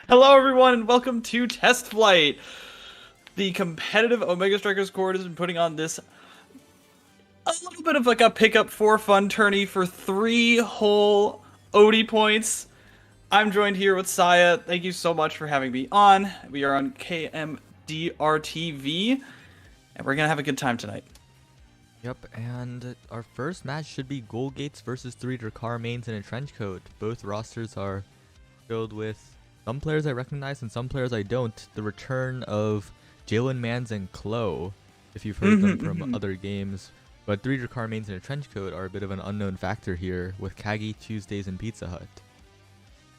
Hello, everyone, and welcome to Testflight. The competitive Omega Strikers Court has been putting on this a little bit of like a pickup for fun tourney for 3 whole OD points. I'm joined here with Saya. Thank you so much for having me on. We are on KMDRTV, and we're gonna have a good time tonight. Yep, and our first match should be Gold Gates versus 3 Drakkar mains in a trench coat. Both rosters are filled with some players I recognize and some players I don't. The return of Jalen Mans and Klo, if you've heard them from other games. But 3 Drakkar mains in a trench coat are a bit of an unknown factor here with Kagi, Tuesdays, and Pizza Hut.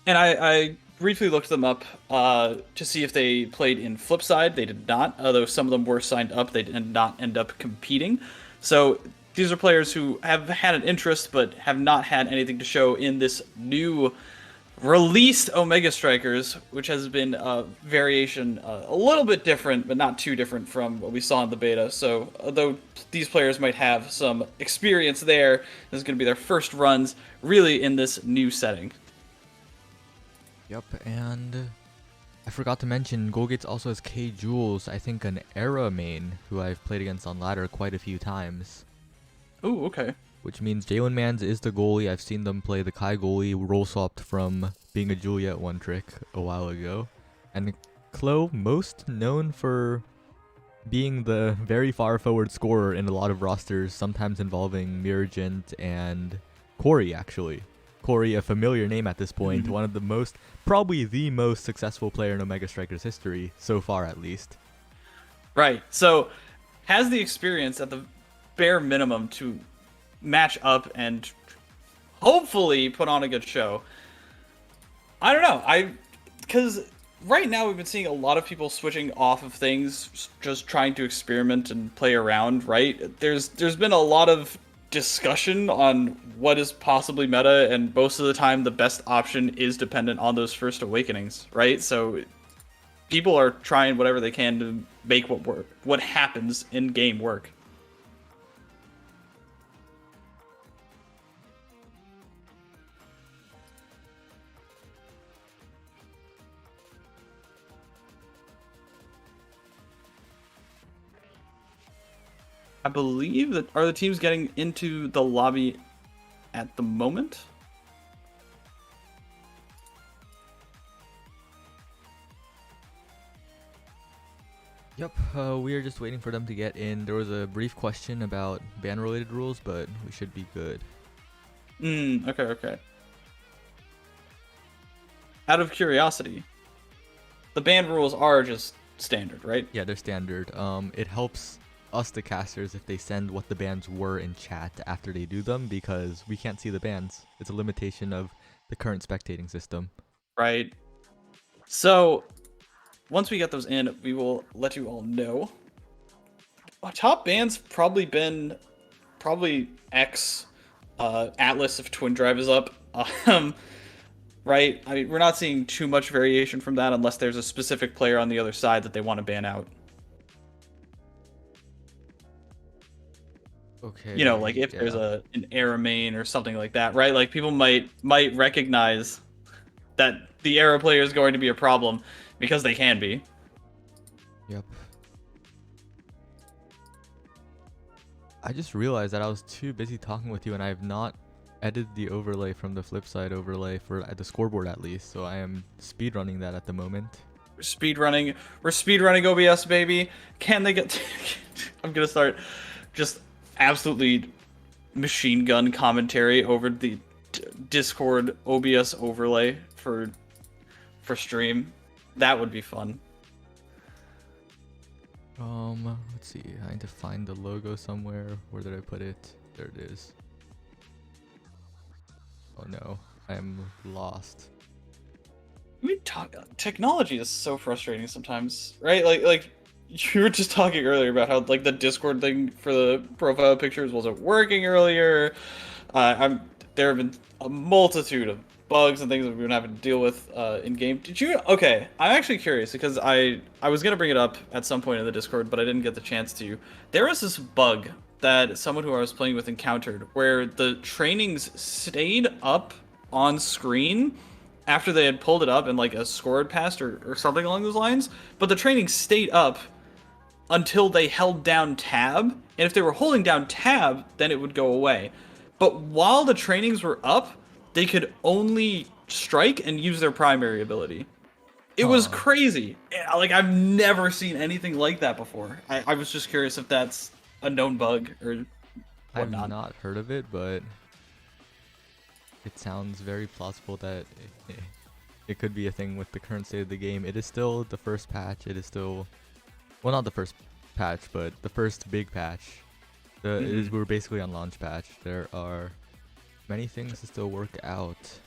And I briefly looked them up to see if they played in Flipside. They did not, although some of them were signed up. They did not end up competing. So these are players who have had an interest but have not had anything to show in this new released Omega Strikers, which has been a variation a little bit different, but not too different from what we saw in the beta. So although these players might have some experience there, this is going to be their first runs really in this new setting. Yep, and I forgot to mention, Gold Gates also has K Jules, I think an Era main, who I've played against on ladder quite a few times. Oh, okay. Which means Jalen Mans is the goalie. I've seen them play the Kai goalie, role swapped from being a Juliet one trick a while ago. And Klo, most known for being the very far forward scorer in a lot of rosters, sometimes involving Miragent and Corey, actually. Corey, a familiar name at this point, one of the most, probably the most successful player in Omega Strikers history, so far at least. Right. So has the experience at the bare minimum to match up and hopefully put on a good show. I don't know. Because right now we've been seeing a lot of people switching off of things, just trying to experiment and play around, right? There's been a lot of discussion on what is possibly meta, and most of the time the best option is dependent on those first awakenings, right? So people are trying whatever they can to make what happens in game work. I believe that are the teams getting into the lobby at the moment. Yep, we are just waiting for them to get in. There was a brief question about ban-related rules, but we should be good. Okay. Out of curiosity, the ban rules are just standard, right? Yeah, they're standard. It helps us, the casters, if they send what the bans were in chat after they do them, because we can't see the bans. It's a limitation of the current spectating system. Right. So, once we get those in, we will let you all know. Our top ban's probably been X, Atlas if Twin Drive is up. Right? I mean, we're not seeing too much variation from that unless there's a specific player on the other side that they want to ban out. Okay. You know, like if there's an Era main or something like that, right? Like people might recognize that the Era player is going to be a problem because they can be. Yep. I just realized that I was too busy talking with you and I have not edited the overlay from the Flipside overlay for at the scoreboard at least, so I am speedrunning that at the moment. We're speedrunning OBS, baby. Can they get I'm gonna start just absolutely machine gun commentary over the Discord OBS overlay for stream. That would be fun. Let's see. I need to find the logo somewhere. Where did I put it? There it is. Oh no, I am lost. I mean, technology is so frustrating sometimes, right? Like you were just talking earlier about how like the Discord thing for the profile pictures wasn't working earlier. There have been a multitude of bugs and things that we've been having to deal with in game. Did you? Okay, I'm actually curious because I was gonna bring it up at some point in the Discord, but I didn't get the chance to. There was this bug that someone who I was playing with encountered where the trainings stayed up on screen after they had pulled it up and like a score had passed or something along those lines. But the training stayed up until they held down tab, and if they were holding down tab, then it would go away. But while the trainings were up, they could only strike and use their primary ability. It was Huh. crazy. Like, I've never seen anything like that before. I was just curious if that's a known bug or I've whatnot. not heard of it, but it sounds very plausible that it could be a thing with the current state of the game. It is still the first patch. It is still, well, not the first patch, but the first big patch. We're basically on launch patch. There are many things to still work out.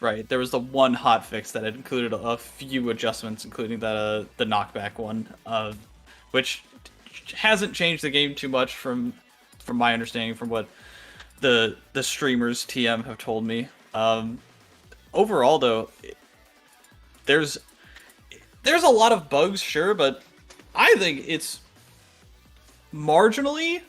Right, there was the one hot fix that had included a few adjustments, including the knockback one, which hasn't changed the game too much from my understanding, from what the streamers TM have told me. Overall, though, there's a lot of bugs, sure, but I think it's marginally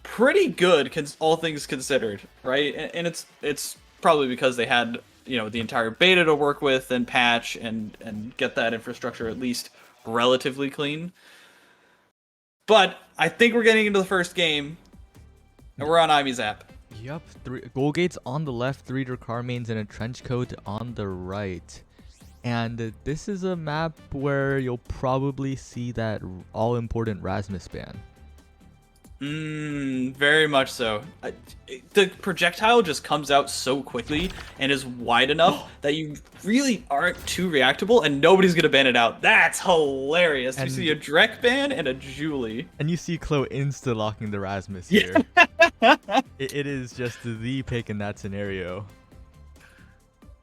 pretty good, all things considered, right? And it's probably because they had, you know, the entire beta to work with and patch and get that infrastructure at least relatively clean. But I think we're getting into the first game, and we're on Imi's app. Yup, goal gates on the left, 3 Drakkar mains, and a trench coat on the right. And this is a map where you'll probably see that all-important Rasmus ban. Very much so. The projectile just comes out so quickly and is wide enough that you really aren't too reactable, and nobody's gonna ban it out. That's hilarious. You see a Drek ban and a Julie. And you see Chloe insta-locking the Rasmus here. It is just the pick in that scenario.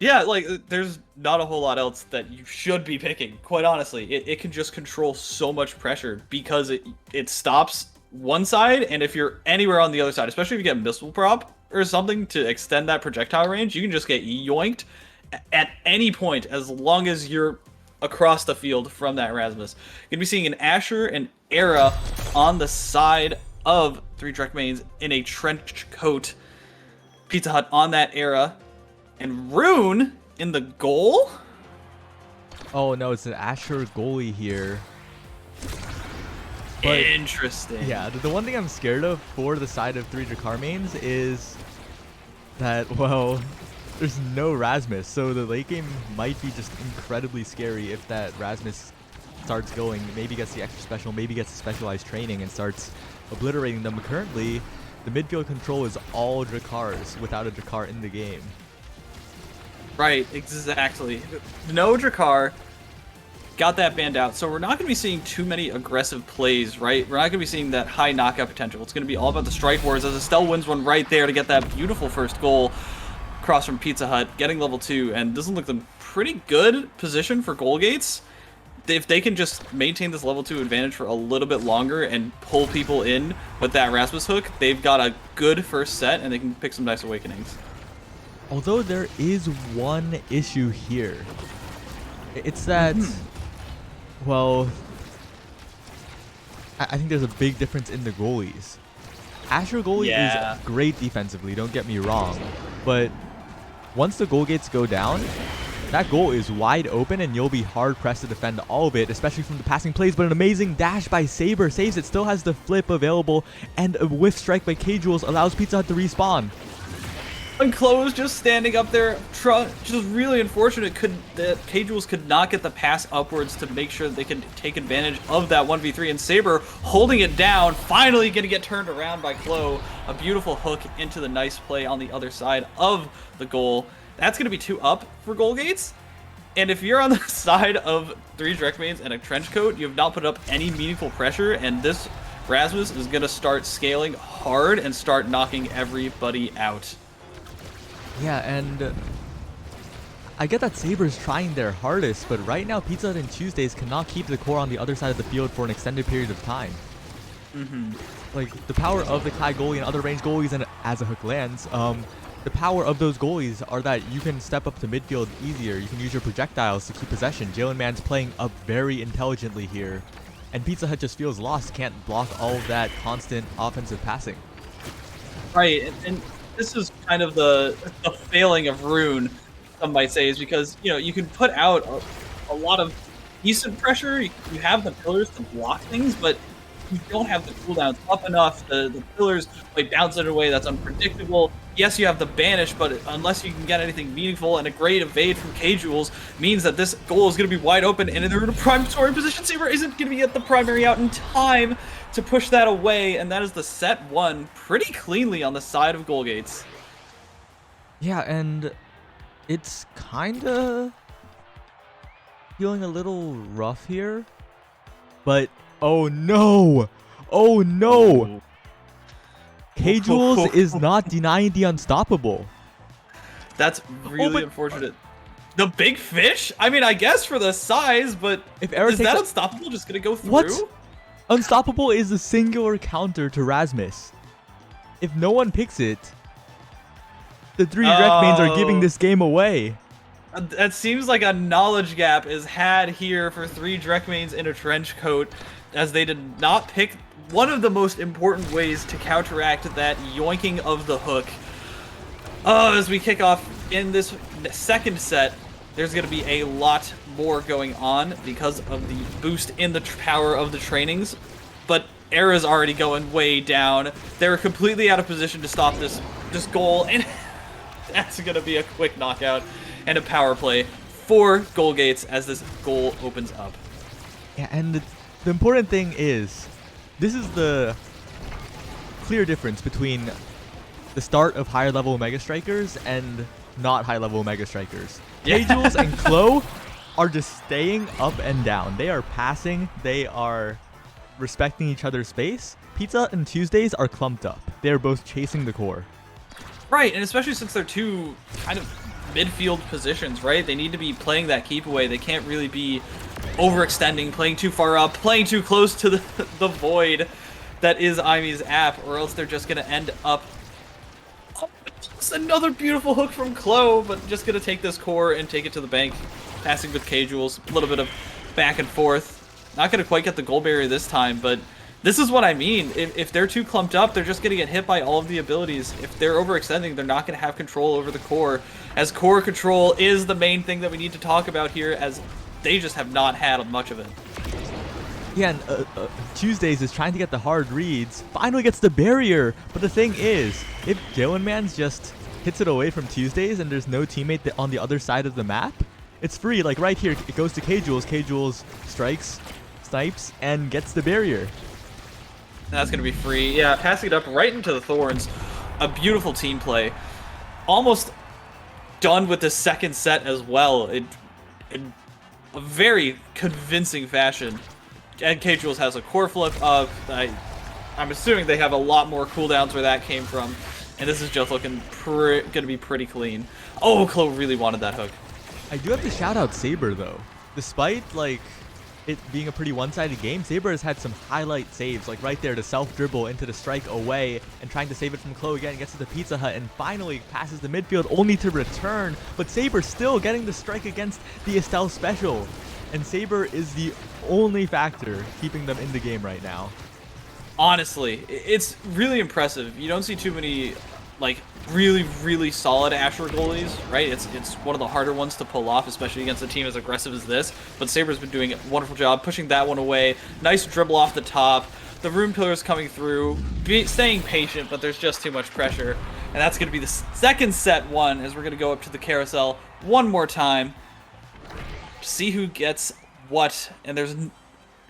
Yeah, like, there's not a whole lot else that you should be picking, quite honestly. It can just control so much pressure because it stops one side, and if you're anywhere on the other side, especially if you get missile prop or something to extend that projectile range, you can just get yoinked at any point as long as you're across the field from that Rasmus. You're gonna be seeing an Asher and Era on the side of 3 Drek mains in a trench coat. Pizza Hut on that Era, and Rune in the goal. Oh no, it's an Asher goalie here. But, interesting. Yeah, the one thing I'm scared of for the side of 3 Drakkar mains is that, well, there's no Rasmus, so the late game might be just incredibly scary if that Rasmus starts going, maybe gets the extra special, maybe gets the specialized training and starts obliterating them. Currently, the midfield control is all Drakkars without a Drakkar in the game. Right, exactly. No Drakkar. Got that banned out, so we're not going to be seeing too many aggressive plays, right? We're not going to be seeing that high knockout potential. It's going to be all about the strike wars, as Estelle wins one right there to get that beautiful first goal across from Pizza Hut, getting level 2, and doesn't look them pretty good position for goal gates. If they can just maintain this level 2 advantage for a little bit longer and pull people in with that Rasmus hook, they've got a good first set, and they can pick some nice awakenings. Although there is one issue here. It's that... Well, I think there's a big difference in the goalies. Asher goalie is great defensively, don't get me wrong, but once the goal gates go down, that goal is wide open and you'll be hard pressed to defend all of it, especially from the passing plays. But an amazing dash by Saber saves it, still has the flip available, and a whiff strike by K-Jules allows Pizza Hut to respawn. And Chloe just standing up there, just really unfortunate that K-Jules could not get the pass upwards to make sure that they could take advantage of that 1v3, and Saber holding it down, finally going to get turned around by Chloe. A beautiful hook into the nice play on the other side of the goal. That's going to be 2 up for goal gates. And if you're on the side of 3 Drek mains and a trench coat, you have not put up any meaningful pressure, and this Rasmus is going to start scaling hard and start knocking everybody out. Yeah, and I get that Saber's trying their hardest, but right now Pizza Hut and Tuesdays cannot keep the core on the other side of the field for an extended period of time. Like, the power of the Kai goalie and other range goalies, and as a hook lands, the power of those goalies are that you can step up to midfield easier. You can use your projectiles to keep possession. Jalen Man's playing up very intelligently here, and Pizza Hut just feels lost, can't block all of that constant offensive passing. Right, and this is kind of the failing of Rune. some might say, is because, you know, you can put out a lot of decent pressure. You have the pillars to block things, but you don't have the cooldowns up enough. The pillars like bounce in a way that's unpredictable. Yes, you have the banish, but unless you can get anything meaningful, and a great evade from K-Jules means that this goal is going to be wide open, and they're in a prime scoring position. Saber isn't going to get the primary out in time to push that away, and that is the set one pretty cleanly on the side of Goal Gates. Yeah, and it's kinda feeling a little rough here, but oh no! Oh no! Ooh. K-Jules is not denying the unstoppable. That's really unfortunate. The big fish? I mean, I guess for the size, but if Era is that unstoppable just gonna go through? What? Unstoppable is a singular counter to Rasmus. If no one picks it, the three Rec mains are giving this game away. That seems like a knowledge gap is had here for three Drek mains in a trench coat, as they did not pick one of the most important ways to counteract that yoinking of the hook. As we kick off in this second set, there's going to be a lot more going on because of the boost in the power of the trainings, but Era's already going way down. They're completely out of position to stop this goal, and that's going to be a quick knockout and a power play for Goal Gates as this goal opens up. Yeah, and the important thing is, this is the clear difference between the start of higher level Mega Strikers and not high level Mega Strikers. K-Jules and Chloe are just staying up and down. They are passing, they are respecting each other's space. Pizza and Tuesdays are clumped up. They are both chasing the core. Right, and especially since they're two kind of midfield positions, right? They need to be playing that keep away. They can't really be overextending, playing too far up, playing too close to the void that is Imi's app, or else they're just going to end up... Oh, it's another beautiful hook from Chloe, but just going to take this core and take it to the bank. Passing with K-Jules, a little bit of back and forth. Not going to quite get the goal barrier this time, but this is what I mean. If they're too clumped up, they're just going to get hit by all of the abilities. If they're overextending, they're not going to have control over the core, as core control is the main thing that we need to talk about here, as they just have not had much of it. Yeah, and Tuesdays is trying to get the hard reads, finally gets the barrier, but the thing is, if Joanmans just hits it away from Tuesdays and there's no teammate on the other side of the map, it's free. Like right here, it goes to K-Jules, K-Jules strikes, snipes, and gets the barrier. That's going to be free. Yeah, passing it up right into the Thorns. A beautiful team play. Almost done with the second set as well. In a very convincing fashion. And K-Jules has a core flip up. I'm assuming they have a lot more cooldowns where that came from. And this is just looking going to be pretty clean. Oh, Chloe really wanted that hook. I do have to shout out Saber though. Despite like it being a pretty one-sided game, Saber has had some highlight saves, like right there to self-dribble into the strike away and trying to save it from Chloe again, gets to the Pizza Hut and finally passes the midfield only to return, but Saber still getting the strike against the Estelle special, and Saber is the only factor keeping them in the game right now. Honestly, it's really impressive. You don't see too many like really solid Asher goalies, right? It's one of the harder ones to pull off, especially against a team as aggressive as this. But Saber's been doing a wonderful job pushing that one away. Nice dribble off the top. The rune pillars coming through, staying patient, but there's just too much pressure. And that's going to be the second set one, as we're going to go up to the carousel one more time. See who gets what. And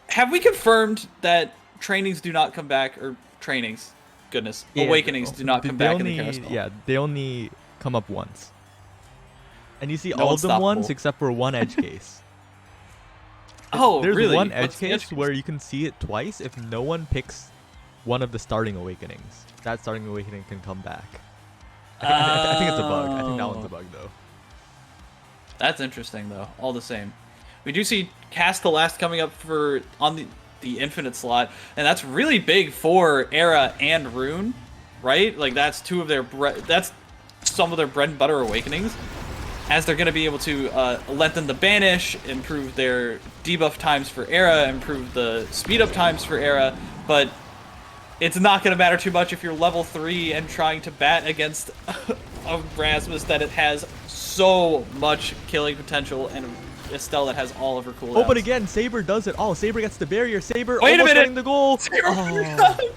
have we confirmed that trainings do not come back, or trainings? Goodness. Yeah, Awakenings do not come back in the carousel. Yeah, they only come up once. And you see all of them once except for one edge case. Oh, There's really? one edge case where you can see it twice if no one picks one of the starting awakenings. That starting awakening can come back. I think it's a bug. I think that one's a bug though. That's interesting though, all the same. We do see Cast the Last coming up on the infinite slot, and that's really big for Era and Rune, right? Like that's some of their bread and butter awakenings, as they're going to be able to lengthen the banish, improve their debuff times for Era, improve the speed up times for Era, but it's not going to matter too much if you're level 3 and trying to bat against a Rasmus that it has so much killing potential and Estelle that has all of her cooldowns. Oh, but again, Saber does it all. Saber gets the barrier. Saber Wait a almost minute! getting the goal. Saber Oh,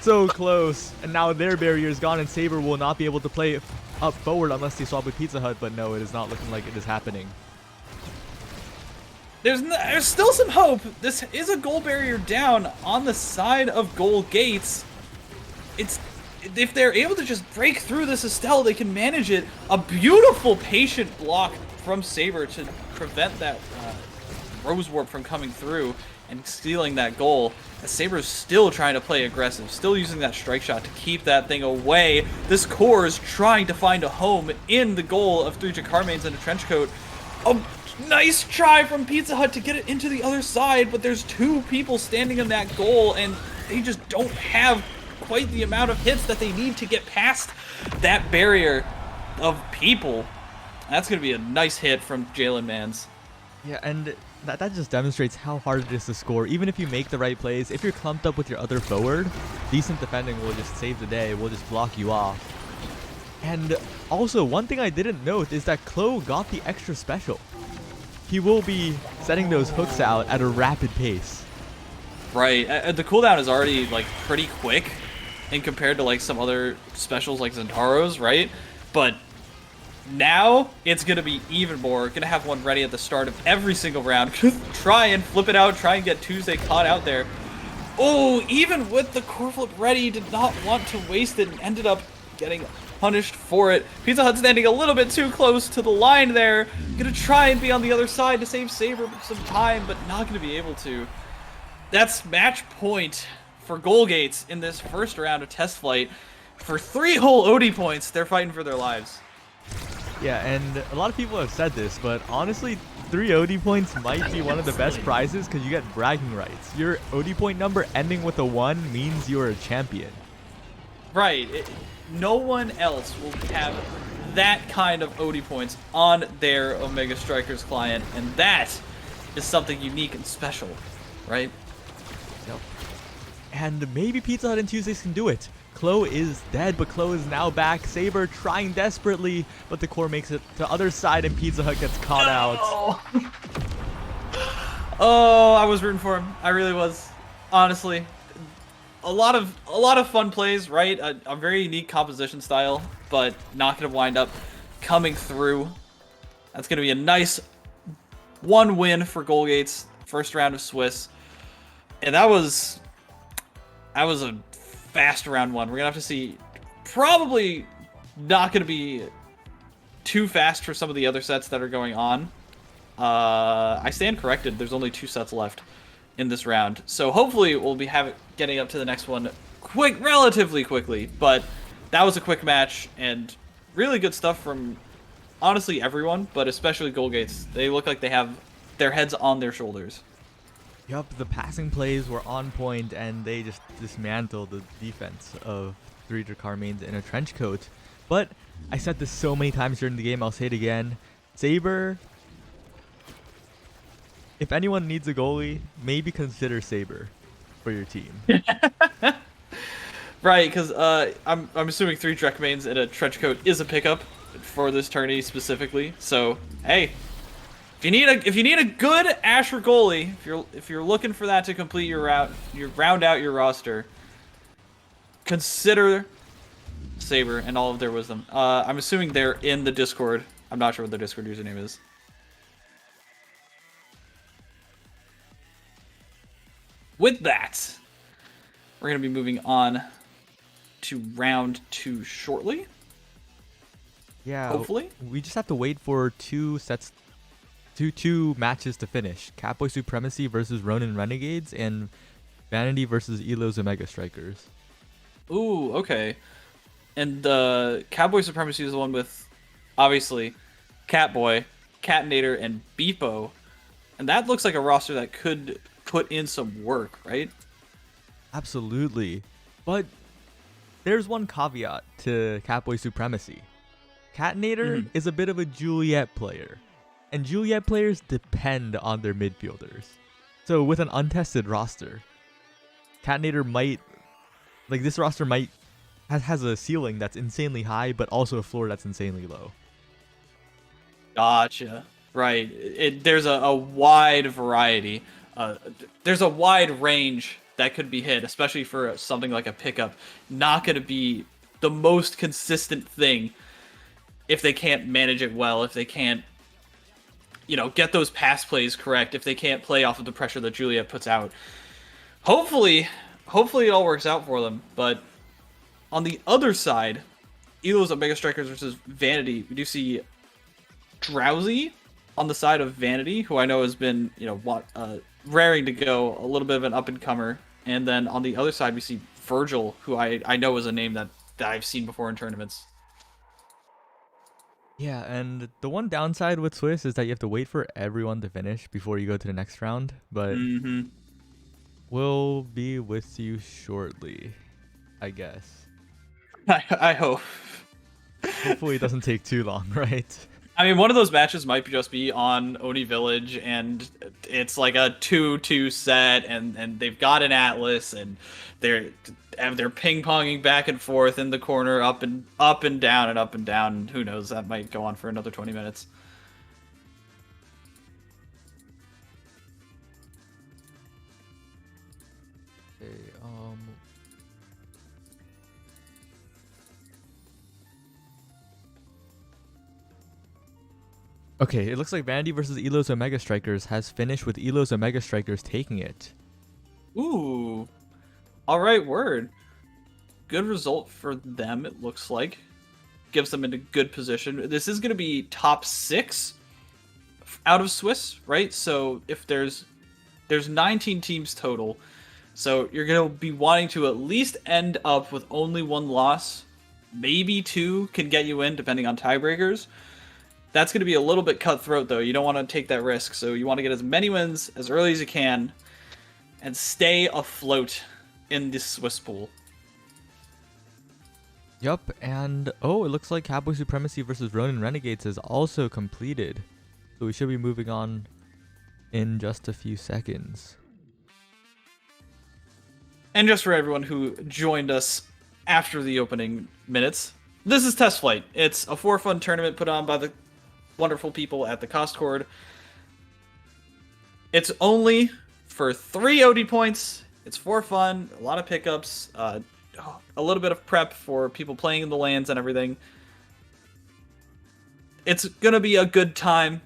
so close. And now their barrier is gone, and Saber will not be able to play up forward unless they swap with Pizza Hut. But no, it is not looking like it is happening. There's still some hope. This is a goal barrier down on the side of goal gates. If they're able to just break through this Estelle, they can manage it. A beautiful patient block from Saber to prevent that Rose Warp from coming through and stealing that goal. As Saber's still trying to play aggressive, still using that strike shot to keep that thing away. This core is trying to find a home in the goal of 3 Jakar mains in a trench coat. A nice try from Pizza Hut to get it into the other side, but there's 2 people standing in that goal, and they just don't have quite the amount of hits that they need to get past that barrier of people. That's going to be a nice hit from Jalen Mans. Yeah, and that just demonstrates how hard it is to score. Even if you make the right plays, if you're clumped up with your other forward, decent defending will just save the day, will just block you off. And also, one thing I didn't note is that Chloe got the extra special. He will be setting those hooks out at a rapid pace. Right, the cooldown is already like pretty quick in compared to like some other specials like Zentaro's, right? But now it's gonna be even more. Gonna have one ready at the start of every single round. Try and flip it out, try and get Tuesday caught out there. Oh, even with the core flip ready, did not want to waste it and ended up getting punished for it. Pizza Hut standing a little bit too close to the line there. Gonna try and be on the other side to save Saber some time, but not gonna be able to. That's match point for goal gates in this first round of Testflight. For 3 whole OD points, they're fighting for their lives. Yeah, and a lot of people have said this, but honestly, 3 OD points might be one of the best prizes because you get bragging rights. Your OD point number ending with a 1 means you're a champion. Right. No one else will have that kind of OD points on their Omega Strikers client, and that is something unique and special, right? Yep. And maybe Pizza Hut and Tuesdays can do it. Chloe is dead, but Chloe is now back. Saber trying desperately, but the core makes it to the other side, and Pizza Hut gets caught out. Oh, I was rooting for him. I really was. Honestly, a lot of fun plays, right? A very unique composition style, but not going to wind up coming through. That's going to be a nice 1 win for Goalgates, first round of Swiss, and that was a fast round 1. We're gonna have to see. Probably not gonna be too fast for some of the other sets that are going on. I stand corrected. There's only 2 sets left in this round, so hopefully we'll be getting up to the next one relatively quickly. But that was a quick match and really good stuff from honestly everyone, but especially Goalgates. They look like they have their heads on their shoulders. Yup, the passing plays were on point, and they just dismantled the defense of 3 Jakar mains in a trench coat. But I said this so many times during the game, I'll say it again. Saber, if anyone needs a goalie, maybe consider Saber for your team. Right, because I'm assuming 3 Drek mains in a trench coat is a pickup for this tourney specifically. So hey, if you need a good Asher goalie, if you're looking for that to complete your round out your roster, consider Saber and all of their wisdom. I'm assuming they're in the Discord. I'm not sure what their Discord username is. With that, we're going to be moving on to round 2 shortly. Yeah, hopefully. We just have to wait for 2 matches to finish. Catboy Supremacy versus Ronin Renegades, and Vanity versus Elo's Omega Strikers. Ooh, okay. And Cowboy Supremacy is the one with, obviously, Catboy, Catinator, and Beepo. And that looks like a roster that could put in some work, right? Absolutely. But there's one caveat to Catboy Supremacy. Catinator is a bit of a Juliet player. And Juliet players depend on their midfielders. So with an untested roster, Catinator might... Like, this roster has a ceiling that's insanely high, but also a floor that's insanely low. Gotcha. Right. There's a wide variety. Uh, there's a wide range that could be hit, especially for something like a pickup. Not going to be the most consistent thing if they can't manage it well, if they can't, get those pass plays correct, if they can't play off of the pressure that Juliet puts out. Hopefully it all works out for them. But on the other side, Elo's Omega Strikers versus Vanity, we do see Drowsy on the side of Vanity, who I know has been, raring to go, a little bit of an up-and-comer. And then on the other side, we see Virgil, who I know is a name that I've seen before in tournaments. Yeah, and the one downside with Swiss is that you have to wait for everyone to finish before you go to the next round, but we'll be with you shortly, I guess. I hope. Hopefully it doesn't take too long, right? I mean, one of those matches might just be on Oni Village, and it's like a 2-2 set, and they've got an Atlas, and they're ping-ponging back and forth in the corner, up and down and up and down. And who knows? That might go on for another 20 minutes. Okay, Okay, it looks like Vanity versus Elo's Omega Strikers has finished with Elo's Omega Strikers taking it. Ooh. All right, word. Good result for them, it looks like. Gives them in a good position. This is going to be top 6 out of Swiss, right? So if there's 19 teams total. So you're going to be wanting to at least end up with only 1 loss. Maybe 2 can get you in, depending on tiebreakers. That's going to be a little bit cutthroat, though. You don't want to take that risk. So you want to get as many wins as early as you can and stay afloat in this Swiss pool. Yup, and it looks like Cowboy Supremacy versus Ronin Renegades is also completed. So we should be moving on in just a few seconds. And just for everyone who joined us after the opening minutes, this is Testflight. It's a for-fun tournament put on by the wonderful people at the Cost Cord. It's only for 3 OD points. It's for fun, a lot of pickups, a little bit of prep for people playing in the lands and everything. It's going to be a good time.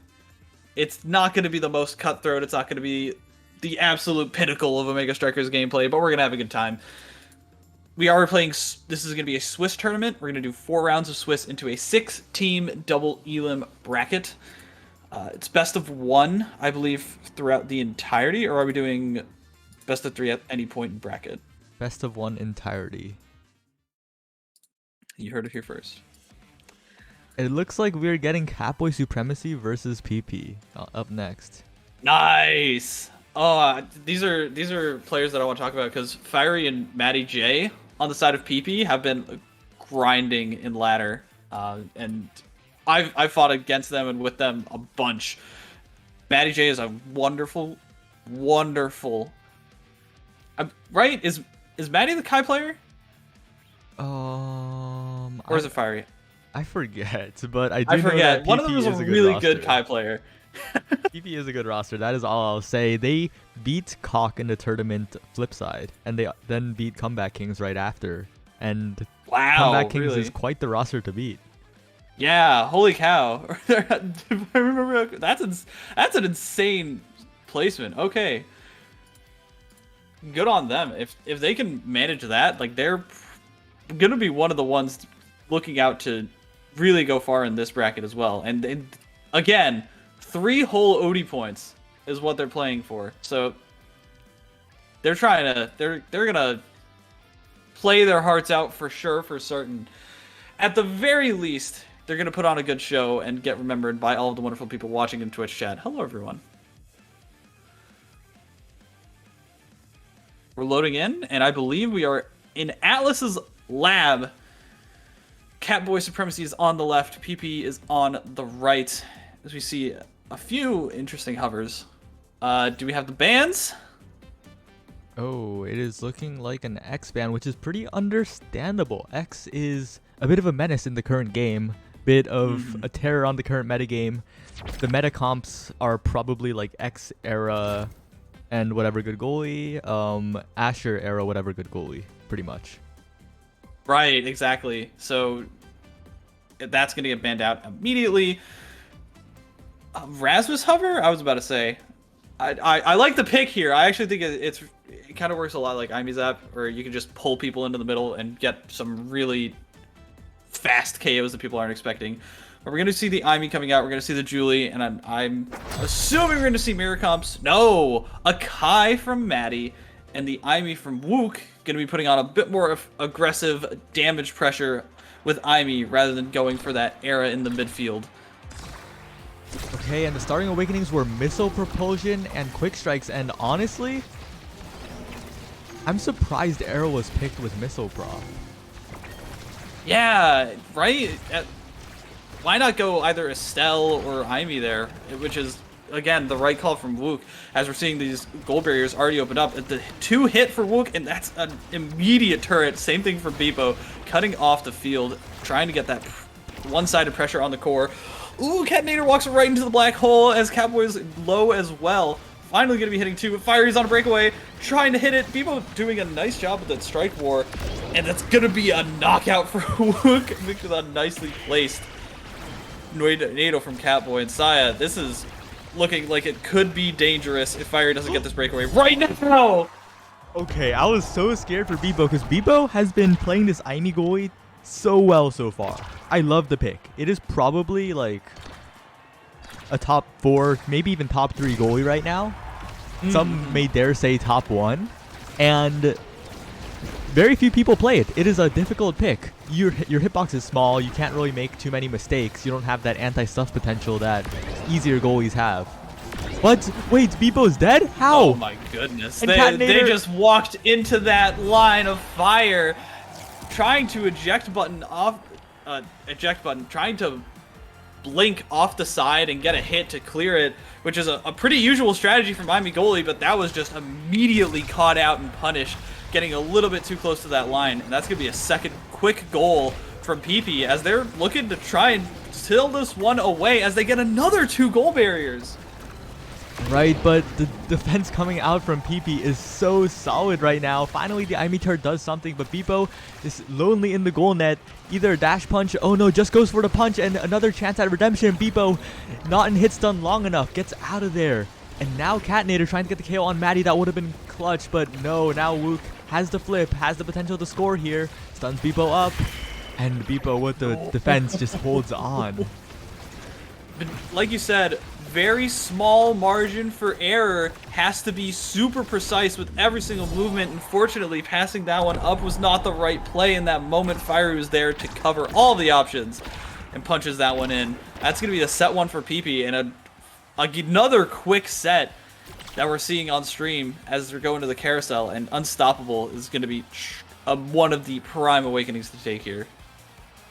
It's not going to be the most cutthroat. It's not going to be the absolute pinnacle of Omega Strikers gameplay, but we're going to have a good time. We are playing, this is going to be a Swiss tournament. We're going to do 4 rounds of Swiss into a 6-team double elim bracket. It's best of 1, I believe, throughout the entirety, or are we doing best of 3 at any point in bracket? Best of 1 entirety. You heard it here first. It looks like we're getting Catboy Supremacy versus PP up next. Nice! Oh, these are players that I want to talk about, because Fiery and Matty J on the side of PP have been grinding in ladder, and I've fought against them and with them a bunch. Matty J is a wonderful, right? Is Matty the Kai player? Or is it Fiery? I forget, but I forget. know that One of them is a really good Kai player. PP is a good roster. That is all I'll say. They beat Cock in the tournament flip side, and they then beat Comeback Kings right after. And wow, Comeback Kings really? is quite the roster to beat. Yeah, holy cow! I remember that's an insane placement. Okay, good on them. If they can manage that, like, they're gonna be one of the ones looking out to really go far in this bracket as well. And again, 3 whole OD points is what they're playing for. So they're gonna play their hearts out for sure, for certain. At the very least, they're gonna put on a good show and get remembered by all of the wonderful people watching in Twitch chat. Hello, everyone. We're loading in, and I believe we are in Atlas's lab. Catboy Supremacy is on the left, PP is on the right, as we see a few interesting hovers. Do we have the bans? Oh, it is looking like an X ban, which is pretty understandable. X is a bit of a menace in the current game, bit of a terror on the current metagame. The meta comps are probably like X era and whatever good goalie, Asher era, whatever good goalie, pretty much. Right, exactly. So that's going to get banned out immediately. Rasmus Hover? I was about to say. I like the pick here. I actually think it kind of works a lot like Imi's app, where you can just pull people into the middle and get some really fast KOs that people aren't expecting. But we're going to see the Imi coming out. We're going to see the Julie, and I'm assuming we're going to see mirror comps. No! A Kai from Maddie and the Imi from Wook going to be putting on a bit more of aggressive damage pressure with Imi rather than going for that era in the midfield. Okay, and the starting awakenings were missile propulsion and quick strikes, and honestly, I'm surprised Arrow was picked with missile prop. Yeah, right? Why not go either Estelle or Imi there, which is, again, the right call from Wook, as we're seeing these goal barriers already open up. The 2-hit for Wook, and that's an immediate turret. Same thing for Beepo, cutting off the field, trying to get that one-sided pressure on the core. Ooh, Catinator walks right into the black hole as Cowboy's low as well. Finally going to be hitting 2, but Fiery's on a breakaway, trying to hit it. Beepo doing a nice job with that strike war, and that's going to be a knockout for Wook with a nicely placed NATO from Catboy and Saya. This is looking like it could be dangerous if Fiery doesn't get this breakaway right now. Okay, I was so scared for Beepo because Beepo has been playing this Imi goalie so well so far. I love the pick. It is probably like a top 4, maybe even top 3 goalie right now. Some may dare say top 1. And very few people play it. It is a difficult pick. Your hitbox is small. You can't really make too many mistakes. You don't have that anti-stuff potential that easier goalies have. But wait, Beepo's dead? How? Oh my goodness. They just walked into that line of fire, trying to eject button, trying to blink off the side and get a hit to clear it, which is a pretty usual strategy from Miami goalie, but that was just immediately caught out and punished, getting a little bit too close to that line. And that's going to be a second quick goal from PP as they're looking to try and seal this one away as they get another 2 goal barriers. Right, but the defense coming out from PP is so solid right now. Finally, the Imi turret does something, but Beepo is lonely in the goal net. Either a dash punch, oh no, just goes for the punch, and another chance at redemption. Beepo not in hit stun long enough, gets out of there. And now Catinator trying to get the KO on Maddie. That would have been clutch, but no, now Wook has the flip, has the potential to score here. Stuns Beepo up, and Beepo with the defense just holds on. But like you said, very small margin for error, has to be super precise with every single movement. Unfortunately, passing that one up was not the right play in that moment. Fiery was there to cover all the options and punches that one in. That's going to be the set 1 for PP, and another quick set that we're seeing on stream as we're going to the carousel, and Unstoppable is going to be one of the prime awakenings to take here.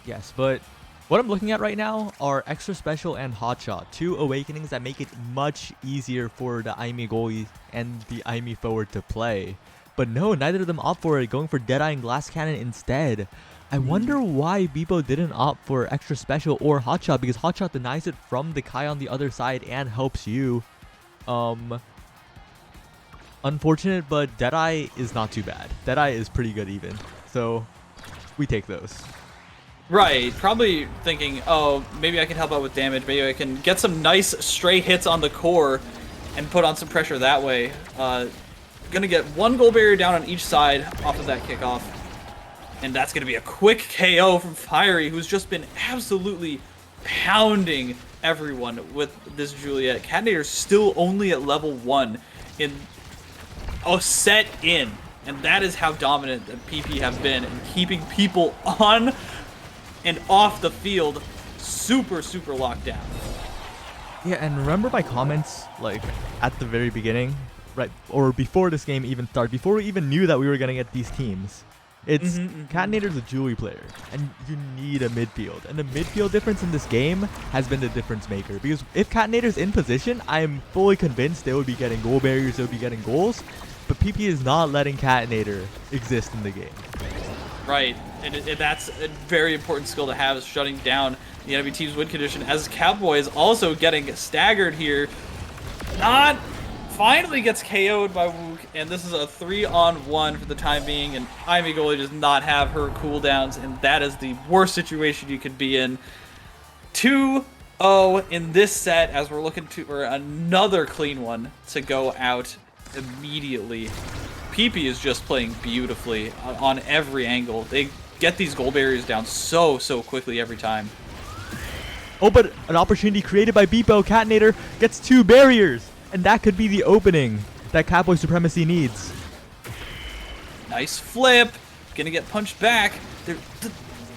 Yes, but what I'm looking at right now are Extra Special and Hotshot, 2 awakenings that make it much easier for the Imi goalie and the Imi forward to play. But no, neither of them opt for it, going for Deadeye and Glass Cannon instead. I wonder why Beepo didn't opt for Extra Special or Hotshot, because Hotshot denies it from the Kai on the other side and helps you. Unfortunate, but Deadeye is not too bad. Deadeye is pretty good even. So we take those. Right, probably thinking, oh, maybe I can help out with damage. Maybe I can get some nice stray hits on the core and put on some pressure that way. Gonna get 1 goal barrier down on each side off of that kickoff. And that's gonna be a quick KO from Fiery, who's just been absolutely pounding everyone with this Juliet. Catinator's still only at level 1 in a set in. And that is how dominant the PP have been in keeping people on and off the field super locked down. Yeah, and remember my comments like at the very beginning, right, or before this game even started, before we even knew that we were gonna get these teams. It's Catinator's a Julie player, and you need a midfield, and the midfield difference in this game has been the difference maker, because if Catinator's in position, I'm fully convinced they would be getting goal barriers, they would be getting goals, but PP is not letting Catinator exist in the game. Right, and that's a very important skill to have, is shutting down the enemy team's win condition, as Cowboy is also getting staggered here. Finally gets KO'd by Wook, and this is a 3-on-1 for the time being, and Ivy Goalie does not have her cooldowns, and that is the worst situation you could be in. 2-0 in this set, as we're looking for another clean one to go out immediately. PP is just playing beautifully on every angle. They get these goal barriers down so quickly every time. Oh, but an opportunity created by Beepo. Catnator gets 2 barriers. And that could be the opening that Catboy Supremacy needs. Nice flip. Gonna get punched back. They're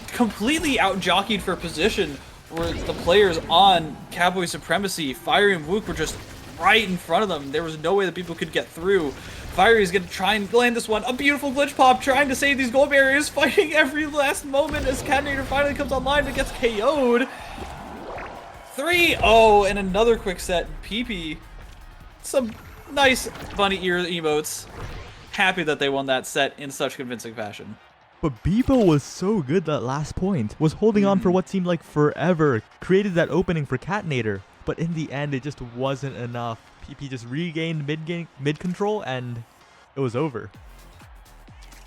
completely out-jockeyed for position where the players on Catboy Supremacy, Fiery and Wook, were just right in front of them. There was no way that people could get through. Fiery is gonna try and land this one. A beautiful glitch pop, trying to save these goal barriers, fighting every last moment as Catnator finally comes online but gets KO'd. 3-0 and another quick set. PP, some nice bunny ear emotes. Happy that they won that set in such convincing fashion. But Beepo was so good that last point. Was holding on for what seemed like forever. Created that opening for Catnator. But in the end, it just wasn't enough. PP just regained mid control, and it was over.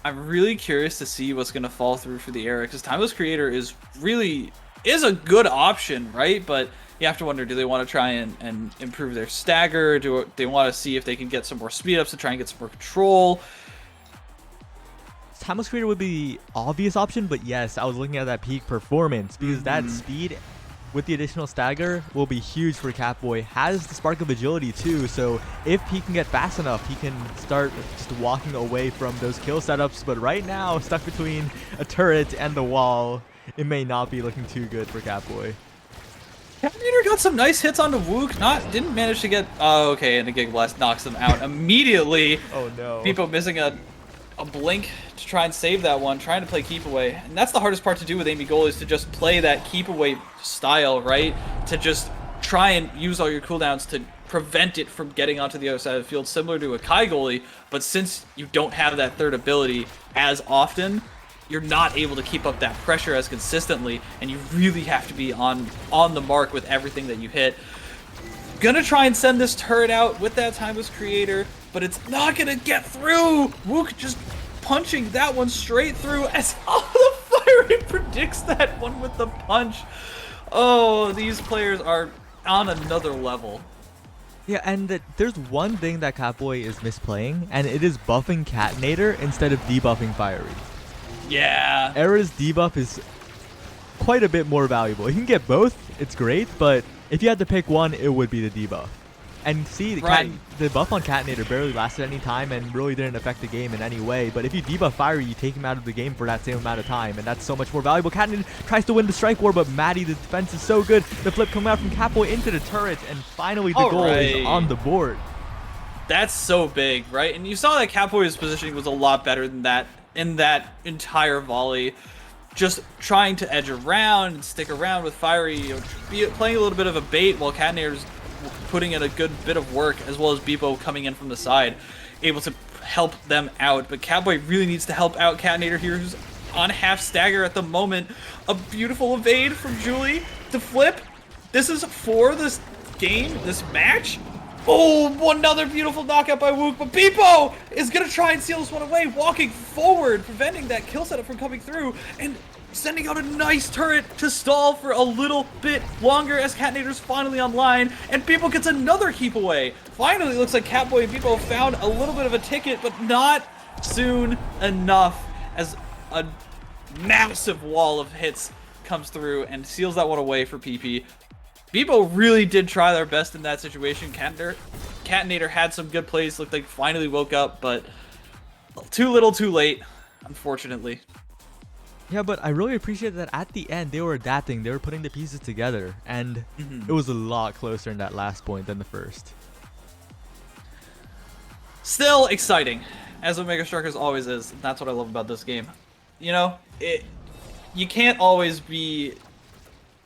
I'm really curious to see what's going to fall through for the era, because Timeless Creator is a good option, right? But you have to wonder, do they want to try and improve their stagger? Do they want to see if they can get some more speed ups to try and get some more control? Timeless Creator would be the obvious option, but yes, I was looking at that peak performance, because that speed with the additional stagger will be huge for Catboy. Has the spark of agility too, so if he can get fast enough, he can start just walking away from those kill setups. But right now, stuck between a turret and the wall, it may not be looking too good for Catboy. Catnator got some nice hits onto Wook. Didn't manage to get. Oh, okay, and a Gig Blast knocks them out immediately. Oh no. Beepo missing a blink to try and save that one, trying to play keep away. And that's the hardest part to do with Amy Goal, is to just play that keep away style, right? To just try and use all your cooldowns to prevent it from getting onto the other side of the field, similar to a Kai goalie. But since you don't have that third ability as often, you're not able to keep up that pressure as consistently, and you really have to be on the mark with everything that you hit. Gonna try and send this turret out with that Timeless Creator, but it's not gonna get through. Wook just punching that one straight through as all the Fiery predicts that one with the punch. Oh, these players are on another level. Yeah, and there's one thing that Catboy is misplaying, and it is buffing Catnator instead of debuffing Fiery. Yeah. Era's debuff is quite a bit more valuable. You can get both, it's great, but if you had to pick one, it would be the debuff. And see, the buff on Catnator barely lasted any time and really didn't affect the game in any way. But if you debuff Fiery, you take him out of the game for that same amount of time, and that's so much more valuable. Catnator tries to win the strike war, but Maddie, the defense is so good. The flip coming out from Catboy into the turret, and finally the goal is on the board. That's so big, right? And you saw that Catboy's positioning was a lot better than that in that entire volley. Just trying to edge around and stick around with Fiery, playing a little bit of a bait while Catnator's putting in a good bit of work, as well as Beepo coming in from the side, able to help them out. But Catboy really needs to help out Catnator here, who's on half stagger at the moment. A beautiful evade from Julie to flip. This is for this game, this match. Oh, another beautiful knockout by Wook, but Beepo is going to try and seal this one away, walking forward, preventing that kill setup from coming through, and sending out a nice turret to stall for a little bit longer as Catnator's finally online, and Beepo gets another keep away. Finally, it looks like Catboy and Beepo found a little bit of a ticket, but not soon enough, as a massive wall of hits comes through and seals that one away for PP. Beepo really did try their best in that situation. Catnator had some good plays, looked like finally woke up, but too little too late, unfortunately. Yeah, but I really appreciate that at the end they were adapting, they were putting the pieces together, and it was a lot closer in that last point than the first. Still exciting, as Omega Strikers always is. That's what I love about this game. You know, you can't always be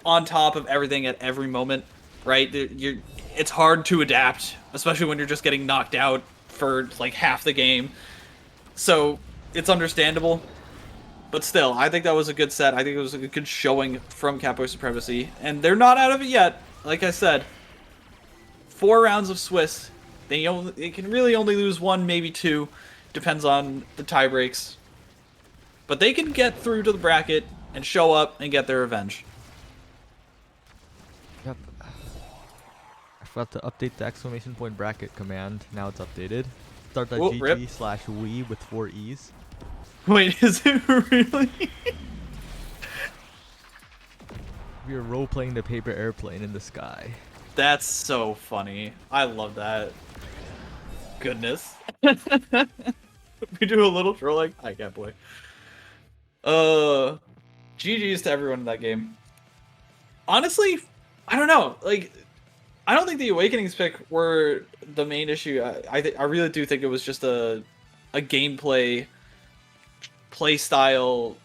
on top of everything at every moment, right? It's hard to adapt, especially when you're just getting knocked out for like half the game. So it's understandable. But still, I think that was a good set. I think it was a good showing from Capo Supremacy. And they're not out of it yet. Like I said, 4 rounds of Swiss. They can really only lose 1, maybe 2. Depends on the tie breaks. But they can get through to the bracket and show up and get their revenge. Yep. I forgot to update the exclamation point bracket command. Now it's updated. Start.gg/we with 4 E's. Wait, is it really? We are role-playing the paper airplane in the sky. That's so funny. I love that. Goodness. We do a little trolling. I can't play. GG's to everyone in that game. Honestly, I don't know. Like, I don't think the Awakenings pick were the main issue. I really do think it was just a gameplay, play style,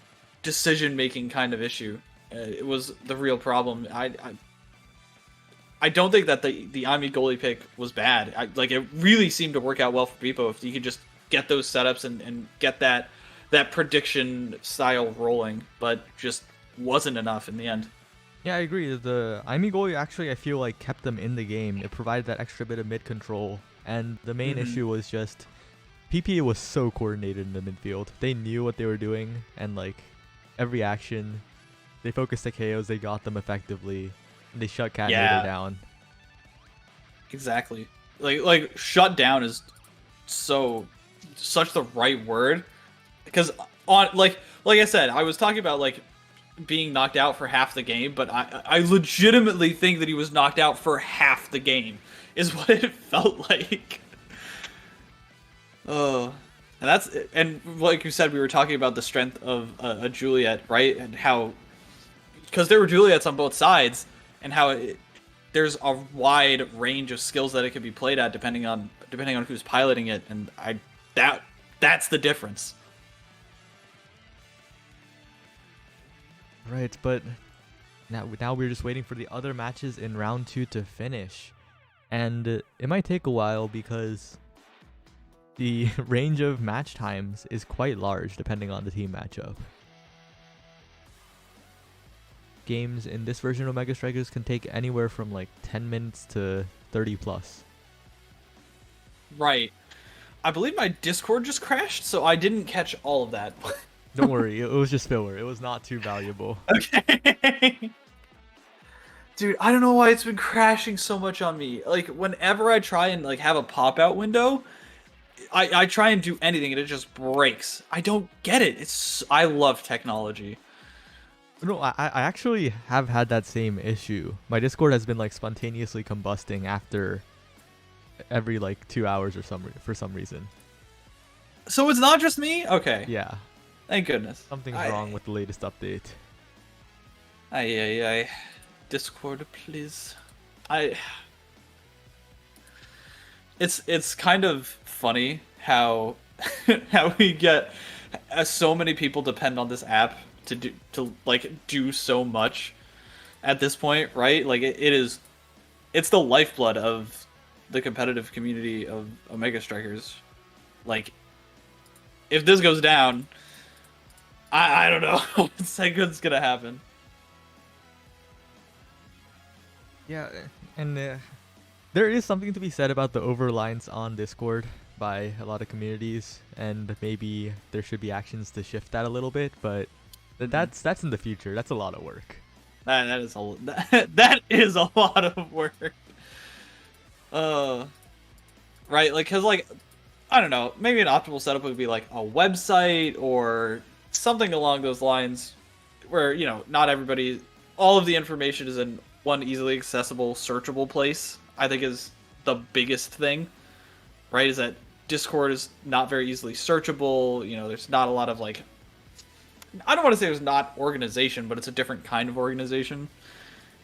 decision making kind of issue. It was the real problem. I don't think that the Ami goalie pick was bad. Like, it really seemed to work out well for Beepo if you could just get those setups and get that prediction style rolling, but just wasn't enough in the end. Yeah, I agree. The Ami goalie actually, I feel like, kept them in the game. It provided that extra bit of mid control, and the main issue was just PPA was so coordinated in the midfield. They knew what they were doing, and like every action, they focused the KOs, they got them effectively, and they shut Cat Vader down. Exactly. Like shut down is such the right word, because on like I said, I was talking about like being knocked out for half the game, but I legitimately think that he was knocked out for half the game is what it felt like. And like you said, we were talking about the strength of a Juliet, right? And how, because there were Juliets on both sides, and how there's a wide range of skills that it could be played at depending on who's piloting it, and that's the difference. Right, but now we're just waiting for the other matches in round 2 to finish. And it might take a while because the range of match times is quite large depending on the team matchup. Games in this version of Mega Strikers can take anywhere from like 10 minutes to 30 plus. Right. I believe my Discord just crashed, so I didn't catch all of that. Don't worry, it was just filler. It was not too valuable. Okay. Dude, I don't know why it's been crashing so much on me. Like, whenever I try and like have a pop-out window, I try and do anything and it just breaks. I don't get it. I love technology. No, I actually have had that same issue. My Discord has been like spontaneously combusting after every like 2 hours or for some reason. So it's not just me? Okay. Yeah. Thank goodness. Something's wrong with the latest update. Aye. Discord, please. It's kind of funny how we get so many people depend on this app to do so much at this point, right? Like it's the lifeblood of the competitive community of Omega Strikers. Like, if this goes down, I don't know what's gonna happen. Yeah, and there is something to be said about the over-reliance on Discord by a lot of communities, and maybe there should be actions to shift that a little bit, but that's in the future. That's a lot of work. That is a lot of work. Right, like, cause like, I don't know, maybe an optimal setup would be like a website or something along those lines, where, you know, not everybody, all of the information is in one easily accessible, searchable place. I think is the biggest thing, right? Is that Discord is not very easily searchable. You know, there's not a lot of like, I don't want to say there's not organization, but it's a different kind of organization,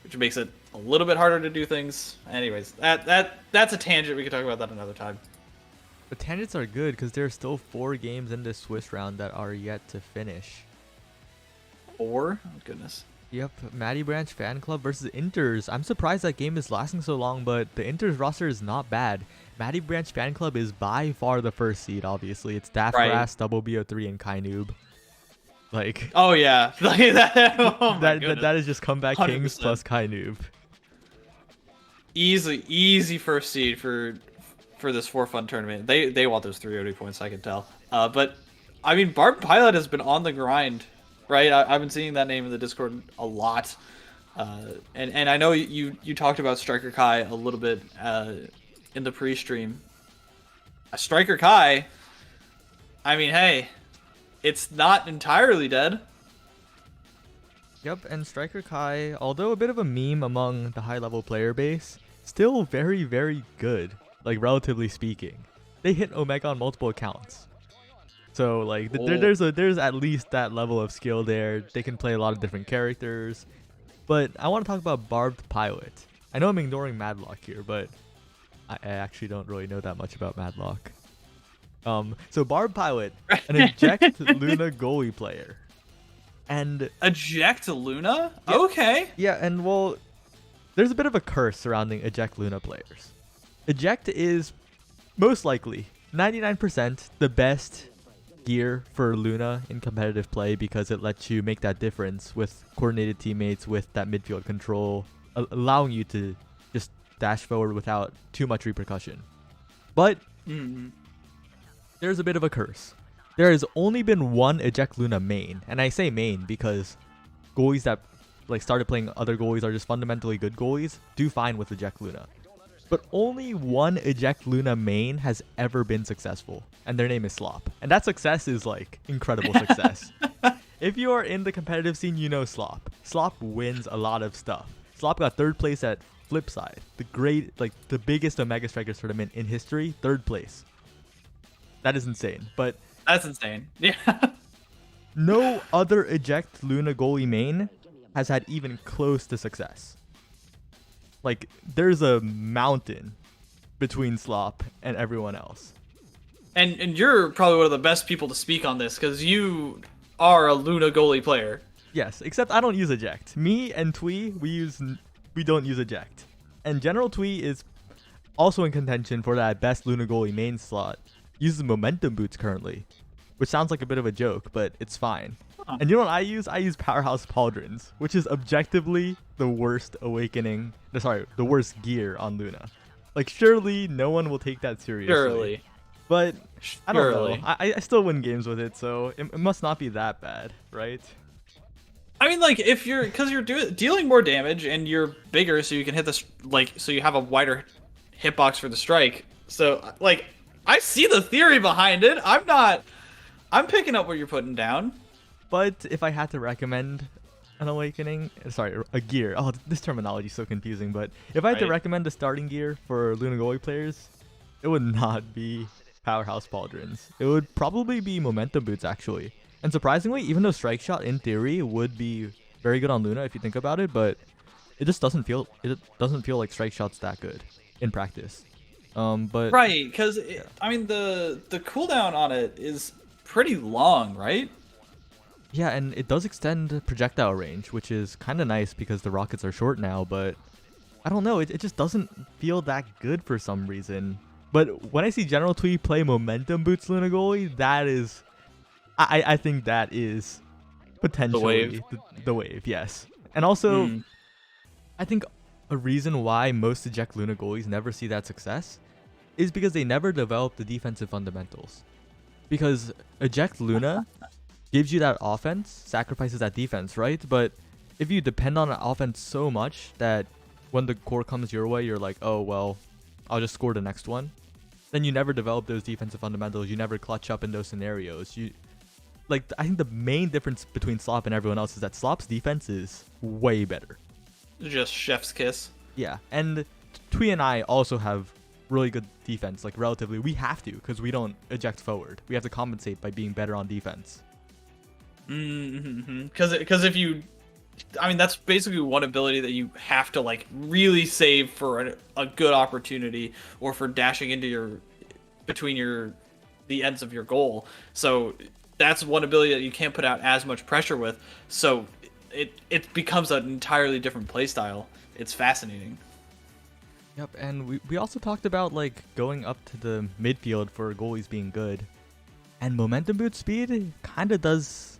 which makes it a little bit harder to do things. Anyways, that's a tangent. We can talk about that another time. The tangents are good because there are still 4 games in this Swiss round that are yet to finish. 4? Oh, goodness. Yep, Matty Branch Fan Club versus Inters. I'm surprised that game is lasting so long, but the Inters roster is not bad. Matty Branch Fan Club is by far the first seed, obviously. It's Daft Right. Grass, Double BO3, and Kai Noob. Like Oh yeah, like that. Oh my that goodness. that is just comeback kings 100%. plus Kai noob. Easy first seed for this for fun tournament. They want those 3 OD points, I can tell. But I mean, Barb Pilot has been on the grind, right? I've been seeing that name in the Discord a lot. And I know you talked about Striker Kai a little bit in the pre-stream. Striker Kai, I mean, hey, it's not entirely dead. Yep, and Striker Kai, although a bit of a meme among the high-level player base, still very, very good, like relatively speaking. They hit Omega on multiple accounts. So like there's at least that level of skill there. They can play a lot of different characters. But I want to talk about Barbed Pilot. I know I'm ignoring Madlock here, but I actually don't really know that much about Madlock. So Barbed Pilot, an eject Luna goalie player. And Eject Luna? Yeah. Okay. yeah, and well, there's a bit of a curse surrounding eject Luna players. Eject is most likely 99% the best gear for Luna in competitive play because it lets you make that difference with coordinated teammates, with that midfield control, allowing you to just dash forward without too much repercussion. But there's a bit of a curse. There has only been one eject Luna main, and I say main because goalies that like started playing other goalies are just fundamentally good goalies do fine with eject Luna. But only one eject Luna main has ever been successful, and their name is Slop. And that success is like incredible success. If you are in the competitive scene, you know Slop. Slop wins a lot of stuff. Slop got 3rd place at Flipside, the biggest Omega Strikers tournament in history, 3rd place. That is insane. But That's insane. Yeah. no other eject Luna goalie main has had even close to success. Like, there's a mountain between Slop and everyone else. And you're probably one of the best people to speak on this because you are a Luna goalie player. Yes, except I don't use eject. Me and Twee, we don't use eject. And General Twee is also in contention for that best Luna goalie main slot. Uses momentum boots currently, which sounds like a bit of a joke, but it's fine. Huh. And you know what I use? I use Powerhouse Pauldrons, which is objectively the worst the worst gear on Luna. Like, surely no one will take that seriously. Surely. But I don't Surely. know. I still win games with it, so it must not be that bad, right? I mean, like, if you're, because you're dealing more damage and you're bigger, so you can hit this, like, so you have a wider hitbox for the strike. So, like, I see the theory behind it. I'm picking up what you're putting down. But if I had to recommend an a gear. Oh, this terminology is so confusing. But if I had to Right. recommend a starting gear for Luna goalie players, it would not be Powerhouse Pauldrons. It would probably be Momentum Boots, actually. And surprisingly, even though Strike Shot in theory would be very good on Luna if you think about it, but it just doesn't feel like Strike Shot's that good in practice. But Right, because, I mean, the cooldown on it is pretty long, right? yeah, and it does extend projectile range, which is kind of nice because the rockets are short now, but I don't know, it just doesn't feel that good for some reason. But when I see General Twee play Momentum Boots Luna goalie, that is... I think that is potentially the wave, yes. And also, I think a reason why most eject Luna goalies never see that success is because they never develop the defensive fundamentals. Because eject Luna gives you that offense, sacrifices that defense, right? But if you depend on an offense so much that when the core comes your way, you're like, oh, well, I'll just score the next one. Then you never develop those defensive fundamentals. You never clutch up in those scenarios. I think the main difference between Slop and everyone else is that Slop's defense is way better. Just chef's kiss. Yeah, and Twee and I also have really good defense, like relatively. We have to, because we don't eject forward. We have to compensate by being better on defense. Because if you, I mean, that's basically one ability that you have to like really save for a good opportunity or for dashing into the ends of your goal. So that's one ability that you can't put out as much pressure with. So it becomes an entirely different playstyle. It's fascinating. Yep, and we also talked about like going up to the midfield for goalies being good. And momentum boot speed kind of does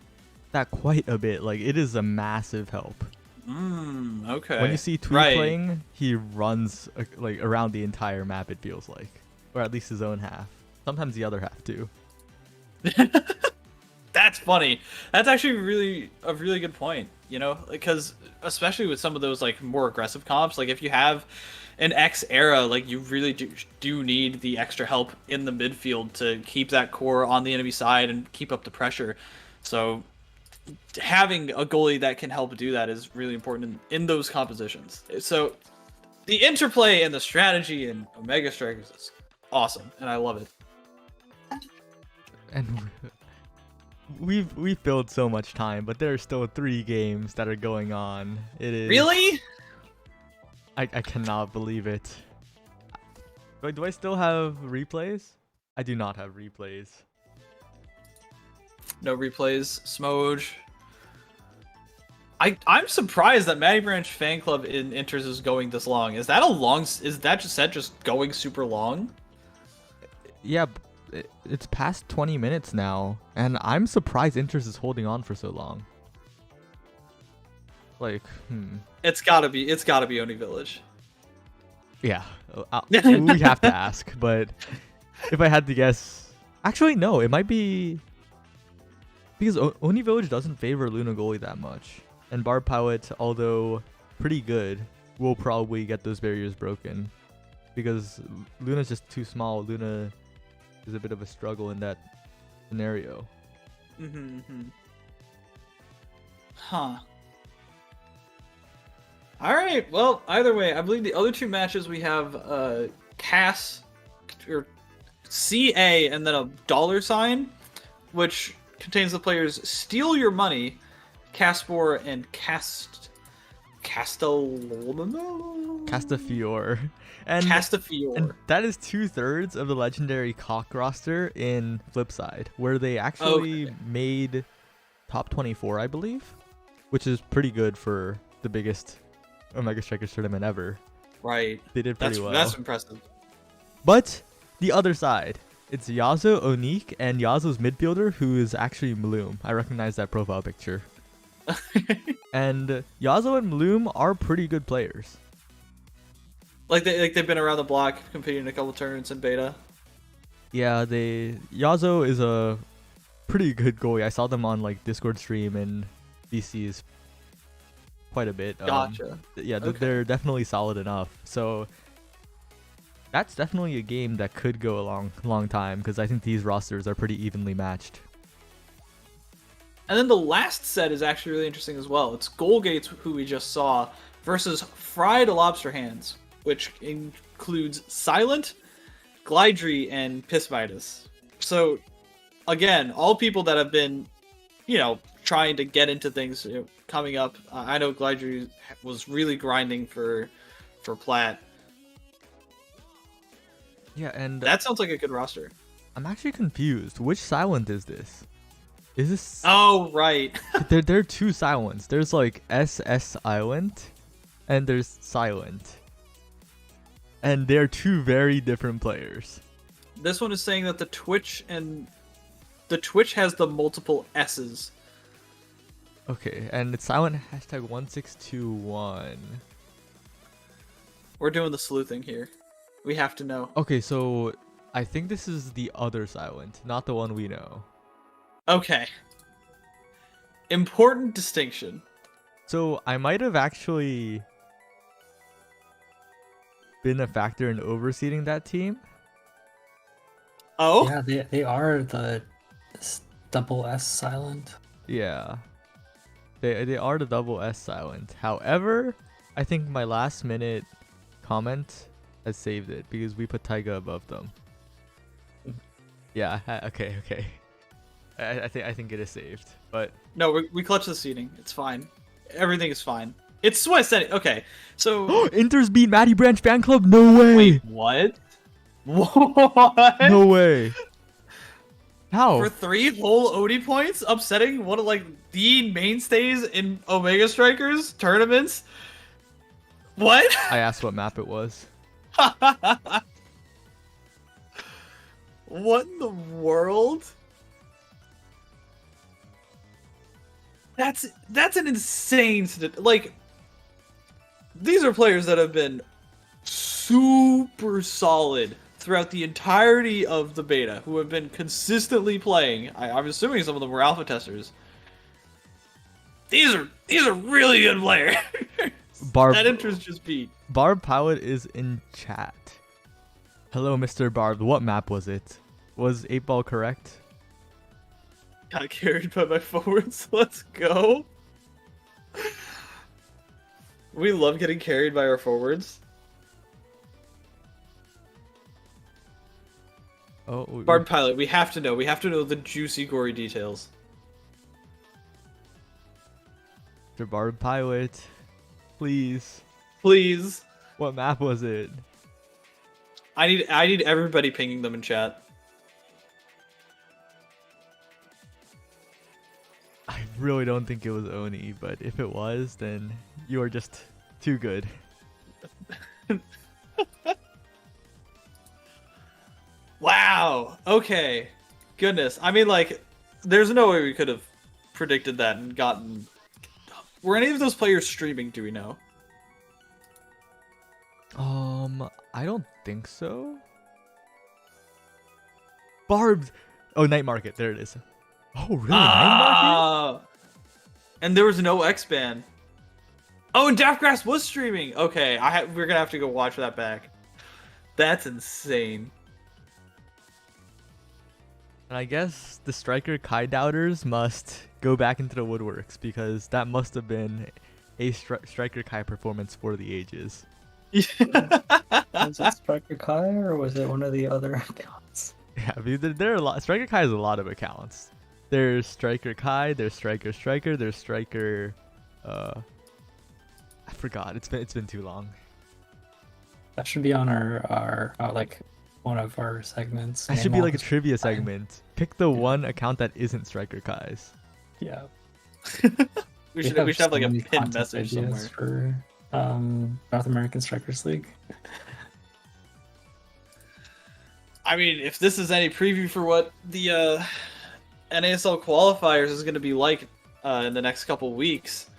that quite a bit. Like, it is a massive help. Okay. When you see Tweet Right. playing, he runs like around the entire map, it feels like. Or at least his own half. Sometimes the other half too. That's funny. That's actually a really good point, you know? Because especially with some of those like more aggressive comps, like if you have an X era, like you really do need the extra help in the midfield to keep that core on the enemy side and keep up the pressure. So having a goalie that can help do that is really important in those compositions. So the interplay and the strategy in Omega Strikers is awesome, and I love it. And we've filled so much time, but there are still 3 games that are going on. It is Really? I cannot believe it. Wait, do I still have replays? I do not have replays. No replays, Smoj. I'm surprised that Matty Branch fan club in Inters is going this long. Is that just going super long? Yeah, it's past 20 minutes now, and I'm surprised Inters is holding on for so long. Like, It's gotta be Oni Village. Yeah, we have to ask, but if I had to guess, actually no, it might be because Oni Village doesn't favor Luna goalie that much, and Barb Pilot, although pretty good, will probably get those barriers broken because Luna's just too small. Luna is a bit of a struggle in that scenario. Huh. All right. Well, either way, I believe the other 2 matches we have CAS or CA and then a $, which contains the players Steal Your Money, Caspor, and Castafiore. Castafiore. And that is 2/3 of the legendary Cock roster in Flipside, where they actually made top 24, I believe, which is pretty good for the biggest Omega Strikers tournament ever. Right. They did pretty well. That's impressive. But the other side, it's Yazo, Onik, and Yazo's midfielder, who is actually Maloom. I recognize that profile picture. And Yazo and Maloom are pretty good players. They've been around the block competing in a couple tournaments in beta. Yeah, Yazo is a pretty good goalie. I saw them on like Discord stream and DCs quite a bit. Gotcha. Yeah, they're definitely solid enough. So that's definitely a game that could go a long time because I think these rosters are pretty evenly matched. And then the last set is actually really interesting as well. It's Goalgates, who we just saw, versus Fried Lobster Hands, which includes Silent, Glydry, and Pissvitus. So, again, all people that have been, trying to get into things coming up. I know Glydry was really grinding for Plat. Yeah, and that sounds like a good roster. I'm actually confused. Which Silent is this? Is this? Oh, right. there are 2 Silents. There's like SS Silent, and there's Silent. And they're 2 very different players. This one is saying that the Twitch has the multiple S's. Okay, and it's Silent #1621. We're doing the sleuthing here. We have to know. Okay, so I think this is the other Silent, not the one we know. Okay. Important distinction. So I might have actually been a factor in overseeding that team. Oh? Yeah, they are the double S Silent. Yeah. They are the double S Silent. However, I think my last minute comment has saved it because we put Taiga above them. Yeah, okay. I think it is saved, but no, we clutch the seating. It's fine. Everything is fine. It's what I said. Okay, so Inter's beat Matty Branch fan club. No way. Wait, what? What? No way. How? For 3 whole OD points, upsetting one of the mainstays in Omega Strikers tournaments. What? I asked what map it was. What in the world? That's an insane like. These are players that have been super solid throughout the entirety of the beta, who have been consistently playing. I'm assuming some of them were alpha testers. These are really good players. That interest just beat. Barb Pilot is in chat. Hello, Mr. Barb. What map was it? Was 8 Ball correct? Got carried by my forwards. Let's go. We love getting carried by our forwards. Oh, Barb Pilot, we have to know. We have to know the juicy, gory details. Mr. Barb Pilot, please. Please. What map was it? I need everybody pinging them in chat. I really don't think it was Oni, but if it was, then you are just too good. Wow. Okay. Goodness. I mean, like, there's no way we could have predicted that and gotten. Were any of those players streaming? Do we know? I don't think so. Barbed. Oh, Night Market. There it is. Oh, really? Night Market? And there was no X-Ban. Oh, and Daftgrass was streaming. Okay, we're gonna have to go watch that back. That's insane. And I guess the Striker Kai doubters must go back into the woodworks because that must have been a Striker Kai performance for the ages. Was it Striker Kai or was it one of the other accounts? Yeah, I mean, there are a lot. Striker Kai has a lot of accounts. There's Striker Kai. There's Striker. There's Striker. I forgot. It's been too long. That should be on our like one of our segments. That should be like a trivia segment. Pick the one account that isn't Striker Kai's. Yeah. we should have like a many pinned content message ideas somewhere. for North American Strikers League. I mean, if this is any preview for what the NASL qualifiers is going to be like in the next couple weeks,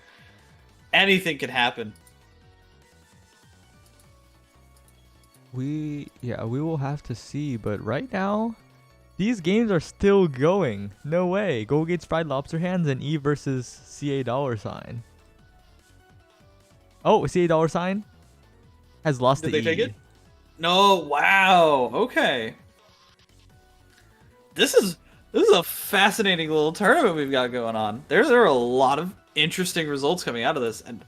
anything can happen. We will have to see, but right now, these games are still going. No way. Goldgate's Fried Lobster Hands and Eve versus CA $. Oh, CA $? Has lost Did to they E. take it? No, wow. Okay. This is a fascinating little tournament we've got going on. There are a lot of interesting results coming out of this, and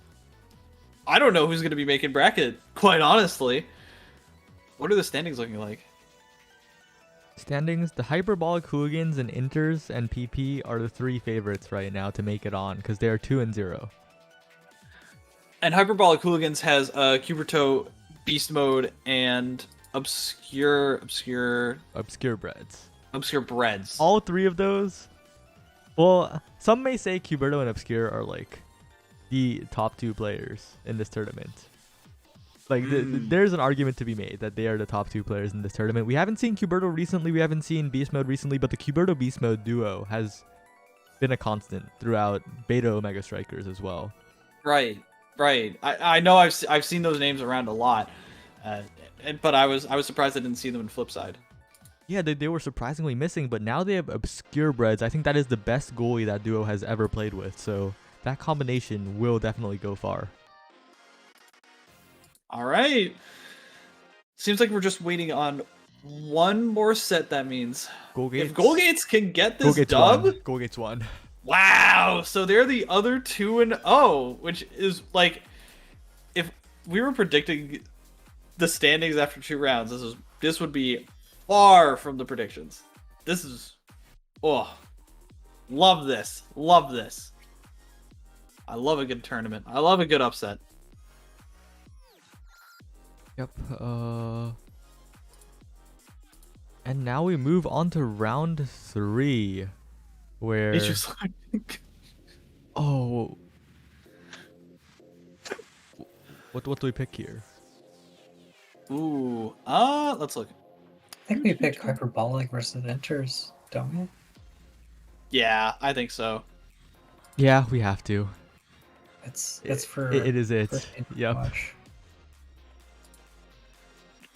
I don't know who's going to be making bracket, quite honestly. What are the standings looking like? Standings, the Hyperbolic Hooligans and Inters and PP are the 3 favorites right now to make it on because they are 2-0. And Hyperbolic Hooligans has Cuberto, Beast Mode, and Obscure Breads. All 3 of those. Well, some may say Cuberto and Obscure are like the top 2 players in this tournament. Like, there's an argument to be made that they are the top 2 players in this tournament. We haven't seen Cuberto recently. We haven't seen Beast Mode recently, but the Cuberto Beast Mode duo has been a constant throughout Beta Omega Strikers as well. Right. I know I've seen those names around a lot, but I was surprised I didn't see them in Flipside. Yeah, they were surprisingly missing, but now they have Obscure Breads. I think that is the best goalie that duo has ever played with, so that combination will definitely go far. All right. Seems like we're just waiting on one more set, that means. If Goalgates can get this dub... Goalgates won. Wow! So they're the other 2-0, which is like... If we were predicting the standings after 2 rounds, this would be far from the predictions. This is... Oh. Love this. Love this. I love a good tournament. I love a good upset. Yep. And now we move on to round 3, where It's just like... Oh, what do we pick here? Ooh. Let's look. I think we pick Hyperbolic versus Enters, don't we? Yeah, I think so. Yeah, we have to. It's for It is it. for fans to Yep. watch.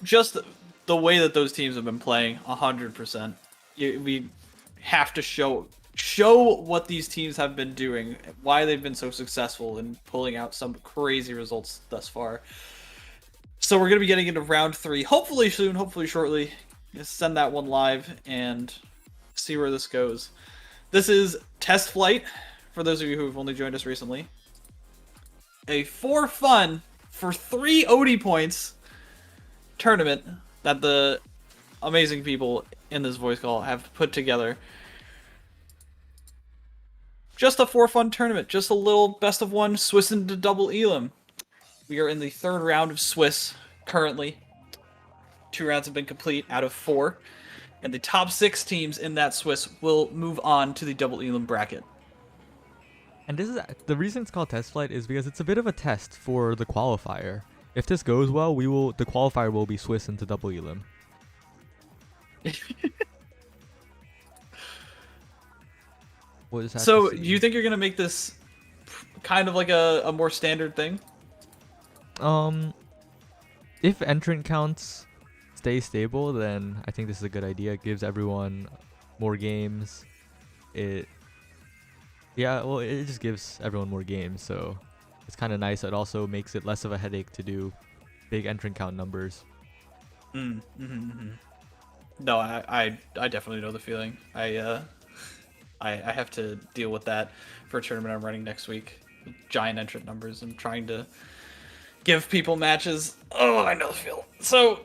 Just the way that those teams have been playing, 100%. We have to show what these teams have been doing, why they've been so successful in pulling out some crazy results thus far. So we're going to be getting into round 3, hopefully soon, hopefully shortly. Just send that one live and see where this goes. This is Testflight, for those of you who have only joined us recently. A for fun, for 3 OD points tournament that the amazing people in this voice call have put together. Just a for fun tournament, just a little best of 1 Swiss into double elim. We are in the 3rd round of Swiss currently. 2 rounds have been complete out of 4, and the top 6 teams in that Swiss will move on to the double elim bracket. And this is the reason it's called test flight is because it's a bit of a test for the qualifier. If this goes well, the qualifier will be Swiss into double elim. What is that? So, you think you're gonna make this kind of like a more standard thing? If entrant counts stay stable, then I think this is a good idea. It gives everyone more games. It just gives everyone more games, so it's kind of nice. It also makes it less of a headache to do big entrant count numbers. No, I definitely know the feeling. I have to deal with that for a tournament I'm running next week. Giant entrant numbers and trying to give people matches. Oh, I know the feel. So,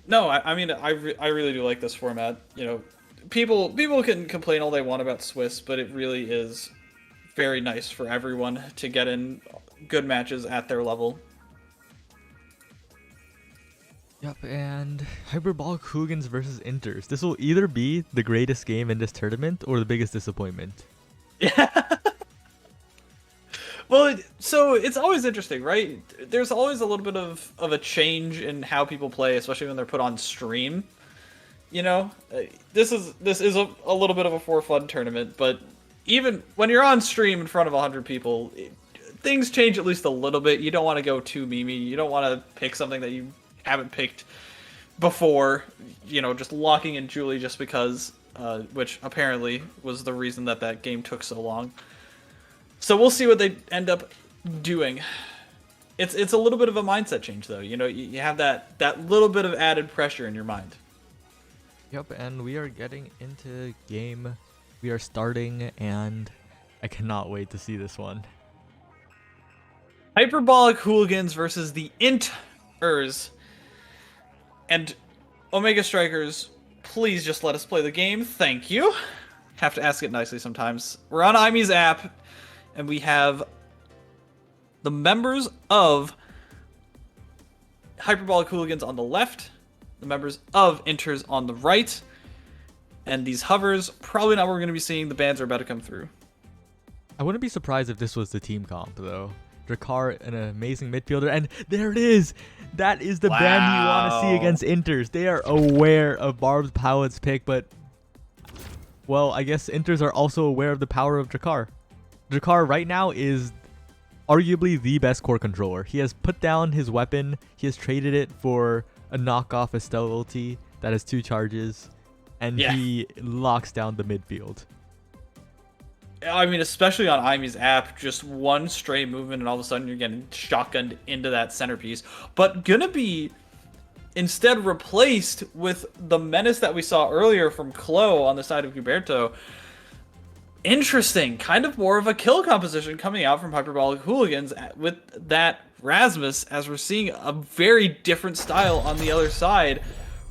no, I mean, I really do like this format. You know, people can complain all they want about Swiss, but it really is very nice for everyone to get in good matches at their level. Yep, and Hyperbolic Hooligans versus Inters. This will either be the greatest game in this tournament or the biggest disappointment. Yeah. Well, so it's always interesting, right? There's always a little bit of a change in how people play, especially when they're put on stream. You know, this is a little bit of a for fun tournament, but even when you're on stream in front of 100 people, things change at least a little bit. You don't want to go too memey. You don't want to pick something that you haven't picked before. You know, just locking in Julie just because, which apparently was the reason that game took so long. So we'll see what they end up doing. It's a little bit of a mindset change, though. You know, you have that little bit of added pressure in your mind. Yep, and we are getting into game. We are starting, and I cannot wait to see this one. Hyperbolic Hooligans versus the Inters. And Omega Strikers, please just let us play the game. Thank you. Have to ask it nicely sometimes. We're on IME's app, and we have the members of Hyperbolic Hooligans on the left, the members of Inters on the right, and these hovers, probably not what we're going to be seeing. The bans are about to come through. I wouldn't be surprised if this was the team comp, though. Drakkar, an amazing midfielder, and there it is! That is the ban you want to see against Inters. They are aware of Barb's Pilot's pick, but, well, I guess Inters are also aware of the power of Drakkar. Drakkar right now is arguably the best core controller. He has put down his weapon, he has traded it for a knockoff Estelle ulti that has 2 charges, and he locks down the midfield. I mean, especially on IME's app, just one stray movement and all of a sudden you're getting shotgunned into that centerpiece. But gonna be instead replaced with the menace that we saw earlier from Chloe on the side of Guberto. Interesting, kind of more of a kill composition coming out from Hyperbolic Hooligans with that Rasmus, as we're seeing a very different style on the other side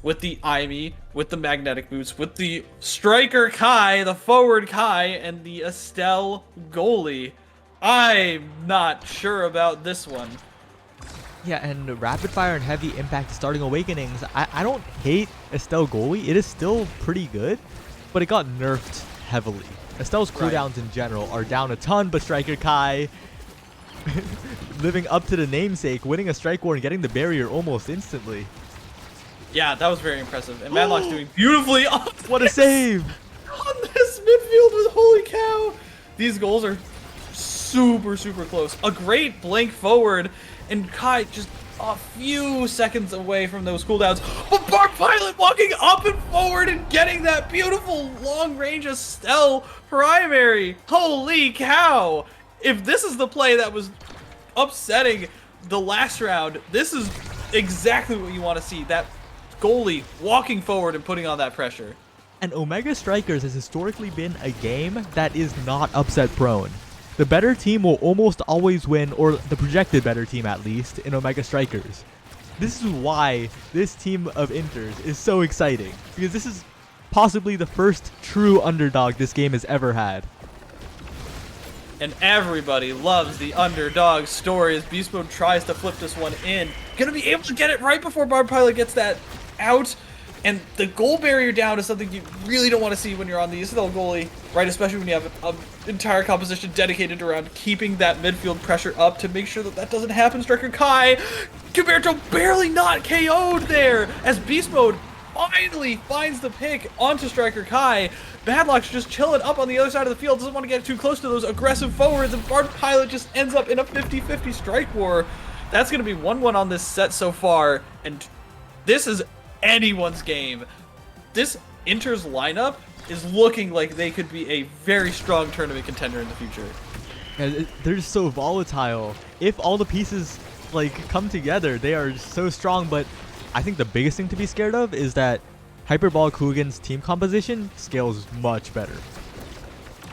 with the IME, with the magnetic boots, with the striker Kai, the forward Kai, and the Estelle goalie. I'm not sure about this one. Yeah, and rapid fire and heavy impact starting awakenings. I don't hate Estelle goalie. It is still pretty good, but it got nerfed heavily. Estelle's cooldowns in general are down a ton, but striker Kai living up to the namesake, winning a strike war and getting the barrier almost instantly. Yeah, that was very impressive. And Madlock's doing beautifully on What a save! on this midfield with holy cow. These goals are super, super close. A great blink forward, and Kai just a few seconds away from those cooldowns. But Bark Pilot walking up and forward and getting that beautiful long-range Estelle primary. Holy cow! If this is the play that was upsetting the last round, this is exactly what you want to see. That goalie walking forward and putting on that pressure. And Omega Strikers has historically been a game that is not upset prone. The better team will almost always win, or the projected better team at least, in Omega Strikers. This is why this team of Inters is so exciting, because this is possibly the first true underdog this game has ever had. And everybody loves the underdog story as Beast Mode tries to flip this one in. Gonna be able to get it right before Barb Pilot gets that out. And the goal barrier down is something you really don't want to see when you're on the Isabel goalie, right? Especially when you have an entire composition dedicated around keeping that midfield pressure up to make sure that that doesn't happen. Striker Kai, Gilberto barely not KO'd there as Beast Mode finally finds the pick onto Striker Kai. Badlock's just chilling up on the other side of the field, doesn't want to get too close to those aggressive forwards, and Barb Pilot just ends up in a 50-50 strike war. That's going to be 1-1 on this set so far, and this is anyone's game. This Inter's lineup is looking like they could be a very strong tournament contender in the future. And they're just so volatile. If all the pieces like come together, they are so strong. But I think the biggest thing to be scared of is that Hyperbolic Hooligan's team composition scales much better.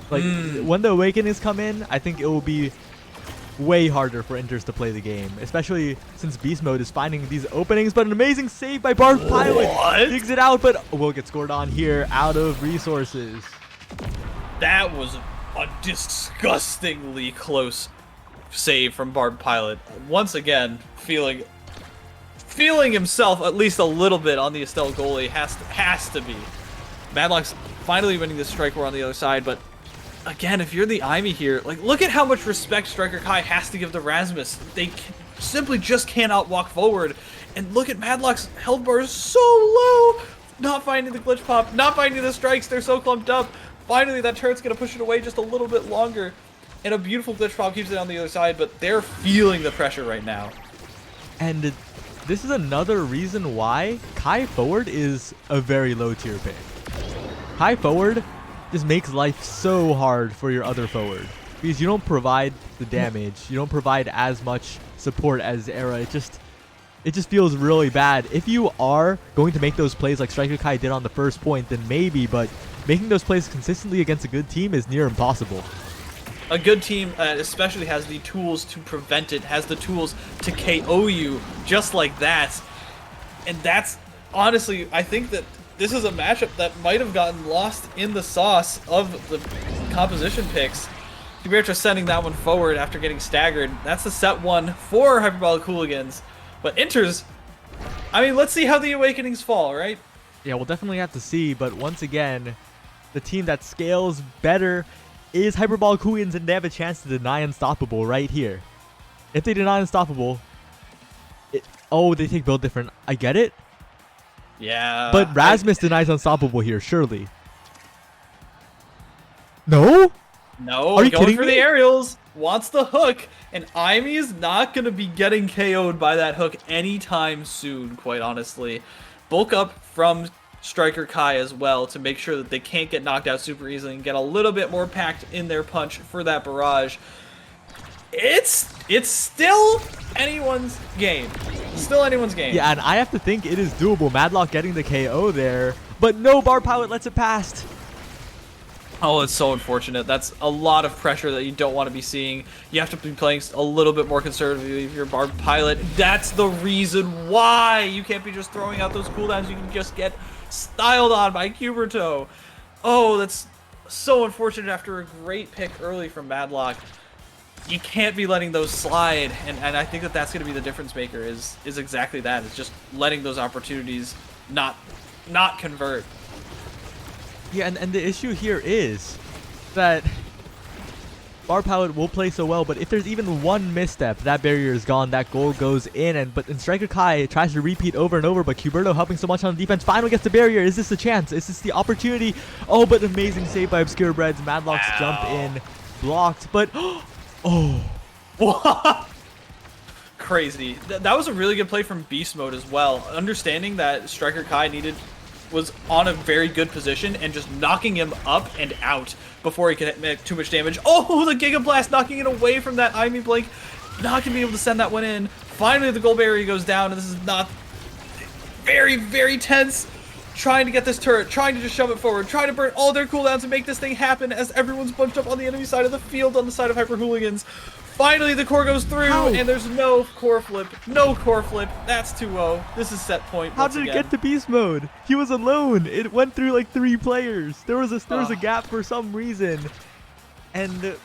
Like when the Awakenings come in, I think it will be way harder for Inters to play the game, especially since Beast Mode is finding these openings. But an amazing save by Barb Pilot. Digs it out, but will get scored on here out of resources. That was a disgustingly close save from Barb Pilot. Once again, feeling himself at least a little bit on the Estelle goalie has to be. Madlock's finally winning this strike war on the other side, but again, if you're the Imi here, like, look at how much respect Striker Kai has to give to Rasmus. They simply just cannot walk forward. And look at Madlock's health bar is so low. Not finding the glitch pop, not finding the strikes. They're so clumped up. Finally, that turret's going to push it away just a little bit longer. And a beautiful glitch pop keeps it on the other side, but they're feeling the pressure right now. And this is another reason why Kai forward is a very low tier pick. Kai forward just makes life so hard for your other forward because you don't provide the damage, you don't provide as much support as Era. It just feels really bad. If you are going to make those plays like Striker Kai did on the first point, then maybe, but making those plays consistently against a good team is near impossible. A good team especially has the tools to prevent it, has the tools to KO you just like that. And that's honestly, I think that this is a matchup that might have gotten lost in the sauce of the composition picks. Gilberto sending that one forward after getting staggered. That's the set one for Hyperbolic Hooligans. But Inters, I mean, let's see how the Awakenings fall, right? Yeah, we'll definitely have to see, but once again, the team that scales better is Hyperbolic Hooligans, and they have a chance to deny Unstoppable right here. If they deny Unstoppable, they take build different. I get it. Yeah. But Rasmus denies Unstoppable here, surely. No? No, Are you going kidding for me? the aerials, wants the hook, and Imi is not going to be getting KO'd by that hook anytime soon, quite honestly. Bulk up from Striker Kai as well to make sure that they can't get knocked out super easily and get a little bit more packed in their punch for that barrage. It's still anyone's game. Still anyone's game. Yeah, and I have to think it is doable. Madlock getting the KO there, but no, Barb Pilot lets it past. Oh, it's so unfortunate. That's a lot of pressure that you don't want to be seeing. You have to be playing a little bit more conservatively if you're Barb Pilot. That's the reason why you can't be just throwing out those cooldowns. You can just get styled on by Gilberto. Oh, that's so unfortunate after a great pick early from Madlock. You can't be letting those slide, and I think that that's going to be the difference maker is exactly that. It's just letting those opportunities not convert. Yeah, and the issue here is that Barb Pilot will play so well, but if there's even one misstep, that barrier is gone, that goal goes in, but Striker Kai tries to repeat over and over, but Gilberto helping so much on defense, finally gets the barrier. Is this the chance? Is this the opportunity? Oh, but amazing save by Obscure Breads. Madlock's jump in blocked, but Oh. What? Crazy. That was a really good play from Beast Mode as well. Understanding that Striker Kai was on a very good position and just knocking him up and out before he could make too much damage. Oh, the Giga Blast knocking it away from that Ivy Blink. Not gonna be able to send that one in. Finally, the gold barrier goes down, and this is not very, very tense. Trying to get this turret, trying to just shove it forward, trying to burn all their cooldowns and make this thing happen as everyone's bunched up on the enemy side of the field on the side of Hyper Hooligans. Finally, the core goes through, and there's no core flip. No core flip. That's 2-0. This is set point. How did it get to beast mode? He was alone. It went through like 3 players. There was a gap for some reason, and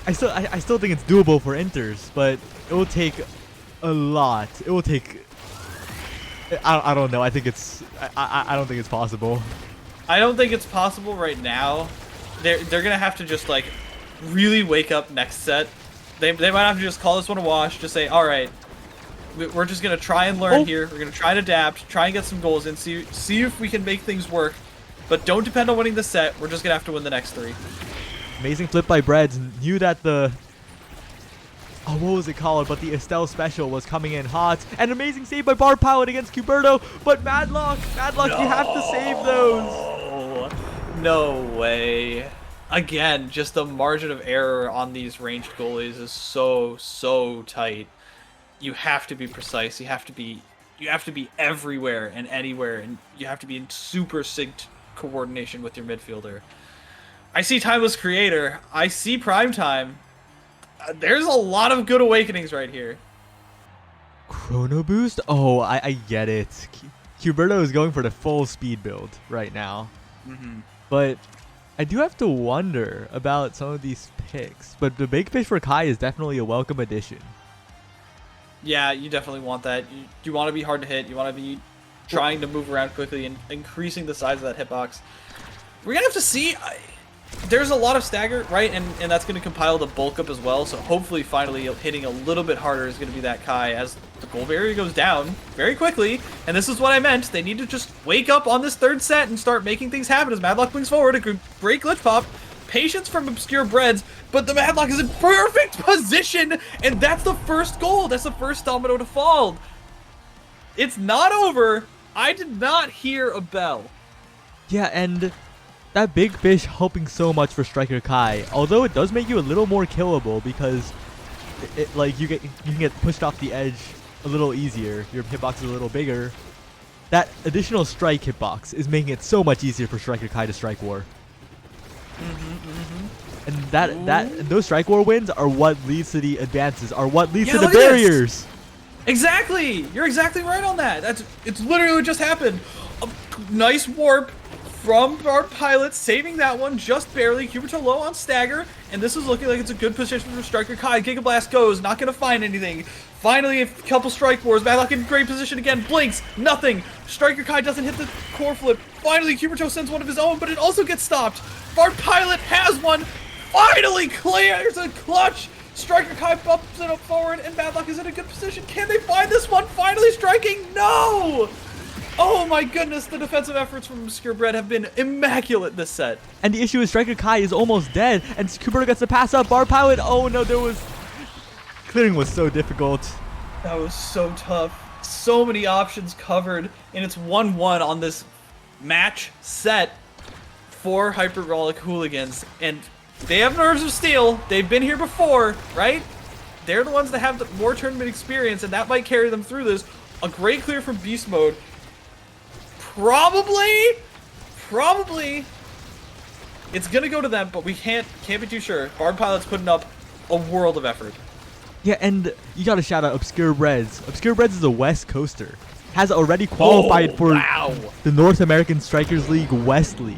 I still think it's doable for Inters, but it will take a lot. It will take. I don't know. I think it's. I don't think it's possible. I don't think it's possible right now. They're gonna have to just like really wake up next set. They might have to just call this one a wash. Just say, all right, we're just gonna try and learn here. We're gonna try and adapt, try and get some goals in, see if we can make things work. But don't depend on winning the set. We're just gonna have to win the next 3. Amazing flip by Breads. Knew that the. Oh, what was it called? But the Estelle special was coming in hot. An amazing save by Bar Pilot against Cuberto. But Madlock, no. You have to save those. No way. Again, just the margin of error on these ranged goalies is so tight. You have to be precise. You have to be everywhere and anywhere, and you have to be in super synced coordination with your midfielder. I see Timeless Creator. I see Primetime. There's a lot of good awakenings right here. Chrono Boost? Oh, I get it. Cuberto is going for the full speed build right now. But I do have to wonder about some of these picks. But the Big Fish for Kai is definitely a welcome addition. Yeah, you definitely want that. You want to be hard to hit. You want to be trying to move around quickly and increasing the size of that hitbox. We're going to have to see. There's a lot of stagger, right? And that's going to compile the bulk up as well. So hopefully finally hitting a little bit harder is going to be that Kai as the goal barrier goes down very quickly. And this is what I meant. They need to just wake up on this 3rd set and start making things happen as Madlock brings forward a great glitch pop. Patience from Obscure Breads, but the Madlock is in perfect position. And that's the first goal. That's the first domino to fall. It's not over. I did not hear a bell. Yeah, and that Big Fish helping so much for Striker Kai, although it does make you a little more killable because it like you can get pushed off the edge a little easier. Your hitbox is a little bigger. That additional strike hitbox is making it so much easier for Striker Kai to strike war. And those strike war wins are what leads to the advances, are what leads to the barriers. Exactly. You're exactly right on that. It's literally what just happened. A nice warp from our pilot, saving that one just barely. Cuberto low on stagger, and this is looking like it's a good position for Striker Kai. Giga Blast goes, not gonna find anything. Finally, a couple strike wars. Madlock in great position again. Blinks, nothing. Striker Kai doesn't hit the core flip. Finally, Cuberto sends one of his own, but it also gets stopped. Our pilot has one. Finally clears a clutch. Striker Kai bumps it up forward, and Madlock is in a good position. Can they find this one? Finally striking. No! Oh my goodness, the defensive efforts from Obscure Bread have been immaculate this set. And the issue is Striker Kai is almost dead, and Cuberto gets the pass up. Bar Pilot, oh no, clearing was so difficult. That was so tough. So many options covered, and it's 1-1 on this match set for Hyperbolic Hooligans. And they have nerves of steel. They've been here before, right? They're the ones that have the more tournament experience, and that might carry them through this. A great clear from Beast Mode. Probably, it's gonna go to them, but we can't be too sure. Barb Pilot's putting up a world of effort. Yeah, and you gotta shout out Obscure Breads. Obscure Breads is a West Coaster. Has already qualified for the North American Strikers League West League.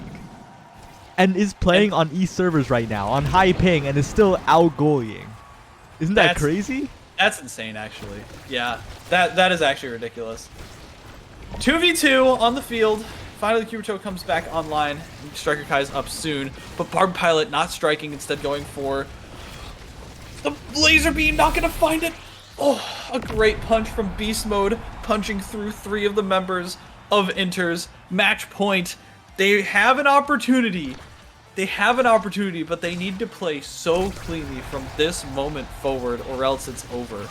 And is playing on East servers right now, on high ping, and is still out-goalying. Isn't that crazy? That's insane, actually. Yeah, that is actually ridiculous. 2v2 on the field. Finally, Cuberto comes back online. Striker Kai's up soon, but Barb Pilot not striking, instead going for the laser beam. Not gonna find it. Oh, a great punch from Beast Mode, punching through 3 of the members of Inters. Match point. They have an opportunity they have an opportunity, but they need to play so cleanly from this moment forward, or else it's over.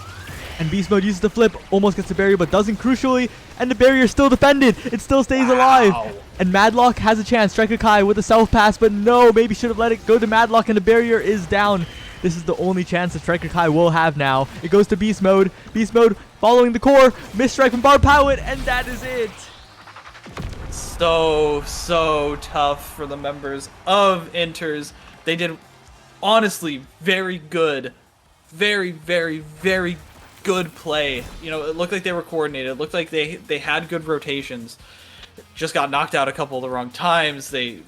And Beast Mode uses the flip, almost gets the barrier, but doesn't crucially, and the barrier is still defended. It still stays alive. And Madlock has a chance. Striker Kai with a self pass, but no, maybe should have let it go to Madlock, and the barrier is down. This is the only chance that Striker Kai will have now. It goes to Beast Mode. Beast Mode following the core. Misstrike from Barb Pilot, and that is it. So tough for the members of Inters. They did honestly very good. Very good play. You know, it looked like they were coordinated. It looked like they had good rotations. Just got knocked out a couple of the wrong times. They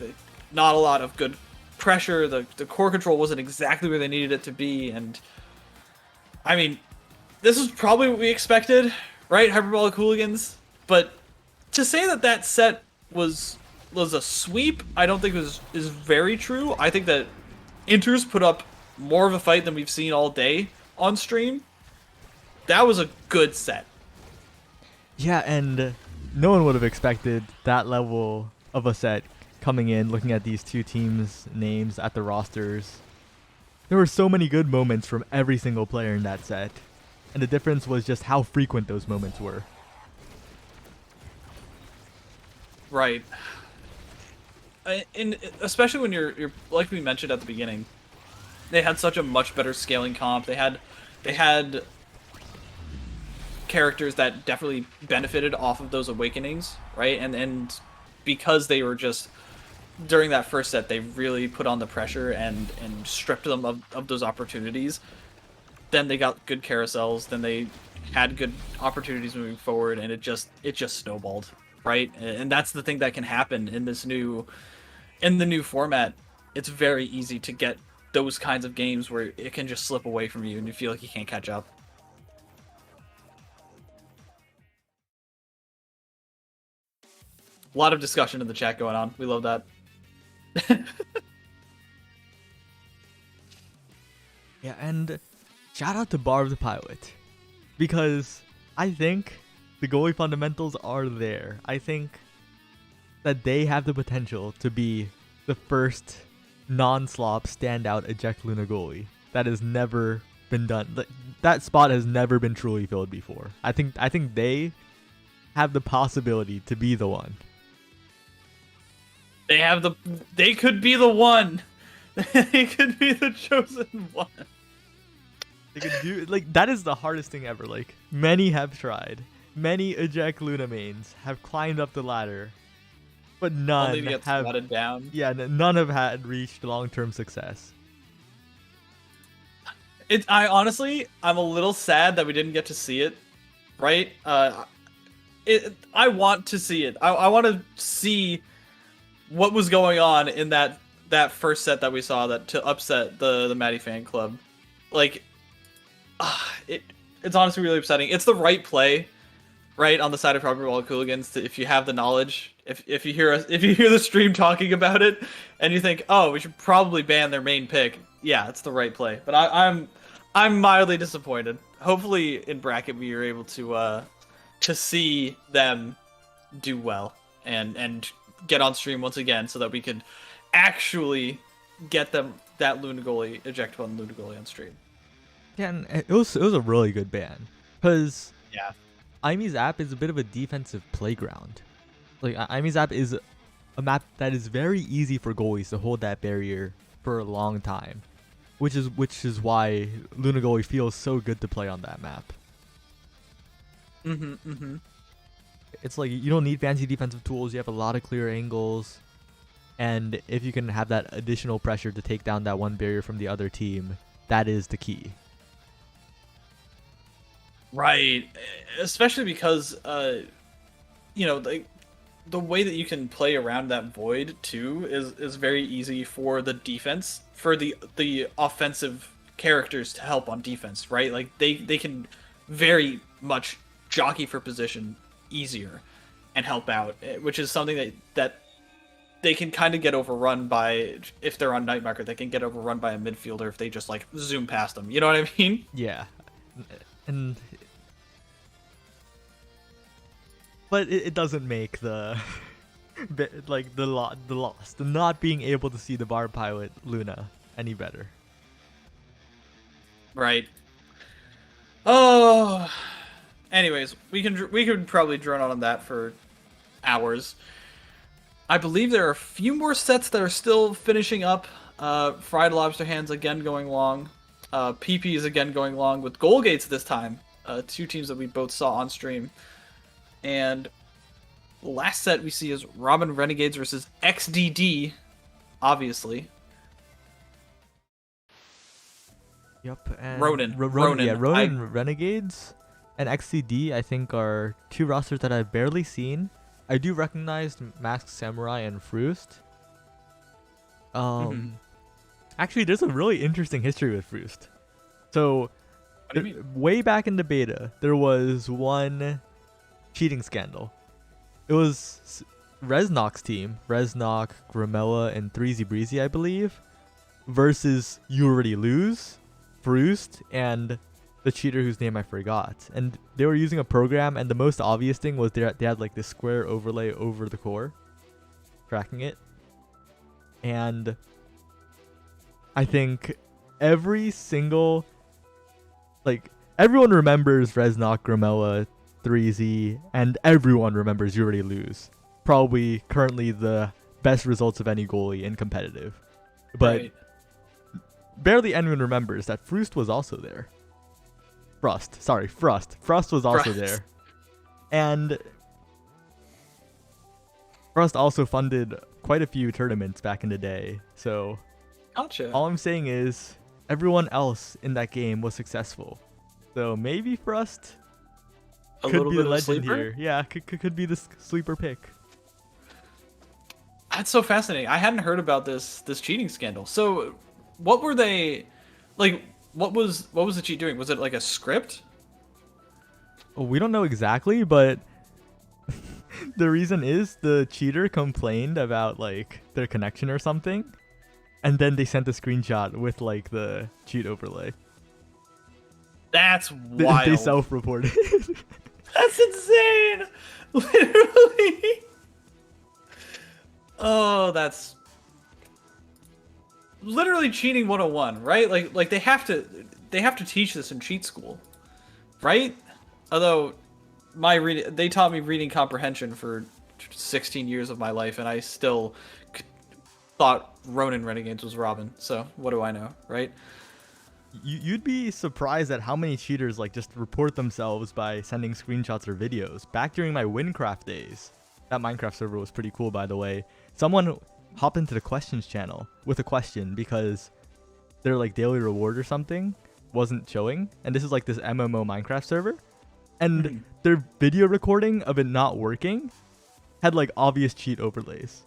not a lot of good pressure. The core control wasn't exactly where they needed it to be. And I mean, this is probably what we expected, right? Hyperbolic Hooligans. But to say that set was a sweep, I don't think is very true. I think that Inters put up more of a fight than we've seen all day on stream. That was a good set. Yeah, and no one would have expected that level of a set coming in, looking at these two teams' names at the rosters. There were so many good moments from every single player in that set, and the difference was just how frequent those moments were. Right. And especially when you're like we mentioned at the beginning, they had such a much better scaling comp. They had characters that definitely benefited off of those awakenings, right? And because they were just during that first set, they really put on the pressure and stripped them of those opportunities. Then they got good carousels. Then they had good opportunities moving forward, and it just snowballed, right? And that's the thing that can happen in the new format. It's very easy to get those kinds of games where it can just slip away from you and you feel like you can't catch up. A lot of discussion in the chat going on. We love that. Yeah, and shout out to Barb the Pilot, because I think the goalie fundamentals are there. I think that they have the potential to be the first non-slop standout eject Luna goalie that has never been done. That spot has never been truly filled before. I think they have the possibility to be the one. They could be the one. They could be the chosen one. They could do that is the hardest thing ever. Like, many have tried. Many eject Luna mains have climbed up the ladder, but none Only to get have swatted down. Yeah, none have had reached long-term success. I'm a little sad that we didn't get to see it, right? I want to see it. I want to see what was going on in that first set that we saw that to upset the Maddie fan club. Like, it's honestly really upsetting. It's the right play, right, on the side of Hyperbolic Hooligans. If you have the knowledge, if you hear the stream talking about it, and you think, oh, we should probably ban their main pick. Yeah, it's the right play. But I'm mildly disappointed. Hopefully, in bracket, we are able to see them do well and get on stream once again, so that we could actually get them that Luna goalie eject one Luna goalie on stream. Yeah, and it was a really good ban, because Yeah. Imi's app is a bit of a defensive playground. Like, Imi's app is a map that is very easy for goalies to hold that barrier for a long time, which is why Luna goalie feels so good to play on that map. It's like, you don't need fancy defensive tools. You have a lot of clear angles, and if you can have that additional pressure to take down that one barrier from the other team, that is the key. Right, especially because the way that you can play around that void too is very easy for the defense, for the offensive characters to help on defense, right? Like, they can very much jockey for position easier and help out, which is something that they can kind of get overrun by. If they're on Night Marker, they can get overrun by a midfielder if they just like zoom past them. You know what I mean? Yeah. But it doesn't make the like the loss, the not being able to see the bar pilot Luna any better. Right. Oh. Anyways, we could probably drone on that for hours. I believe there are a few more sets that are still finishing up. Fried Lobster Hands again going long. PP is again going long with Goal Gates this time. Two teams that we both saw on stream. And the last set we see is Robin Renegades versus XDD, obviously. Yep, and Ronin. Ronin Renegades and XCD I think are two rosters that I've barely seen. I do recognize Masked Samurai and Froost. Actually, there's a really interesting history with Froost. So, What do you mean? way back in the beta, there was one cheating scandal. It was Reznok's team, Reznok, Gramella, and 3Z Breezy, I believe, versus You Already Lose, Froost, and the cheater whose name I forgot. And they were using a program, and the most obvious thing was they had like this square overlay over the core, tracking it. And I think every single, like, everyone remembers Reznok, Gramella, 3Z, and everyone remembers You Already Lose. Probably currently the best results of any goalie in competitive. But Right. barely anyone remembers that Froost was also there. Frost was also Frost. there. And Frost also funded quite a few tournaments back in the day. So Gotcha. all I'm saying is everyone else in that game was successful. So maybe Frost A could little be bit the of a legend sleeper? here. Yeah, could be the sleeper pick. That's so fascinating. I hadn't heard about this cheating scandal. So, what were they like? What was the cheat doing? Was it like a script? Well, we don't know exactly, but the reason is the cheater complained about like their connection or something, and then they sent a screenshot with like the cheat overlay. That's They wild. self-reported. That's insane. Literally. Oh, that's literally cheating 101, right? Like they have to teach this in cheat school, right? Although they taught me reading comprehension for 16 years of my life, and I still thought Ronin Renegades was Robin. So what do I know, right? You'd be surprised at how many cheaters like just report themselves by sending screenshots or videos. Back during my Winecraft days, that Minecraft server was pretty cool, by the way. Someone hopped into the questions channel with a question because their like daily reward or something wasn't showing, and this is like this MMO Minecraft server, and their video recording of it not working had like obvious cheat overlays.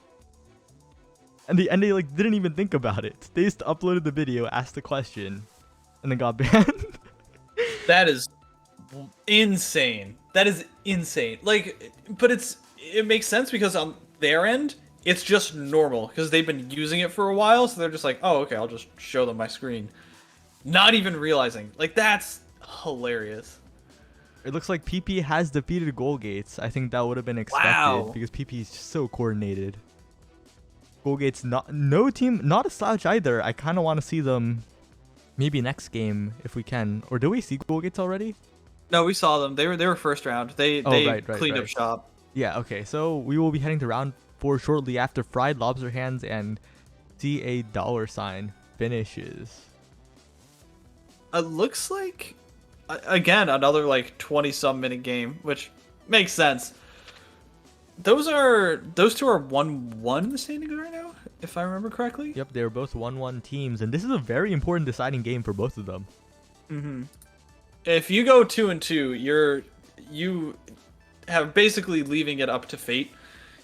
And they like didn't even think about it. They just uploaded the video, asked the question, and then got banned. That is insane. That is insane. Like, but it makes sense because on their end, it's just normal because they've been using it for a while, so they're just like, oh, okay, I'll just show them my screen. Not even realizing. Like, that's hilarious. It looks like PP has defeated Goal Gates. I think that would have been expected Wow. because PP is just so coordinated. Goal Gates, no team, not a slouch either. I kind of want to see them maybe next game if we can. Or do we see Goal Gates already? No, we saw them. They were first round. They right, cleaned up right. shop. Yeah, okay. So we will be heading to round 4 shortly after Fried Lobster Hands and $$ finishes. It looks like, again, another like 20-some minute game, which makes sense. Those two are 1-1 in the standings right now, if I remember correctly. Yep, they're both 1-1 teams, and this is a very important deciding game for both of them. Mm-hmm. If you go 2-2, you have basically leaving it up to fate.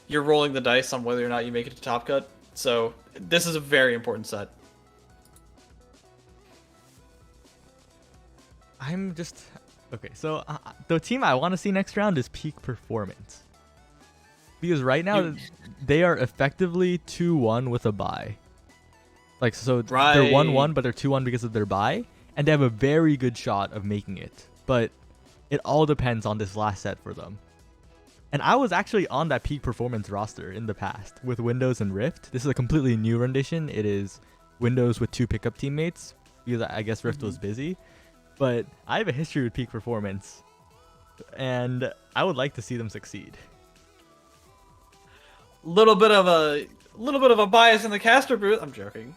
You're rolling the dice on whether or not you make it to top cut. So this is a very important set. I'm just okay. So the team I want to see next round is Peak Performance, because right now they are effectively 2-1 with a bye. Like so, they're 1-1, but they're 2-1 because of their bye, and they have a very good shot of making it. But it all depends on this last set for them. And I was actually on that peak performance roster in the past with Windows and Rift. This is a completely new rendition. It is Windows with 2 pickup teammates because I guess Rift was busy. But I have a history with peak performance, and I would like to see them succeed. Little bit of a bias in the caster booth. I'm joking.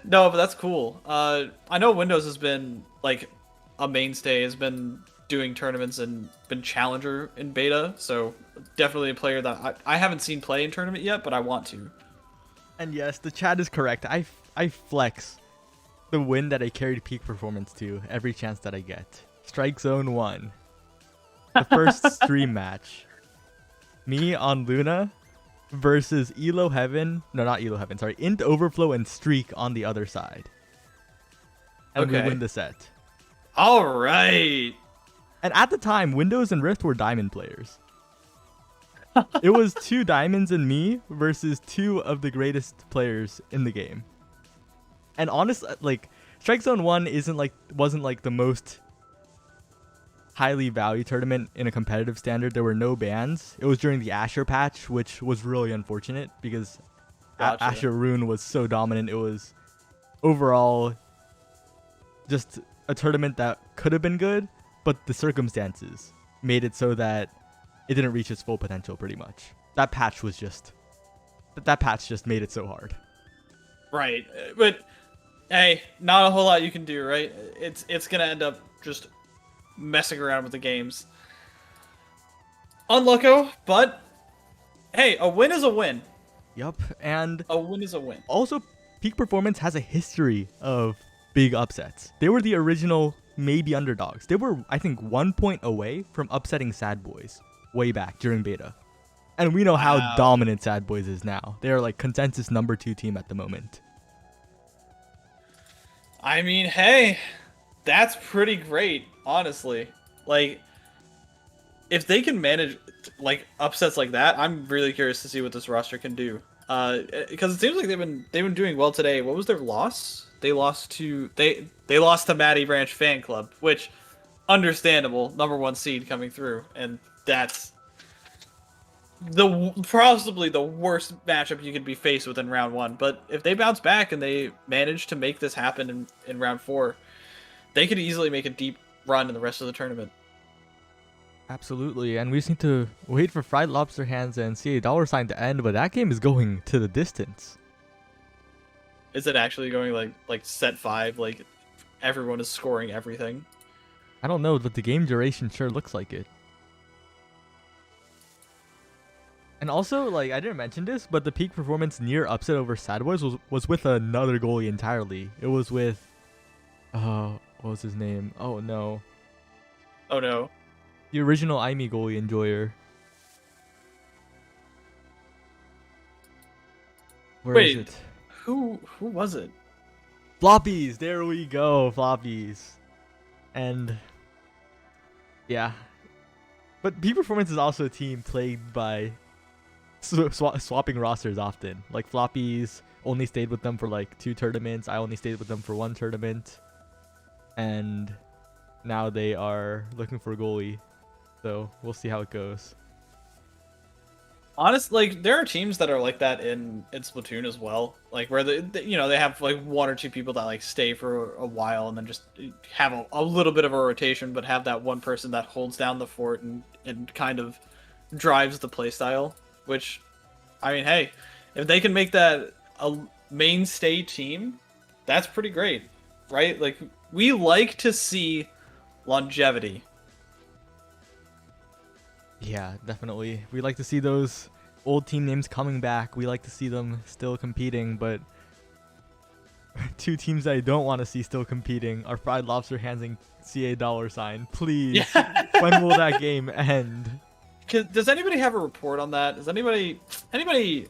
No, but that's cool. I know Windows has been like a mainstay, has been doing tournaments and been challenger in beta, so definitely a player that I haven't seen play in tournament yet, but I want to. And yes, the chat is correct. I flex the win that I carried peak performance to every chance that I get. Strike Zone 1. The first stream match. Me on Luna versus Elo Heaven. No, not Elo Heaven. Sorry. Int Overflow and Streak on the other side. And we win the set. All right. And at the time, Windows and Rift were diamond players. It was 2 diamonds and me versus 2 of the greatest players in the game. And honestly, like, Strike Zone 1 wasn't like the most highly valued tournament in a competitive standard. There were no bans. It was during the Asher patch, which was really unfortunate because Asher Rune was so dominant. It was overall just a tournament that could have been good, but the circumstances made it so that it didn't reach its full potential pretty much. That patch just made it so hard. Right. But hey, not a whole lot you can do, right? It's gonna end up just messing around with the games. Unlucko, but hey, a win is a win. Yup, and a win is a win. Also, Peak Performance has a history of big upsets. They were the original maybe underdogs. They were, I think, 1 point away from upsetting Sad Boys way back during beta. And we know how dominant Sad Boys is now. They are like consensus number 2 team at the moment. I mean, hey, that's pretty great, honestly. Like, if they can manage like upsets like that, I'm really curious to see what this roster can do. Because it seems like they've been doing well today. What was their loss? They lost to Maddie Branch Fan Club, which understandable, #1 seed coming through, and that's possibly the worst matchup you could be faced with in round 1. But if they bounce back and they manage to make this happen in round 4, they could easily make a deep run in the rest of the tournament. Absolutely, and we just need to wait for Fried Lobster Hands and CA $sign to end, but that game is going to the distance. Is it actually going like set 5? Like everyone is scoring everything? I don't know, but the game duration sure looks like it. And also, like, I didn't mention this, but the Peak Performance near upset over Sad Boys was with another goalie entirely. It was with, what was his name? Oh no. Oh no. The original IME goalie enjoyer. Where is it? Who was it? Floppies! There we go, Floppies. And yeah. But Peak Performance is also a team plagued by swapping rosters often. Like Floppies only stayed with them for like 2 tournaments. I only stayed with them for 1 tournament. And now they are looking for a goalie. So we'll see how it goes. Honestly, like, there are teams that are like that in Splatoon as well. Like where they have like 1 or 2 people that like stay for a while and then just have a little bit of a rotation, but have that one person that holds down the fort and kind of drives the playstyle. Which, I mean, hey, if they can make that a mainstay team, that's pretty great, right? Like, we like to see longevity. Yeah, definitely. We like to see those old team names coming back. We like to see them still competing, but 2 teams that I don't want to see still competing are Fried Lobster Hands and CA $sign. Please, when will that game end? Does anybody have a report on that? Does anybody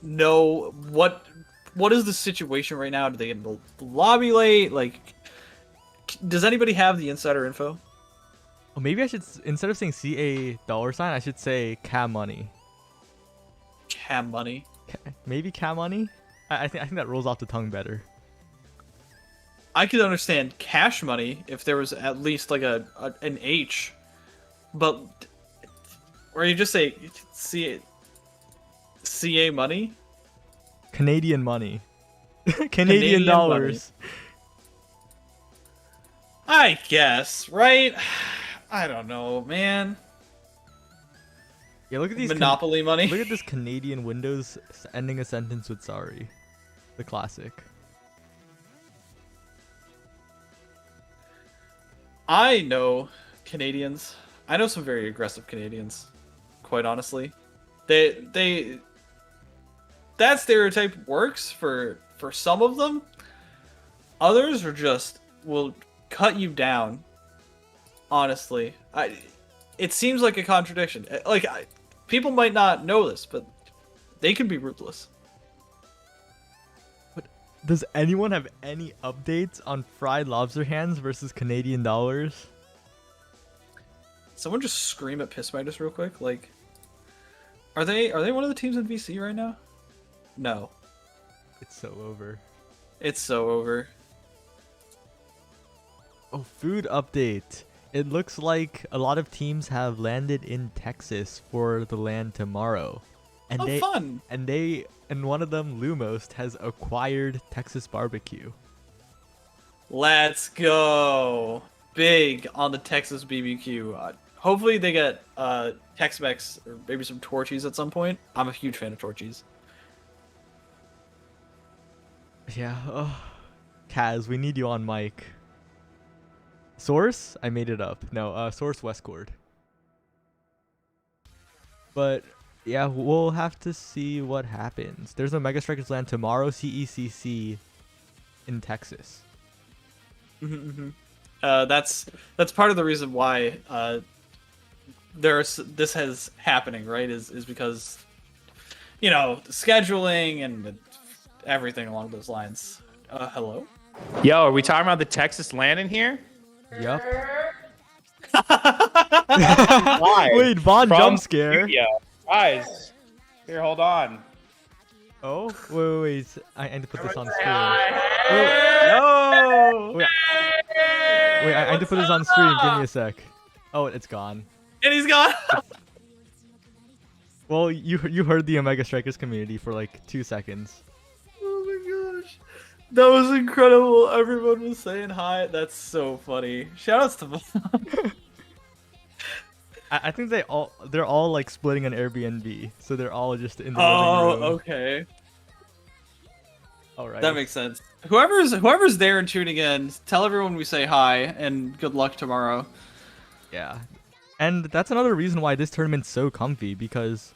know what is the situation right now? Did they get in the lobby late? Like, does anybody have the insider info? Well, maybe I should, instead of saying CA $sign, I should say Cam Money. Cam Money? Maybe Cam Money? I think that rolls off the tongue better. I could understand Cash Money if there was at least like an H, but Or you just say CA money? Canadian money. Canadian Canadian dollars. I guess, right? I don't know, man. Yeah, look at these Monopoly money. Look at this Canadian Windows ending a sentence with sorry. The classic. I know Canadians. I know some very aggressive Canadians, quite honestly. They that stereotype works for some of them. Others are just will cut you down. Honestly, it seems like a contradiction. Like people might not know this, but they can be ruthless. Does anyone have any updates on fried lobster hands versus Canadian dollars? Someone just scream at Piss Midas real quick. Like, are they one of the teams in VC right now? No, It's so over. it's so over. Oh, food update. It looks like a lot of teams have landed in Texas for the land tomorrow. And Oh, fun! and one of them, Lumos, has acquired Texas barbecue. Let's go! Big on the Texas BBQ. Hopefully they get Tex-Mex or maybe some Torchies at some point. I'm a huge fan of Torchies. Yeah. Oh. Kaz, we need you on mic. Source? I made it up. No, Source Westcord. But yeah, we'll have to see what happens. There's a Mega Strikers land tomorrow, CECC in Texas. That's part of the reason why this has happening, right? Is because scheduling and everything along those lines. Hello. Yo, are we talking about the Texas land in here? Yup. Why? Wait, Vaughn From jump scare. studio. Guys, here, hold on. Oh, wait. I need to put this on stream. No. Wait, I need to put this on stream. Give me a sec. Oh, it's gone. And he's gone. Well, you heard the Omega Strikers community for like 2 seconds. Oh my gosh. That was incredible. Everyone was saying hi. That's so funny. Shoutouts to Vaughn. I think they're all like splitting an Airbnb, so they're all just in the Oh, living room. okay. All right. That makes sense. Whoever's there and tuning in, tell everyone we say hi and good luck tomorrow. Yeah. And that's another reason why this tournament's so comfy, because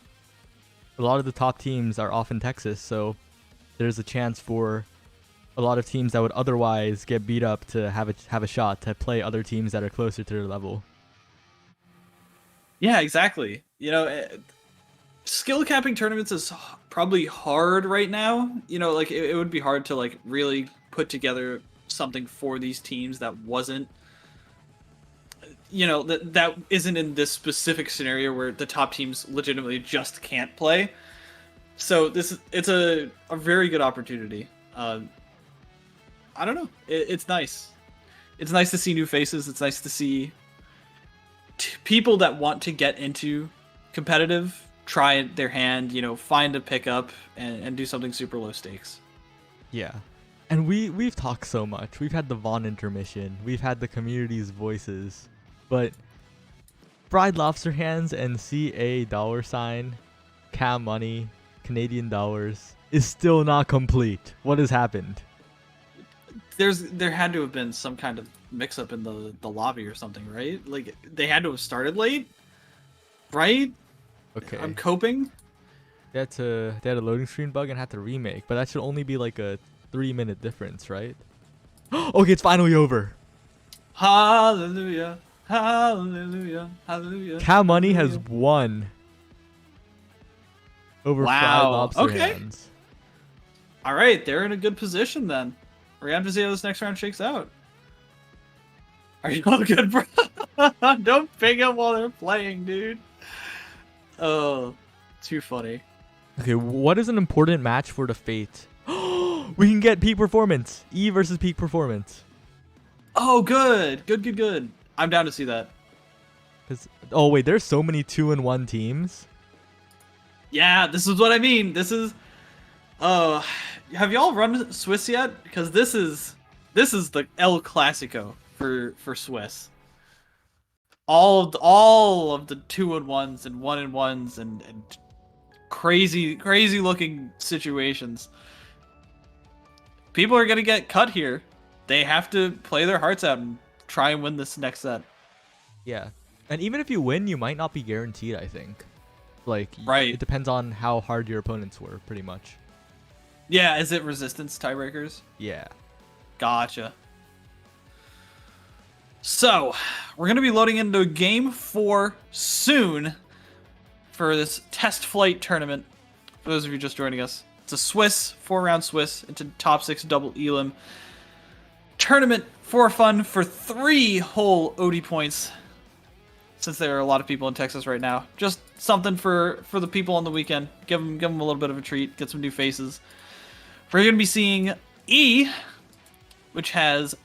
a lot of the top teams are off in Texas, so there's a chance for a lot of teams that would otherwise get beat up to have a shot to play other teams that are closer to their level. Yeah, exactly. Skill capping tournaments is probably hard right now. Like it would be hard to like really put together something for these teams that wasn't that isn't in this specific scenario where the top teams legitimately just can't play. So it's a very good opportunity. I don't know. It's nice. It's nice to see new faces. It's nice to see people that want to get into competitive try their hand, find a pickup and do something super low stakes. Yeah. And we've talked so much. We've had the Vaughn intermission. We've had the community's voices. But fried lobster hands and CA $, Cam money, Canadian dollars is still not complete. What has happened? There had to have been some kind of mix-up in the lobby or something, right? Like they had to have started late, right? Okay. I'm coping. They had a loading screen bug and had to remake, but that should only be like a 3-minute difference, right? Okay, it's finally over. Hallelujah, hallelujah, hallelujah. Cam money has won over fried Wow. lobster Okay. hands. All right, they're in a good position then. We're gonna have to see how this next round shakes out. Are you all good, bro? Don't ping them while they're playing, dude. Oh, too funny. Okay, what is an important match for the Fate? We can get peak performance. E versus peak performance. Oh, good. Good. I'm down to see that. Because Oh wait, there's so many 2-1 teams. Yeah, this is what I mean. This is. Have y'all run Swiss yet? Because this is the El Clasico for Swiss. All of the 2-1s and 1-1s and crazy looking situations. People are gonna get cut here. They have to play their hearts out and try and win this next set. Yeah. And even if you win, you might not be guaranteed, I think. Like, Right. it depends on how hard your opponents were, pretty much. Yeah, is it resistance tiebreakers? Yeah. Gotcha. So, we're going to be loading into Game 4 soon for this Testflight tournament. For those of you just joining us, it's a Swiss, 4-round Swiss into top 6 double elim tournament for fun for 3 whole OD points. Since there are a lot of people in Texas right now, just something for the people on the weekend. Give them a little bit of a treat. Get some new faces. We're going to be seeing E, which has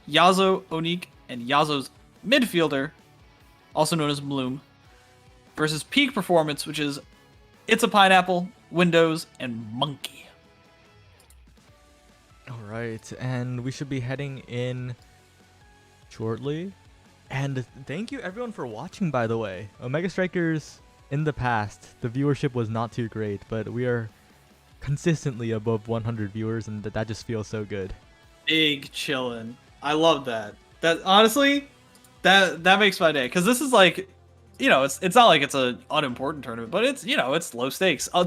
Yazo, Onik, and Yazo's midfielder, also known as Bloom, versus Peak Performance, which is It's a Pineapple, Windows, and Monkey. Alright, and we should be heading in shortly. And thank you everyone for watching, by the way. Omega Strikers, in the past, the viewership was not too great, but we are consistently above 100 viewers, and that just feels so good. Big chillin'. I love that. That honestly, that makes my day, because this is like, you know, it's not like it's an unimportant tournament, but it's, you know, it's low stakes. No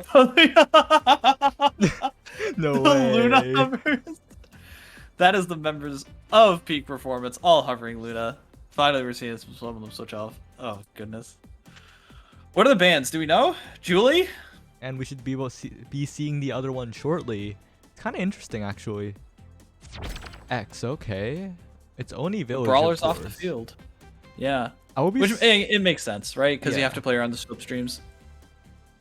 The way. Luna hovers. That is the members of Peak Performance all hovering Luna. Finally, we're seeing some of them switch off. Oh goodness. What are the bands? Do we know? Julie? And we should be able to be seeing the other one shortly. It's kind of interesting, actually. X, okay. It's Oni Village. Brawlers of off the course. field. Yeah. I will be. Which it makes sense, right? Because you Yeah. have to play around the scope streams.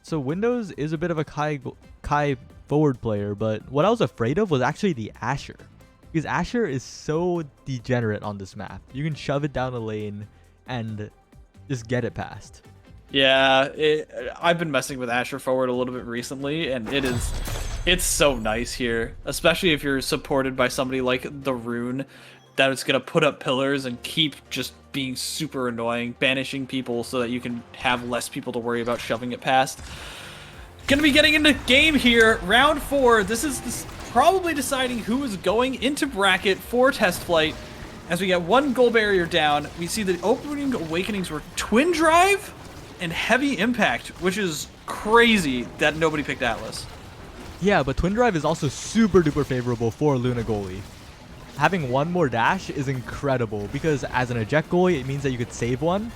So Windows is a bit of a Kai forward player, but what I was afraid of was actually the Asher. Because Asher is so degenerate on this map. You can shove it down a lane and just get it past. Yeah, I've been messing with Asher forward a little bit recently, and it's so nice here, especially if you're supported by somebody like the Rune, that is gonna put up pillars and keep just being super annoying, banishing people so that you can have less people to worry about shoving it past. Gonna be getting into game here, round 4. This is probably deciding who is going into bracket for Testflight. As we get one goal barrier down, we see the opening awakenings were Twin Drive and Heavy Impact, which is crazy that nobody picked Atlas. Yeah, but Twin Drive is also super duper favorable for Luna goalie. Having one more dash is incredible because as an eject goalie, it means that you could save one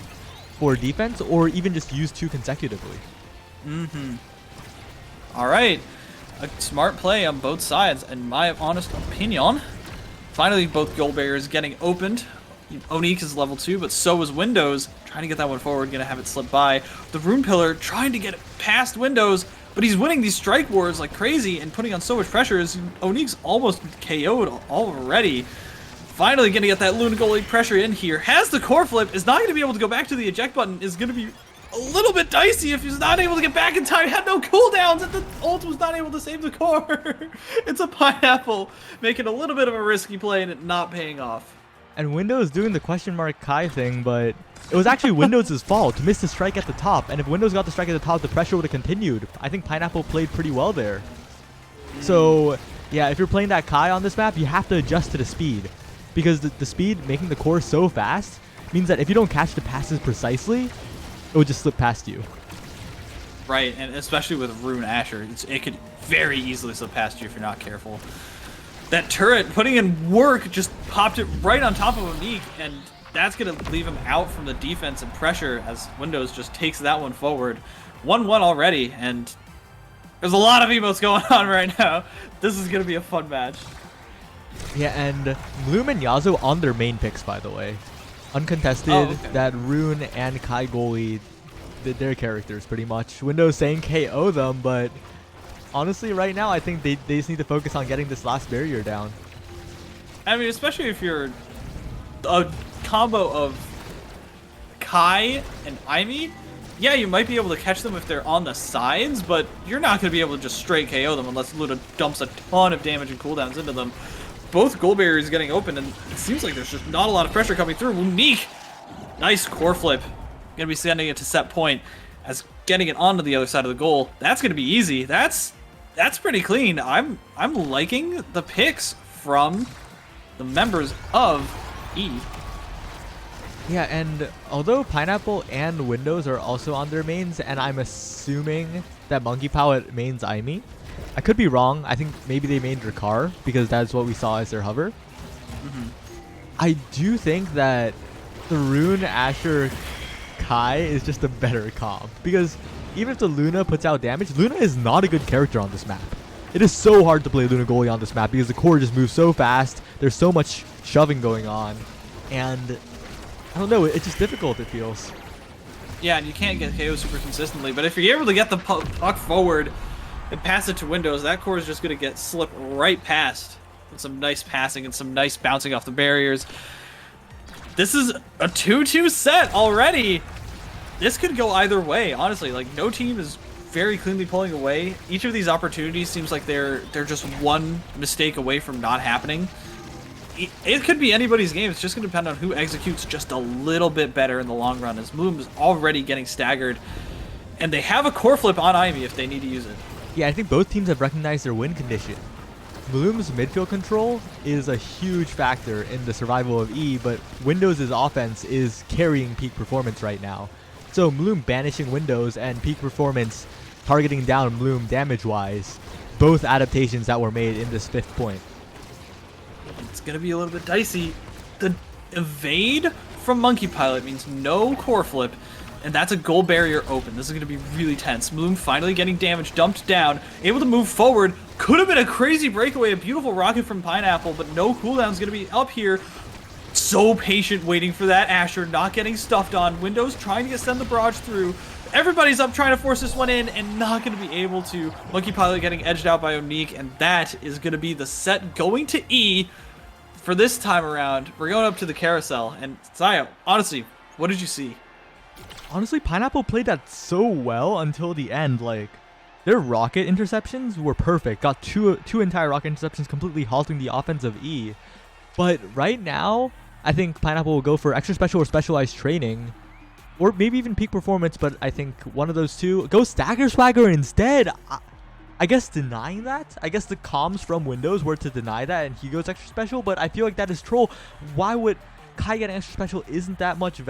for defense or even just use 2 consecutively. All right, a smart play on both sides, in my honest opinion. Finally, both goal barriers getting opened. Onik is level 2, but so is Windows. Trying to get that one forward, gonna have it slip by. The Rune Pillar trying to get it past Windows, but he's winning these strike wars like crazy and putting on so much pressure as Onik's almost KO'd already. Finally gonna get that Luna goalie pressure in here. Has the core flip, is not gonna be able to go back to the eject button, is gonna be a little bit dicey if he's not able to get back in time. He had no cooldowns and the ult was not able to save the core. It's a pineapple, making a little bit of a risky play and it not paying off. And Windows doing the question mark Kai thing, but it was actually Windows' fault to miss the strike at the top. And if Windows got the strike at the top, the pressure would have continued. I think Pineapple played pretty well there. So, yeah, if you're playing that Kai on this map, you have to adjust to the speed. Because the speed, making the core so fast, means that if you don't catch the passes precisely, it would just slip past you. Right, and especially with Rune Asher, it could very easily slip past you if you're not careful. That turret, putting in work, just popped it right on top of Onik, and that's going to leave him out from the defense and pressure as Windows just takes that one forward. 1-1 already, and there's a lot of emotes going on right now. This is going to be a fun match. Yeah, and Bloom and Yazo on their main picks, by the way. Uncontested, Oh, okay. that Rune and Kai goalie did their characters pretty much. Windows saying KO them, but honestly, right now, I think they just need to focus on getting this last barrier down. I mean, especially if you're a combo of Kai and Aimee, yeah, you might be able to catch them if they're on the sides, but you're not going to be able to just straight KO them unless Luna dumps a ton of damage and cooldowns into them. Both gold barriers getting open, and it seems like there's just not a lot of pressure coming through. Unique! Nice core flip. Going to be sending it to set point as getting it onto the other side of the goal. That's going to be easy. That's pretty clean. I'm liking the picks from the members of E. Yeah, and although Pineapple and Windows are also on their mains, and I'm assuming that Monkey Pilot mains Aimee, I could be wrong. I think maybe they mained Ricard because that's what we saw as their hover. I do think that the Rune Asher Kai is just a better comp because even if the Luna puts out damage, Luna is not a good character on this map. It is so hard to play Luna goalie on this map because the core just moves so fast. There's so much shoving going on, and I don't know, it's just difficult, it feels. Yeah, and you can't get KO super consistently, but if you're able to get the puck forward and pass it to Windows, that core is just going to get slipped right past with some nice passing and some nice bouncing off the barriers. This is a 2-2 set already. This could go either way, honestly. Like, no team is very cleanly pulling away. Each of these opportunities seems like they're just one mistake away from not happening. It could be anybody's game. It's just going to depend on who executes just a little bit better in the long run, as Bloom is already getting staggered. And they have a core flip on Aimee if they need to use it. Yeah, I think both teams have recognized their win condition. Bloom's midfield control is a huge factor in the survival of E, but Windows' offense is carrying peak performance right now. So Bloom banishing Windows and peak performance targeting down Bloom damage-wise, both adaptations that were made in this 5th point. It's going to be a little bit dicey. The evade from Monkey Pilot means no core flip, and that's a goal barrier open. This is going to be really tense. Bloom finally getting damage dumped down, able to move forward. Could have been a crazy breakaway, a beautiful rocket from Pineapple, but no cooldown's going to be up here. So patient waiting for that Asher, not getting stuffed on. Windows trying to send the barrage through. Everybody's up trying to force this one in and not going to be able to. Monkey Pilot getting edged out by Onique, and that is going to be the set going to E for this time around. We're going up to the carousel, and Saya, honestly, what did you see? Honestly, Pineapple played that so well until the end. Like, their rocket interceptions were perfect. Got two entire rocket interceptions, completely halting the offense of E. But right now, I think Pineapple will go for extra special or specialized training, or maybe even peak performance, but I think one of those two. Go Stagger Swagger instead. I guess denying that? I guess the comms from Windows were to deny that, and he goes extra special, but I feel like that is troll. Why would Kai getting extra special isn't that much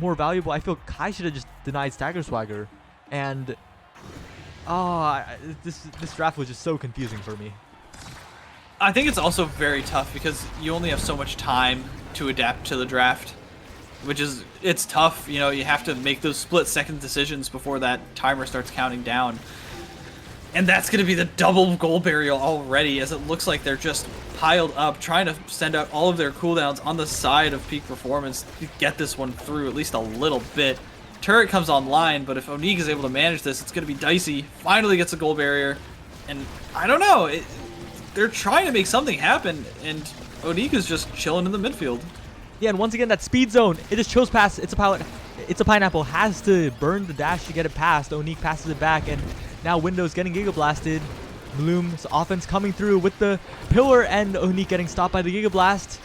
more valuable? I feel Kai should have just denied Stagger Swagger. And this draft was just so confusing for me. I think it's also very tough because you only have so much time to adapt to the draft, it's tough. You know, you have to make those split-second decisions before that timer starts counting down. And that's going to be the double goal burial already, as it looks like they're just piled up, trying to send out all of their cooldowns on the side of peak performance to get this one through at least a little bit. Turret comes online, but if Onique is able to manage this, it's going to be dicey. Finally gets a goal barrier, and I don't know. They're trying to make something happen, and Onique is just chilling in the midfield. Yeah, and once again, that speed zone, it just chose past. It's a pilot. It's a Pineapple. Has to burn the dash to get it past. Onique passes it back, and now Windows getting Giga Blasted. Bloom's offense coming through with the pillar, and Onique getting stopped by the Giga Blast.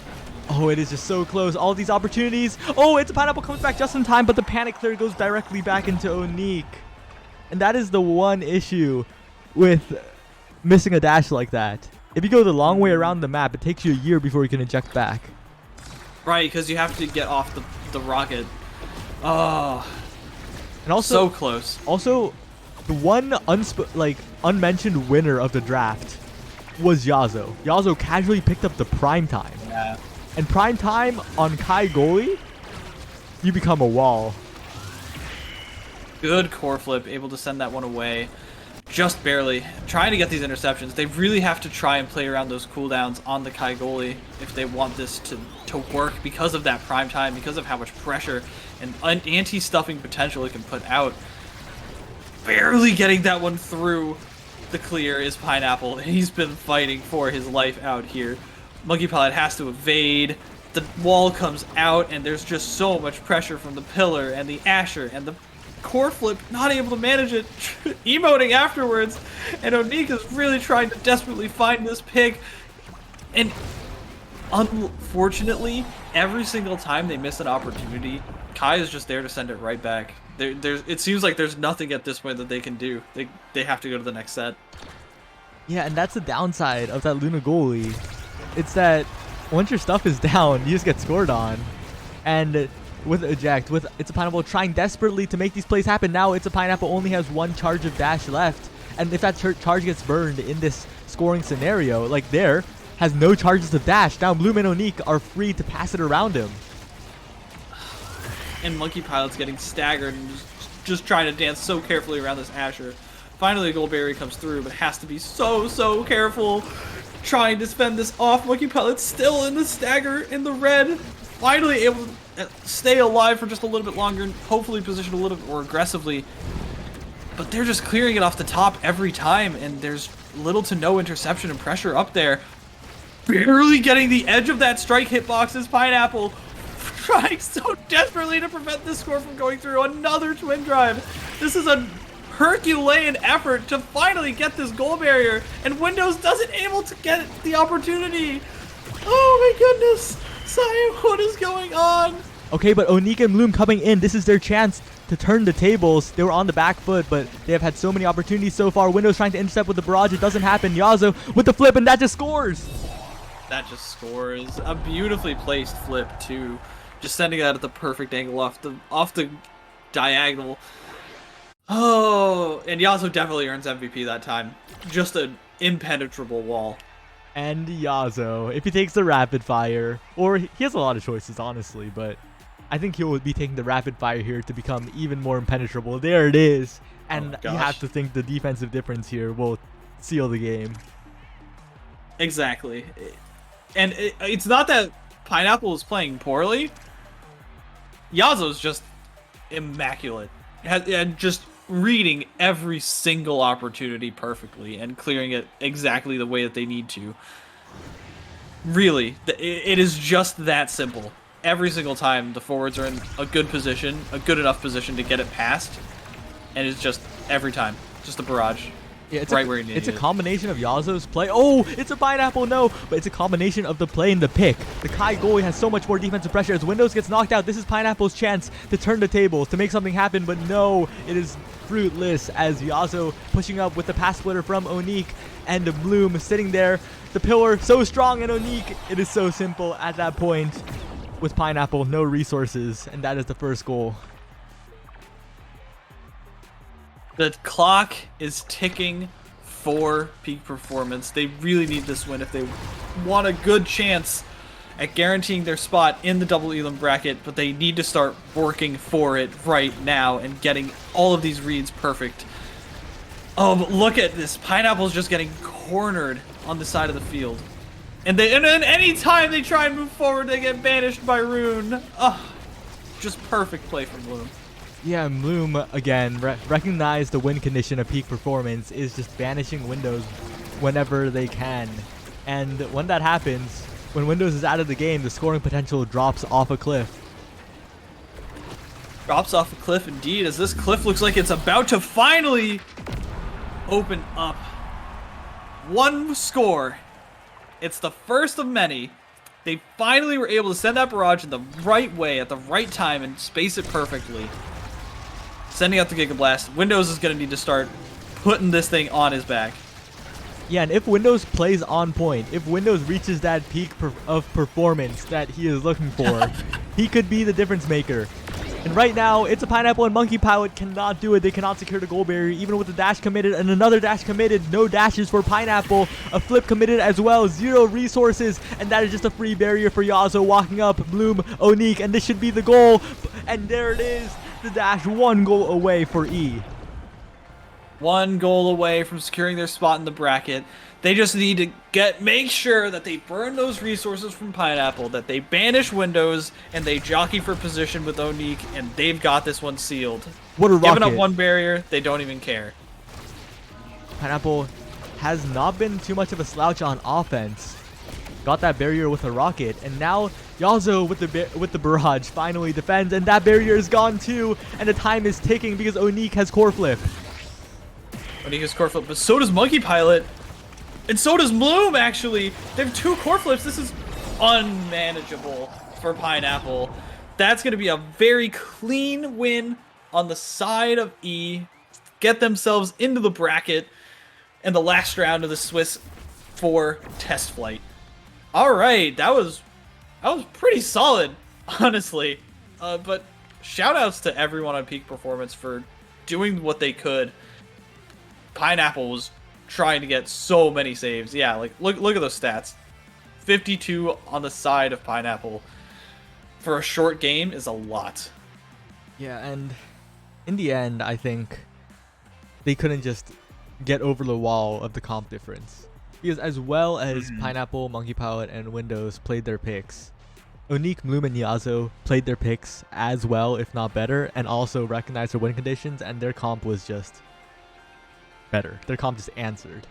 Oh, it is just so close. All these opportunities. Oh, it's a Pineapple comes back just in time, but the panic clear goes directly back into Onique. And that is the one issue with missing a dash like that. If you go the long way around the map, it takes you a year before you can eject back. Right, because you have to get off the rocket. Oh, and also so close. Also, the one unmentioned winner of the draft was Yazo. Yazo casually picked up the prime time. Yeah. And prime time on Kai goalie, you become a wall. Good core flip, able to send that one away. Just barely. Trying to get these interceptions. They really have to try and play around those cooldowns on the Kai goalie if they want this to work, because of that prime time, because of how much pressure and anti-stuffing potential it can put out. Barely getting that one through the clear is Pineapple. He's been fighting for his life out here. Monkey Pilot has to evade. the wall comes out, and there's just so much pressure from the pillar and the Asher and the core flip, not able to manage it, emoting afterwards, and Onika's really trying to desperately find this pick, and unfortunately, every single time they miss an opportunity, Kai is just there to send it right back. It seems like there's nothing at this point that they can do. They have to go to the next set. Yeah, and that's the downside of that Luna goalie. It's that once your stuff is down, you just get scored on. And with Eject, with It's a Pineapple trying desperately to make these plays happen, now It's a Pineapple only has one charge of dash left. And if that charge gets burned in this scoring scenario, like there, has no charges of dash, now Bloom and Onique are free to pass it around him. And Monkey Pilot's getting staggered and just trying to dance so carefully around this Asher. Finally, a gold barrier comes through, but has to be so careful. Trying to fend this off. Monkey Pilot's still in the stagger in the red. Finally able to stay alive for just a little bit longer and hopefully position a little bit more aggressively. But they're just clearing it off the top every time, and there's little to no interception and pressure up there. Barely getting the edge of that strike hitbox is Pineapple. Trying so desperately to prevent this score from going through. Another twin drive. This is a Herculean effort to finally get this goal barrier, and Windows doesn't able to get the opportunity. Oh my goodness, Sai, what is going on? Okay, but Onique and Bloom coming in, this is their chance to turn the tables. They were on the back foot, but they have had so many opportunities so far. Windows trying to intercept with the barrage, it doesn't happen. Yazo with the flip, and that just scores. That just scores. A beautifully placed flip too, just sending that at the perfect angle off the diagonal. Oh, and Yazo definitely earns MVP that time. Just an impenetrable wall. And Yazo, if he takes the rapid fire, or he has a lot of choices, honestly, but I think he will be taking the rapid fire here to become even more impenetrable. There it is. And you have to think the defensive difference here will seal the game. Exactly. And it's not that Pineapple is playing poorly. Yazo's just immaculate. And just reading every single opportunity perfectly and clearing it exactly the way that they need to. Really, it is just that simple. Every single time the forwards are in a good position, a good enough position to get it past, and it's just every time, just a barrage. Yeah, it's right where you need It's it. a combination of Yazo's play. Oh, it's a Pineapple, no. But it's a combination of the play and the pick. The Kai goalie has so much more defensive pressure. As Windows gets knocked out, this is Pineapple's chance to turn the tables, to make something happen. But no, it is fruitless as Yazo pushing up with the pass splitter from Onique and Bloom sitting there. The pillar so strong, and Onique, it is so simple at that point. With Pineapple, no resources, and that is the first goal. The clock is ticking for peak performance. They really need this win if they want a good chance at guaranteeing their spot in the double elim bracket, but they need to start working for it right now and getting all of these reads perfect. Oh, but look at this. Pineapple's just getting cornered on the side of the field. And then any time they try and move forward, they get banished by Rune. Just perfect play from Bloom. Yeah, Bloom, again, recognize the win condition of peak performance is just banishing Windows whenever they can. And when that happens, when Windows is out of the game, the scoring potential drops off a cliff. Drops off a cliff indeed, as this cliff looks like it's about to finally open up. One score. It's the first of many. They finally were able to send that barrage in the right way at the right time and space it perfectly. Sending out the Giga Blast. Windows is going to need to start putting this thing on his back. Yeah, and if Windows plays on point, if Windows reaches that peak of performance that he is looking for, he could be the difference maker. And right now, It's a Pineapple and Monkey Pilot cannot do it. They cannot secure the goal barrier, even with the dash committed and another dash committed. No dashes for Pineapple. A flip committed as well. 0 resources. And that is just a free barrier for Yazo walking up. Bloom, Onique, and this should be the goal. And there it is. The dash 1 goal away for E. 1 goal away from securing their spot in the bracket. They just need to make sure that they burn those resources from Pineapple, that they banish Windows, and they jockey for position with Onique, and they've got this one sealed. What a rocket. Giving up 1 barrier, they don't even care. Pineapple has not been too much of a slouch on offense. Got that barrier with a rocket, and now Yazo with the barrage finally defends, and that barrier is gone too, and the time is ticking because Onique has core flip. Onique has core flip, but so does Monkey Pilot, and so does Bloom. Actually, they have 2 core flips. This is unmanageable for Pineapple. That's gonna be a very clean win on the side of E. Get themselves into the bracket in the last round of the Swiss for Testflight. All right, that was pretty solid, honestly. But shout-outs to everyone on Peak Performance for doing what they could. Pineapple was trying to get so many saves. Yeah, like look at those stats. 52 on the side of Pineapple for a short game is a lot. Yeah, and in the end, I think they couldn't just get over the wall of the comp difference. Because as well as Pineapple, Monkey Pilot, and Windows played their picks, Onique, Bloom, and Yazo played their picks as well, if not better, and also recognized their win conditions, and their comp was just better. Their comp just answered.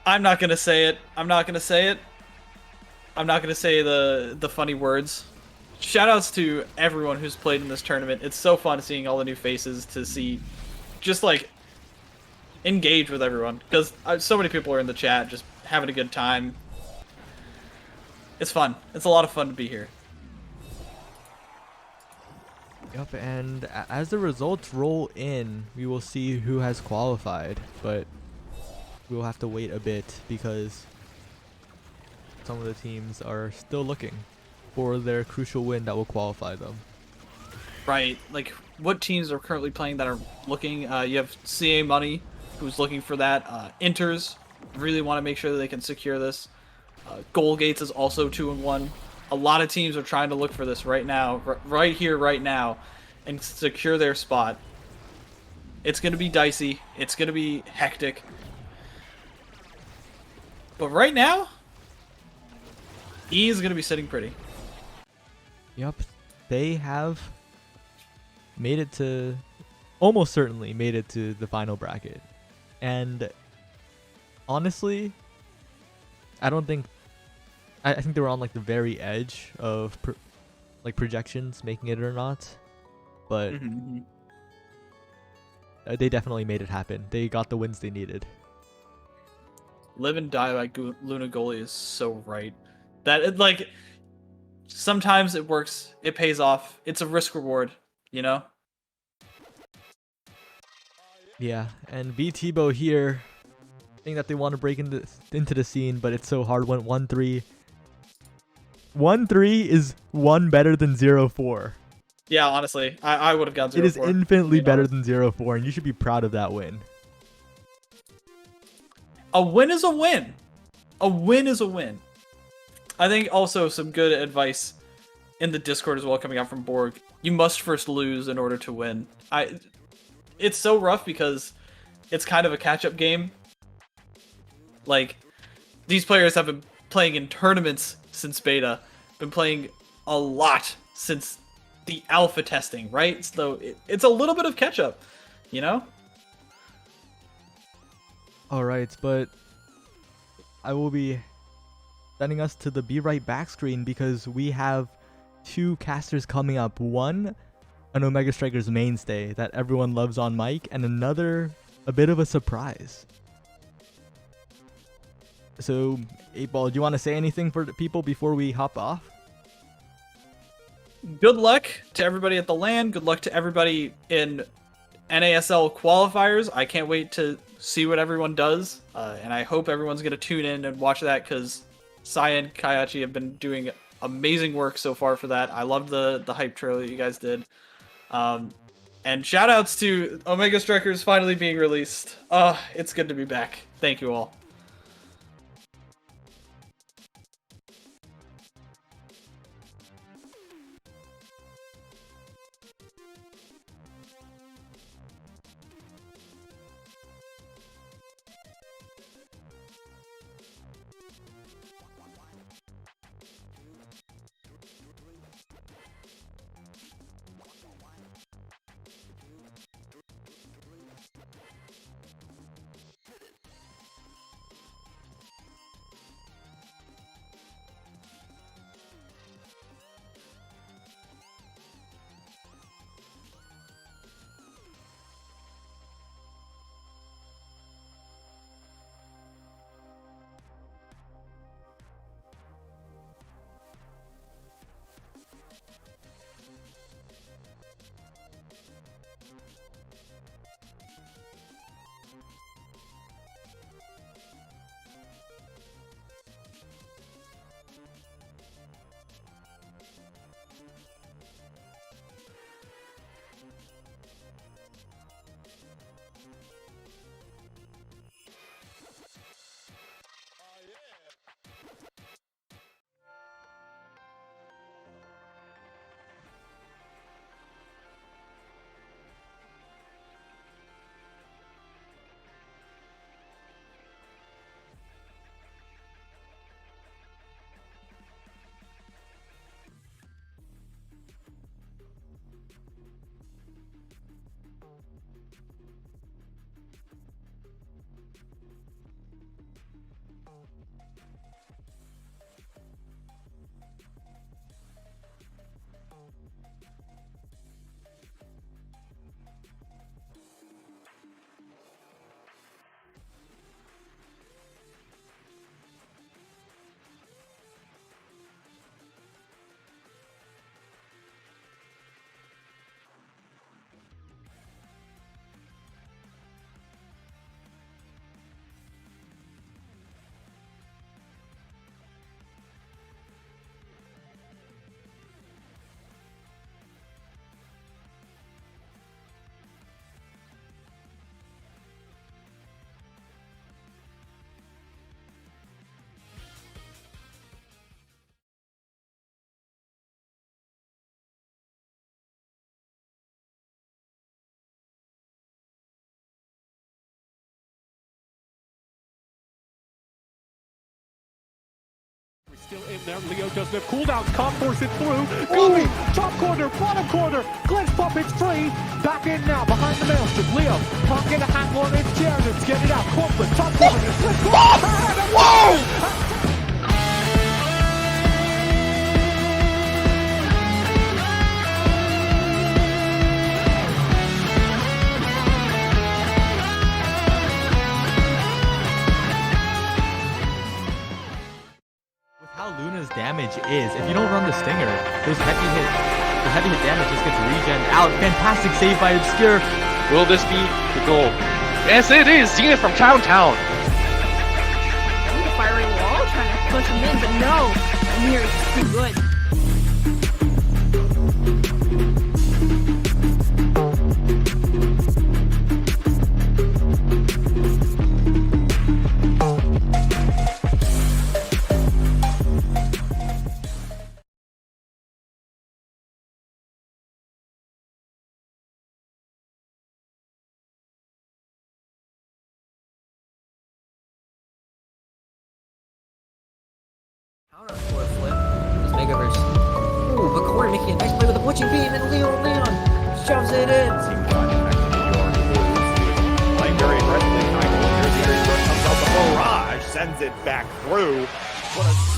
I'm not gonna say it. I'm not gonna say it. I'm not gonna say the funny words. Shoutouts to everyone who's played in this tournament. It's so fun seeing all the new faces, to see just like engage with everyone, because so many people are in the chat just having a good time. It's fun. It's a lot of fun to be here. Yep, and as the results roll in, we will see who has qualified, but we will have to wait a bit because some of the teams are still looking for their crucial win that will qualify them. Right, like what teams are currently playing that are looking? You have CA Money, who's looking for that. Inters really want to make sure that they can secure this. Goal Gates is also 2-1. A lot of teams are trying to look for this right now, right here, right now, and secure their spot. It's going to be dicey. It's going to be hectic. But right now, E is going to be sitting pretty. Yep, they have made it to, almost certainly made it to the final bracket. And honestly, I don't think, I think they were on like the very edge of like projections making it or not, but they definitely made it happen. They got the wins they needed. Live and die by Luna Goalie is so right. That it, like, sometimes it works, it pays off. It's a risk reward, you know? Yeah, and VTbo here, saying that they want to break into the scene, but it's so hard. Went 1-3. 1-3 is 1 better than 0-4. Yeah, honestly, I would have gone 0-4. It is infinitely better than 0-4, and you should be proud of that win. A win is a win. A win is a win. I think also some good advice in the Discord as well coming out from Borg. You must first lose in order to win. It's so rough because it's kind of a catch-up game. Like, these players have been playing in tournaments since beta, been playing a lot since the alpha testing, right? So it's a little bit of catch-up, you know? Alright, but I will be sending us to the Be Right back screen because we have 2 casters coming up. One, an Omega Strikers mainstay that everyone loves on mic, and another, a bit of a surprise. So, 8Ball, do you want to say anything for the people before we hop off? Good luck to everybody at the LAN. Good luck to everybody in NASL qualifiers. I can't wait to see what everyone does. And I hope everyone's going to tune in and watch that because Sai and Kayachi have been doing amazing work so far for that. I love the hype trailer that you guys did. And shout outs to Omega Strikers finally being released. It's good to be back. Thank you all. Still in there. Leo doesn't have cooldowns. Can't force it through. Gummy, top corner, bottom corner. Glitch pop, it's free. Back in now, behind the maelstrom. Leo can't get a handle on his chair. Let's get it out. Corporate, top corner. Whoa! How Luna's damage is, if you don't run the stinger, the heavy hit damage just gets regen out. Fantastic save by Obscure. Will this be the goal? Yes, it is. Zenith from Town. Firing wall, trying to push him in, but no. Amir is too good. Counter forward flip. This Megaverse. Ooh, but Corey making a nice play with a butching beam, and Leon shoves it in. Playing very aggressively. Here's the comes out the barrage, sends it back through. What a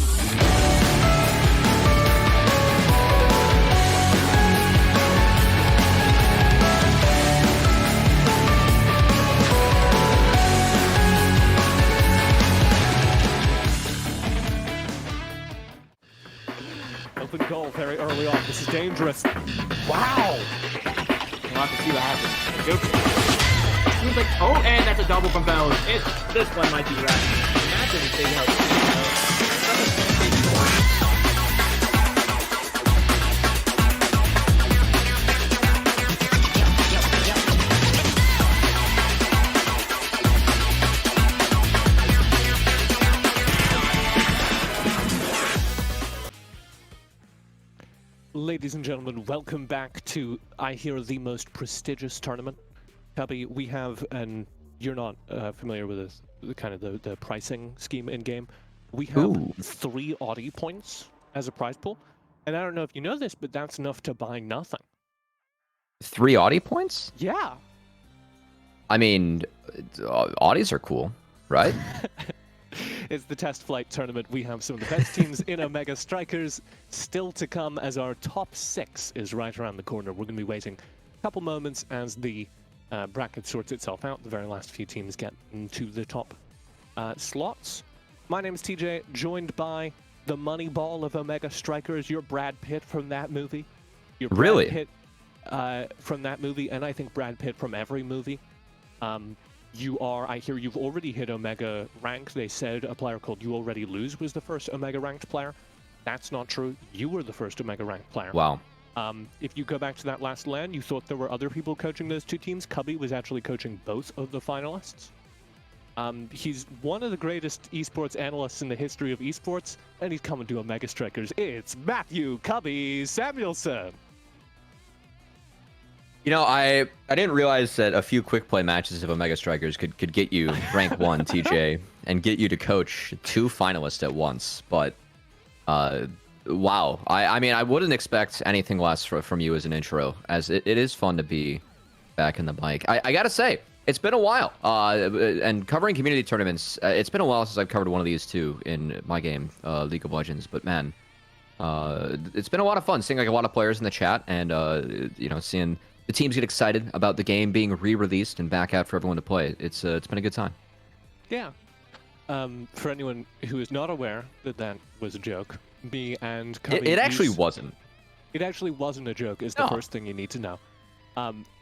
Open goal very early on. This is dangerous. Wow! We'll have to see what happens. Seems like, oh, and that's a double from Bells. This one might be right. That's a big help. Ladies and gentlemen, welcome back to, I hear, the most prestigious tournament. Cubby, we have, and you're not familiar with this, the pricing scheme in-game. We have 3 Audi points as a prize pool. And I don't know if you know this, but that's enough to buy nothing. 3 Audi points? Yeah. I mean, Audis are cool, right? It's the Testflight tournament. We have some of the best teams in Omega Strikers still to come as our top 6 is right around the corner. We're going to be waiting a couple moments as the bracket sorts itself out. The very last few teams get into the top slots. My name is TJ, joined by the money ball of Omega Strikers. You're Brad Pitt from that movie. You're Brad Pitt from that movie, and I think Brad Pitt from every movie. You are, I hear you've already hit Omega rank. They said a player called You Already Lose was the first Omega ranked player. That's not true. You were the first Omega ranked player. Wow. If you go back to that last LAN, you thought there were other people coaching those 2 teams. Cubby was actually coaching both of the finalists. He's one of the greatest esports analysts in the history of esports, and he's coming to Omega Strikers. It's Matthew Cubby Samuelson. You know, I didn't realize that a few quick play matches of Omega Strikers could get you rank 1, TJ, and get you to coach 2 finalists at once. But, wow. I mean, I wouldn't expect anything less from you as an intro, as it is fun to be back in the mic. I gotta say, it's been a while. And covering community tournaments, it's been a while since I've covered one of these too in my game, League of Legends. But man, it's been a lot of fun seeing like a lot of players in the chat and, you know, seeing the teams get excited about the game being re-released and back out for everyone to play. It's been a good time. Yeah. For anyone who is not aware that that was a joke, me and Cubby... It actually wasn't. It actually wasn't a joke, is the first thing you need to know.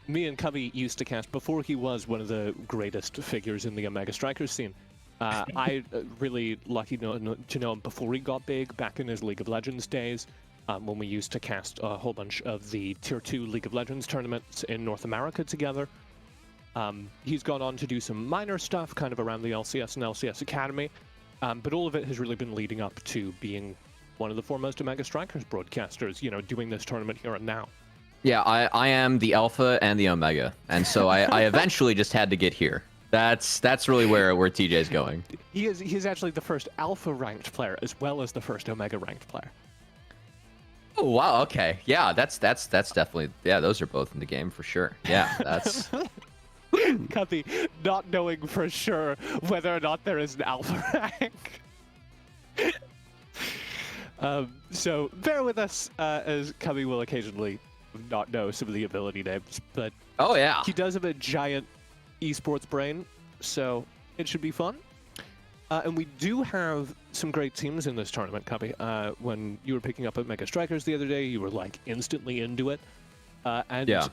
Me and Cubby used to cast, before he was one of the greatest figures in the Omega Strikers scene. I really lucky to know him before he got big, back in his League of Legends days. When we used to cast a whole bunch of the Tier 2 League of Legends tournaments in North America together. He's gone on to do some minor stuff kind of around the LCS and LCS Academy, but all of it has really been leading up to being one of the foremost Omega Strikers broadcasters, you know, doing this tournament here and now. Yeah, I am the Alpha and the Omega, and so I eventually just had to get here. That's really where TJ's going. He's actually the first alpha ranked player as well as the first omega ranked player. Oh wow, okay. Yeah, that's definitely, yeah, those are both in the game for sure. Yeah, that's Cubby not knowing for sure whether or not there is an alpha rank. So bear with us as Cubby will occasionally not know some of the ability names, but oh yeah. he does have a giant esports brain, so it should be fun. And we do have some great teams in this tournament, Cubby. When you were picking up at Mega Strikers the other day, you were like instantly into it. And Yeah.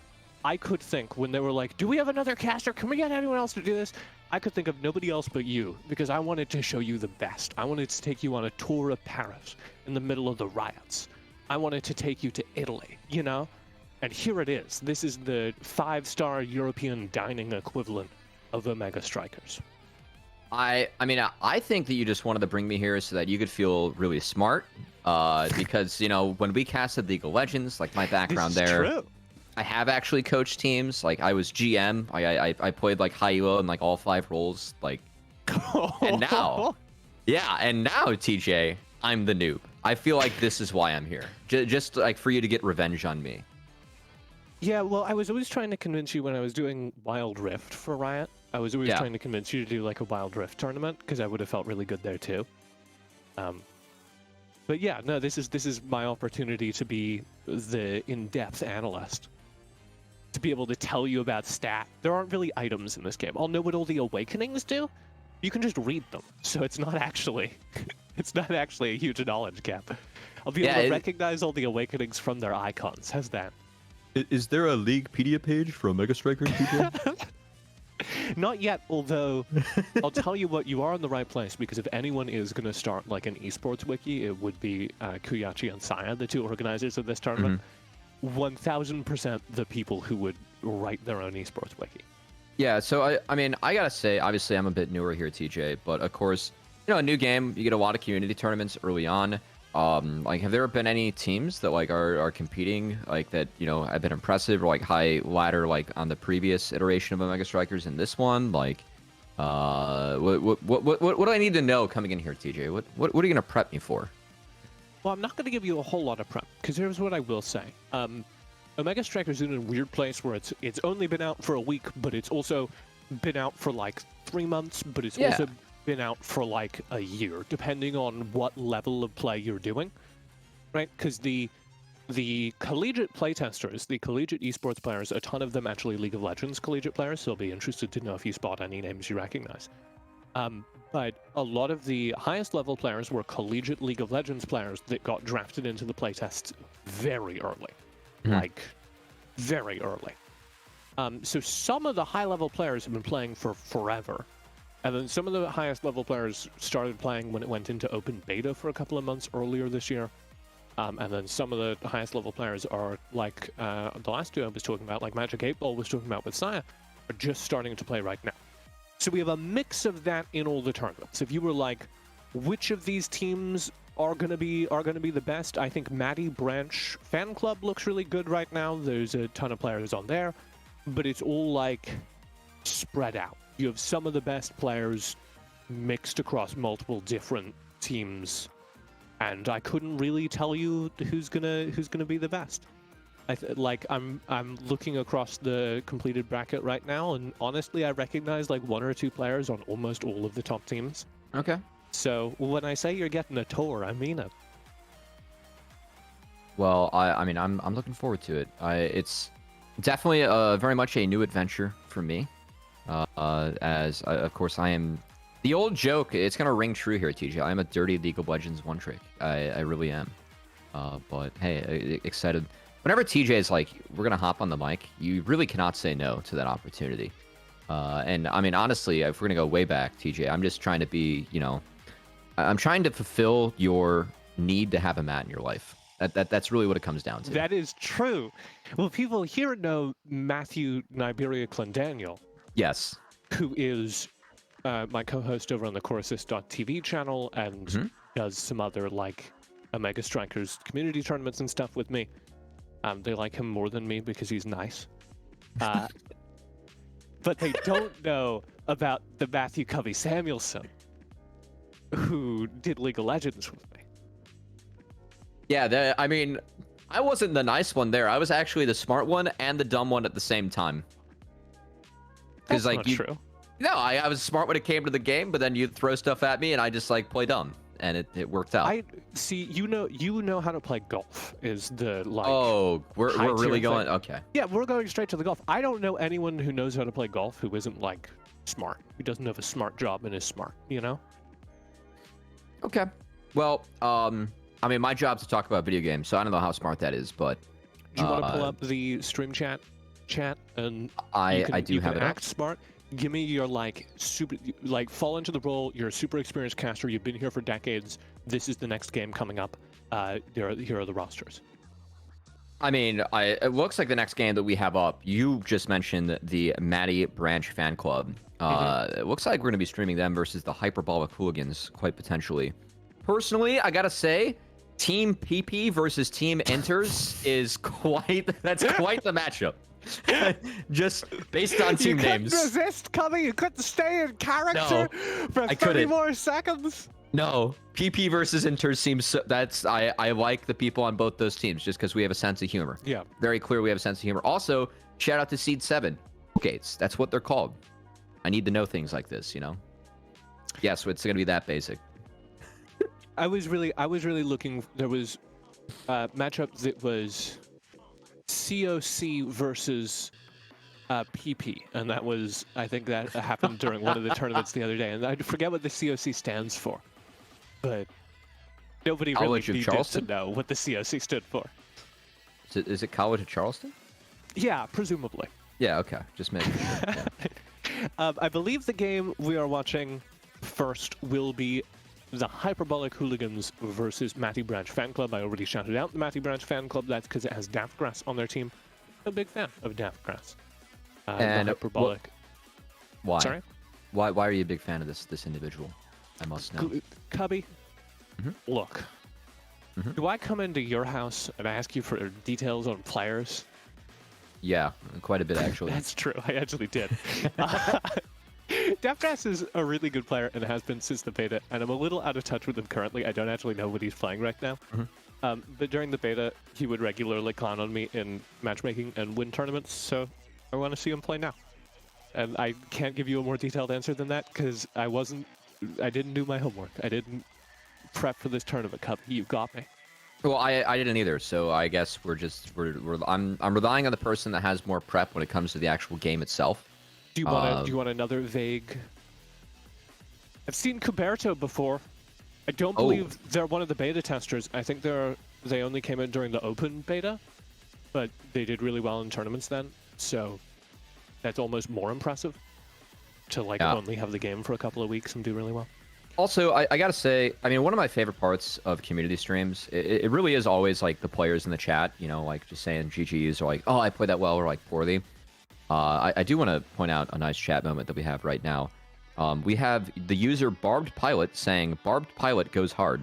I could think when they were like, do we have another caster? Can we get anyone else to do this? I could think of nobody else but you, because I wanted to show you the best. I wanted to take you on a tour of Paris in the middle of the riots. I wanted to take you to Italy, you know? And here it is. This is the 5-star European dining equivalent of the Mega Strikers. I mean, I think that you just wanted to bring me here so that you could feel really smart. Because, you know, when we casted League of Legends, like my background This is there, true. I have actually coached teams. Like I was GM. I played like high-elo in like all 5 roles. Like, and now, yeah, and now TJ, I'm the noob. I feel like this is why I'm here. Just like for you to get revenge on me. Yeah, well, I was always trying to convince you when I was doing Wild Rift for Riot. I was always trying to convince you to do like a Wild Rift tournament because I would have felt really good there too. But yeah, no, this is my opportunity to be the in-depth analyst, to be able to tell you about stat. There aren't really items in this game. I'll know what all the awakenings do. You can just read them, so it's not actually a huge knowledge gap. I'll be able to recognize all the awakenings from their icons. How's that? Is there a Leaguepedia page for Mega Strikers people? Not yet, although I'll tell you what, you are in the right place, because if anyone is going to start like an esports wiki, it would be Kuyachi and Saya, the 2 organizers of this tournament. 1000% the people who would write their own esports wiki. Yeah, so I mean, I gotta say, obviously I'm a bit newer here, TJ, but of course, you know, a new game, you get a lot of community tournaments early on. Like, have there been any teams that like are competing like that, you know, have been impressive or like high ladder like on the previous iteration of Mega Strikers in this one? Like, what do I need to know coming in here, TJ? What are you gonna prep me for? Well, I'm not going to give you a whole lot of prep, because here's what I will say. Omega Strikers is in a weird place where it's only been out for a week, but it's also been out for like 3 months, but it's also been out for like a year, depending on what level of play you're doing, right? Because the collegiate playtesters, the collegiate esports players, a ton of them actually League of Legends collegiate players, so I'll be interested to know if you spot any names you recognize. But a lot of the highest level players were collegiate League of Legends players that got drafted into the playtest very early. Like, very early. So some of the high level players have been playing for forever. And then some of the highest level players started playing when it went into open beta for a couple of months earlier this year. And then some of the highest level players are like the last 2 I was talking about, like Magic 8 Ball was talking about with Saya, are just starting to play right now. So we have a mix of that in all the tournaments. If you were like, which of these teams are gonna be the best? I think Maddie Branch Fan Club looks really good right now. There's a ton of players on there, but it's all like spread out. You have some of the best players mixed across multiple different teams, and I couldn't really tell you who's gonna be the best. I'm looking across the completed bracket right now, and honestly, I recognize like 1 or 2 players on almost all of the top teams. Okay. So when I say you're getting a tour, I mean it. Well, I mean, I'm looking forward to it. It's definitely very much a new adventure for me. As of course I am. The old joke, it's gonna ring true here, TJ. I'm a dirty League of Legends one trick. I really am. But hey, excited. Whenever TJ is like, we're gonna hop on the mic, you really cannot say no to that opportunity. And I mean, honestly, if we're gonna go way back, TJ, I'm just trying to be, you know, I'm trying to fulfill your need to have a mat in your life. That's really what it comes down to. That is true. Well, people here know Matthew Niberia Clendaniel. Yes. Who is my co-host over on the Chorusis.tv channel and does some other like Omega Strikers community tournaments and stuff with me. They like him more than me because he's nice. But they don't know about the Matthew Covey Samuelson who did League of Legends with me. Yeah, I mean, I wasn't the nice one there. I was actually the smart one and the dumb one at the same time. That's like not you, true. No, I was smart when it came to the game, but then you'd throw stuff at me and I just like play dumb, and it worked out. I see. You know how to play golf. Is the like? Oh, we're really high-tier going. thing. Okay. Yeah, we're going straight to the golf. I don't know anyone who knows how to play golf who isn't like smart, who doesn't have a smart job and is smart. You know? Okay. Well, I mean, my job's to talk about video games, so I don't know how smart that is, but Do you want to pull up the stream chat, and I do have it up. Act smart. Give me your fall into the role. You're a super experienced caster. You've been here for decades. This is the next game coming up. Here are the rosters. I mean, it looks like the next game that we have up, you just mentioned the Matty Branch fan club. It looks like we're going to be streaming them versus the Hyperbolic Hooligans, quite potentially. Personally, I got to say, Team PP versus Team Enters is that's quite the matchup. Just based on team names. You couldn't resist coming. You couldn't stay in character for 30 more seconds. No, PP versus Inter seems I like the people on both those teams just because we have a sense of humor. Yeah, very clear we have a sense of humor. Also, shout out to Seed 7 Gates. That's what they're called. I need to know things like this, you know. Yeah, so it's gonna be that basic. I was really looking. There was a matchup that was COC versus PP, and that was, I think that happened during one of the tournaments the other day, and I forget what the COC stands for, but nobody really needed to know what the COC stood for. Is it College of Charleston? Yeah, presumably. Yeah, okay, just making sure. Yeah. I believe the game we are watching first will be the Hyperbolic Hooligans versus Matty Branch Fan Club. I already shouted out the Matty Branch Fan Club. That's because it has Daftgrass on their team. I'm a big fan of Daftgrass. And Hyperbolic. Why? Sorry? Why are you a big fan of this individual? I must know. Cubby, look. Do I come into your house and I ask you for details on players? Yeah, quite a bit actually. That's true. I actually did. Daftgrass is a really good player and has been since the beta, and I'm a little out of touch with him currently. I don't actually know what he's playing right now. But during the beta, he would regularly clown on me in matchmaking and win tournaments, so I want to see him play now. And I can't give you a more detailed answer than that because I didn't do my homework. I didn't prep for this tournament, Cup. You got me. Well, I didn't either, so I guess I'm relying on the person that has more prep when it comes to the actual game itself. Do you want another vague? I've seen Cuberto before. I don't believe they're one of the beta testers. I think they only came in during the open beta, but they did really well in tournaments then. So that's almost more impressive to only have the game for a couple of weeks and do really well. Also, I gotta say, I mean, one of my favorite parts of community streams, it really is always like the players in the chat, you know, like just saying GGs or like, oh, I played that well or like poorly. I do want to point out a nice chat moment that we have right now. We have the user Barbed Pilot saying, Barbed Pilot goes hard.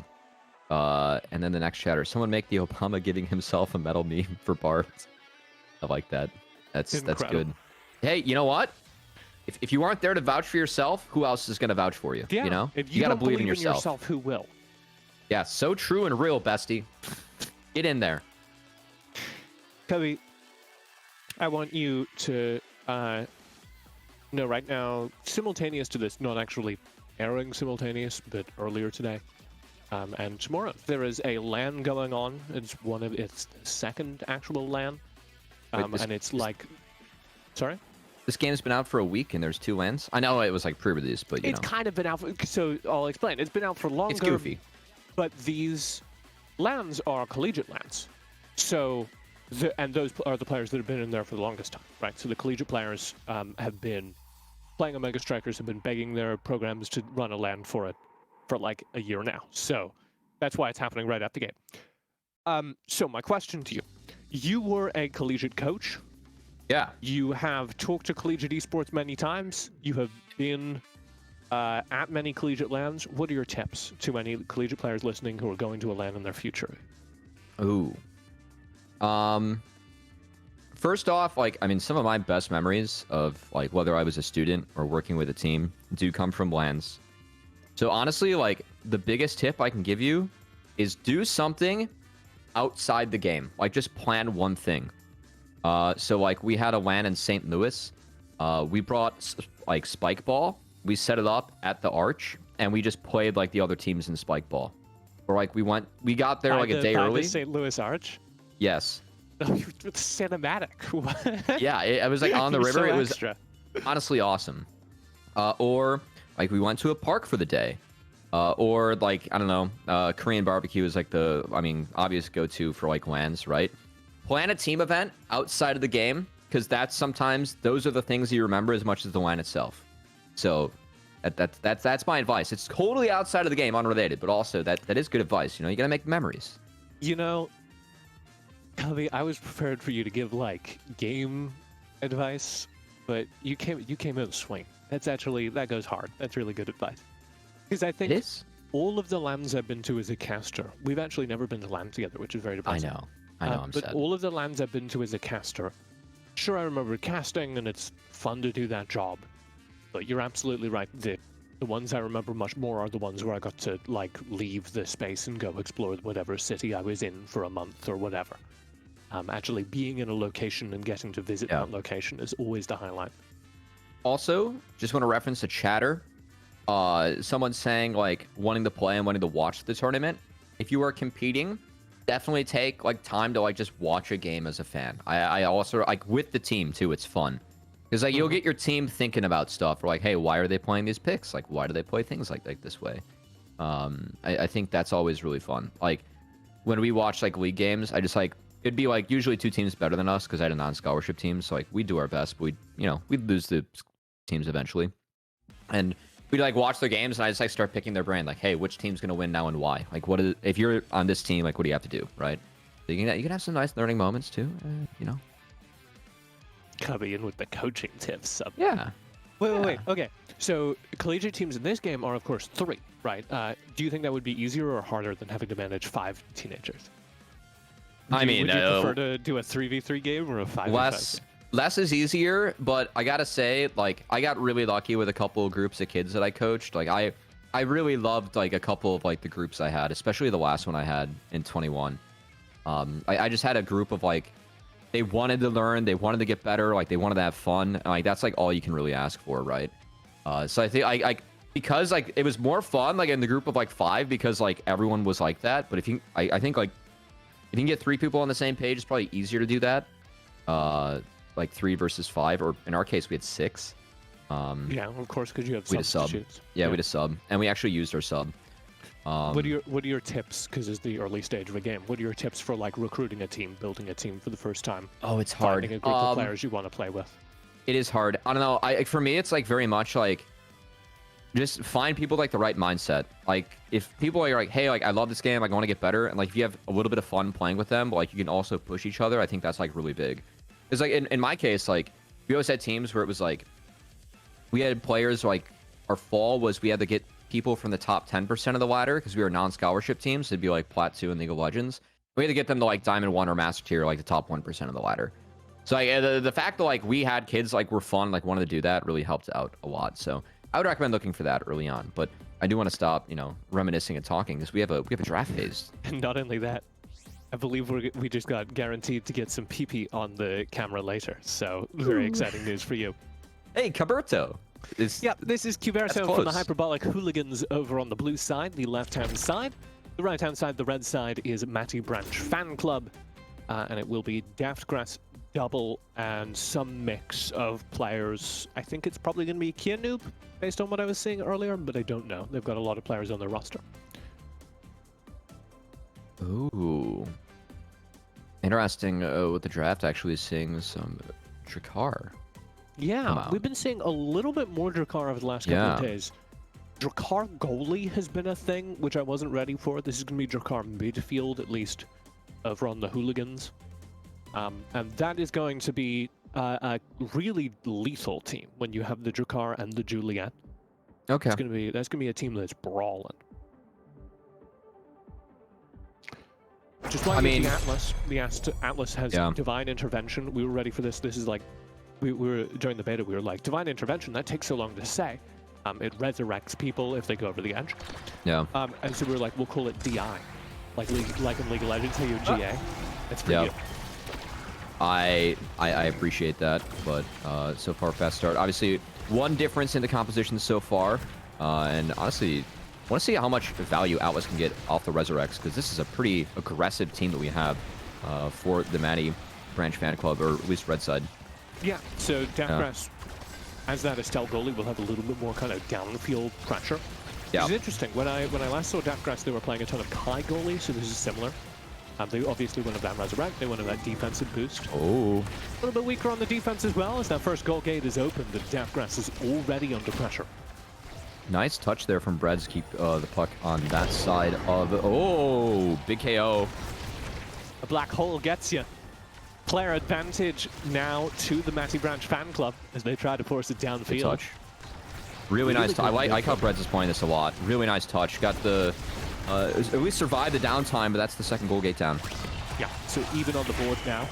And then the next chatter, someone make the Obama giving himself a metal meme for Barbed. I like that. That's good. Hey, you know what? If you aren't there to vouch for yourself, who else is going to vouch for you? Yeah, you know? If you gotta don't believe in yourself, who will? Yeah, so true and real, bestie. Get in there. Cubby, I want you to know right now, simultaneous to this, not actually airing simultaneous, but earlier today, and tomorrow, there is a LAN going on. It's its second actual LAN. And it's like... Sorry? This game's been out for a week and there's 2 LANs? I know it was like pre-release, but you know. It's kind of been out for... So I'll explain. It's been out for longer. It's goofy. But these LANs are collegiate LANs. So... and those are the players that have been in there for the longest time, right? So the collegiate players have been playing Omega Strikers, have been begging their programs to run a LAN for it for like a year now. So that's why it's happening right at the gate. So my question to you, you were a collegiate coach. Yeah. You have talked to collegiate esports many times. You have been at many collegiate LANs. What are your tips to any collegiate players listening who are going to a LAN in their future? Ooh. first off, like, I mean, some of my best memories of, like, whether I was a student or working with a team do come from LANs. So honestly, like, the biggest tip I can give you is do something outside the game. Like, just plan one thing. So, like, we had a LAN in St. Louis. We brought, like, Spike Ball. We set it up at the Arch, and we just played, like, the other teams in Spike Ball. Or, like, we got there, like, a day early. The St. Louis Arch? Yes. It's cinematic. Yeah, I was, like, on the river. It was honestly awesome. Or, like, we went to a park for the day. Or, like, I don't know, Korean barbecue is, like, the, I mean, obvious go-to for, like, LANs, right? Plan a team event outside of the game, because that's sometimes, those are the things you remember as much as the LAN itself. So, that's my advice. It's totally outside of the game, unrelated, but also, that is good advice. You know, you gotta make memories. You know, Cubby, I was prepared for you to give, like, game advice, but you came in swing. That's actually, that goes hard. That's really good advice. Because I think all of the LANs I've been to as a caster, we've actually never been to LAN together, which is very depressing. I know, I'm but sad. all of the LANs I've been to as a caster, sure, I remember casting, and it's fun to do that job. But you're absolutely right. The ones I remember much more are the ones where I got to, like, leave the space and go explore whatever city I was in for a month or whatever. Actually being in a location and getting to visit that location is always the highlight. Also, just want to reference a chatter. Someone saying, like, wanting to play and wanting to watch the tournament. If you are competing, definitely take, like, time to, like, just watch a game as a fan. I also, like, with the team, too, it's fun. Because, like, you'll get your team thinking about stuff. Or, like, hey, why are they playing these picks? Like, why do they play things like this way? I think that's always really fun. Like, when we watch, like, league games, I just, like, it'd be, like, usually 2 teams better than us, because I had a non-scholarship team. So, like, we'd do our best, but we'd lose the teams eventually. And we'd, like, watch their games, and I just, like, start picking their brain. Like, hey, which team's going to win now and why? Like, if you're on this team, like, what do you have to do, right? So you can have some nice learning moments, too, you know? Coming in with the coaching tips. Yeah. Wait. Okay. So, collegiate teams in this game are, of course, 3, right? Do you think that would be easier or harder than having to manage 5 teenagers? Would you prefer to do a 3v3 game or a 5v5 game? Less is easier, but I gotta say, like, I got really lucky with a couple of groups of kids that I coached. Like, I really loved, like, a couple of, like, the groups I had, especially the last one I had in 21. I just had a group of, like, they wanted to learn, they wanted to get better, like, they wanted to have fun. And, like, that's, like, all you can really ask for, right? So I think, because, like, it was more fun, like, in the group of, like, 5, because, like, everyone was like that. But if you, I think, like, if you can get 3 people on the same page, it's probably easier to do that. Like 3 versus 5, or in our case, we had 6. Yeah, of course, because you have we had a sub. Yeah, we had a sub, and we actually used our sub. What are your tips? Because it's the early stage of a game. What are your tips for, like, recruiting a team, building a team for the first time? Oh, it's hard. Finding a group of players you want to play with. It is hard. I don't know. For me, it's, like, very much like just find people with, like, the right mindset. Like, if people are like, hey, like, I love this game, like, I want to get better, and, like, if you have a little bit of fun playing with them, like, you can also push each other. I think that's, like, really big. Because, like, in my case, like, we always had teams where it was, like, we had players, like, our fall was we had to get people from the top 10% of the ladder, because we were a non-scholarship team, so it'd be, like, Plat 2 and League of Legends. We had to get them to, like, Diamond 1 or Master Tier, like, the top 1% of the ladder. So, like, the fact that, like, we had kids, like, were fun, like, wanted to do that really helped out a lot. So I would recommend looking for that early on. But I do want to stop, reminiscing and talking, because we have a draft phase. And not only that, I believe we just got guaranteed to get some PP on the camera later. So very exciting news for you. Hey, Caberto. Yeah, this is Cuberto from the Hyperbolic Hooligans over on the blue side, the left-hand side. The right-hand side, the red side, is Matty Branch Fan Club. And it will be Daftgrass double and some mix of players. I think it's probably going to be Kia Noob, based on what I was seeing earlier, but I don't know. They've got a lot of players on their roster. Ooh. Interesting with the draft actually seeing some Drakkar. Yeah, we've been seeing a little bit more Drakkar over the last couple of days. Drakkar goalie has been a thing, which I wasn't ready for. This is going to be Drakkar midfield, at least, over on the Hooligans. And that is going to be a really lethal team when you have the Drakkar and the Juliet. Okay. That's gonna be a team that's brawling. Just why I mean- the Atlas. The Atlas has Yeah. divine intervention. We were ready for this. This is like, we were during the beta. We were like, divine intervention. That takes so long to say. It resurrects people if they go over the edge. Yeah. And so we were like, we'll call it DI, like in League of Legends, how you GA. That's pretty good. I appreciate that, but so far fast start. Obviously, one difference in the composition so far, and honestly, I want to see how much value Atlas can get off the Resurrects, because this is a pretty aggressive team that we have for the Matty Branch fan club, or at least Red side. Yeah. So Deathgrass, as that Estelle goalie, will have a little bit more kind of downfield pressure. Yeah. Which is interesting. When I last saw Deathgrass, they were playing a ton of Kai goalie, so this is similar. They obviously wouldn't have that Resurrect, they wouldn't have that defensive boost. Oh. A little bit weaker on the defense as well, as that first goal gate is opened and Deathgrass is already under pressure. Nice touch there from Breads to keep the puck on that side of... Oh, big KO. A black hole gets you. Player advantage now to the Matty Branch fan club as they try to force it downfield. Good touch. Really nice touch. I like how Breads is playing this a lot. Really nice touch. Got the... at least survived the downtime, but that's the second goal gate down. Yeah, so even on the board now.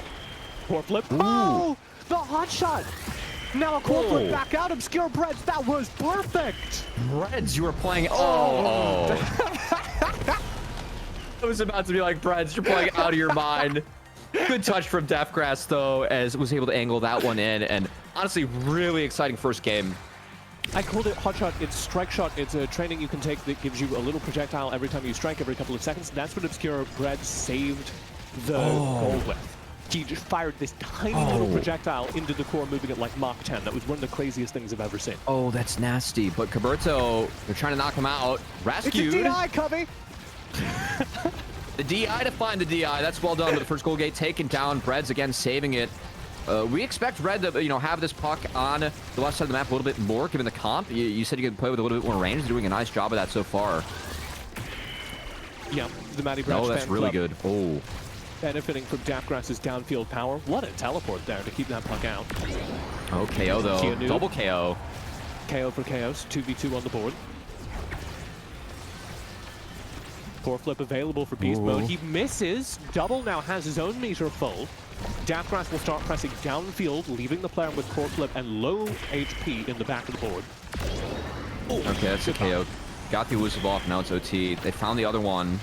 Core flip. Oh! The hot shot! Now a core flip back out. Obscure Breads. That was perfect! Breads, you were playing... Oh! I was about to be like, Breads, you're playing out of your mind. Good touch from Deathgrass, though, as was able to angle that one in. And honestly, really exciting first game. I called it hot shot. It's strike shot. It's a training you can take that gives you a little projectile every time you strike, every couple of seconds. That's what Obscure Bread saved the goal with. He just fired this tiny little projectile into the core, moving it like Mach 10. That was one of the craziest things I've ever seen. Oh, that's nasty. But Caberto, they're trying to knock him out. Rescued. It's a DI, Covey! The DI to find the DI. That's well done. But the first goal gate taken down. Breads again saving it. We expect Red to, have this puck on the left side of the map a little bit more, given the comp. You said you could play with a little bit more range. They're doing a nice job of that so far. Yeah, the Matty Branch that's fan really club good. Oh. benefiting from Deathgrass's downfield power. What a teleport there to keep that puck out. Oh, KO though. Keanu. Double KO. KO for Chaos. 2v2 on the board. Core flip available for beast mode. He misses. Double now has his own meter full. Deathgrass will start pressing downfield, leaving the player with core flip and low HP in the back of the board. Okay, that's a KO. Got the elusive off, now it's OT. They found the other one.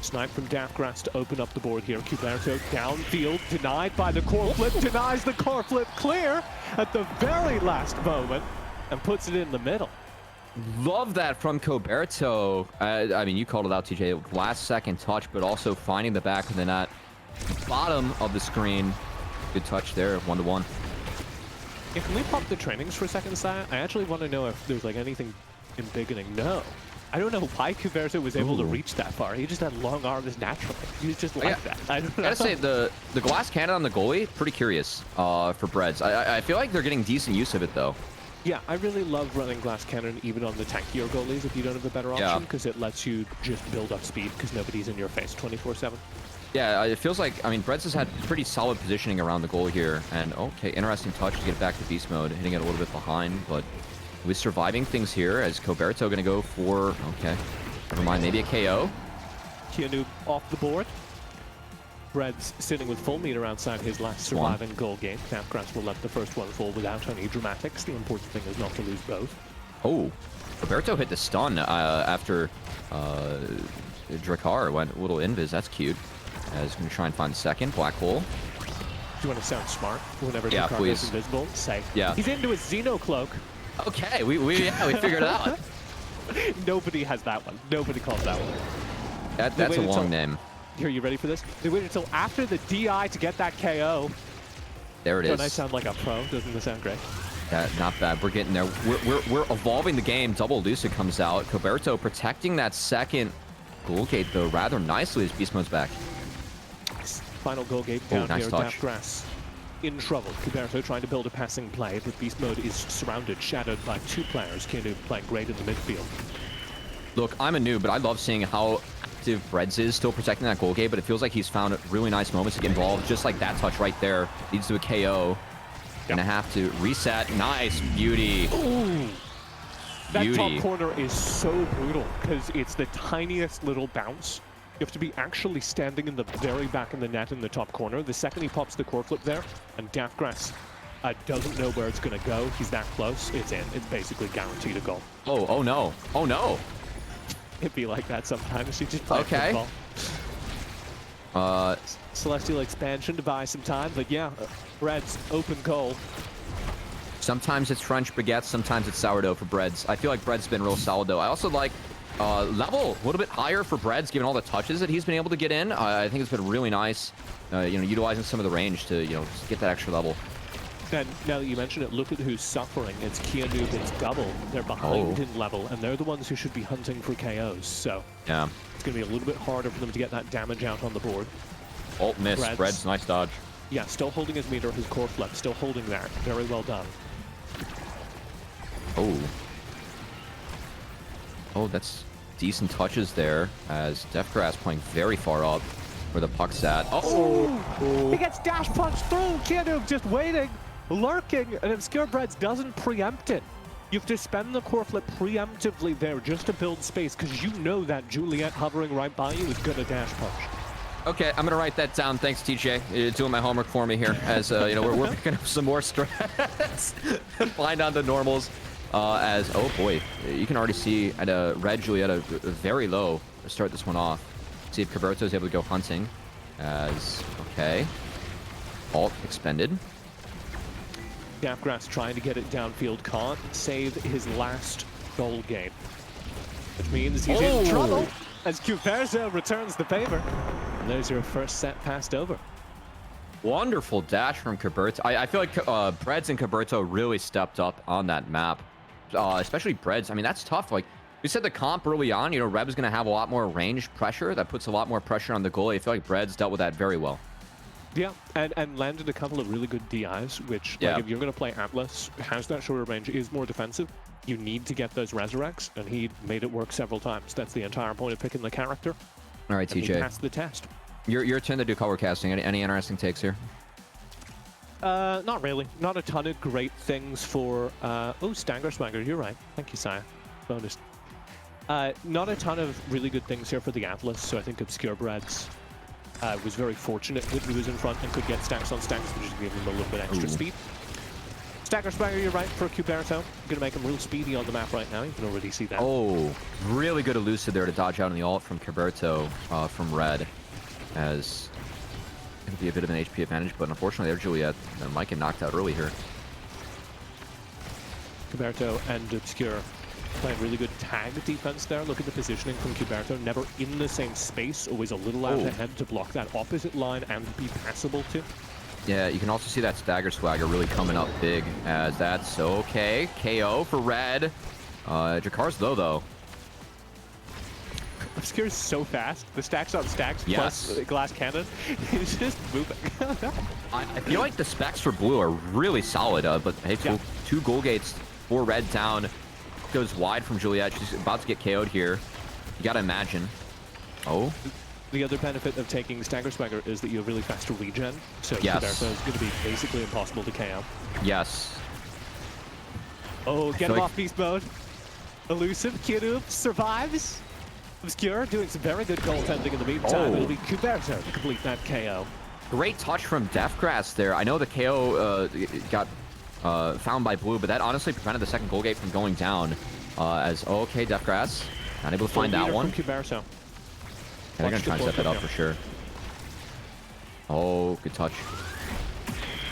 Snipe from Deathgrass to open up the board here. Cuberto downfield, denied by the core flip, denies the core flip clear at the very last moment and puts it in the middle. Love that from Coberto. I mean, you called it out, TJ. Last second touch, but also finding the back of the net. Bottom of the screen. Good touch there, 1-1. Yeah, can we pop the trainings for a second, Saya? I actually want to know if there's like anything embiggening. No. I don't know why Cuberto was able to reach that far. He just had long arms naturally. He's just like that. I don't know. I gotta say, the glass cannon on the goalie, pretty curious for Breads. I feel like they're getting decent use of it, though. Yeah, I really love running glass cannon even on the tankier goalies if you don't have a better option, because it lets you just build up speed because nobody's in your face 24/7. Yeah, it feels like, I mean, Breads has had pretty solid positioning around the goal here. And, okay, interesting touch to get back to beast mode, hitting it a little bit behind, but we're surviving things here as Coberto going to go for, okay, never mind, maybe a KO. Keanu off the board. Bread's sitting with full meter outside his last surviving goal game. Deathgrass will let the first one fall without any dramatics. The important thing is not to lose both. Oh, Coberto hit the stun after Drakkar went a little invis. That's cute. He's going to try and find the second. Black hole. Do you want to sound smart whenever Drakkar please. goes invisible? Say, yeah. He's into his Xeno cloak. Okay, we figured it out. Nobody has that one. Nobody calls that one. That's a long name. Here, you ready for this? They waited until after the DI to get that KO. There it is. Don't I sound like a pro? Doesn't this sound great? Not bad. We're getting there. We're evolving the game. Double Lucid comes out. Coberto protecting that second goal gate, though, rather nicely as beast mode's back. Final goal gate down nice here. touch. Deathgrass in trouble. Cuberto trying to build a passing play, but beast mode is surrounded, shadowed by two players. Keanu playing great in the midfield. Look, I'm a noob, but I love seeing how active Breads is still protecting that goal gate, but it feels like he's found really nice moments to get involved, just like that touch right there. Leads to a KO. Gonna have to reset. Nice. Beauty. Ooh. That Beauty. top corner is so brutal because it's the tiniest little bounce You have to be actually standing in the very back of the net in the top corner. The second he pops the core flip there, and Daftgrass doesn't know where it's going to go. He's that close. It's in. It's basically guaranteed a goal. Oh no. Oh no. It'd be like that sometimes. You just play Okay. football. Celestial expansion to buy some time, but yeah, Bread's open goal. Sometimes it's French baguettes, sometimes it's sourdough for Breads. I feel like Bread's been real solid though. I also like level a little bit higher for Breads, given all the touches that he's been able to get in. I think it's been really nice, utilizing some of the range to, just get that extra level. And now that you mention it, look at who's suffering. It's Keanu, it's Double. They're behind in level, and they're the ones who should be hunting for KOs. So yeah, it's going to be a little bit harder for them to get that damage out on the board. Ult miss. Breads, nice dodge. Yeah, still holding his meter, his core flip, still holding that. Very well done. Oh, that's decent touches there, as Deathgrass playing very far up where the puck's at. He gets dash punched through. Keanu just waiting, lurking, and Obscure Breads doesn't preempt it. You have to spend the core flip preemptively there just to build space, because you know that Juliet hovering right by you is going to dash punch. Okay, I'm gonna write that down. Thanks, TJ. You're doing my homework for me here, as we're picking up some more strats. Find on the normals. Oh boy, you can already see at a red Julieta very low to start this one off. See if Caberto's able to go hunting. Okay, ult expended. Daftgrass trying to get it downfield, can't save his last goal game, which means he's in trouble as Cuperzo returns the favor. And there's your first set passed over. Wonderful dash from Caberto. I feel like Breads and Caberto really stepped up on that map. Especially Breads. I mean, that's tough. Like we said, the comp early on, Reb's going to have a lot more range pressure. That puts a lot more pressure on the goalie. I feel like Breads dealt with that very well. Yeah, and landed a couple of really good DIs, which, like, if you're going to play Atlas, has that shorter range, is more defensive. You need to get those resurrects, and he made it work several times. That's the entire point of picking the character. All right, TJ. He passed the test. Your turn to do color casting. Any interesting takes here? Not really. Not a ton of great things for... Stagger Swagger, you're right. Thank you, Saya. Bonus. Not a ton of really good things here for the Atlas, so I think Obscure Breads was very fortunate that he was in front and could get stacks on stacks, which just gave him a little bit extra speed. Stagger Swagger, you're right, for Cuberto. Gonna make him real speedy on the map right now. You can already see that. Oh, really good elusive there to dodge out on the ult from Cuberto from red, as it could be a bit of an HP advantage, but unfortunately there Juliet might get knocked out early here. Cuberto and Obscure playing really good tag defense there. Look at the positioning from Cuberto. Never in the same space, always a little out ahead to block that opposite line and be passable to. Yeah, you can also see that Stagger Swagger really coming up big, as that's okay. KO for red. Jakar's low, though. Obscure is so fast. The stacks on stacks plus the glass cannon. He's just moving. I feel like the specs for blue are really solid, but hey, two goal gates for red down. Goes wide from Juliet. She's about to get KO'd here. You gotta imagine. Oh. The other benefit of taking Stagger Swagger is that you have really fast regen, so Cuberto is going to be basically impossible to KO. Yes. Oh, get him off beast mode. Elusive, Kiryu survives. Obscure doing some very good goaltending in the meantime. It'll be Cuberto to complete that KO. Great touch from Deathgrass there. I know the KO got found by blue, but that honestly prevented the second goal gate from going down. Deathgrass not able to find that one. From Cuberto. Yeah, they're going to try and set that up for sure. Oh, good touch.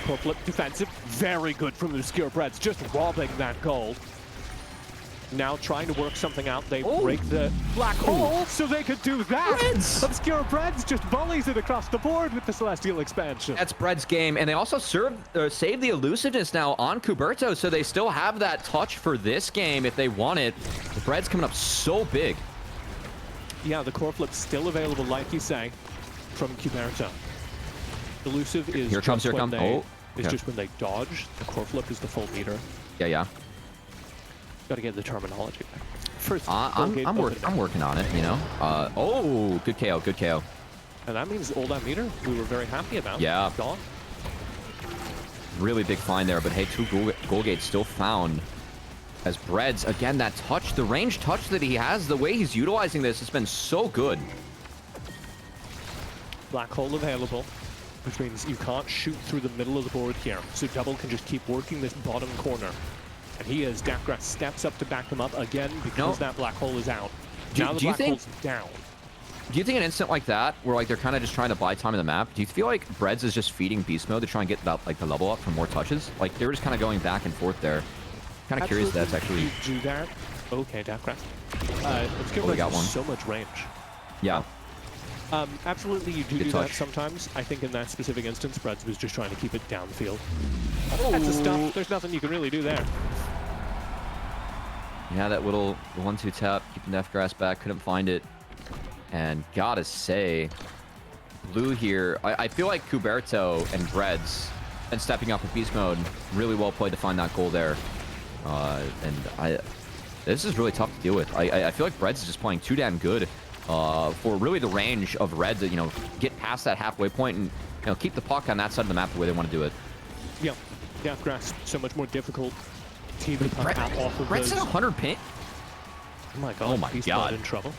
Core flip defensive. Very good from the Obscure Breads. Just robbing that goal. Now trying to work something out. They break the black hole so they could do that. Obscure Breads just volleys it across the board with the Celestial expansion. That's Bread's game. And they also save the elusiveness now on Cuberto, so they still have that touch for this game if they want it. The Bread's coming up so big. Yeah, the core flip's still available, like you say, from Cuberto. Elusive is here comes. just when they dodge. The core flip is the full meter. Yeah. Got to get the terminology. First, I'm working on it, good KO. And that means all that meter we were very happy about. Yeah. Gone. Really big find there, but hey, two goal gates still found. As Breads, again, that touch, the range touch that he has, the way he's utilizing this has been so good. black hole available, which means you can't shoot through the middle of the board here. So Double can just keep working this bottom corner. And he is. Deathgrass steps up to back him up again because that black hole is out. Now the black hole's down. Do you think an instant like that, where like they're kind of just trying to buy time in the map, do you feel like Breads is just feeding beast mode to try and get that like the level up for more touches? Like they were just kind of going back and forth there. Kind of curious if that's actually. You do that. Okay, Deathgrass. Let's give we got one. So much range. Yeah. Absolutely, you do that sometimes. I think in that specific instance, Breads was just trying to keep it downfield. That's the stuff. There's nothing you can really do there. Yeah, that little 1-2 tap, keeping Deathgrass back, couldn't find it. And gotta say, Blue here, I feel like Kuberto and Breads, and stepping up with beast mode, really well played to find that goal there. This is really tough to deal with. I feel like Breads is just playing too damn good for really the range of Red to, get past that halfway point and, keep the puck on that side of the map the way they want to do it. Yeah, Deathgrass, so much more difficult. Team the puck out off of Brett's at 100 ping? Oh my god, oh my he's god. Not in trouble.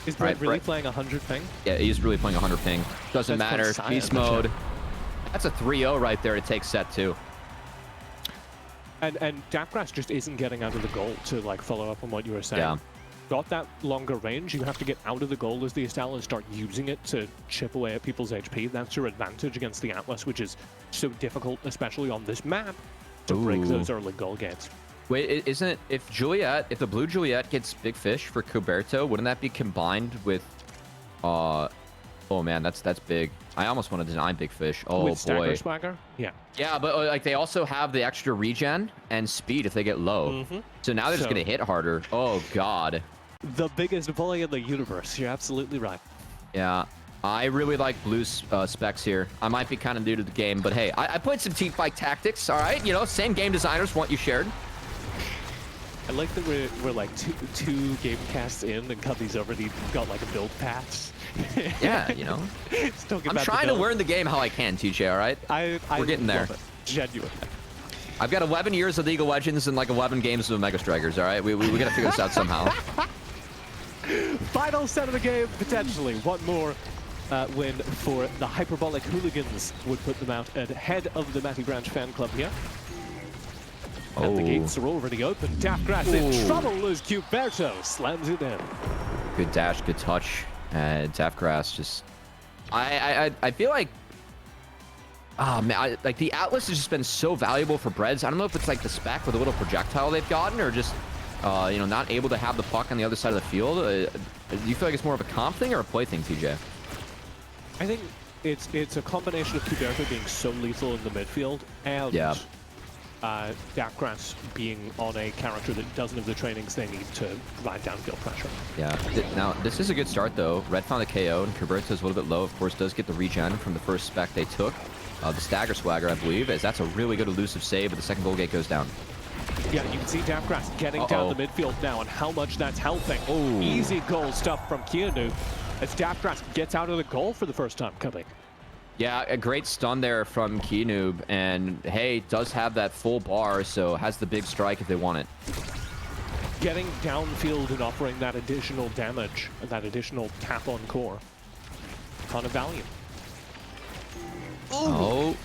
Is Brett really playing 100 ping? Yeah, he's really playing 100 ping. Doesn't matter. Beast mode. That's a 3-0 right there to take set 2. And Deathgrass just isn't getting out of the goal to like follow up on what you were saying. Yeah. Got that longer range, you have to get out of the goal as the Estelle and start using it to chip away at people's HP. That's your advantage against the Atlas, which is so difficult, especially on this map, to break those early goal gates. Wait, isn't it, if the blue Juliet gets big fish for Kuberto, wouldn't that be combined with, oh man, that's big. I almost want to deny big fish. Oh with boy. Swagger? Yeah. Yeah, but like they also have the extra regen and speed if they get low. So now they're just going to hit harder. Oh god. The biggest bully in the universe. You're absolutely right. Yeah. I really like Blue's specs here. I might be kind of new to the game, but hey, I played some teamfight tactics, all right? Same game designers want you shared. I like that we're like two game casts in and Cubby's already got like a build pass. Yeah, I'm trying to learn the game how I can, TJ, all right? We're getting there. Genuinely. I've got 11 years of League of Legends and like 11 games of Mega Strikers, all right? We got to figure this out somehow. Final set of the game, potentially. One more win for the Hyperbolic Hooligans would put them out ahead of the Matty Branch fan club here. And the gates are already open. Deathgrass in trouble as Kuberto slams it in. Good dash, good touch. Deathgrass just... I feel like... Oh, man, like the Atlas has just been so valuable for Breads. I don't know if it's like the spec with a little projectile they've gotten or just, not able to have the puck on the other side of the field. Do you feel like it's more of a comp thing or a play thing, TJ? I think it's a combination of Kuberto being so lethal in the midfield and Deathgrass being on a character that doesn't have the trainings they need to provide downfield pressure. Yeah. Now, this is a good start, though. Red found a KO, and Kuberto is a little bit low. Of course, does get the regen from the first spec they took. The Stagger Swagger, I believe, as that's a really good elusive save, but the second goal gate goes down. Yeah, you can see Deathgrass getting down the midfield now and how much that's helping. Easy goal stuff from Keanu as Deathgrass gets out of the goal for the first time coming. Yeah, a great stun there from Keynoob, and hey, does have that full bar, so has the big strike if they want it. Getting downfield and offering that additional damage, that additional tap on core. Ton of value. Oh.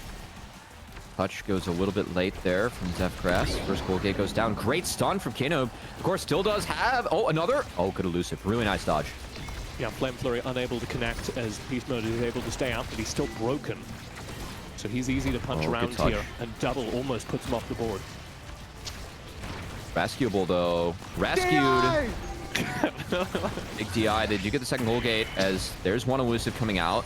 Touch goes a little bit late there from Deathgrass. First goal gate goes down. Great stun from Keynoob. Of course, still does have... another. Good elusive. Really nice dodge. Yeah, Flame Flurry unable to connect as Beast Mode is able to stay out, but he's still broken. So he's easy to punch around here, and Double almost puts him off the board. Rescuable, though. Rescued. Big DI. They do get the second goal gate as there's one elusive coming out.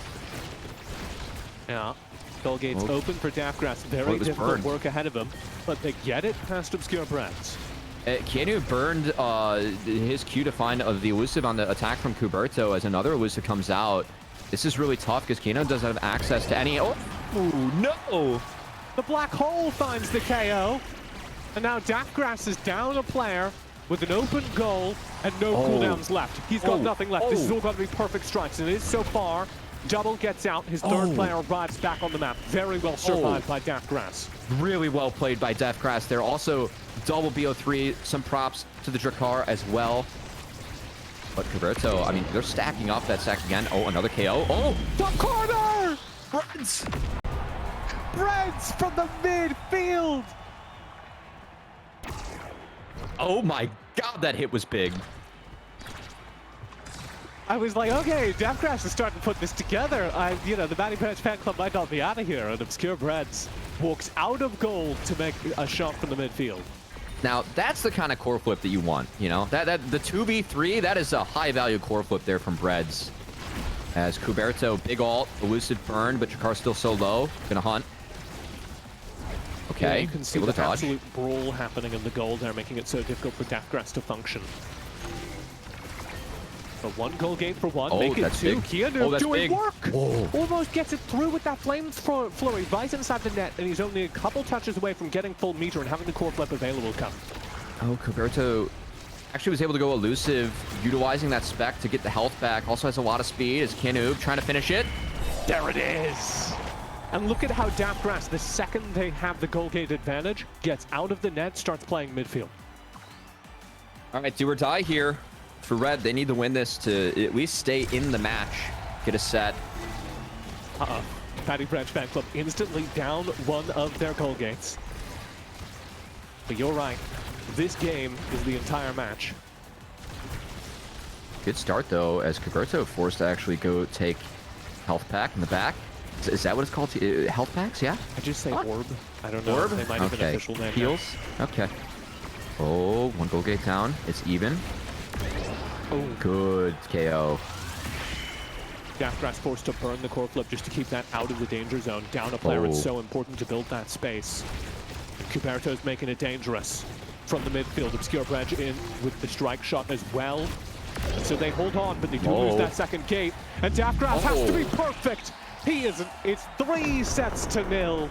Yeah. Goal gate's open for Deathgrass. Very difficult work ahead of him, but they get it past Obscure Brands. Keanu burned his Q to find the elusive on the attack from Kuberto as another elusive comes out. This is really tough because Keanu doesn't have access to any... Oh, no! The black hole finds the KO. And now Deathgrass is down a player with an open goal and no cooldowns left. He's got nothing left. This is all going to be perfect strikes, and it is so far. Double gets out. His third player arrives back on the map. Very well survived by Deathgrass. Really well played by Deathgrass there. Also, double BO3. Some props to the Drakkar as well. But Cuberto, I mean, they're stacking up that stack again. Oh, another KO. Oh, Top corner! Breads! Breads from the midfield! oh my God, that hit was big. I was like, okay, Deathgrass is starting to put this together. You know, the Matty Branch fan club might not be out of here. And Obscure Breads walks out of goal to make a shot from the midfield. Now, that's the kind of core flip that you want, you know? The 2v3, that is a high-value core flip there from Breads. As Cuberto, big ult, elusive burn, but Jakar's still so low. Gonna hunt. Okay, Yeah, you can see able the to dodge. absolute brawl happening in the goal there, making it so difficult for Deathgrass to function. A 1 goal game for 1, Oh, make it that's 2. big. Keanu Oh, that's doing big. work! Whoa. Almost gets it through with that flame flurry, right inside the net, and he's only a couple touches away from getting full meter and having the core flip available come. Oh, Cuberto actually was able to go elusive, utilizing that spec to get the health back. Also has a lot of speed. Is Kinoob trying to finish it? There it is! And look at how Deathgrass, the second they have the goal gate advantage, gets out of the net, starts playing midfield. All right, do or die here for Red. They need to win this to at least stay in the match, get a set. Matty Branch fan club instantly down one of their goal gates. But you're right. This game is the entire match. Good start, though, as Cuberto forced to actually go take health pack in the back. Is that what it's called? Health packs, yeah? I just say orb. I don't know. Orb? They might have an Okay. official name. Heals? Okay. Oh, 1 goal gate down. It's even. Oh, Good KO. Deathgrass forced to burn the core flip just to keep that out of the danger zone. Down a player, it's Oh. so important to build that space. And Cuberto's making it dangerous. From the midfield, Obscure Branch in with the strike shot as well. And so they hold on, but they do lose that second gate. And Deathgrass has to be perfect. He isn't. It's 3 sets to 0.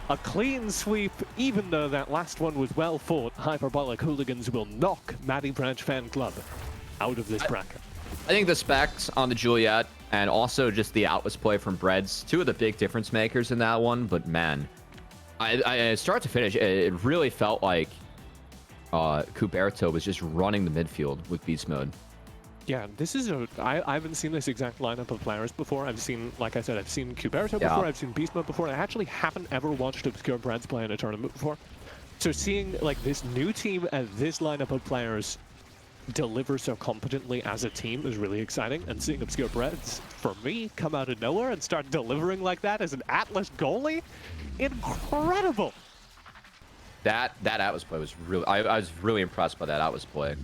A clean sweep, even though that last one was well fought. Hyperbolic Hooligans will knock Matty Branch fan club out of this bracket. I think the specs on the Juliet and also just the Atlas play from Breads, 2 of the big difference makers in that one. But man, I start to finish, it really felt like Cuberto was just running the midfield with beast mode. Yeah, this is I haven't seen this exact lineup of players before. I've seen, like I said, I've seen Cuberto before, I've seen Beast Mode before. I actually haven't ever watched Obscure Breads play in a tournament before. So seeing like this new team and this lineup of players deliver so competently as a team is really exciting. And seeing Obscure Breads, for me, come out of nowhere and start delivering like that as an Atlas goalie, incredible! That Atlas play was really, I was really impressed by that Atlas play.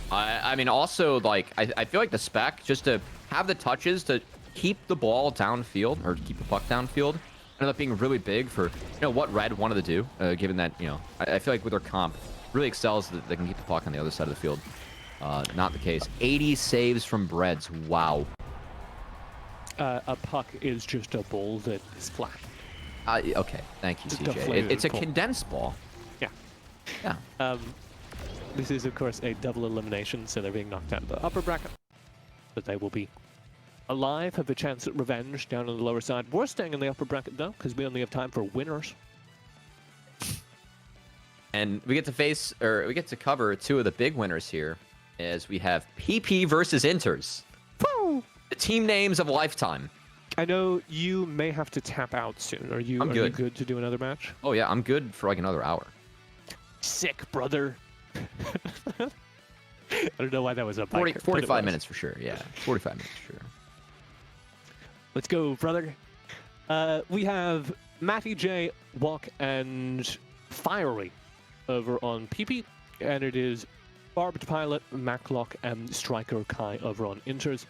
I mean, also, like, I feel like the spec, just to have the touches to keep the ball downfield, or keep the puck downfield, ended up being really big for, you know, what Red wanted to do, given that, you know, I feel like with their comp, really excels that they can keep the puck on the other side of the field. Not the case. 80 saves from Breads. Wow. A puck is just a ball that is flat. Okay, thank you, Just CJ. deflated It's a ball. condensed ball. Yeah. Yeah. This is, of course, a double elimination, so they're being knocked out of the upper bracket. But they will be alive, have a chance at revenge down on the lower side. We're staying in the upper bracket, though, because we only have time for winners. And we get to face, or we get to cover 2 of the big winners here, as we have PP versus Inters. Woo! The team names of a lifetime. I know you may have to tap out soon. Are you good. good to do another match? Oh yeah, I'm good for like another hour. Sick, brother. I don't know why that was a 45 minutes for sure. Yeah, 45 minutes for sure. Let's go, brother. We have Matty J, Walk, and Fiery over on PP, and it is Barbed Pilot, Maclock, and Striker Kai over on Inters.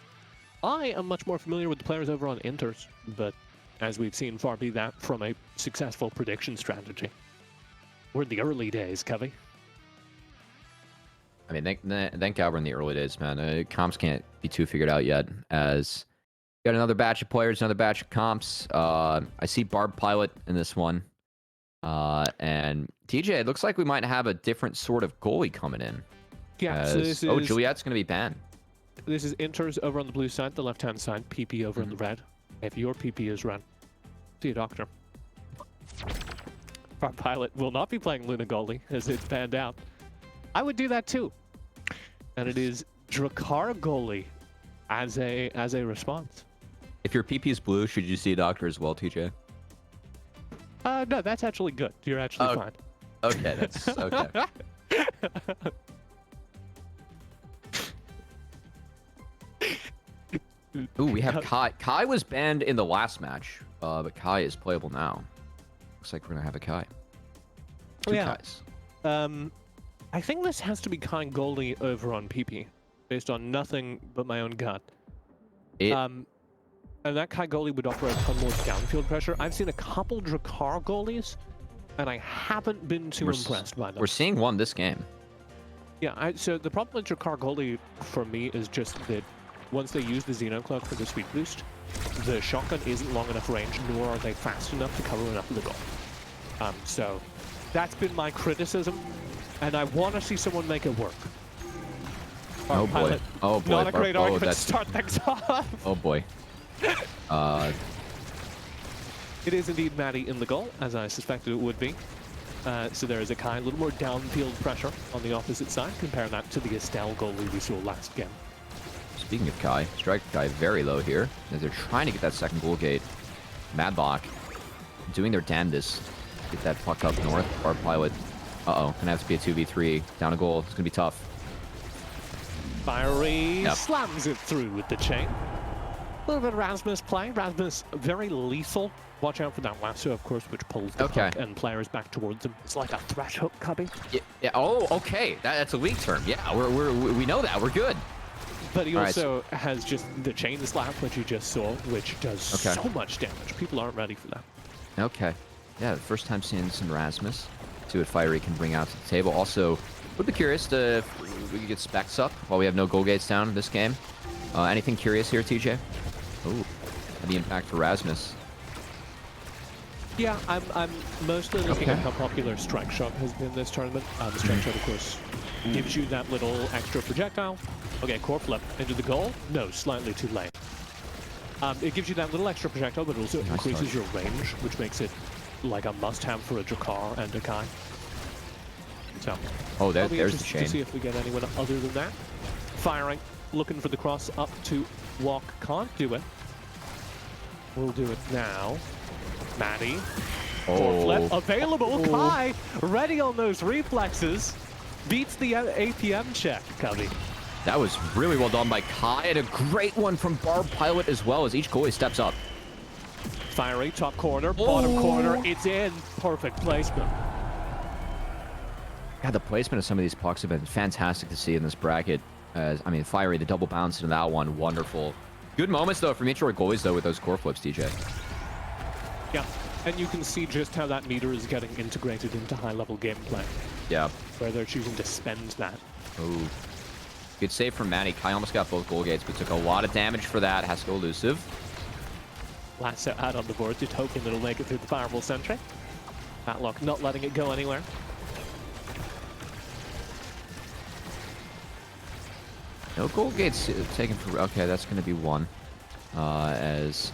I am much more familiar with the players over on Inters, but as we've seen, far be that from a successful prediction strategy. We're in the early days, Covey. I mean, thank God we're in the early days, man. Comps can't be too figured out yet, as got another batch of players, another batch of comps. I see Barb Pilot in this one. And TJ, it looks like we might have a different sort of goalie coming in. Yeah, so this is... Juliet's going to be banned. This is Inters over on the blue side, the left-hand side, PP over on the red. If your PP is red, see a doctor. Our pilot will not be playing Luna goalie, as it's panned out. I would do that too. And it is Drakkar goalie as a response. If your PP's blue, should you see a doctor as well, TJ? No, that's actually good. You're actually Oh. fine. Okay, that's okay. Ooh, we have Kai. Kai was banned in the last match, but Kai is playable now. Looks like we're gonna have a Kai. Two Kais. I think this has to be kind goalie over on PP, based on nothing but my own gut. And that Kai goalie would offer a ton more downfield pressure. I've seen a couple Drakkar goalies, and I haven't been too impressed by them. We're seeing one this game. Yeah, so the problem with Drakkar goalie for me is just that once they use the Xenocloak for the sweep boost, the shotgun isn't long enough range, nor are they fast enough to cover enough of the goal. So that's been my criticism, and I want to see someone make it work. Oh boy. Pilot, Oh boy. not a great argument that's... to start things off. Oh boy. It is indeed Maddie in the goal, as I suspected it would be. So there is a Kai, a little more downfield pressure on the opposite side. Compare that to the Estelle goalie we saw last game. Speaking of Kai, strike Kai very low here, as they're trying to get that second goal gate. Madlock doing their damnedest. Get that puck up north. Our pilot. Uh-oh, gonna have to be a 2v3. Down a goal. It's gonna be tough. Fiery Yep. slams it through with the chain. A little bit of Rasmus play. Rasmus very lethal. Watch out for that lasso, of course, which pulls the puck and players back towards him. It's like a threat hook, Cubby. Yeah. Oh, okay. That's a league term. Yeah, we know that. We're good. But he also has just the chain slap, which you just saw, which does so much damage. People aren't ready for that. Okay. Yeah, the first time seeing some Rasmus. See what Fiery can bring out to the table. Also, would be curious to if we could get specs up while we have no goal gates down in this game. Anything curious here, TJ? Ooh, the impact for Rasmus. Yeah, I'm mostly looking at how popular Strike Shot has been this tournament. The Strike Shot, of course, gives you that little extra projectile. Okay, core flip into the goal. No, slightly too late. It gives you that little extra projectile, but also increases your range, which makes it like a must-have for a Drakkar and a Kai. So, there's the chain. To see if we get anyone other than that. Firing, looking for the cross up to Walk. Can't do it. We'll do it now. Maddie. Flip available. Kai ready on those reflexes. Beats the APM check, Cubby. That was really well done by Kai, and a great one from Barb Pilot as well as each goalie steps up. Fiery, top corner, bottom corner. It's in. Perfect placement. God, the placement of some of these pucks have been fantastic to see in this bracket. I mean, Fiery, the double bounce into that one, wonderful. Good moments, though, from each of our goalies, though, with those core flips, TJ. Yeah, and you can see just how that meter is getting integrated into high-level gameplay. Yeah. Where they're choosing to spend that. Ooh. Good save from Manny. Kai almost got both goal gates, but took a lot of damage for that. Has to go elusive. Lasso out on the board, just hoping it'll make it through the Fireball Sentry. Matlock not letting it go anywhere. No goal gates taken for... Okay, that's going to be one. As...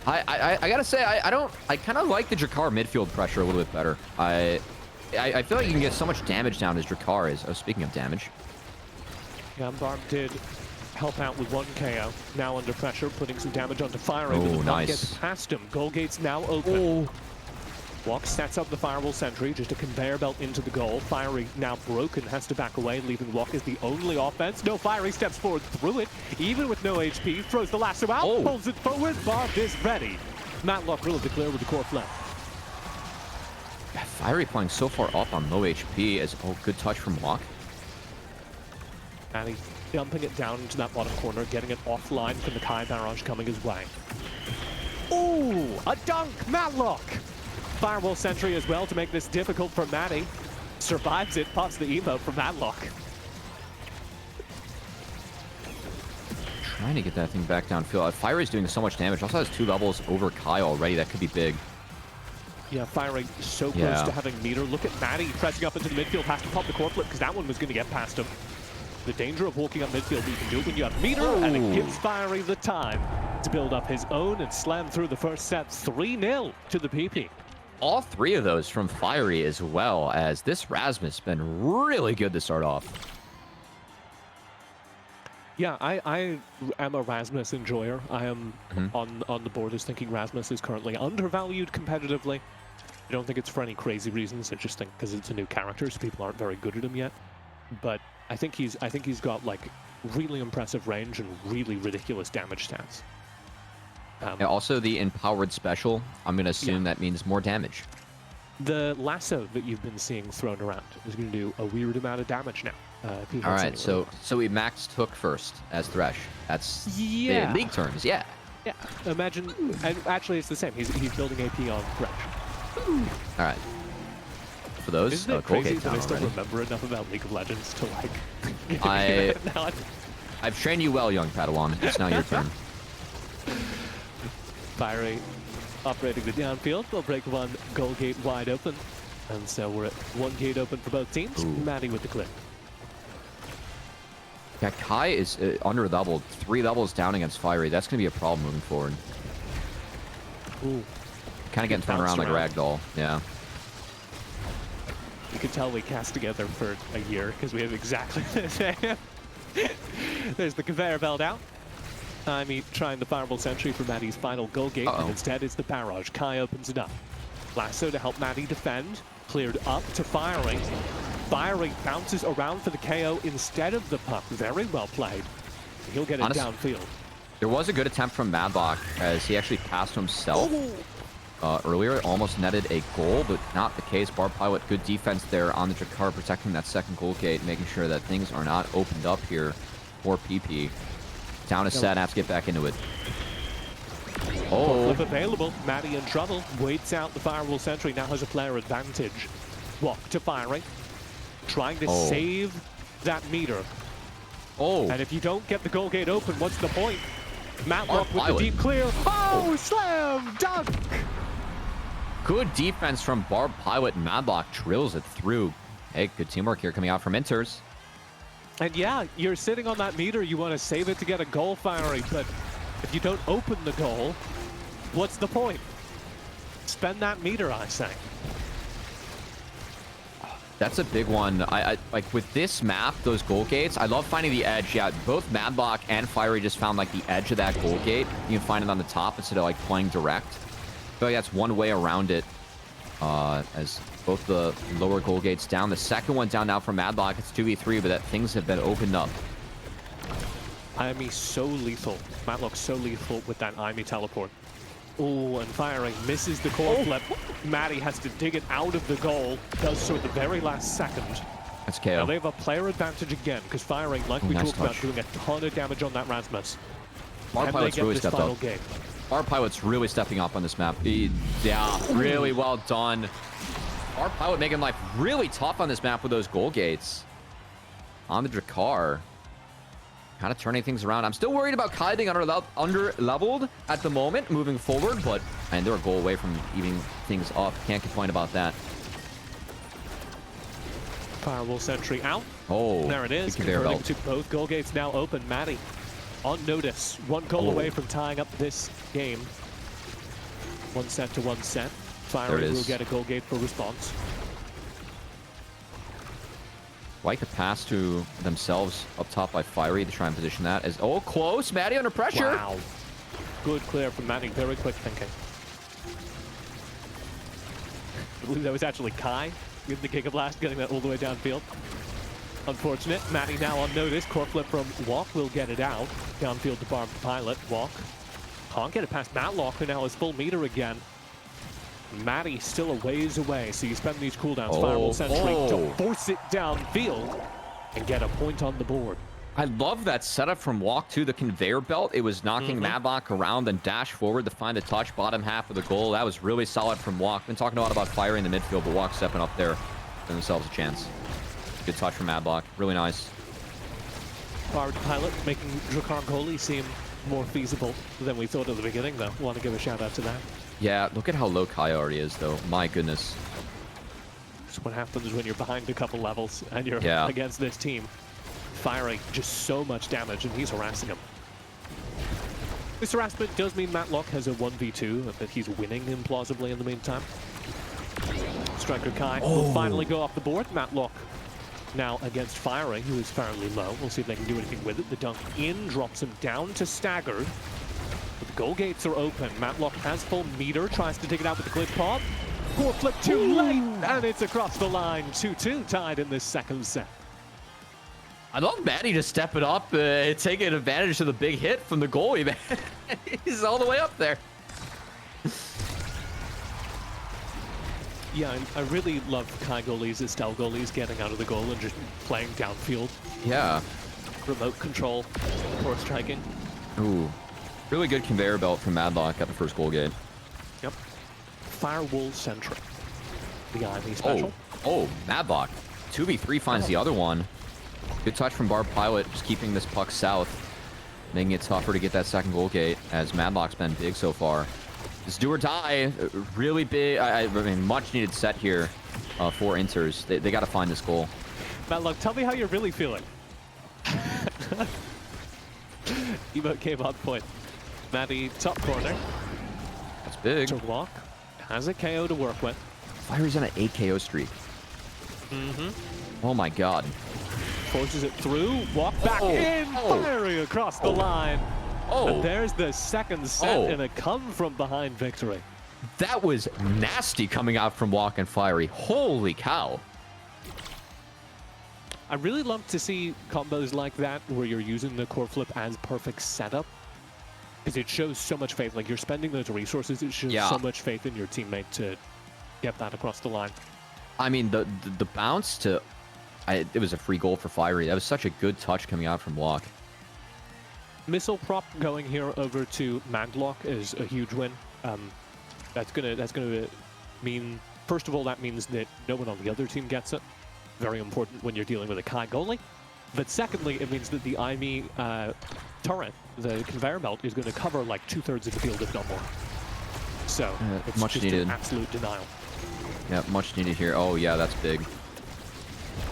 I gotta say, I kind of like the Drakkar midfield pressure a little bit better. I feel like you can get so much damage down as Drakkar is. Oh, speaking of damage. Yeah, Barb did help out with one KO. Now under pressure, putting some damage onto Fiery. Oh, but the nice. Gets past him. Goal gate's now open. Walk sets up the Fireball Sentry, just a conveyor belt into the goal. Fiery now broken, has to back away, leaving Walk as the only offense. No, Fiery steps forward through it, even with no HP, throws the lasso out, pulls it forward. Barb is ready. Matlock will declare with the core flip. Yeah, Fiery playing so far up on low HP as good touch from Walk. And he's dumping it down into that bottom corner, getting it offline from the Kai barrage coming his way. Ooh, a dunk, Matlock! Fireball Sentry as well to make this difficult for Maddie. Survives it, pops the emote from Matlock. Trying to get that thing back downfield. Fiery's doing so much damage. Also has 2 levels over Kai already. That could be big. Yeah, Fiery so close to having meter. Look at Maddie pressing up into the midfield. Has to pop the core flip because that one was going to get past him. The danger of walking up midfield, you can do it when you have meter, and it gives Fiery the time to build up his own and slam through the first set 3-0 to the PP. All 3 of those from Fiery as well, as this Rasmus has been really good to start off. Yeah, I am a Rasmus enjoyer. I am Mhm. on the board is thinking Rasmus is currently undervalued competitively. I don't think it's for any crazy reasons. I just think because it's a new character, so people aren't very good at him yet. But I think he's got like really impressive range and really ridiculous damage stats. Yeah, also, the empowered special, I'm going to assume that means more damage. The lasso that you've been seeing thrown around is going to do a weird amount of damage now. If he hits All right, anyone. so we maxed Hook first as Thresh. That's the league terms, yeah. Yeah, imagine, and actually it's the same. He's building AP on Thresh. All right. For those, Isn't it Colgate crazy that I down still already. remember enough about League of Legends to like... now I've trained you well, young Padawan. It's now your turn. Fiery operating the downfield will break one goal gate wide open. And so we're at one gate open for both teams. Ooh. Maddie with the clip. Yeah, Kai is under doubled. 3 doubles down against Fiery. That's going to be a problem moving forward. Ooh. Kind of getting thrown around like a ragdoll. Yeah. You can tell we cast together for a year because we have exactly the same. There's the conveyor belt out. Taimi trying the fireball sentry for Maddie's final goal gate, and instead it's the barrage. Kai opens it up. Lasso to help Maddie defend. Cleared up to Fiery. Fiery bounces around for the KO instead of the puck. Very well played. He'll get it downfield. There was a good attempt from Madlock as he actually passed to himself earlier. Almost netted a goal, but not the case. Barb Pilot, good defense there on the Jakar, protecting that second goal gate, making sure that things are not opened up here for PP. Down is set, have to get back into it. Oh. Flip available. Maddie in trouble. Waits out the firewall sentry. Now has a player advantage. Walk to Fiery. Trying to save that meter. Oh. And if you don't get the goal gate open, what's the point? Matlock with the deep clear. Oh, slam dunk! Good defense from Barb Pilot. Madlock drills it through. Hey, good teamwork here coming out from Inters. And yeah, you're sitting on that meter. You want to save it to get a goal, Fiery, but if you don't open the goal, what's the point? Spend that meter, I say. That's a big one. I like with this map, those goal gates, I love finding the edge. Yeah, both Madlock and Fiery just found like the edge of that goal gate. You can find it on the top instead of like playing direct. I feel like that's one way around it. As both the lower goal gates down. The second one down now from Madlock. It's 2v3, but that things have been opened up. Imi so lethal. Matlock's so lethal with that Imi teleport. Oh, and Fiery misses the core flip. Maddie has to dig it out of the goal. Does so at the very last second. That's KO. Now they have a player advantage again, because Fiery, like we talked about, doing a ton of damage on that Rasmus. Barb Pilot's really stepped up. Barb Pilot's really stepping up on this map. Yeah, really well done. Barb Pilot making life really tough on this map with those goal gates. On the Drakkar. Kind of turning things around. I'm still worried about Kai being under-leveled at the moment, moving forward, but and they're a goal away from evening things up. Can't complain about that. Firewall sentry out. Oh, there it is. Converting to both goal gates now open. Maddie on notice. One goal away from tying up this game. 1 set to 1 set. Fiery will get a goal gate for response. Like the pass to themselves up top by Fiery to try and position that as close. Maddie under pressure. Wow. Good clear from Maddie. Very quick thinking. I believe that was actually Kai with the Giga Blast, getting that all the way downfield. Unfortunate. Maddie now on notice. Core flip from Walk will get it out. Downfield to Barb Pilot. Walk. Can't get it past Matlock, who now has full meter again. Maddie still a ways away, so you spend these cooldowns. Firewall sentry to force it downfield and get a point on the board. I love that setup from Walk to the conveyor belt. It was knocking Madlock around and dash forward to find a touch bottom half of the goal. That was really solid from Walk. Been talking a lot about Fire in the midfield, but Walk stepping up there, giving themselves a chance. Good touch from Madlock. Really nice. Barb Pilot making Drakkar goalie seem more feasible than we thought at the beginning, though. Want to give a shout out to that. Yeah, look at how low Kai already is, though. My goodness. That's what happens when you're behind a couple levels and you're against this team. Firing just so much damage, and he's harassing him. This harassment does mean Matlock has a 1v2, but he's winning implausibly in the meantime. Striker Kai will finally go off the board. Matlock now against Fiery, who is fairly low. We'll see if they can do anything with it. The dunk in drops him down to staggered. But the goal gates are open. Matlock has full meter, tries to take it out with the glitch pop. Core flip too late, and it's across the line. 2-2 tied in this second set. I love Maddie to step it up, taking advantage of the big hit from the goalie, man. He's all the way up there. Yeah, I really love Kai goalies, Estelle goalies getting out of the goal and just playing downfield. Yeah. Remote control, court striking. Ooh. Really good conveyor belt from Madlock at the first goal gate. Yep. Firewall centric. The IB special. Oh, Madlock. 2v3 finds the other one. Good touch from Barb Pilot, just keeping this puck south, making it tougher to get that second goal gate, as Madlock's been big so far. This do or die, really big, I mean, much needed set here for Inters. They got to find this goal. Matlock, tell me how you're really feeling. Emote came on point. Maddie, top corner. That's big. To walk. Has a KO to work with. Fiery's on an 8 KO streak. Oh my god. Forces it through, walk back in, Fiery across the line. And there's the second set in a come-from-behind victory. That was nasty coming out from Walk and Fiery. Holy cow. I really love to see combos like that where you're using the core flip as perfect setup. Because it shows so much faith. Like, you're spending those resources, it shows so much faith in your teammate to get that across the line. I mean, the bounce to... it was a free goal for Fiery. That was such a good touch coming out from Walk. Missile prop going here over to Maglock is a huge win. That's gonna mean, first of all, that means that no one on the other team gets it. Very important when you're dealing with a Kai goalie. But secondly, it means that the IME turret, the conveyor belt, is going to cover like 2/3 of the field, if not more. So it's much just needed. an absolute denial. Yeah, much needed here. Oh yeah, that's big.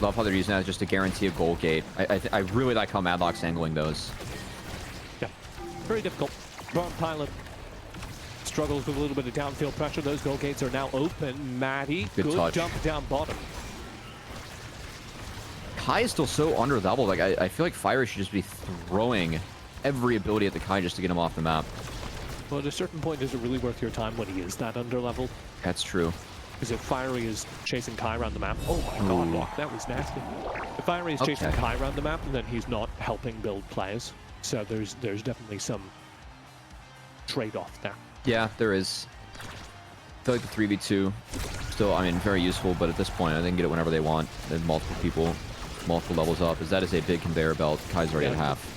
Love how they're using that just to guarantee a goal gate. I really like how Madlock's angling those. Yeah, very difficult. Wrong pilot struggles with a little bit of downfield pressure. Those goal gates are now open. Maddie, good touch. dump down bottom. Kai is still so under level. Like I feel like Fiery should just be throwing every ability at the Kai just to get him off the map. Well, at a certain point, is it really worth your time when he is that under level? That's true. Because if Fiery is chasing Kai around the map, oh my god, Walk, that was nasty. If Fiery is chasing Kai around the map, then he's not helping build players. So there's definitely some trade-off there. Yeah, there is. I feel like the 3v2 still, I mean, very useful, but at this point, I think get it whenever they want. There's multiple people, multiple levels up, as that is a big conveyor belt. Kai's already at half.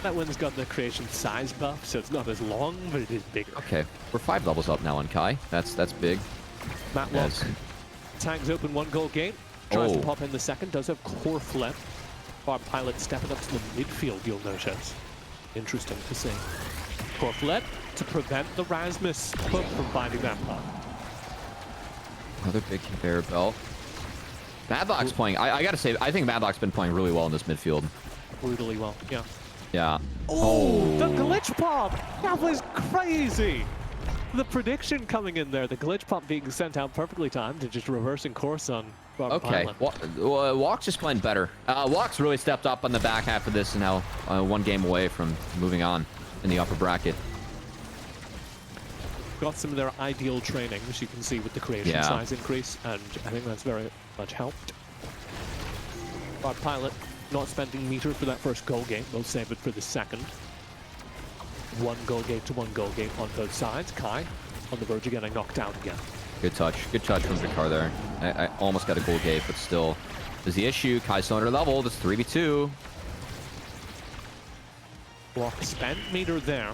That one's got the creation size buff, so it's not as long, but it is bigger. Okay, we're 5 levels up now on Kai. That's big. Matlock tags open one goal gate, tries to pop in the second, does have core flip. Barb Pilot stepping up to the midfield, you'll notice. Interesting to see. Core flip to prevent the Rasmus hook from finding that puck. Another big conveyor belt. Madlock's playing, I gotta say, I think Madlock's been playing really well in this midfield. Brutally well, yeah. Yeah. The glitch pop! That was crazy! The prediction coming in there, the glitch pop being sent out perfectly timed and just reversing course on Barb Pilot. Walk's just playing better. Walk's really stepped up on the back half of this and now one game away from moving on in the upper bracket. Got some of their ideal training, as you can see with the creation size increase, and I think that's very much helped. Barb Pilot not spending meter for that first goal gate, they'll save it for the second. One goal gate to one goal gate on both sides. Kai on the verge of getting knocked down again. Good touch from Jakar there. I almost got a goal gate, but still. There's the issue. Kai's still under level. That's 3v2. Walk spent meter there.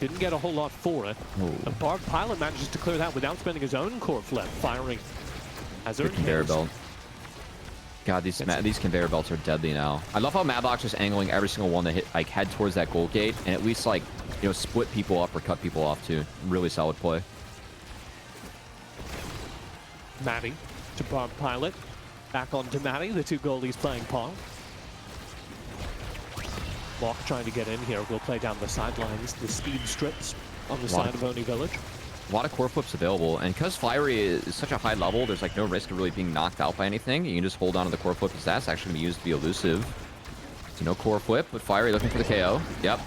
Didn't get a whole lot for it. And Barb Pilot manages to clear that without spending his own core flip, firing as earned conveyor belt. God, these conveyor belts are deadly now. I love how Madlock's just angling every single one that head towards that goal gate, and at least split people up or cut people off too. Really solid play. Maddie to Barb Pilot. Back on to Maddie, the two goalies playing pong. Walk trying to get in here. We'll play down the sidelines. The speed strips on the side of Oni Village. A lot of core flips available, and because Fiery is such a high level, there's like no risk of really being knocked out by anything. You can just hold on to the core flip, because that's actually going to be used to be elusive. So no core flip, but Fiery looking for the KO. Yep.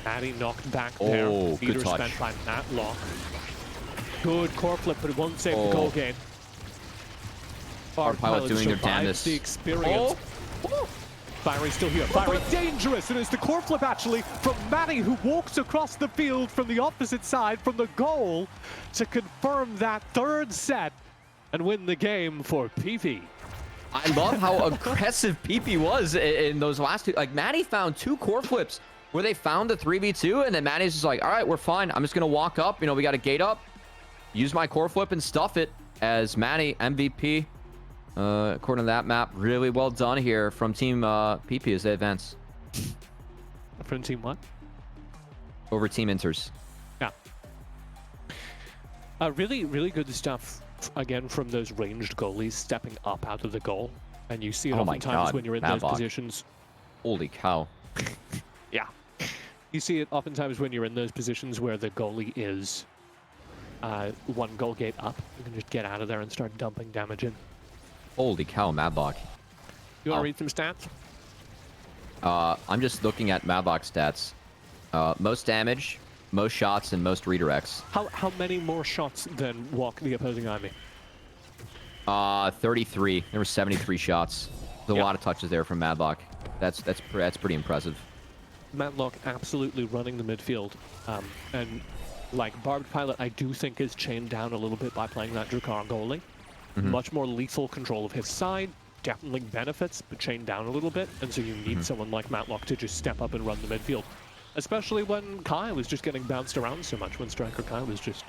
Maddie knocked back there. Oh, good Meter touch. spent by Matlock. Good core flip, but it won't save the goal gain. Bard Pilot doing their survives damnedest. the experience. Fiery still here. Fiery dangerous, and it's the core flip actually from Maddie, who walks across the field from the opposite side from the goal to confirm that third set and win the game for PP. I love how aggressive PP was in those last two. Like, Maddie found 2 core flips where they found the 3v2, and then Maddie's just like, all right, we're fine. I'm just going to walk up. You know, we got a gate up, use my core flip and stuff it as Maddie MVP. According to that map, really well done here from Team PP as they advance. From Team what? Over Team Inters. Yeah. Really, really good stuff, again, from those ranged goalies stepping up out of the goal. And you see it Oh my oftentimes God, when you're in Mad those Bog. positions. Holy cow. Yeah. You see it oftentimes when you're in those positions where the goalie is 1 goal gate up. You can just get out of there and start dumping damage in. Holy cow, Madlock. You want to read some stats? I'm just looking at Madlock's stats. Most damage, most shots, and most redirects. How many more shots than walk the opposing army? 33. There were 73 shots. There's a Yeah. lot of touches there from Madlock. That's pretty impressive. Matlock absolutely running the midfield. And like Barbed Pilot, I do think is chained down a little bit by playing that Drakkar goalie. Much more lethal control of his side. Definitely benefits, but chained down a little bit. And so you need someone like Matlock to just step up and run the midfield. Especially when Kai was just getting bounced around so much, when Striker Kai was just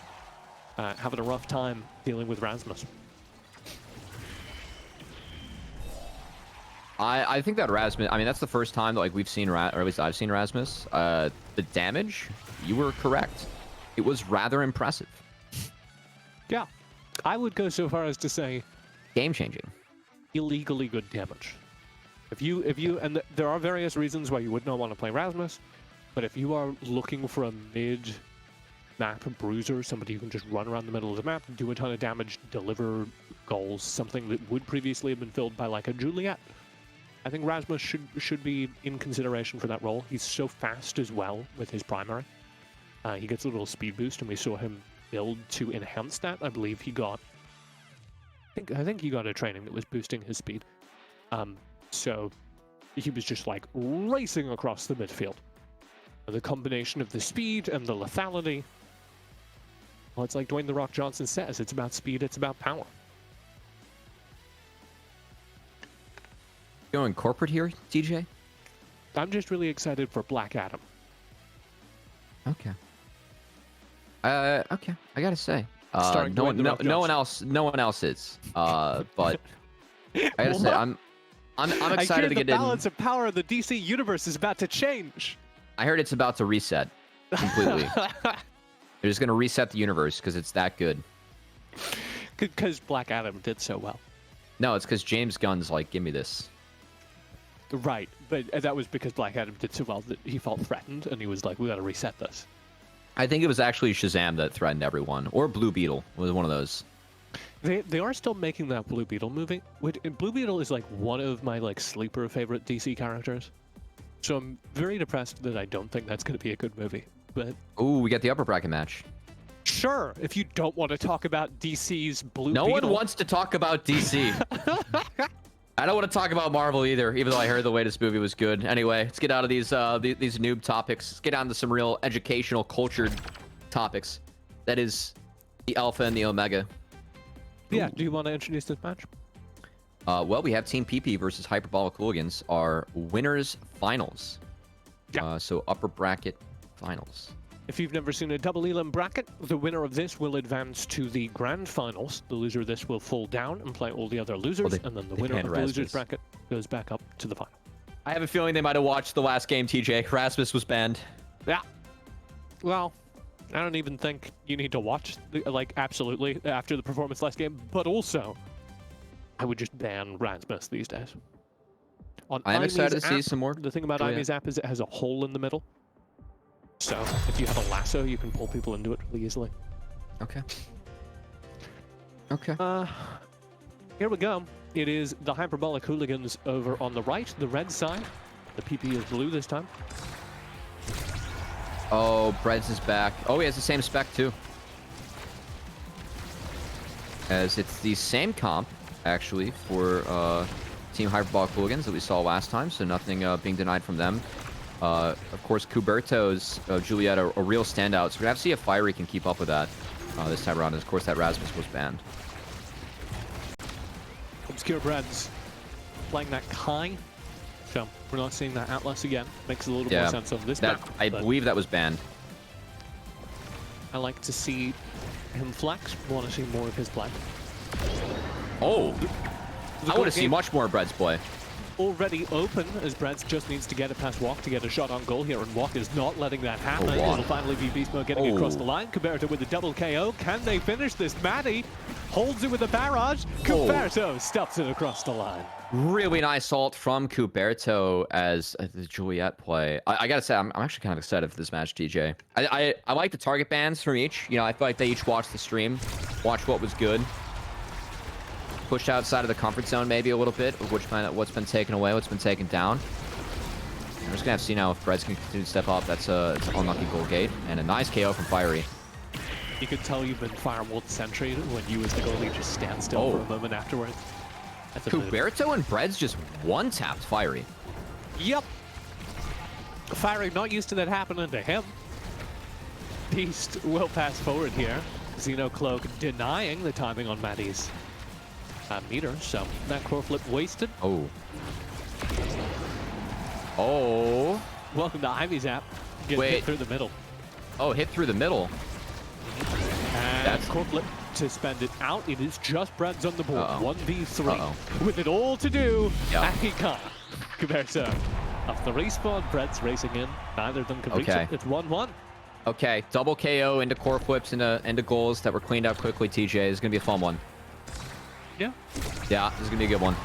having a rough time dealing with Rasmus. I think that Rasmus, I mean, that's the first time that, like, we've seen, or at least I've seen Rasmus. The damage, you were correct. It was rather impressive. Yeah. I would go so far as to say Game-changing. illegally good damage. If you, and there are various reasons why you would not want to play Rasmus, but if you are looking for a mid-map bruiser, somebody who can just run around the middle of the map, do a ton of damage, deliver goals, something that would previously have been filled by like a Juliet, I think Rasmus should be in consideration for that role. He's so fast as well with his primary. He gets a little speed boost, and we saw him build to enhance that. I believe he got... I think he got a training that was boosting his speed. So he was just like racing across the midfield. The combination of the speed and the lethality. Well, it's like Dwayne "The Rock" Johnson says, it's about speed, it's about power. Going corporate here, TJ? I'm just really excited for Black Adam. Okay. Okay. I gotta say, Starring no Dwayne "The Rock" one else is. But I gotta say, I'm excited to get the in. balance of power of the DC universe is about to change. I heard it's about to reset completely. They're just gonna reset the universe because it's that good. Because Black Adam did so well. No, it's because James Gunn's like, give me this. Right, but that was because Black Adam did so well that he felt threatened, and he was like, we gotta reset this. I think it was actually Shazam that threatened everyone, or Blue Beetle was one of those. They are still making that Blue Beetle movie. Blue Beetle is like one of my like sleeper favorite DC characters. So I'm very depressed that I don't think that's going to be a good movie. But Ooh, we got the upper bracket match. sure, if you don't want to talk about DC's Blue No Beetle. one wants to talk about DC. I don't want to talk about Marvel either, even though I heard the latest movie was good. Anyway, let's get out of these noob topics. Let's get on to some real educational, cultured topics. That is the Alpha and the Omega. Yeah, do you want to introduce this match? Well, we have Team PP versus Hyperbolic Hooligans, our winners finals. Yeah. So upper bracket finals. If you've never seen a double elim bracket, the winner of this will advance to the grand finals. The loser of this will fall down and play all the other losers, and then the winner of the losers bracket goes back up to the final. I have a feeling they might have watched the last game, TJ. Rasmus was banned. Yeah. Well, I don't even think you need to watch, like, absolutely, after the performance last game, but also, I would just ban Rasmus these days. On I am excited to see app, some more. The thing about Imy's app is it has a hole in the middle. So if you have a lasso, you can pull people into it really easily. Okay. Okay. Here we go. It is the Hyperbolic Hooligans over on the right, the red side. The PP is blue this time. Oh, Breads is back. Oh, he has the same spec too. As it's the same comp, actually, for Team Hyperbolic Hooligans that we saw last time, so nothing being denied from them. Of course, Kuberto's Juliet, a real standout, so we're going to have to see if Fiery can keep up with that this time around. And of course, that Rasmus was banned. Obscure Breads playing that Kai. So we're not seeing that Atlas again. Makes a little more sense on this map. I believe that was banned. I like to see him flex. Want to see more of his play. Oh! I want to see much more Breads play. Already open, as Breads just needs to get it past Walk to get a shot on goal here, and Walk is not letting that happen. It'll finally be Beast Mode getting across the line. Kuberto with the double KO. Can they finish this? Maddie holds it with a barrage. Kuberto stuffs it across the line. Really nice ult from Kuberto as the Juliet play. I gotta say, I'm actually kind of excited for this match, DJ. I like the target bans from each. You know, I feel like they each watched the stream, watched what was good. Pushed outside of the comfort zone maybe a little bit, of what's been taken away, what's been taken down. We're just gonna have to see now if Breads can continue to step up. It's an unlucky goal gate, and a nice KO from Fiery. You could tell you've been firewalled sentry when you as the goalie just stand still for a moment afterwards. Kuberto and Breads just one-tapped Fiery. Yep. Fiery not used to that happening to him. Beast will pass forward here. Xenocloak denying the timing on Maddie's meter, so that core flip wasted. Oh. Oh. Welcome to Ivy's app. Get hit through the middle. Oh, hit through the middle. And that's core flip to spend it out. It is just Breads on the board. 1v3 with it all to do. And he can't. Kuberto off the respawn. Breads racing in. Neither of them can reach it. It's 1-1. Okay, double KO into core flips into goals that were cleaned up quickly, TJ. It's going to be a fun one. Yeah. Yeah, this is going to be a good one.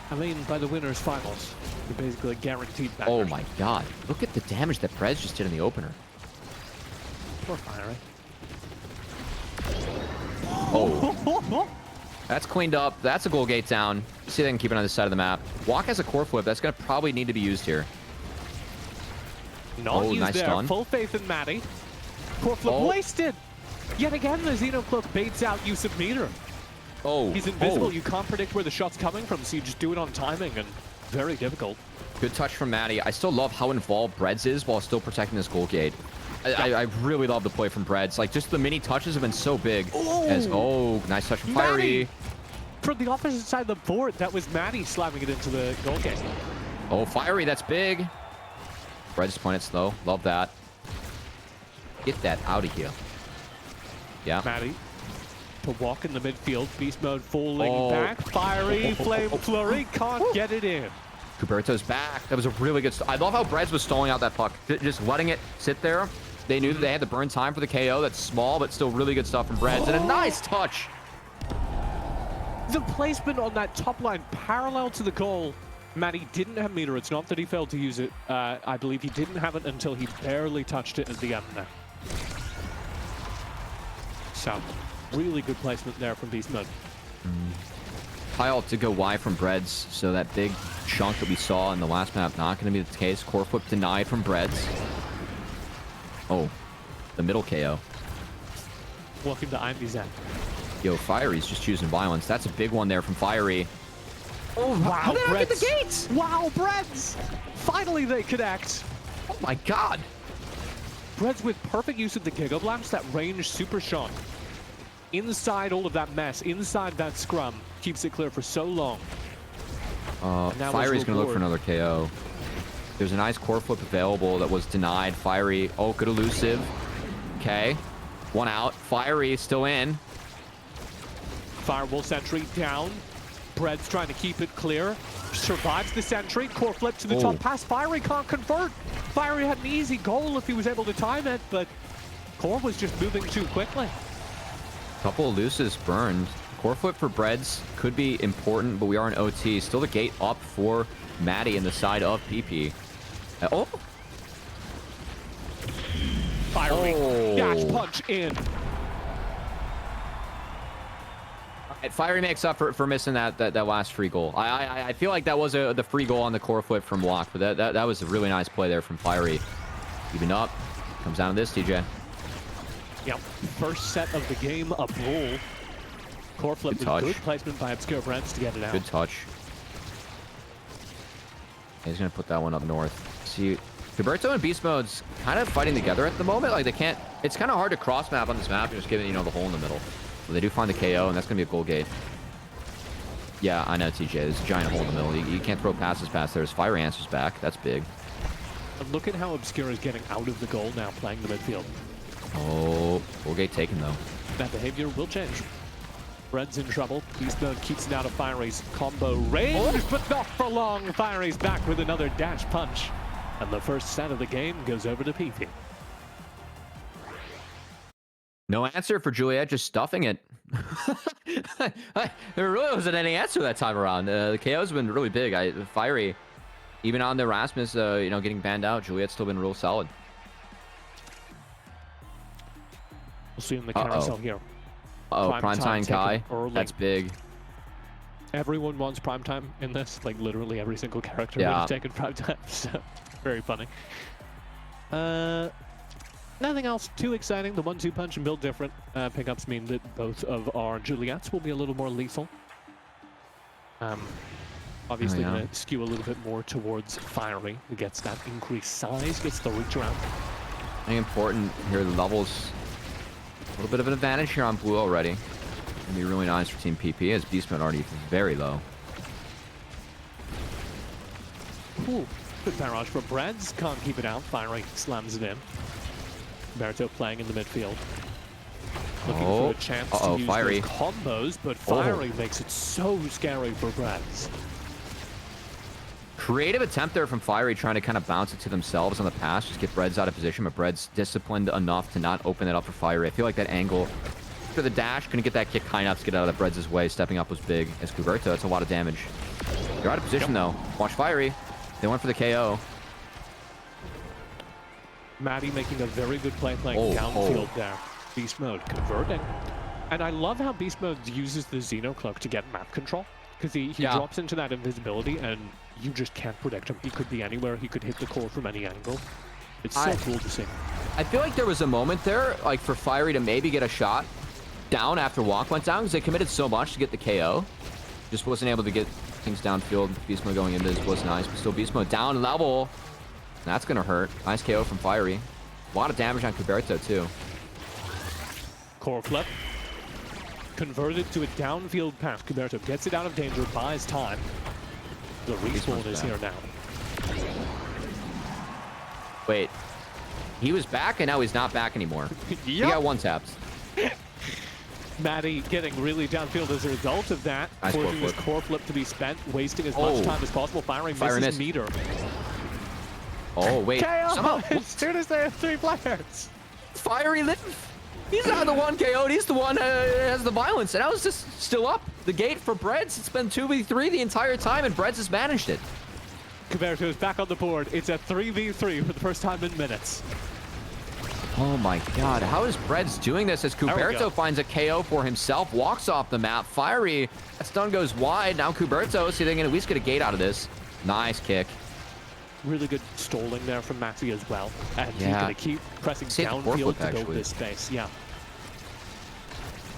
I mean, by the winner's finals, you're basically guaranteed back. Oh my god. Look at the damage that Breads just did in the opener. Poor Fiery. Oh. That's cleaned up. That's a goal gate down. See if they can keep it on this side of the map. Walk has a core flip. That's going to probably need to be used here. Not used nice there. stun. Full faith in Maddie. Core flip wasted. Yet again, the Xenocloak baits out use of meter. Oh. He's invisible. You can't predict where the shot's coming from, so you just do it on timing, and very difficult. Good touch from Maddie. I still love how involved Breads is while still protecting this goal gate. I really love the play from Breads. Like, just the mini touches have been so big. Nice touch from Fiery. From the opposite side of the board, that was Maddie slamming it into the goal gate. Oh, Fiery, that's big. Breads playing it slow. Love that. Get that out of here. Yeah. Maddie to walk in the midfield. Beast mode falling back. Fiery, flame flurry, can't get it in. Kuberto's back. That was a really good... I love how Breads was stalling out that puck. Just letting it sit there. They knew that they had the burn time for the KO. That's small, but still really good stuff from Breads. And a nice touch. The placement on that top line parallel to the goal. Maddie didn't have meter. It's not that he failed to use it. I believe he didn't have it until he barely touched it at the end there. So, really good placement there from Beast Mode. High ult to go wide from Breads, so that big chunk that we saw in the last map, not going to be the case. Core flip denied from Breads. Oh, the middle KO. Welcome to Ivy's app. Yo, Fiery's just choosing violence. That's a big one there from Fiery. Oh, wow, how did I get the gates? Wow, Breads! Finally they connect. Oh my god. Breads with perfect use of the Giga Blast, that range super shot. Inside all of that mess, inside that scrum, keeps it clear for so long. Fiery's going to look for another KO. There's a nice core flip available that was denied. Fiery, oh, good elusive. Okay, one out. Fiery still in. Firewall sentry down. Breads trying to keep it clear. Survives the sentry. Core flip to the top pass. Fiery can't convert. Fiery had an easy goal if he was able to time it, but Core was just moving too quickly. Couple elusives burned. Core flip for Breads could be important, but we are in OT. Still the gate up for Maddie in the side of PP. Fiery dash punch in. Alright, Fiery makes up for missing that last free goal. I feel like that was the free goal on the core flip from Walk, but that was a really nice play there from Fiery. Even up. Comes down to this, TJ. Yep. First set of the game, a brawl. Core flip with good placement by Obscure Brands to get it out. Good touch. He's going to put that one up north. See, Gilberto and Beast Mode's kind of fighting together at the moment. Like, they can't... It's kind of hard to cross-map on this map. You're just giving, you know, the hole in the middle. But they do find the KO, and that's going to be a goal gate. Yeah, I know, TJ. There's a giant hole in the middle. You can't throw passes past there. His Fiery answers back. That's big. And look at how Obscure is getting out of the goal now, playing the midfield. Oh, goal gate taken, though. That behavior will change. Red's in trouble. Beast Mode keeps it out of Fiery's combo range, but not for long. Fiery's back with another dash punch. And the first set of the game goes over to PP. No answer for Juliet, just stuffing it. There really wasn't any answer that time around. The KO's been really big. Fiery, even on the Erasmus, you know, getting banned out, Juliet's still been real solid. We'll see in the carousel here. Primetime Kai. Early. That's big. Everyone wants primetime in this. Like, literally every single character would have taken primetime. So, very funny. Nothing else too exciting. The 1-2 punch and build different pickups mean that both of our Juliets will be a little more lethal. Obviously, going to skew a little bit more towards Fiery, who gets that increased size, gets the reach around. I think important here, the levels. A little bit of an advantage here on blue already. Gonna be really nice for Team PP, as Beast Mode already very low. Ooh, good barrage from Breads. Can't keep it out. Fiery slams it in. Berto playing in the midfield. Looking for a chance to use those combos, but Fiery makes it so scary for Breads. Creative attempt there from Fiery, trying to kind of bounce it to themselves on the pass, just get Breads out of position, but Breads disciplined enough to not open it up for Fiery. I feel like that angle for the dash, couldn't get that kick high enough to get out of Breads' way. Stepping up was big. As Cuberto, that's a lot of damage. They're out of position though. Watch Fiery. They went for the KO. Maddie making a very good play playing downfield there. Beast Mode converting. And I love how Beast Mode uses the Xeno Cloak to get map control. Because he drops into that invisibility and you just can't predict him. He could be anywhere. He could hit the core from any angle. It's so cool to see. I feel like there was a moment there, like for Fiery to maybe get a shot down after Walk went down, because they committed so much to get the KO. Just wasn't able to get things downfield. Beast Mode going into this was nice, but still Beast Mode down level. That's going to hurt. Nice KO from Fiery. A lot of damage on Cuberto too. Core flip. Converted to a downfield pass. Cuberto gets it out of danger, buys time. The respawn is here now. Wait. He was back and now he's not back anymore. He got one tapped. Maddie getting really downfield as a result of that. Nice forcing his core flip to be spent, wasting as much time as possible. Fiery misses meter. Oh, wait. KO! As soon as there are 3 players. Fiery live. He's not the one KO'd. He's the one has the violence. And I was just still up. The gate for Breads. It's been 2v3 the entire time, and Breads has managed it. Cuberto is back on the board. It's a 3v3 for the first time in minutes. Oh my god. How is Breads doing this as Cuberto finds a KO for himself, walks off the map. Fiery, that stun goes wide. Now Cuberto, so they can at least get a gate out of this. Nice kick. Really good stalling there from Matty as well. And he's going to keep pressing downfield to build this space. Yeah.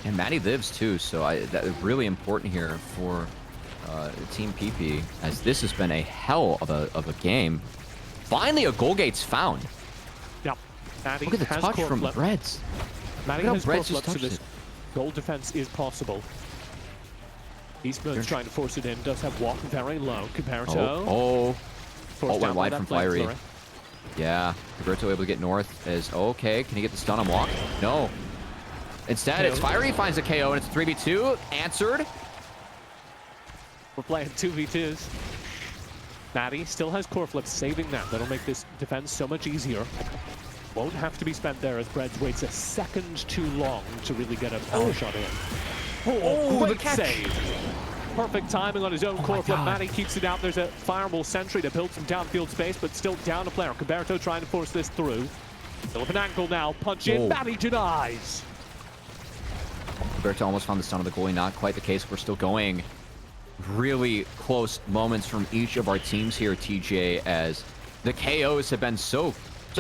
And Matty lives too, so that is really important here for Team PP, as this has been a hell of a game. Finally, a goal gate's found. Yep. Matty Look at the touch from Breads. Matty has core flip, so this goal defense is possible. Beast Mode's trying to force it in. Does have walk very low. Cuberto. Went wide from Fiery. Yeah, Cuberto able to get north. Okay, can he get the stun on Walk? No. Instead, it's Fiery finds a KO, and it's 3v2. Answered. We're playing 2v2s. Maddie still has core flips, saving that. That'll make this defense so much easier. Won't have to be spent there as Breads waits a second too long to really get a power shot in. Quick save. Perfect timing on his own core flip. Maddie keeps it out. There's a fireable sentry to build some downfield space, but still down a player. Cuberto trying to force this through. Still with an angle now. Punch in. Whoa. Maddie denies. Roberto almost found the stun of the goalie. Not quite the case. We're still going. Really close moments from each of our teams here, TJ, as the KOs have been so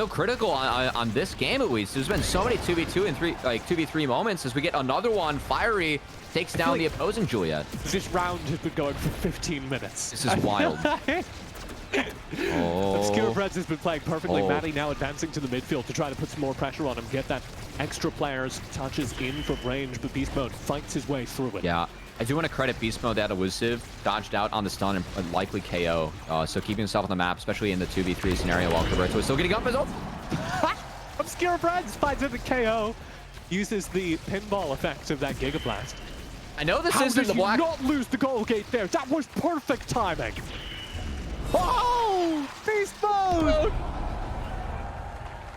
critical on this game, at least. There's been so many 2v2 and 2v3 moments as we get another one. Fiery takes down the opposing Juliet. This round has been going for 15 minutes. This is wild. Obscure Breads has been playing perfectly. Oh. Maddie now advancing to the midfield to try to put some more pressure on him, get that extra player's touches in from range, but Beast Mode fights his way through it. Yeah, I do want to credit Beast Mode, that elusive, dodged out on the stun and likely KO. So keeping himself on the map, especially in the 2v3 scenario, while Roberto is still getting up as well. Obscure Breads finds it a KO, uses the pinball effect of that Giga Blast. I know this How isn't did the you black. not lose the goal gate there? That was perfect timing. Oh, Beast Mode!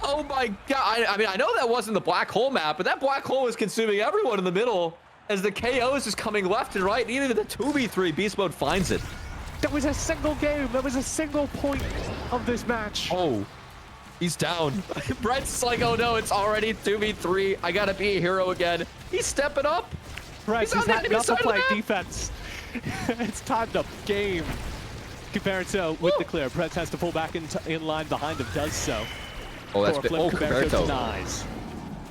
Oh my god! I mean, I know that wasn't the black hole map, but that black hole is consuming everyone in the middle as the KOs is coming left and right. And even the 2v3, Beast Mode finds it. That was a single game. That was a single point of this match. Oh, he's down. Brett's like, oh no, it's already 2v3. I gotta be a hero again. He's stepping up. Right, he's on the had enemy enough to side of the play map. defense. It's time to game. Cuberto with the clear. Pretz has to pull back in line behind him, does so. Oh, that's For a big. flip, Oh, Cuberto. denies.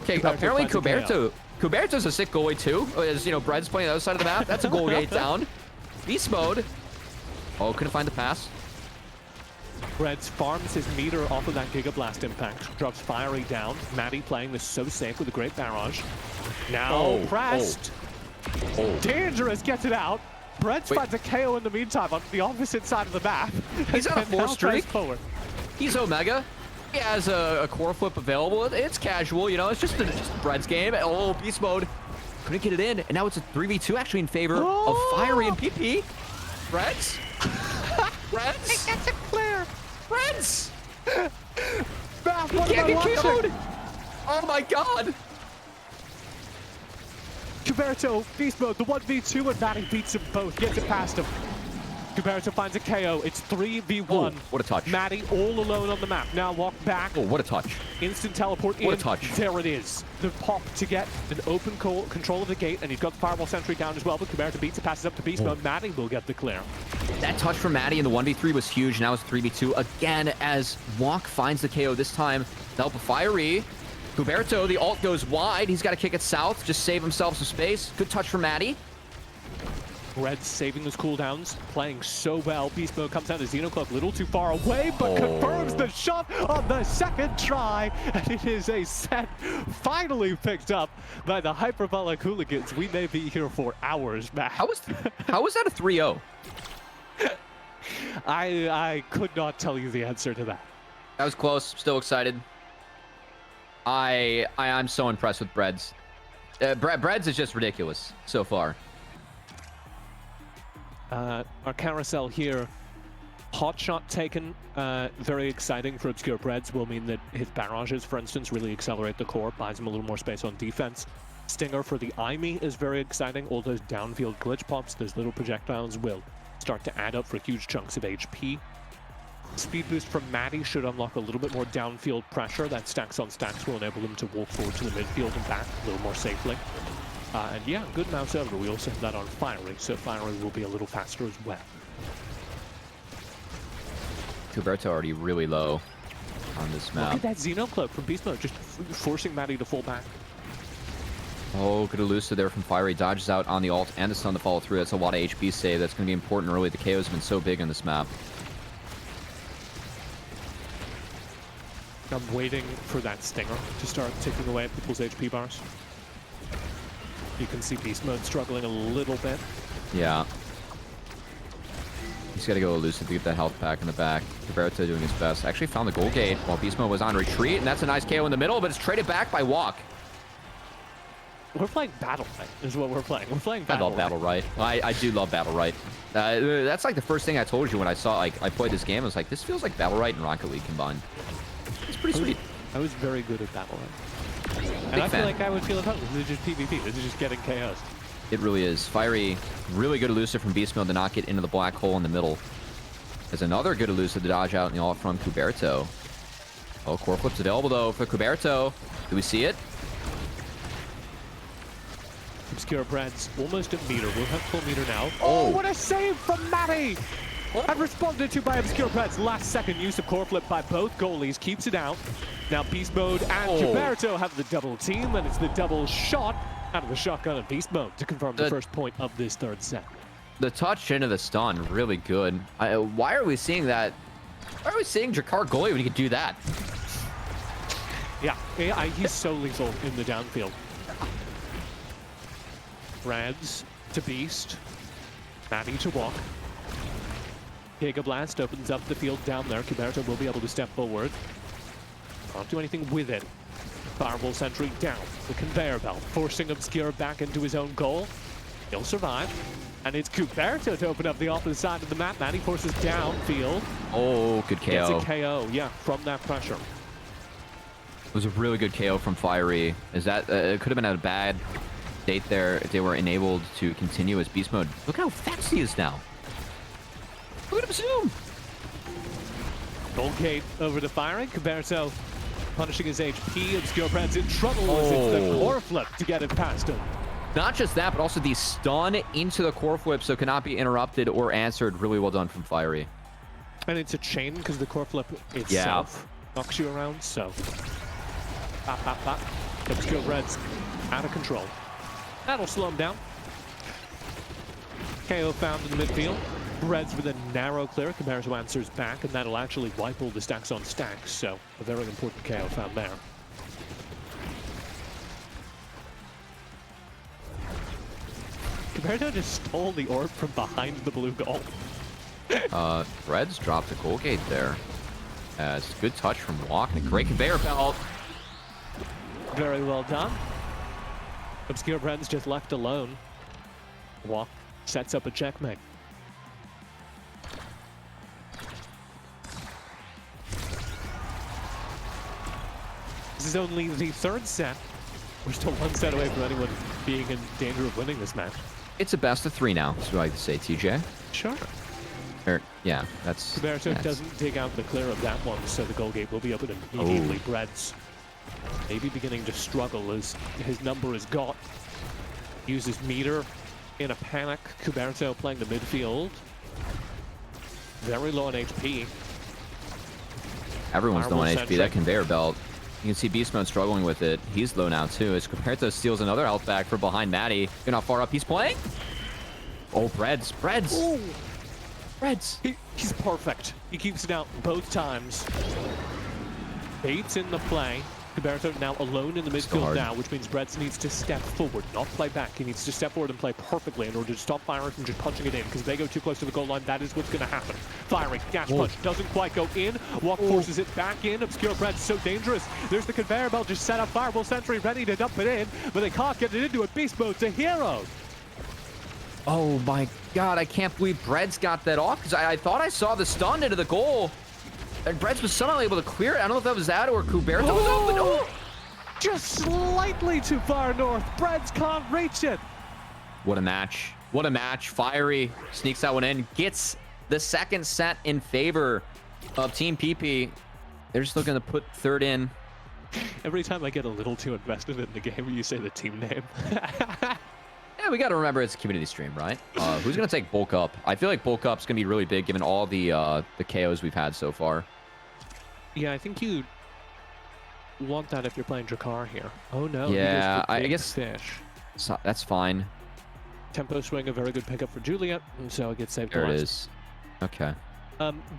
Okay, Cuberto apparently finds a KO. Cuberto's a sick goalie too. As you know, Brett's playing the other side of the map. That's a goal gate down. Beast Mode. Oh, couldn't find the pass. Reds farms his meter off of that Giga Blast impact. Drops Fiery down. Maddie playing this so safe with a great barrage. Now pressed. Oh. Dangerous gets it out. Brett's Wait. finds a KO in the meantime on the opposite side of the map. He's on a And now 4 tries streak. forward. He's Omega. He has a core flip available. It's casual, you know. It's just a Brett's game. Oh, Beast Mode. Couldn't get it in. And now it's a 3v2 actually in favor of Fiery and PP. Brett's. Brett's. That's a clear. Brett's. Matt, He what can't am I get watching? killed. Oh my god. Cuberto, Beast Mode, the 1v2, and Maddie beats them both, gets it past him. Cuberto finds a KO. It's 3v1. Oh, what a touch. Maddie all alone on the map. Now walk back. Oh, what a touch. Instant teleport in. What a touch. There it is. The pop to get an open control of the gate, and he's got the Fireball Sentry down as well, but Cuberto beats it, passes up to Beast Mode. Maddie will get the clear. That touch from Maddie in the 1v3 was huge. Now it's 3v2 again as Walk finds the KO this time. The help of Fiery. Cuberto, the ult goes wide. He's got to kick it south. Just save himself some space. Good touch from Maddie. Reds saving those cooldowns, playing so well. Beast Mode comes down to Xenoclub, a little too far away, but confirms the shot on the second try. And it is a set finally picked up by the Hyperbolic Hooligans. We may be here for hours, Matt. How was that a 3-0? I could not tell you the answer to that. That was close. Still excited. I'm so impressed with Breads. Breads is just ridiculous so far. Our carousel here, hot shot taken, very exciting for Obscure Breads, will mean that his barrages, for instance, really accelerate the core, buys him a little more space on defense. Stinger for the IME is very exciting. All those downfield glitch pops, those little projectiles will start to add up for huge chunks of HP. Speed boost from Maddie should unlock a little bit more downfield pressure. That stacks on stacks will enable them to walk forward to the midfield and back a little more safely. And yeah, good mouse over. We also have that on Fiery, so Fiery will be a little faster as well. Cuberto already really low on this Look map. at that Xenoclub from Beast Mode, just forcing Maddie to fall back. Oh, good elusive there from Fiery. Dodges out on the ult and the stun to follow through. That's a lot of HP save. That's going to be important early. The KO's have been so big on this map. I'm waiting for that Stinger to start ticking away at people's HP bars. You can see Beast Mode struggling a little bit. Yeah. He's got to go elusive to get that health back in the back. Cuberto doing his best. Actually found the goal gate while Beast Mode was on retreat, and that's a nice KO in the middle, but it's traded back by Walk. We're playing Battle Right, is what we're playing. We're playing I Battle love Battle Right. I do love Battle Right. That's like the first thing I told you when I saw, like, I played this game. I was like, this feels like Battle Right and Rocket League combined. It's pretty sweet. I was very good at Battle Right. And Big I feel fan. like I would feel at home. This is just PvP. This is just getting KOs. It really is. Fiery, really good elusive from Beast Mode to not get into the black hole in the middle. There's another good elusive to dodge out in the ult from Cuberto. Oh, core flip's available though for Kuberto. Do we see it? Obscure Brad's almost at meter. We'll have full meter now. Oh, what a save from Matty! And responded to by Obscure Brad's last second use of core flip by both goalies. Keeps it out. Now Beast Mode and Kuberto have the double team, and it's the double shot out of the shotgun of Beast Mode to confirm the first point of this third set. The touch into the stun, really good. Why are we seeing that? Why are we seeing Drakkar goalie when he could do that? Yeah, he's so lethal in the downfield. Rads to Beast. Matty to walk. Giga Blast opens up the field down there. Kuberto will be able to step forward. Can't do anything with it. Fireball sentry down. The conveyor belt, forcing Obscure back into his own goal. He'll survive. And it's Kuberto to open up the opposite side of the map. Matty forces downfield. Oh, good KO. Gets a KO, yeah, from that pressure. It was a really good KO from Fiery. Is that it could have been at a bad state there if they were enabled to continue as Beast Mode. Look how fast he is now. Look at him zoom. Goldgate over to Fiery. Kuberto punishing his HP. Obscure Brad's in trouble as it's the core flip to get it past him. Not just that, but also the stun into the core flip, so cannot be interrupted or answered. Really well done from Fiery. And it's a chain because the core flip itself knocks you around, so. Pop, pop, pop. Obscure Brad's out of control. That'll slow him down. KO found in the midfield. Reds with a narrow clear. Kuberto answers back, and that'll actually wipe all the stacks on stacks, so a very important KO found there. Kuberto just stole the orb from behind the blue goal. Reds dropped a goal gate there. It's a good touch from Walk and a great conveyor belt. Very well done. Obscure Brad's just left alone. Walk sets up a checkmate. This is only the third set. We're still one set away from anyone being in danger of winning this match. It's a best of 3 now, that's what I like to say, TJ. Sure. Yeah, that's... Kuberto doesn't dig out the clear of that one, so the goal gate will be open immediately. Brad's maybe beginning to struggle as his number is got. Uses meter in a panic. Kuberto playing the midfield. Very low on HP. Everyone's low on Fireball HP. That conveyor belt. You can see Beast Mode struggling with it. He's low now too. As Kuberto steals another health back from behind Matty. You're not far up. He's playing. Oh, Breads. Ooh. Breads. He's perfect. He keeps it out both times. Bates in the play. Kuberto now alone in the midfield now, which means Breads needs to step forward, not play back. He needs to step forward and play perfectly in order to stop Fiery from just punching it in, because if they go too close to the goal line, that is what's going to happen. Fiery, dash punch, doesn't quite go in. Walk forces it back in. Obscure Breads so dangerous. There's the conveyor belt just set up. Fireball sentry ready to dump it in, but they can't get it into it. Beast Mode's a hero. Oh my god, I can't believe Breads got that off, because I thought I saw the stun into the goal. And Breads was somehow able to clear it. I don't know if that was that or Kuberto was open. Oh! Just slightly too far north. Breads can't reach it. What a match. What a match. Fiery sneaks that one in. Gets the second set in favor of Team PP. They're just looking to put third in. Every time I get a little too invested in the game, you say the team name. Yeah, we got to remember it's a community stream, right? Who's going to take Bulk Up? I feel like Bulk Up's going to be really big given all the KOs we've had so far. Yeah, I think you want that if you're playing Drakkar here. Oh no. Yeah, I guess Fish. So, that's fine. Tempo swing, a very good pickup for Juliet, and so it gets saved. There it is. Okay.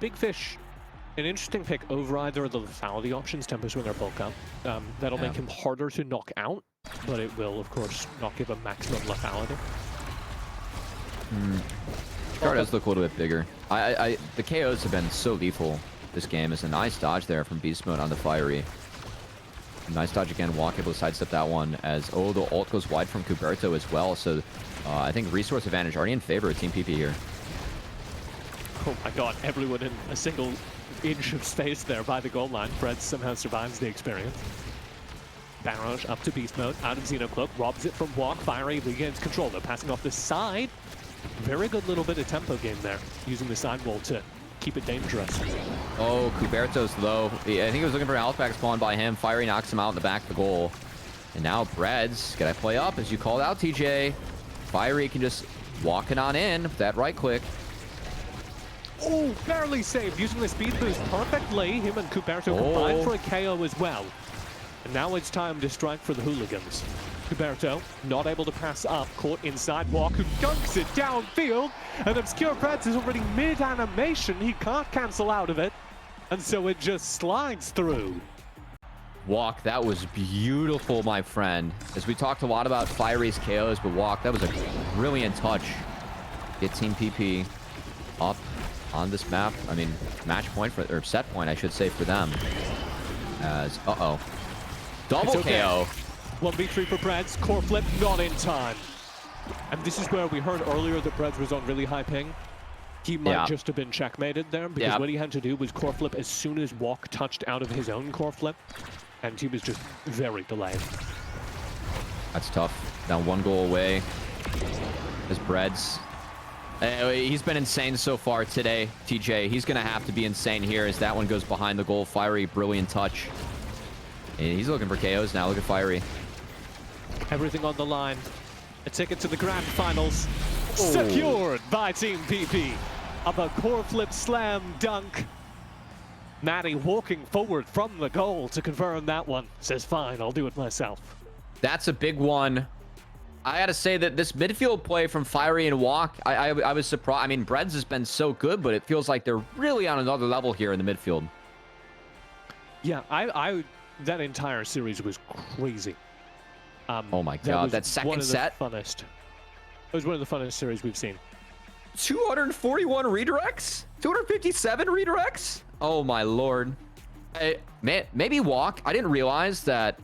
Big Fish, an interesting pick over either of the lethality options, Tempo swing or Bulk Up. That'll make him harder to knock out, but it will, of course, not give a maximum lethality. Drakkar does look a little bit bigger. The KOs have been so lethal this game. It's a nice dodge there from Beast Mode on the Fiery. Nice dodge again. Walk able to sidestep that one as, the ult goes wide from Kuberto as well. So I think resource advantage already in favor of Team PP here. Oh my god, everyone in a single inch of space there by the goal line. Fred somehow survives the experience. Barrage up to Beast Mode, out of Xenocloak, robs it from Walk. Fiery regains control, though, passing off the side. Very good little bit of tempo game there, using the sidewall to keep it dangerous. Oh, Kuberto's low. I think he was looking for an health pack spawn by him. Fiery knocks him out in the back of the goal. And now Breads, can I play up? As you called out, TJ. Fiery can just walk it on in with that right click. Oh, barely saved, using the speed boost perfectly. Him and Kuberto combined for a KO as well. And now it's time to strike for the hooligans. Kuberto, not able to pass up, caught inside Walk, who dunks it downfield. And Obscure Breads is already mid-animation. He can't cancel out of it. And so it just slides through. Walk, that was beautiful, my friend. As we talked a lot about Fiery's KOs, but Walk, that was a brilliant touch. Get Team PP up on this map. I mean, match point for, or set point, I should say, for them. As, double KO. 1v3 for Breads. Core flip not in time. And this is where we heard earlier that Breads was on really high ping. He might just have been checkmated there, because what he had to do was core flip as soon as Walk touched out of his own core flip. And he was just very delayed. That's tough. Now 1 goal away. As Breads. He's been insane so far today, TJ. He's going to have to be insane here as that one goes behind the goal. Fiery, brilliant touch. And he's looking for KOs now. Look at Fiery. Everything on the line. A ticket to the grand finals. Secured by Team PP. Of a core flip slam dunk. Maddie walking forward from the goal to confirm that one. Says, fine, I'll do it myself. That's a big one. I gotta say that this midfield play from Fiery and Walk, I was surprised. I mean, Breads has been so good, but it feels like they're really on another level here in the midfield. Yeah, that entire series was crazy. Oh my god, that second set? Funnest. It was one of the funnest series we've seen. 241 redirects? 257 redirects? Oh my lord. Maybe Walk. I didn't realize that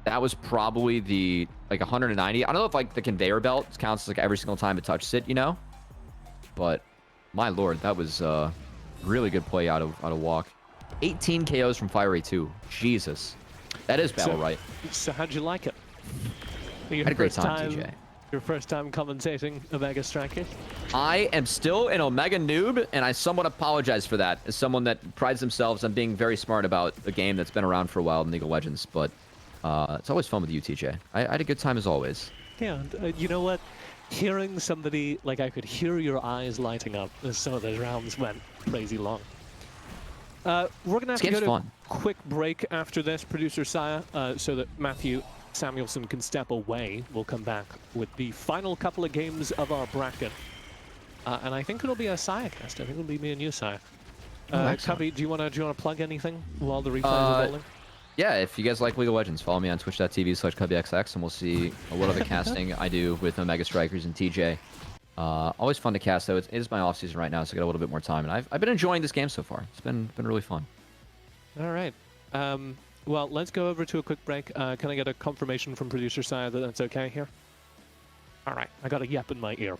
was probably the like 190. I don't know if like the conveyor belt counts like every single time it touches it, you know? But my lord, that was really good play out of Walk. 18 KOs from Fiery too. Jesus. That is battle right. So how'd you like it? I had a great time, TJ. Your first time commentating Omega Striker? I am still an Omega noob, and I somewhat apologize for that as someone that prides themselves on being very smart about a game that's been around for a while in League of Legends. But it's always fun with you, TJ. I had a good time as always. Yeah, and, you know what? Hearing somebody, like I could hear your eyes lighting up as some of those rounds went crazy long. We're going to have to go to a quick break after this, Producer Saya, so that Matthew Samuelson can step away. We'll come back with the final couple of games of our bracket. And I think it'll be a Saya cast. I think it'll be me and you, Saya. Cubby, do you want to plug anything while the replays are rolling? Yeah, if you guys like League of Legends, follow me on twitch.tv/CubbyXX, and we'll see what other casting I do with Omega Strikers and TJ. Always fun to cast, though. It is my off-season right now, so I got a little bit more time. And I've been enjoying this game so far. It's been really fun. All right. Well, let's go over to a quick break. Can I get a confirmation from Producer Saya that that's okay here? All right. I got a yep in my ear.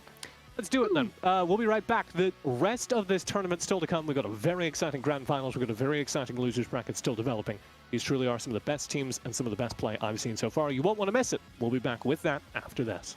Let's do it then. We'll be right back. The rest of this tournament still to come. We've got a very exciting grand finals. We've got a very exciting losers bracket still developing. These truly are some of the best teams and some of the best play I've seen so far. You won't want to miss it. We'll be back with that after this.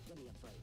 Give me a break.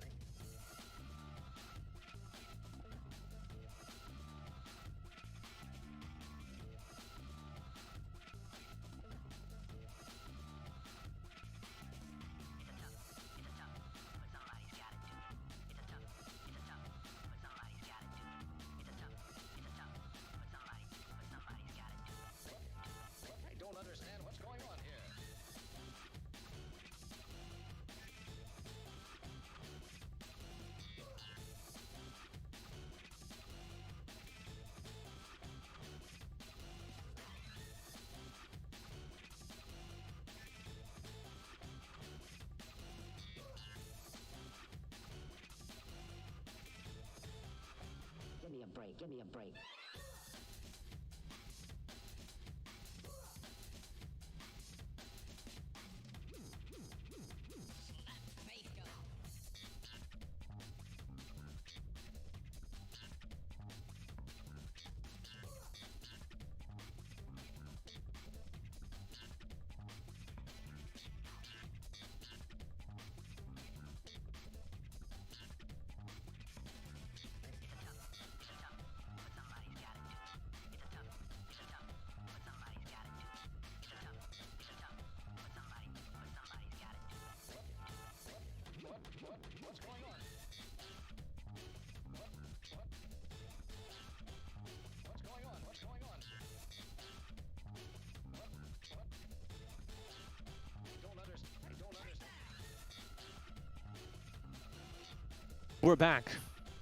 We're back.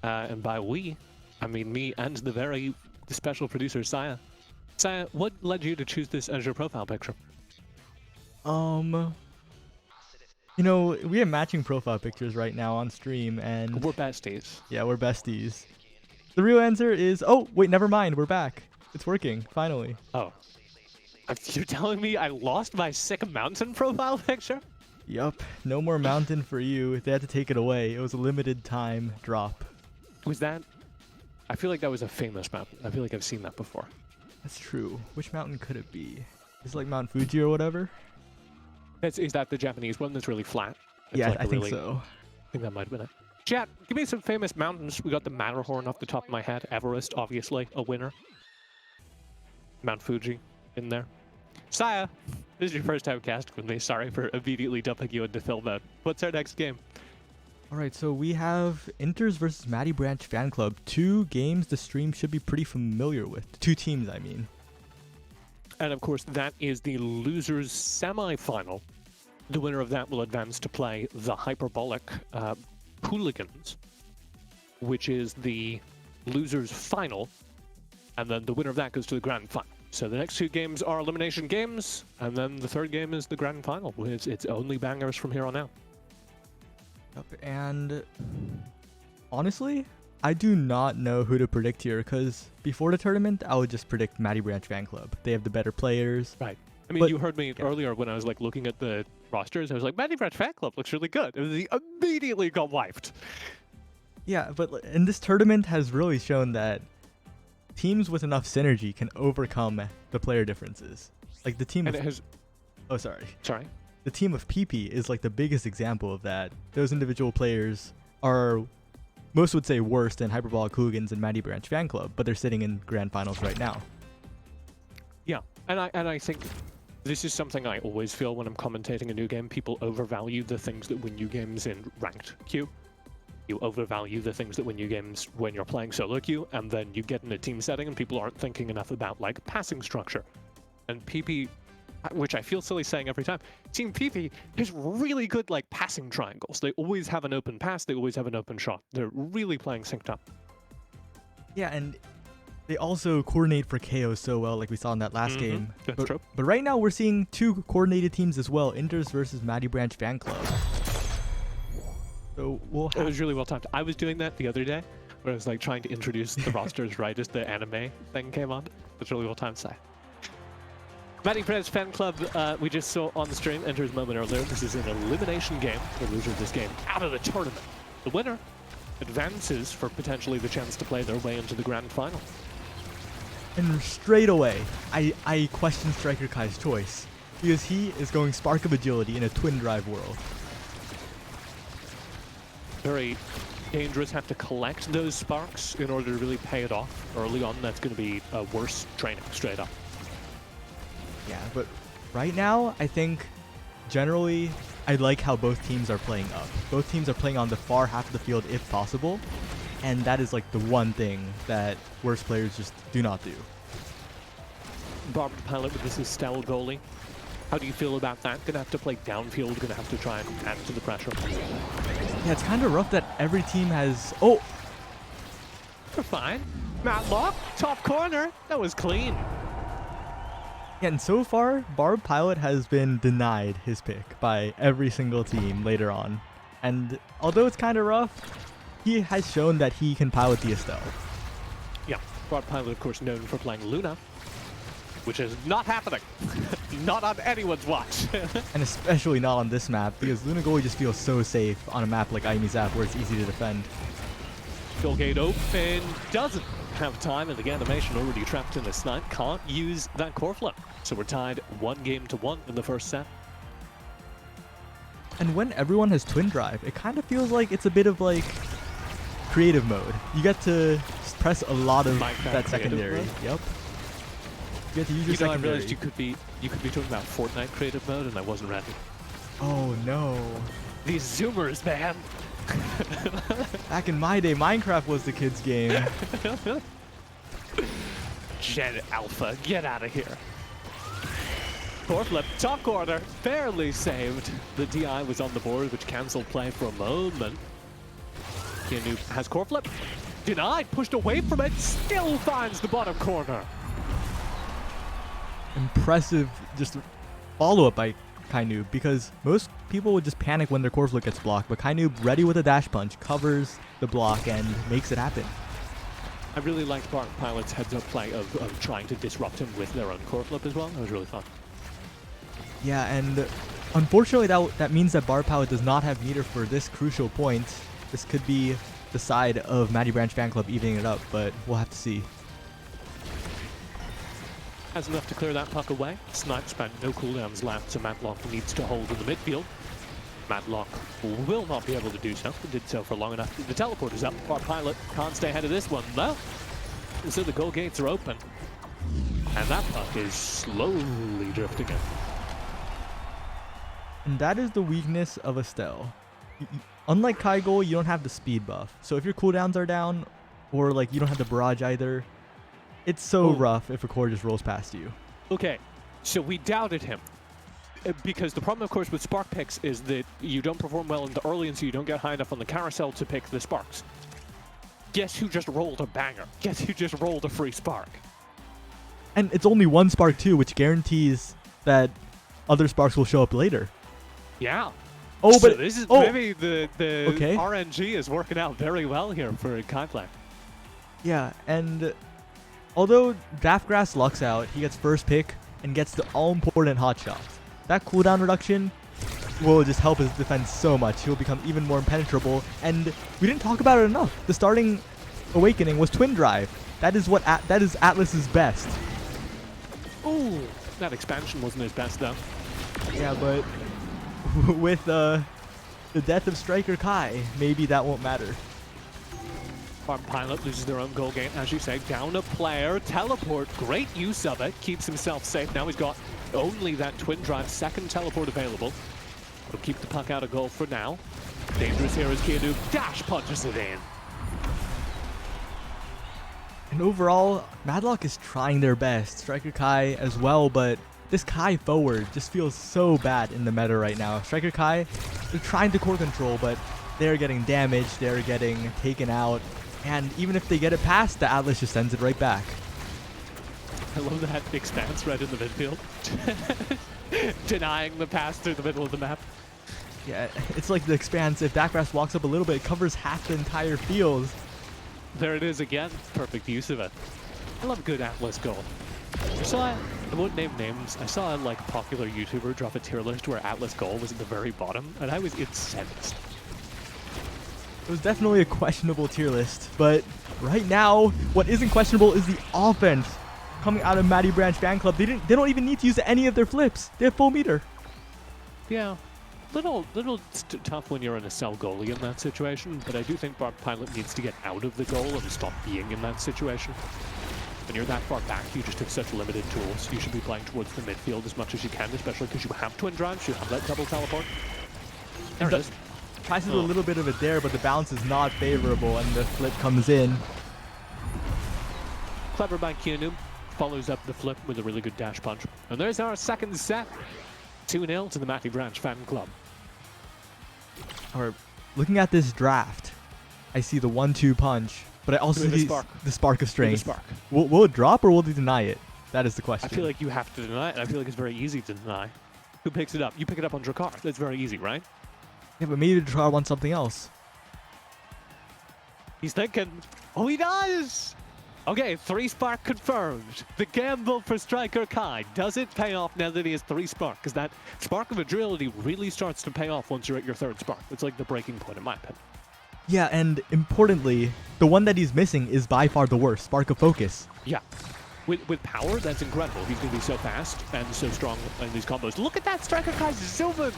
And by we, I mean me and the very special producer, Saya. Saya, what led you to choose this as your profile picture? You know, we have matching profile pictures right now on stream, and We're besties. yeah, we're besties. The real answer is, oh, wait, never mind, we're back. It's working, finally. Oh. You're telling me I lost my sick mountain profile picture? Yup, no more mountain for you. They had to take it away. It was a limited time drop. Was that... I feel like that was a famous mountain. I feel like I've seen that before. That's true. Which mountain could it be? Is it like Mount Fuji or whatever? Is that the Japanese one that's really flat? It's Yeah, like I think so. I think that might have been it. Chat, give me some famous mountains. We got the Matterhorn off the top of my head. Everest, obviously, a winner. Mount Fuji in there. Saya, this is your first time casting with me. Sorry for immediately dumping you into film mode. What's our next game? Alright, so we have Inters versus Matty Branch Fan Club. 2 games the stream should be pretty familiar with. 2 teams, I mean. And of course, that is the losers semi-final. The winner of that will advance to play the Hyperbolic Hooligans, which is the losers final. And then the winner of that goes to the grand final. So the next 2 games are elimination games, and then the 3rd game is the grand final. It's only bangers from here on out. Yep, and honestly, I do not know who to predict here, because before the tournament, I would just predict Matty Branch Fan Club. They have the better players. Right. I mean, But- you heard me earlier when I was like looking at the rosters. I was like, Matty Branch Fan Club looks really good. And he immediately got wiped. Yeah, but and this tournament has really shown that teams with enough synergy can overcome the player differences. Like the team And of... it has... Oh, sorry. Sorry? The team of PP is like the biggest example of that. Those individual players are, most would say, worse than Hyperbolic Hooligans and Matty Branch Fan Club, but they're sitting in grand finals right now. Yeah, and I think this is something I always feel when I'm commentating a new game. People overvalue the things that win you games in ranked queue. You overvalue the things that win you games when you're playing solo queue, and then you get in a team setting and people aren't thinking enough about like passing structure. And PP, which I feel silly saying every time, Team PP has really good like passing triangles. They always have an open pass, they always have an open shot. They're really playing synced up. Yeah, and they also coordinate for KO so well, like we saw in that last game. That's true. But right now we're seeing 2 coordinated teams as well, Inters versus Matty Branch Fan Club. So we'll It have... was really well timed. I was doing that the other day, where I was like trying to introduce the rosters right as the anime thing came on. It's really well timed, Sai. Matty Branch Fan Club, we just saw on the stream, enters a moment earlier. This is an elimination game. The loser of this game out of the tournament. The winner advances for potentially the chance to play their way into the grand final. And straight away, I question Striker Kai's choice, because he is going Spark of Agility in a twin drive world. very dangerous. Have to collect those sparks in order to really pay it off. Early on, that's going to be worse training, straight up. Yeah, but right now, I think generally I like how both teams are playing up. Both teams are playing on the far half of the field if possible, and that is like the one thing that worse players just do not do. Barbed Pilot with this Estelle goalie. How do you feel about that? Gonna have to play downfield, gonna have to try and add to the pressure. Yeah, it's kind of rough that every team has... Oh! We're fine. Matlock, top corner. That was clean. And so far, Barb Pilot has been denied his pick by every single team later on. And although it's kind of rough, he has shown that he can pilot the Estelle. Yeah, Barb Pilot, of course, known for playing Luna, which is not happening. Not on anyone's watch. And especially not on this map, because Luna Goalie just feels so safe on a map like Aimi Zap where it's easy to defend. Goal gate open, doesn't have time, and the animation already trapped in the snipe. Can't use that core flip. So we're tied 1-1 in the first set. And when everyone has Twin Drive, it kind of feels like it's a bit of like creative mode. You get to press a lot of that secondary. Mode? Yep. You get to use your secondary. I realized you could be talking about Fortnite creative mode, and I wasn't ready. Oh no. These zoomers, man. Back in my day, Minecraft was the kids' game. Gen Alpha, get out of here. Core flip, top corner, barely saved. The DI was on the board, which canceled play for a moment. Keanu has core flip. Denied, pushed away from it, still finds the bottom corner. Impressive just follow-up by Kainoob, because most people would just panic when their core flip gets blocked, but Kainoob, ready with a dash punch, covers the block and makes it happen. I really liked Barb Pilot's heads-up play of trying to disrupt him with their own core flip as well. That was really fun. Yeah, and unfortunately that means that Barb Pilot does not have meter for this crucial point. This could be the side of Matty Branch fan club evening it up, but we'll have to see. Has enough to clear that puck away. Snipe spent no cooldowns left, so Matlock needs to hold in the midfield. Matlock will not be able to do so. Did so for long enough. The teleport is up. Our pilot can't stay ahead of this one, though. And so the goal gates are open. And that puck is slowly drifting in. And that is the weakness of Estelle. Unlike Kaigol, you don't have the speed buff. So if your cooldowns are down, or like you don't have the barrage either, it's so rough if a core just rolls past you. Okay, so we doubted him. Because the problem, of course, with spark picks is that you don't perform well in the early, and so you don't get high enough on the carousel to pick the sparks. Guess who just rolled a banger? Guess who just rolled a free spark? And it's only one spark too, which guarantees that other sparks will show up later. Yeah. Oh, so but this is maybe the okay. RNG is working out very well here for Kaiplay. Yeah, and although Daftgrass lucks out, he gets first pick and gets the all-important hot shots. That cooldown reduction will just help his defense so much. He'll become even more impenetrable, and we didn't talk about it enough. The starting awakening was Twin Drive. That is that is Atlas's best. Ooh, that expansion wasn't his best though. Yeah, but with the death of Striker Kai, maybe that won't matter. Farm Pilot loses their own goal game, as you say, down a player, teleport, great use of it, keeps himself safe. Now he's got only that Twin Drive second teleport available. Will keep the puck out of goal for now. Dangerous here as Keanu dash punches it in. And overall, Madlock is trying their best. Striker Kai as well, but this Kai forward just feels so bad in the meta right now. Striker Kai, they're trying to core control, but they're getting damaged, they're getting taken out, and even if they get it past, the Atlas just sends it right back. I love that expanse right in the midfield. Denying the pass through the middle of the map. Yeah, it's like the expanse. If Daftgrass walks up a little bit, it covers half the entire field. There it is again. Perfect use of it. I love a good Atlas goal. I won't name names. I saw a popular YouTuber drop a tier list where Atlas goal was at the very bottom, and I was incensed. It was definitely a questionable tier list, but right now, what isn't questionable is the offense coming out of Matty Branch fan club. They don't even need to use any of their flips. They have full meter. Yeah. Little tough when you're in a cell goalie in that situation, but I do think Barb Pilot needs to get out of the goal and stop being in that situation. When you're that far back, you just have such limited tools. You should be playing towards the midfield as much as you can, especially because you have twin drives, you have that double teleport. There it is. Tries to do a little bit of a dare, but the bounce is not favorable, and the flip comes in. Clever by Keanu. Follows up the flip with a really good dash punch. And there's our second set. 2-0 to the Matty Branch fan club. Or looking at this draft, I see the 1-2 punch, but I also With see the spark of strength. Spark. Will it drop or will they deny it? That is the question. I feel like you have to deny it. I feel like it's very easy to deny. Who picks it up? You pick it up on Drakkar. That's very easy, right? Yeah, but maybe Drakkar wants something else. He's thinking. Oh, he does! Okay, 3 spark confirmed. The gamble for Striker Kai. Does it pay off now that he has 3 spark? Because that spark of agility really starts to pay off once you're at your 3rd spark. It's like the breaking point, in my opinion. Yeah, and importantly, the one that he's missing is by far the worst, Spark of Focus. Yeah. With power, that's incredible. He's going to be so fast and so strong in these combos. Look at that, Striker Kai's zooming!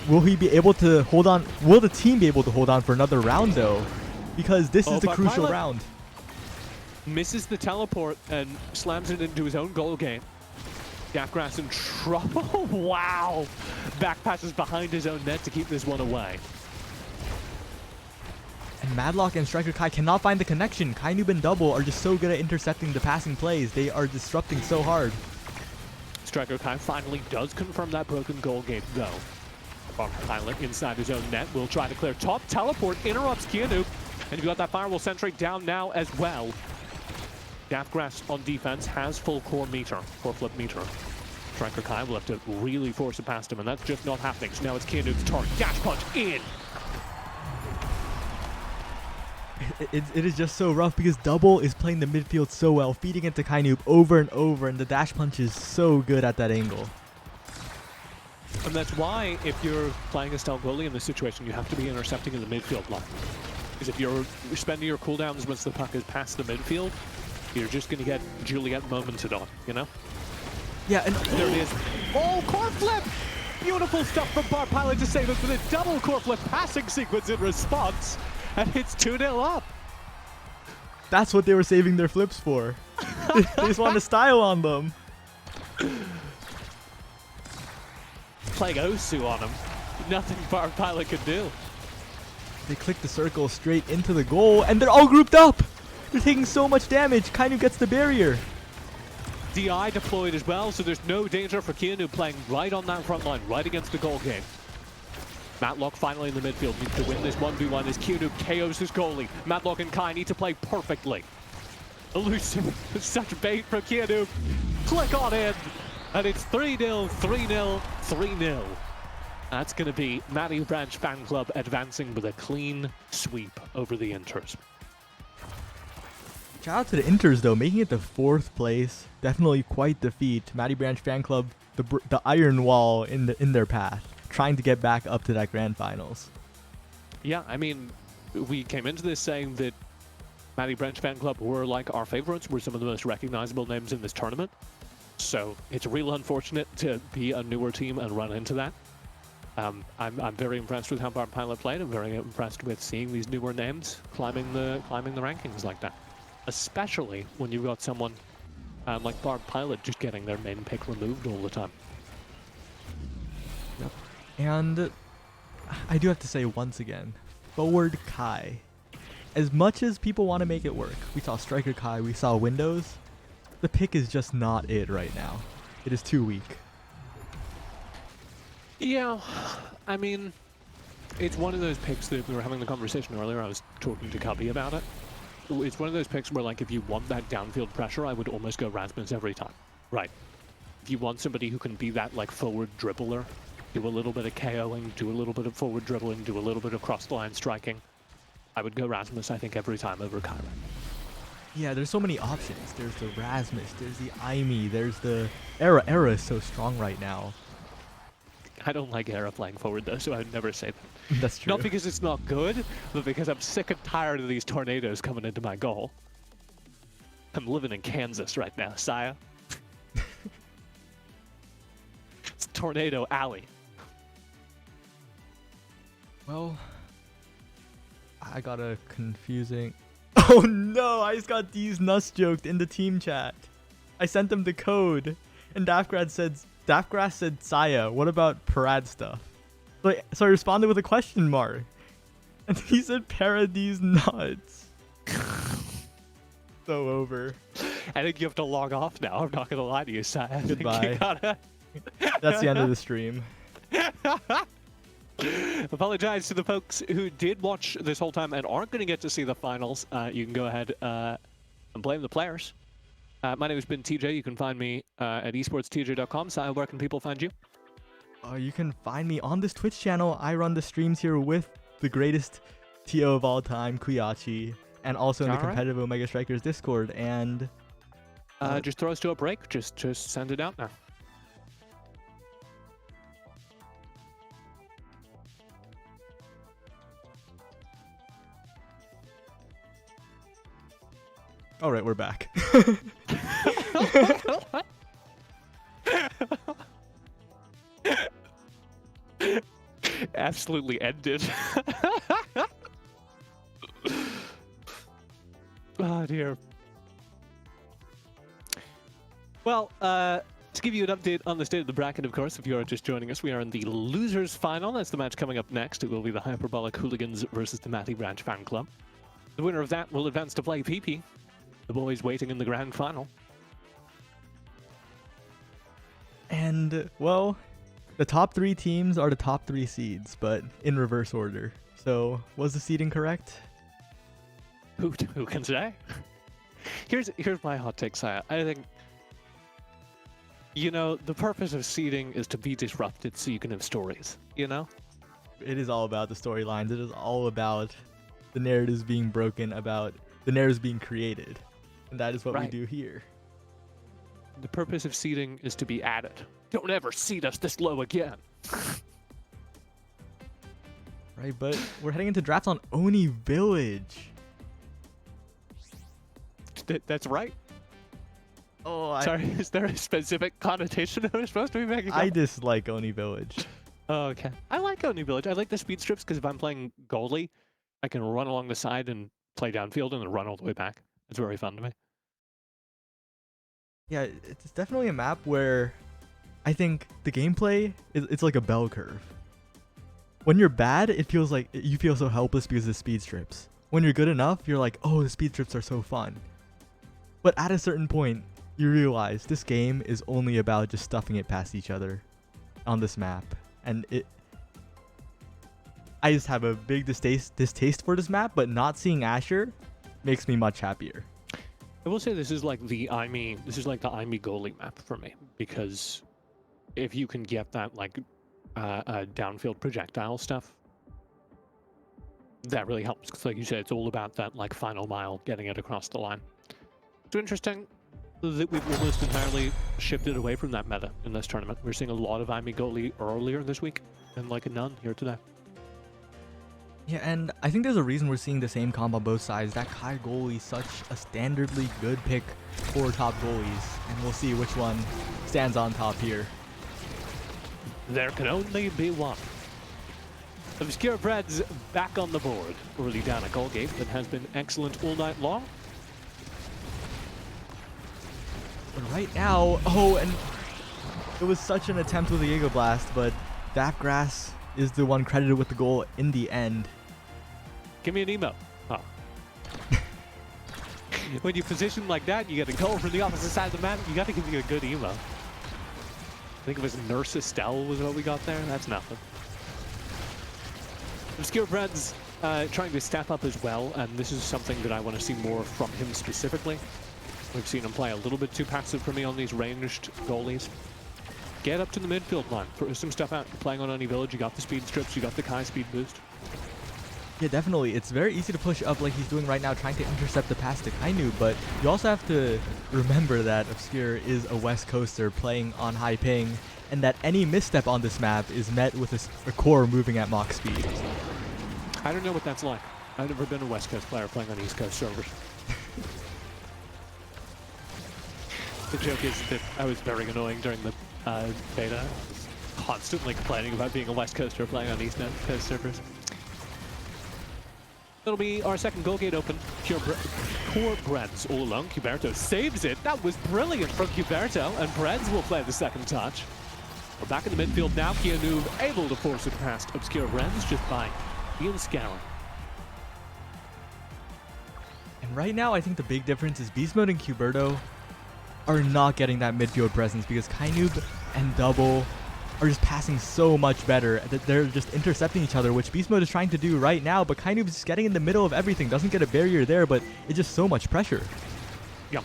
Will he be able to hold on? Will the team be able to hold on for another round, though? Because this is the but crucial Pilot round. misses the teleport and slams it into his own goal game. Gafgrass in trouble. Wow! Back passes behind his own net to keep this one away. And Madlock and Striker Kai cannot find the connection. Kai Noob and Double are just so good at intercepting the passing plays. They are disrupting so hard. Striker Kai finally does confirm that broken goal game, though. Barb Pilot inside his own net will try to clear top. Teleport interrupts Keanu. And you got that Firewall Sentry down now as well. Gafgrass on defense has full core flip meter. Striker Kai will have to really force it past him, and that's just not happening. So now it's Keanu's turn. Dash punch in! It is just so rough because Double is playing the midfield so well, feeding into Kai Noob over and over, and the dash punch is so good at that angle. And that's why, if you're playing a stealth goalie in this situation, you have to be intercepting in the midfield line. Because if you're spending your cooldowns once the puck is past the midfield, you're just going to get Juliet momented on, you know? Yeah, and there it is. Oh, core flip! Beautiful stuff from Barb Pilot to save it with a double core flip passing sequence in response. And it's 2-0 up. That's what they were saving their flips for. They just wanted to style on them. Playing Osu on him. Nothing Barb Pilot could do. They click the circle straight into the goal, and they're all grouped up. They're taking so much damage. Kainu gets the barrier. DI deployed as well, so there's no danger for Keanu playing right on that front line, right against the goal game. Matlock finally in the midfield needs to win this 1v1 as Keanu KOs his goalie. Matlock and Kai need to play perfectly. Elusive, such bait for Keanu. Click on in, and it's 3-0, 3-0, 3-0. That's going to be Matty Branch Fan Club advancing with a clean sweep over the Inters. Shout out to the Inters though, making it to 4th place. Definitely quite the feat. Matty Branch Fan Club, the iron wall in their path, trying to get back up to that grand finals. Yeah, I mean, we came into this saying that Matty Branch Fan Club were like our favorites, were some of the most recognizable names in this tournament. So it's real unfortunate to be a newer team and run into that. I'm very impressed with how Barb Pilot played. I'm very impressed with seeing these newer names climbing the rankings like that. Especially when you've got someone like Barb Pilot just getting their main pick removed all the time. Yep. And I do have to say once again, Forward Kai. As much as people want to make it work, we saw Striker Kai, we saw Windows, the pick is just not it right now. It is too weak. Yeah, I mean, it's one of those picks that we were having the conversation earlier. I was talking to Cubby about it. It's one of those picks where, like, if you want that downfield pressure, I would almost go Rasmus every time. Right. If you want somebody who can be that, like, forward dribbler, do a little bit of KOing, do a little bit of forward dribbling, do a little bit of cross-the-line striking, I would go Rasmus, I think, every time over Kyra. Yeah, there's so many options. There's the Rasmus, there's the Aimee, there's the Era. Era is so strong right now. I don't like Era playing forward, though, so I would never say that. That's true. Not because it's not good, but because I'm sick and tired of these tornadoes coming into my goal. I'm living in Kansas right now, Saya. It's Tornado Alley. Well, I got a confusing... Oh no, I just got these nuts joked in the team chat. I sent them the code, and Daftgrass said Saya, what about Parad stuff? So I responded with a question mark. And he said Paradise nuts. So over. I think you have to log off now. I'm not gonna lie to you, Sai. I think Goodbye. you gotta... That's the end of the stream. Apologize to the folks who did watch this whole time and aren't going to get to see the finals. You can go ahead and blame the players. My name has been TJ. You can find me at esportstj.com. Sai, where can people find you? You can find me on this Twitch channel. I run the streams here with the greatest TO of all time, Kuyachi, and also in the competitive Omega Strikers Discord. And just throw us to a break. Just send it out now. all right, we're back. Absolutely ended. Oh dear. Well, to give you an update on the state of the bracket, of course, if you are just joining us, we are in the losers final. That's the match coming up next. It will be the Hyperbolic Hooligans versus the Matty Branch Fan Club. The winner of that will advance to play PP. The boys waiting in the grand final. And, well, the top 3 teams are the top 3 seeds, but in reverse order. So, was the seeding correct? Who can say? Here's my hot take, Saya. I think, you know, the purpose of seeding is to be disrupted so you can have stories, you know? It is all about the storylines. It is all about the narratives being broken, about the narratives being created. And that is what we do here. The purpose of seeding is to be added. Don't ever seed us this low again. Right, but we're heading into drafts on Oni Village. That's right. Oh, sorry. Is there a specific connotation that we're supposed to be making? I dislike Oni Village. Oh, okay. I like Oni Village. I like the speed strips because if I'm playing goalie, I can run along the side and play downfield and then run all the way back. It's very fun to me. Yeah, it's definitely a map where I think the gameplay it's like a bell curve. When you're bad, it feels like you feel so helpless because of the speed strips. When you're good enough, you're like, oh, the speed strips are so fun. But at a certain point, you realize this game is only about just stuffing it past each other on this map. And I just have a big distaste for this map, but not seeing Asher makes me much happier. I will say this is like the IME goalie map for me, because if you can get that like downfield projectile stuff, that really helps. Because like you said, it's all about that like final mile, getting it across the line. It's interesting that we've almost entirely shifted away from that meta in this tournament. We're seeing a lot of IME goalie earlier this week, and like none here today. Yeah, and I think there's a reason we're seeing the same combo on both sides. That Kai goalie is such a standardly good pick for top goalies, and we'll see which one stands on top here. There can only be one. Obscure Bread's back on the board, early down a goal game that has been excellent all night long. But right now, oh, and it was such an attempt with the Jaeger Blast, but Daftgrass is the one credited with the goal in the end. Give me an emo. Oh. When you position like that, you get a goal from the opposite side of the map, you got to give you a good emo. I think it was Nurse Estelle was what we got there. That's nothing. Obscure Bread's trying to step up as well, and this is something that I want to see more from him specifically. We've seen him play a little bit too passive for me on these ranged goalies. Get up to the midfield line, throw some stuff out. You're playing on Oni Village, you got the speed strips, you got the Kai speed boost. Yeah, definitely. It's very easy to push up like he's doing right now, trying to intercept the pass to Kainu, but you also have to remember that Obscure is a West Coaster playing on high ping, and that any misstep on this map is met with a core moving at Mach speed. I don't know what that's like. I've never been a West Coast player playing on East Coast servers. The joke is that I was very annoying during the beta. I was constantly complaining about being a West Coaster playing on East Coast servers. It'll be our second goal gate open. Core Breads all alone. Cuberto saves it. That was brilliant from Cuberto, and Breads will play the second touch. We're back in the midfield now. Keanu able to force it past Obscure Breads just by being scouring. And right now, I think the big difference is Beast Mode and Cuberto are not getting that midfield presence because Kainoob and Double are just passing so much better that they're just intercepting each other, which Beast Mode is trying to do right now, but Kainoob is just getting in the middle of everything, doesn't get a barrier there, but it's just so much pressure. Yeah.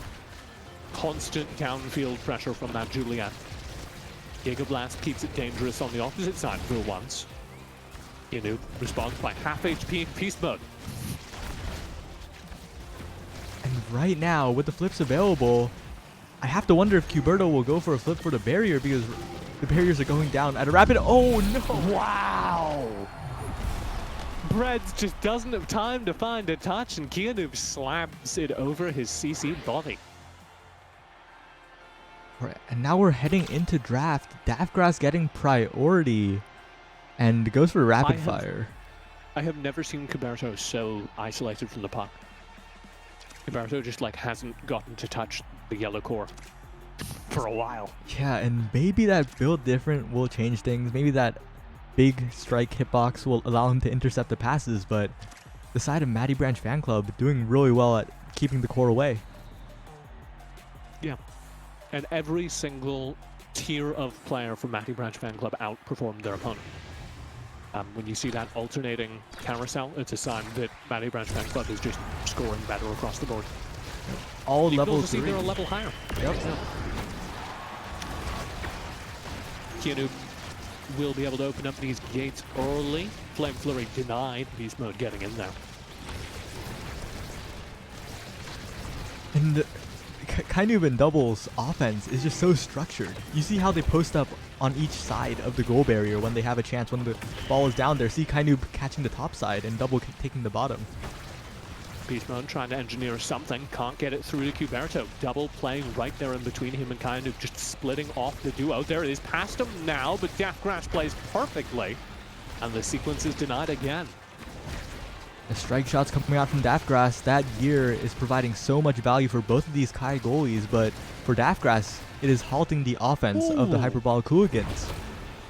Constant downfield pressure from that Juliet. Giga Blast keeps it dangerous on the opposite side for once. Keanu responds by half HP in Beast Mode. And right now, with the flips available, I have to wonder if Cuberto will go for a flip for the barrier because the barriers are going down at a rapid. Oh no! Wow! Breads just doesn't have time to find a touch, and Keanu slams it over his CC body. All right, and now we're heading into draft. Daftgrass getting priority and goes for rapid fire. I have never seen Cuberto so isolated from the puck. Cuberto just like hasn't gotten to touch the yellow core for a while. Yeah, and maybe that build different will change things. Maybe that big strike hitbox will allow him to intercept the passes, but the side of Matty Branch Fan Club doing really well at keeping the core away. Yeah. And every single tier of player from Matty Branch Fan Club outperformed their opponent. When you see that alternating carousel, it's a sign that Matty Branch Fan Club is just scoring better across the board. All you level can see 3. they're a level higher. Yep. Keanu will be able to open up these gates early. Flame Flurry denied. Beast Mode getting in there. And Kainoob and Double's offense is just so structured. You see how they post up on each side of the goal barrier when they have a chance. When the ball is down there, see Kainoob catching the top side and Double taking the bottom. Beast Mode trying to engineer something, can't get it through to Cuberto. Double playing right there in between him and Kainoob, just splitting off the duo. There it is, past him now, but Daftgrass plays perfectly. And the sequence is denied again. The strike shots coming out from Daftgrass, that gear is providing so much value for both of these Kai goalies, but for Daftgrass, it is halting the offense of the Hyperbolic Hooligans.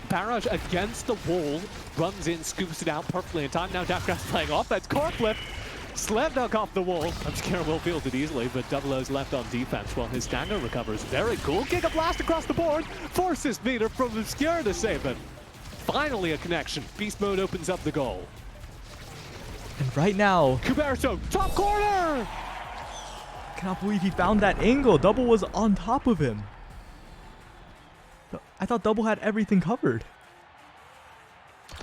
Barrage against the wall, runs in, scoops it out perfectly in time. Now Daftgrass playing offense, core flip, slam dunk off the wall. Obscure will field it easily, but Double O's left on defense while his standard recovers. Very cool, Giga Blast across the board, forces meter from Obscure to save it. Finally a connection, Beast Mode opens up the goal. And right now, Cuberto, top corner! I cannot believe he found that angle. Double was on top of him. I thought Double had everything covered.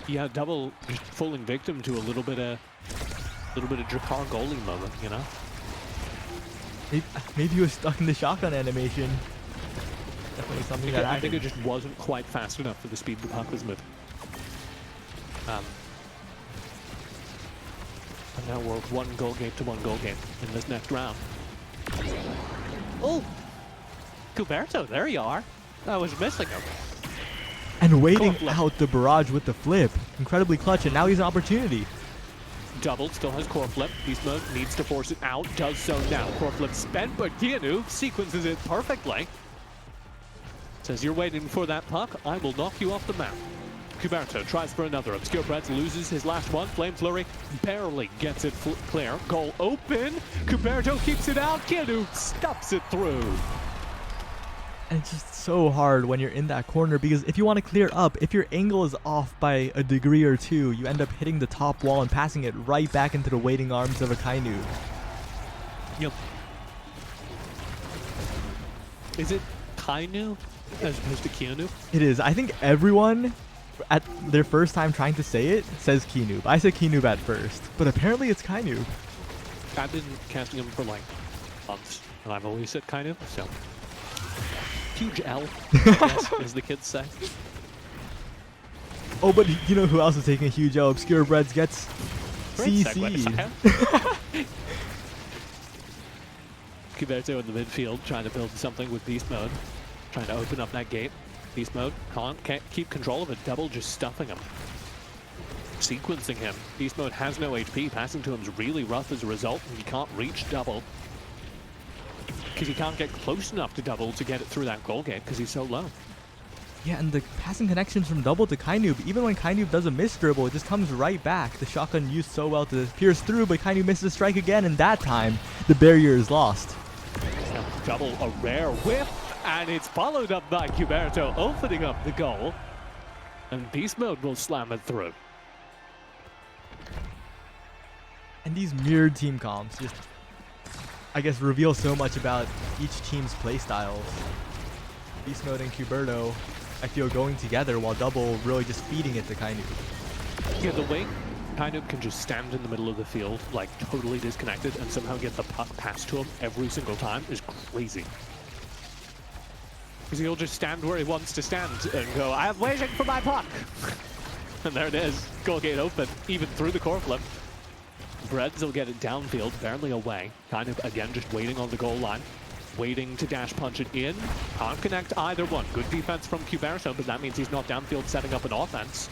Yeah, Double just falling victim to a little bit of Drakar goalie moment, you know? Maybe he was stuck in the shotgun animation. Definitely something that happened. I think it just wasn't quite fast enough for the speed the puck was moving. And now we're one goal game to one goal game in this next round. Oh! Cuberto, there you are. I was missing him. And waiting out the barrage with the flip. Incredibly clutch, and now he's an opportunity. Double, still has core flip. Beast Mode needs to force it out, does so now. Core flip spent, but Keanu sequences it perfectly. Says, you're waiting for that puck, I will knock you off the map. Cuberto tries for another. Obscure Breads loses his last one. Flame Flurry barely gets it clear. Goal open. Cuberto keeps it out. Keanu stuffs it through. And it's just so hard when you're in that corner because if you want to clear up, if your angle is off by a degree or two, you end up hitting the top wall and passing it right back into the waiting arms of a Kainoob. Yep. Is it Kainoob as opposed to Keanu? It is. I think everyone at their first time trying to say it says Keanoob. I said Keanoob at first, but apparently it's Kainoob. I've been casting him for like months, and I've always said Kainoob, so huge L, I guess, as the kids say. Oh, but you know who else is taking a huge L? Obscure Breads gets CC'd. Cuberto in the midfield, trying to build something with Beast Mode, trying to open up that gate. Beast Mode can't keep control of it. Double just stuffing him. sequencing him. Beast Mode has no HP. Passing to him is really rough as a result, and he can't reach double. Because he can't get close enough to double to get it through that goal gate because he's so low. Yeah, and the passing connections from double to Kainoob, even when Kainoob does a miss dribble, it just comes right back. The shotgun used so well to pierce through, but Kainoob misses a strike again, and that time, the barrier is lost. Double, a rare whip, and it's followed up by Cuberto, opening up the goal. And Beast Mode will slam it through. And these mirrored team comps just, I guess, reveal so much about each team's play styles. Beast Mode and Cuberto, I feel, going together while double really just feeding it to Kainoob. Yeah, the way Kainoob can just stand in the middle of the field, like totally disconnected, and somehow get the puck passed to him every single time is crazy. Because he'll just stand where he wants to stand and go, I'm waiting for my puck! And there it is, goal gate open, even through the core flip. Breads will get it downfield, barely away. Kainoob again just waiting on the goal line. Waiting to dash punch it in. Can't connect either one. Good defense from Cuberto, but that means he's not downfield setting up an offense.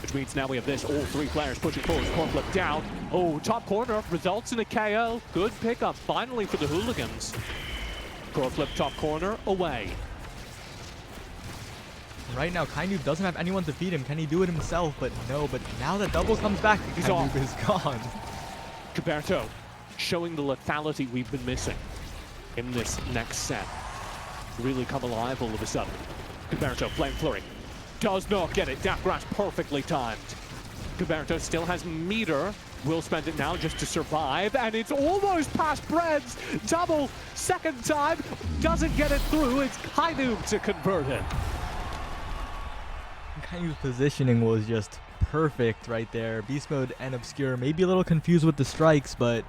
Which means now we have this, all three players pushing forward. Core flip down. Oh, top corner results in a KO. Good pickup finally for the Hooligans. Core flip top corner, away. Right now, Kainoob doesn't have anyone to feed him. Can he do it himself? But no, but now that double comes back, Kainoob is gone. Cuberto showing the lethality we've been missing in this next set. Really come alive all of a sudden. Cuberto, Flame Flurry. Does not get it. Deathgrass perfectly timed. Cuberto still has meter. Will spend it now just to survive. And it's almost past Breads. Double, second time. Doesn't get it through. It's Kainoob to convert it. Kainoob's positioning was just perfect right there. Beast Mode and Obscure may be a little confused with the strikes, but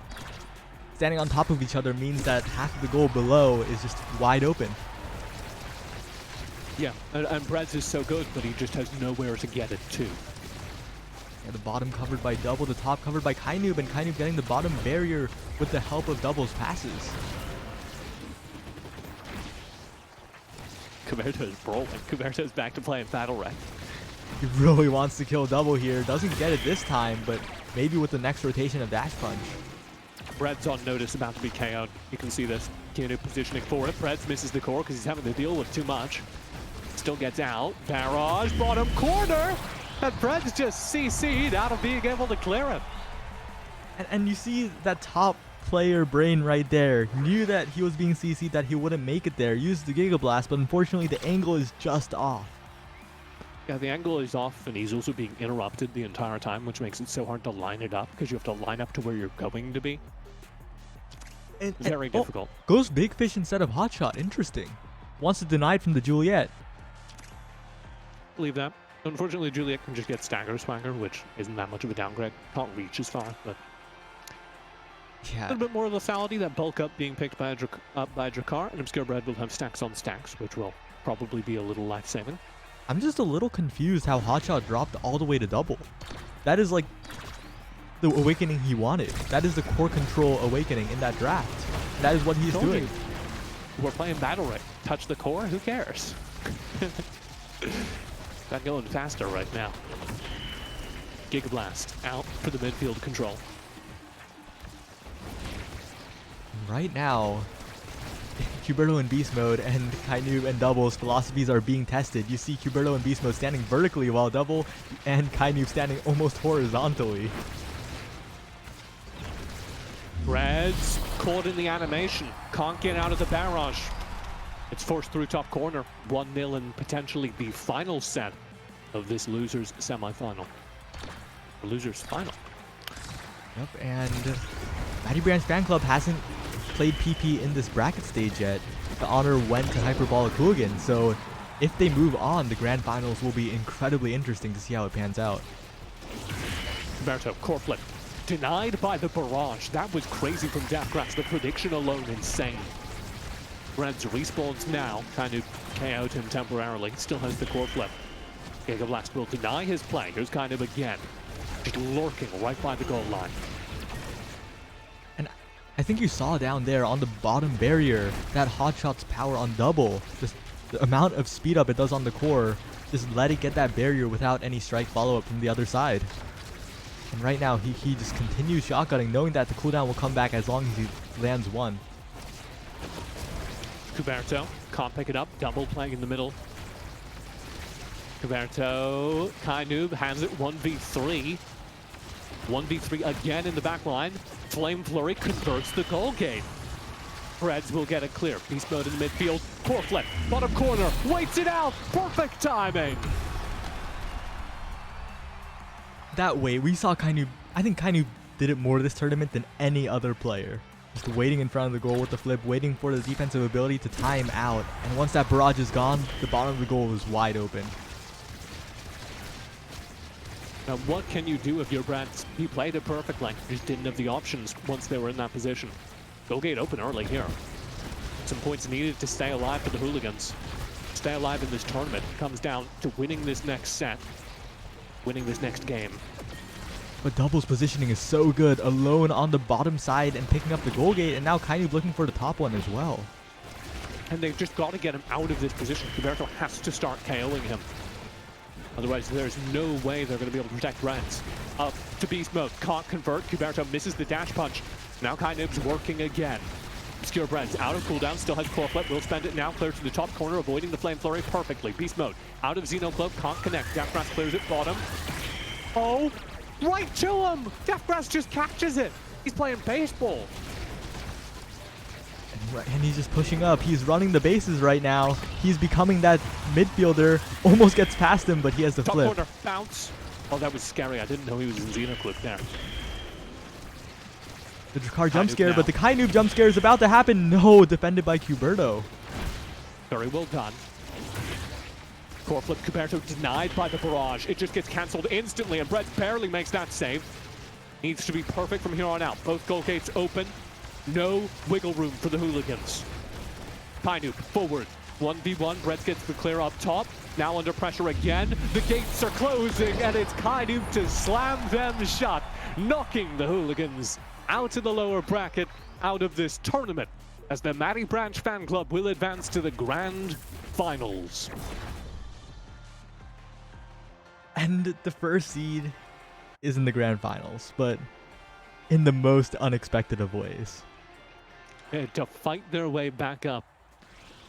standing on top of each other means that half of the goal below is just wide open. Yeah, and Breads is so good, but he just has nowhere to get it to. Yeah, the bottom covered by double, the top covered by Kainoob, and Kainoob getting the bottom barrier with the help of double's passes. Cuberto's brawling. Cuberto's back to playing Battle Wreck. He really wants to kill double here. Doesn't get it this time, but maybe with the next rotation of dash punch. Breads on notice, about to be KO'd. You can see this. Kainoob positioning for it. Breads misses the core because he's having to deal with too much. Still gets out. Barrage, bottom corner. And Breads just CC'd out of being able to clear him. And you see that top player brain right there. Knew that he was being CC'd, that he wouldn't make it there. Used the Giga Blast, but unfortunately the angle is just off. Yeah, the angle is off, and he's also being interrupted the entire time, which makes it so hard to line it up, because you have to line up to where you're going to be. Very difficult. Goes Big Fish instead of Hotshot. Interesting. Wants to deny it from the Juliet. Believe that. Unfortunately, Juliet can just get Stagger Swagger, which isn't that much of a downgrade. Can't reach as far, but a Yeah. little bit more lethality. That bulk up being picked by Drakar, and Obscure Bread will have stacks on stacks, which will probably be a little life-saving. I'm just a little confused how Hotshot dropped all the way to double. That is like the awakening he wanted. That is the core control awakening in that draft. That is what he's Told doing. you. We're playing Battle Right. Touch the core, who cares? Got going faster right now. Giga Blast out for the midfield control. Right now, Cuberto in Beast Mode and Kainoob and Double's philosophies are being tested. You see Cuberto in Beast Mode standing vertically while Double and Kainoob standing almost horizontally. Breads caught in the animation. Can't get out of the barrage. It's forced through top corner. 1-0 and potentially the final set of this losers semifinal. Or losers final. Yep, and Matty Brand's fan club hasn't played PP in this bracket stage yet. The honor went to Hyperbolic Hooligan, so if they move on, the grand finals will be incredibly interesting to see how it pans out. Cuberto, core flip. Denied by the barrage. That was crazy from Deathgrass. The prediction alone insane. Breads respawns now. Kind of KO'd him temporarily. Still has the core flip. Giga Blast will deny his play. Here's kind of again. Just lurking right by the goal line. And I think you saw down there on the bottom barrier that Hotshot's power on double. Just the amount of speed up it does on the core just let it get that barrier without any strike follow-up from the other side. And right now, he just continues shotgunning, knowing that the cooldown will come back as long as he lands one. Kuberto can't pick it up. Double playing in the middle. Kuberto, Kai Noob hands it 1v3. 1v3 again in the back line. Flame Flurry converts the goal gate. Preds will get it clear. Beast mode in the midfield. Core flip. Bottom corner. Waits it out. Perfect timing. That way, we saw Kai Noob. I think Kai Noob did it more this tournament than any other player. Just waiting in front of the goal with the flip, waiting for the defensive ability to time out. And once that barrage is gone, the bottom of the goal is wide open. Now, what can you do if your Brad? He played it perfectly. Just didn't have the options once they were in that position. Goal gate open early here. Some points needed to stay alive for the Hooligans. Stay alive in this tournament. It comes down to winning this next set. Winning this next game. But Double's positioning is so good, alone on the bottom side and picking up the goal gate, and now Kai Noob looking for the top one as well. And they've just got to get him out of this position. Kuberto has to start KOing him. Otherwise, there's no way they're going to be able to protect Reds. Up to beast mode. Can't convert. Kuberto misses the dash punch. Now Kai Noob's working again. Obscure Breads out of cooldown. Still has core flip. Will spend it now. Clear to the top corner, avoiding the flame flurry perfectly. Beast mode. Out of Xenocloak. Can't connect. Deathgrass clears it bottom. Oh! Right to him! Deathgrass just catches it. He's playing baseball. And he's just pushing up. He's running the bases right now. He's becoming that midfielder. Almost gets past him, but he has the Top flip. corner, bounce. Oh, that was scary. I didn't know he was in Xenocloak there. The Drakkar jump scare, but the Kai Noob jump scare is about to happen. No, defended by Kuberto. Very well done. Core flip Kuberto denied by the barrage. It just gets cancelled instantly, and Brett barely makes that save. Needs to be perfect from here on out. Both goal gates open. No wiggle room for the Hooligans. Kai Noob forward. 1v1. Brett gets the clear up top. Now under pressure again. The gates are closing, and it's Kai Noob to slam them shut, knocking the Hooligans out of the lower bracket, out of this tournament, as the Matty Branch fan club will advance to the grand finals. And the first seed is in the grand finals, but in the most unexpected of ways. To fight their way back up.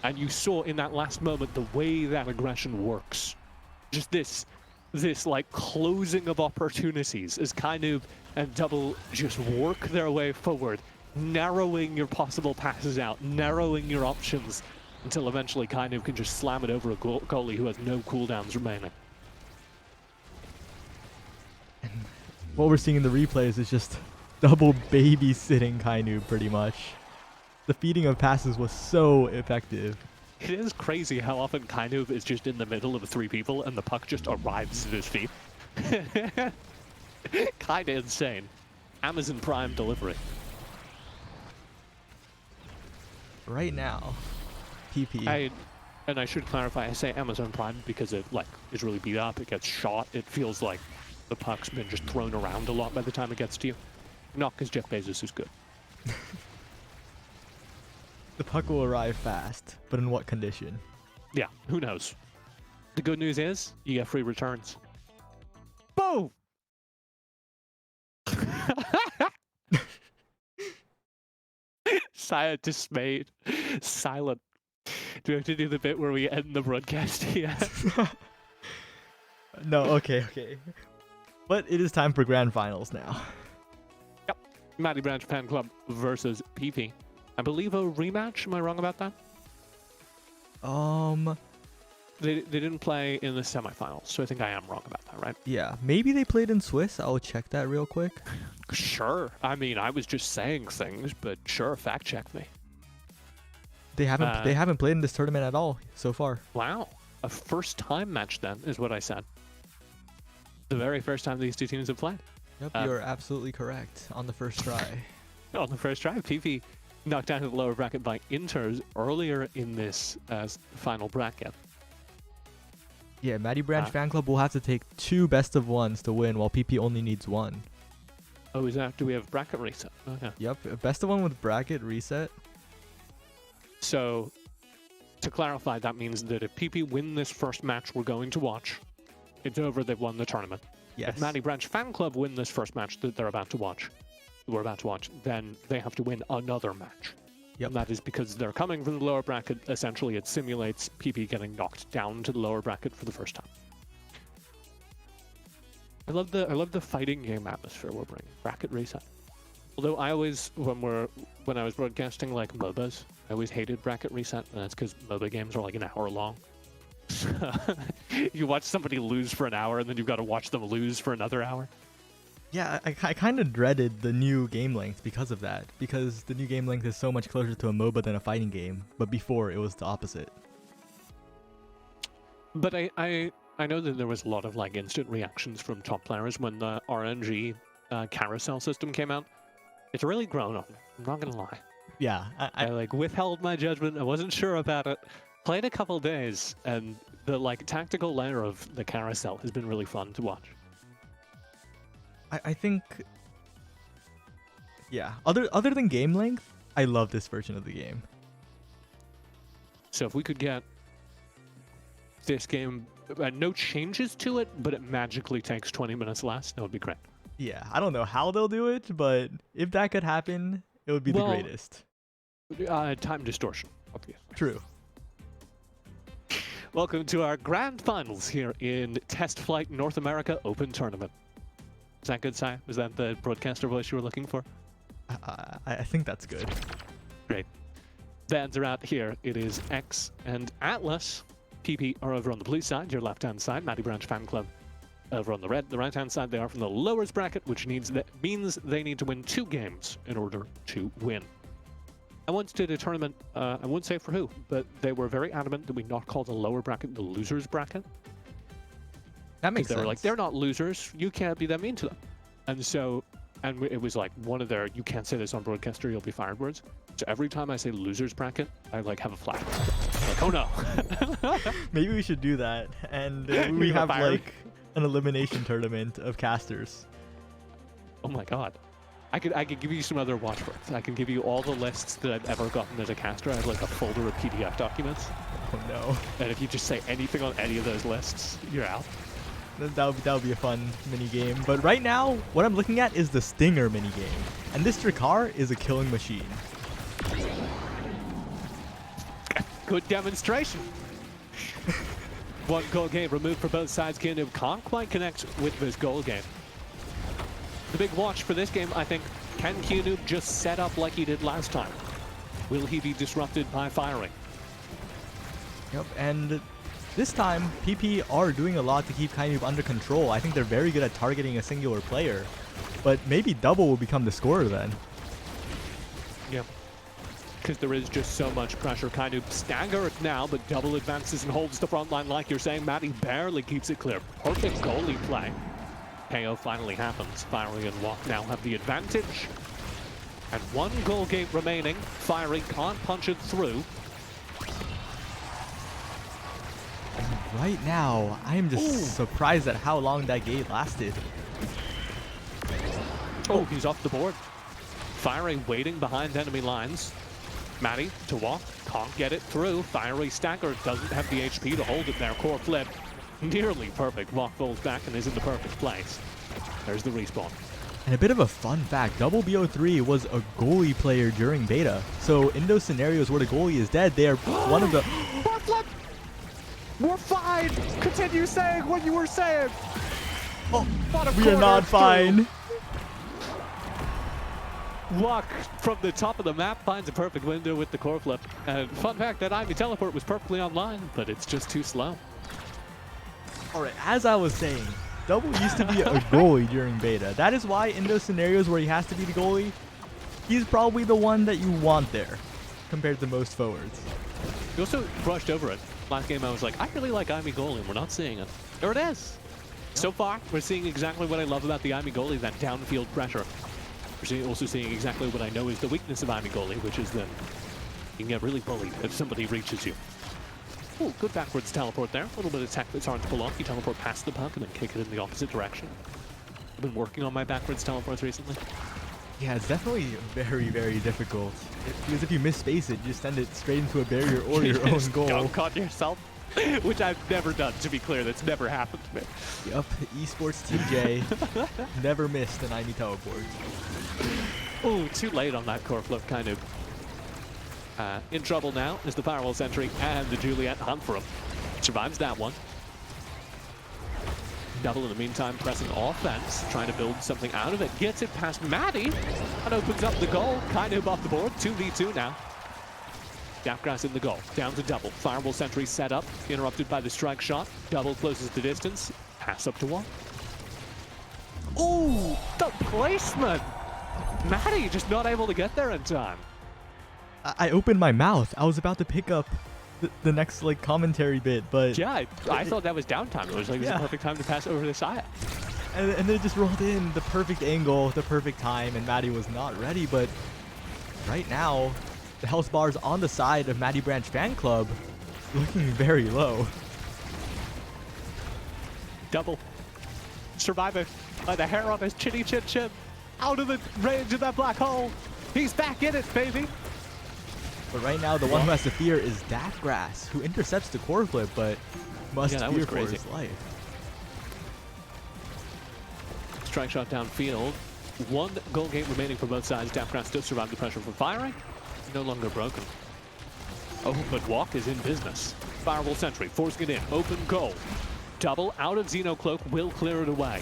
And you saw in that last moment the way that aggression works. Just this like closing of opportunities as Kai Noob and Double just work their way forward, narrowing your possible passes out, narrowing your options, until eventually Kai Noob can just slam it over a goalie who has no cooldowns remaining. And what we're seeing in the replays is just Double babysitting Kai Noob pretty much. The feeding of passes was so effective. It is crazy how often Kai Noob is just in the middle of three people and the puck just arrives at his feet. Kinda insane. Amazon Prime delivery. Right now, PP. And I should clarify, I say Amazon Prime because it is really beat up, it gets shot, it feels like the puck's been just thrown around a lot by the time it gets to you. Not because Jeff Bezos is good. The puck will arrive fast, but in what condition? Yeah, who knows? The good news is, you get free returns. Boom! Silent, dismayed, silent. Do we have to do the bit where we end the broadcast here? No, okay. But it is time for grand finals now. Yep. Matty Branch Fan Club versus PP. I believe a rematch. Am I wrong about that? They didn't play in the semifinals, so I think I am wrong about that, right? Yeah, maybe they played in Swiss. I'll check that real quick. Sure. I mean, I was just saying things, but sure, fact check me. They haven't played in this tournament at all so far. Wow. A first time match then is what I said. The very first time these two teams have played. Yep, you're absolutely correct on the first try. On the first try, PP knocked out of the lower bracket by Inters earlier in this final bracket. Yeah, Matty Branch Fan Club will have to take 2 best of ones to win, while PP only needs 1. Oh, is that? Do we have bracket reset? Okay. Yep, a best of 1 with bracket reset. So, to clarify, that means that if PP win this first match we're going to watch, it's over, they've won the tournament. Yes. If Matty Branch Fan Club win this first match that we're about to watch, then they have to win another match. Yep. And that is because they're coming from the lower bracket. Essentially, it simulates PP getting knocked down to the lower bracket for the first time. I love the fighting game atmosphere we're bringing. Bracket reset. Although I always, when I was broadcasting like MOBAs, I always hated bracket reset, and that's because MOBA games are like an hour long. You watch somebody lose for an hour, and then you've got to watch them lose for another hour. Yeah, I kind of dreaded the new game length because of that. Because the new game length is so much closer to a MOBA than a fighting game. But before, it was the opposite. But I know that there was a lot of like instant reactions from top players when the RNG carousel system came out. It's really grown on me. I'm not gonna lie. Yeah, I like withheld my judgment. I wasn't sure about it. Played a couple days, and the like tactical layer of the carousel has been really fun to watch. I think, yeah. Other than game length, I love this version of the game. So if we could get this game, no changes to it, but it magically takes 20 minutes less, that would be great. Yeah, I don't know how they'll do it, but if that could happen, it would be the greatest. Time distortion, obviously. True. Welcome to our grand finals here in Testflight North America Open Tournament. Is that good, Si? Was that the broadcaster voice you were looking for? I think that's good. Great. Bands are out here. It is X and Atlas. PP are over on the blue side, your left-hand side. Matty Branch Fan Club over on the right-hand side. They are from the lowest bracket, which means they need to win 2 games in order to win. I once did a tournament, I won't say for who, but they were very adamant that we not call the lower bracket the losers bracket. That makes sense. They were like, they're not losers. You can't be that mean to them. And so, it was like one of their, you can't say this on broadcast or you'll be fired words. So every time I say losers bracket, I like have a flag. Like, oh no. Maybe we should do that. And we have like an elimination tournament of casters. Oh my god. I could give you some other watchwords. I can give you all the lists that I've ever gotten as a caster. I have like a folder of PDF documents. Oh no. And if you just say anything on any of those lists, you're out. That would be a fun mini game. But right now, what I'm looking at is the Stinger mini game, and this Drakkar is a killing machine. Good demonstration. One goal game removed for both sides. Kinu can't quite connect with this goal game. The big watch for this game, I think, can Kinu just set up like he did last time? Will he be disrupted by firing? Yep, and this time, PP are doing a lot to keep Kainu under control. I think they're very good at targeting a singular player. But maybe double will become the scorer then. Yeah. Because there is just so much pressure. Kainu staggered now, but double advances and holds the front line like you're saying. Matty barely keeps it clear. Perfect goalie play. KO finally happens. Fiery and Walk now have the advantage. And 1 goal gate remaining. Fiery can't punch it through. Right now, I am just surprised at how long that gate lasted. Oh, he's off the board. Fiery waiting behind enemy lines. Matty to Walk, can't get it through. Fiery staggered, doesn't have the HP to hold it there. Core flip, nearly perfect. Walk falls back and is in the perfect place. There's the respawn. And a bit of a fun fact, Double BO3 was a goalie player during beta. So in those scenarios where the goalie is dead, they are one of the... We're fine! Continue saying what you were saying! Oh, we are not fine. Walk from the top of the map finds a perfect window with the core flip. And fun fact, that Ivy teleport was perfectly online, but it's just too slow. Alright, as I was saying, Double used to be a goalie during beta. That is why in those scenarios where he has to be the goalie, he's probably the one that you want there, compared to most forwards. You also brushed over it. Last game I was like, I really like Ivy goalie, and we're not seeing it. There it is. So far, we're seeing exactly what I love about the Ivy goalie, that downfield pressure. We're also seeing exactly what I know is the weakness of Ivy goalie, which is that you can get really bullied if somebody reaches you. Ooh, good backwards teleport there. A little bit of tech that's hard to pull off. You teleport past the puck and then kick it in the opposite direction. I've been working on my backwards teleports recently. Yeah, it's definitely very, very difficult. Because if you misspace it, you just send it straight into a barrier or your own goal. Dunk on yourself, which I've never done, to be clear. That's never happened to me. Yup, esports TJ never missed an IME teleport. Oh, too late on that core flip, kind of. In trouble now is the Firewall Sentry and the Juliet hunt for him. Survives that one. Double in the meantime pressing offense, trying to build something out of it. Gets it past Maddie and opens up the goal. Kind of off the board. 2v2 now. Gapgrass in the goal. Down to Double. Firewall Sentry set up. Interrupted by the strike shot. Double closes the distance. Pass up to one. Ooh, the placement! Maddie just not able to get there in time. I opened my mouth. I was about to pick up the next like commentary bit, but Yeah, I thought that was downtime. It was like, it was Yeah. the perfect time to pass over to Saya. and then it just rolled in the perfect angle, the perfect time, and Maddie was not ready. But right now, the health bars on the side of Maddie Branch fan club looking very low. Double. Survivor by the hair on his chinny chin chin. Out of the range of that black hole. He's back in it, baby. But right now, the one who has to fear is Daffgrass, who intercepts the core flip, but must Yeah, that fear was for crazy. his life. Strike shot downfield. One goal gate remaining for both sides. Daffgrass still survived the pressure from firing. No longer broken. Oh, but Walk is in business. Firewall Sentry forcing it in. Open goal. Double out of Xenocloak will clear it away.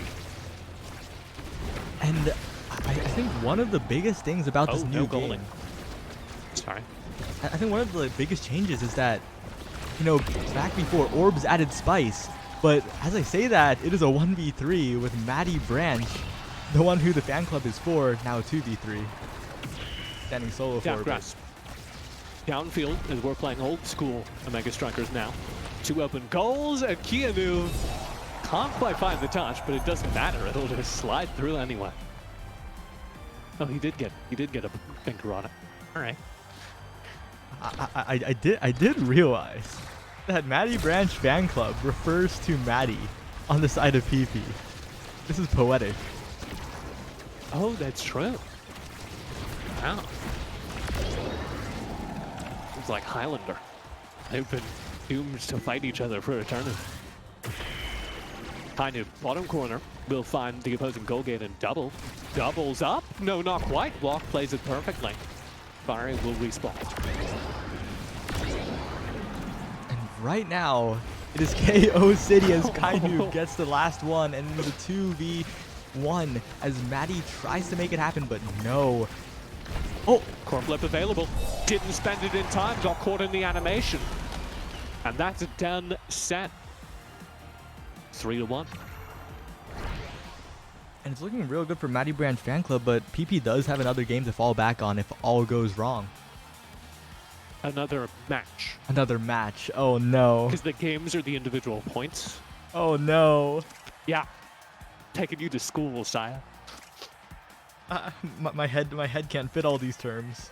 And I think one of the biggest things about this Oh, new no game, goaling. Sorry. I think one of the biggest changes is that, you know, back before Orbs added Spice, but as I say that, it is a 1v3 with Maddie Branch, the one who the fan club is for, now 2v3. Standing solo for Daffgrass. Downfield as we're playing old school Omega Strikers now. Two open goals and Keanu can't quite find the touch, but it doesn't matter. It'll just slide through anyway. Oh, he did get a finger on it. All right. I did realize that Maddie Branch fan club refers to Maddie on the side of PP. This is poetic. Oh, that's true. Wow. It's like Highlander. They've been doomed to fight each other for eternity. Kind of bottom corner will find the opposing goal gate and double. Doubles up. No, not quite. Walk plays it perfectly. Firing will respawn. And right now, it is KO City as Kainu gets the last one, and the 2v1 as Maddie tries to make it happen, but no. Oh, Core flip available. Didn't spend it in time. Got caught in the animation. And that's a done set. 3-1. and it's looking real good for Maddie Branch fan club, but PP does have another game to fall back on if all goes wrong. Another match. Another match. Oh no. Because the games are the individual points. Oh no. Yeah. Taking you to school, Saya. My head can't fit all these terms.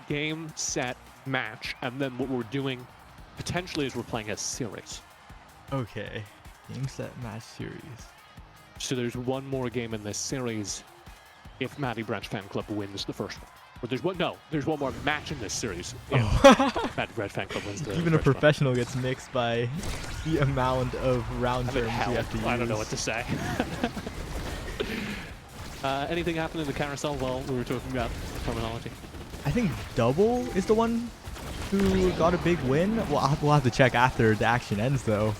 Game, set, match, and then what we're doing potentially is we're playing a series. Okay. Game set match series. So there's one more game in this series if Maddie Branch Fan Club wins the first one. Or there's one more match in this series if Maddie Branch Fan Club wins the Even a first one. professional gets mixed by the amount of round terms Hell, you have to use. I don't know what to say. Anything happened in the carousel while we were talking about terminology? I think Double is the one who got a big win. Well, we'll have to check after the action ends, though.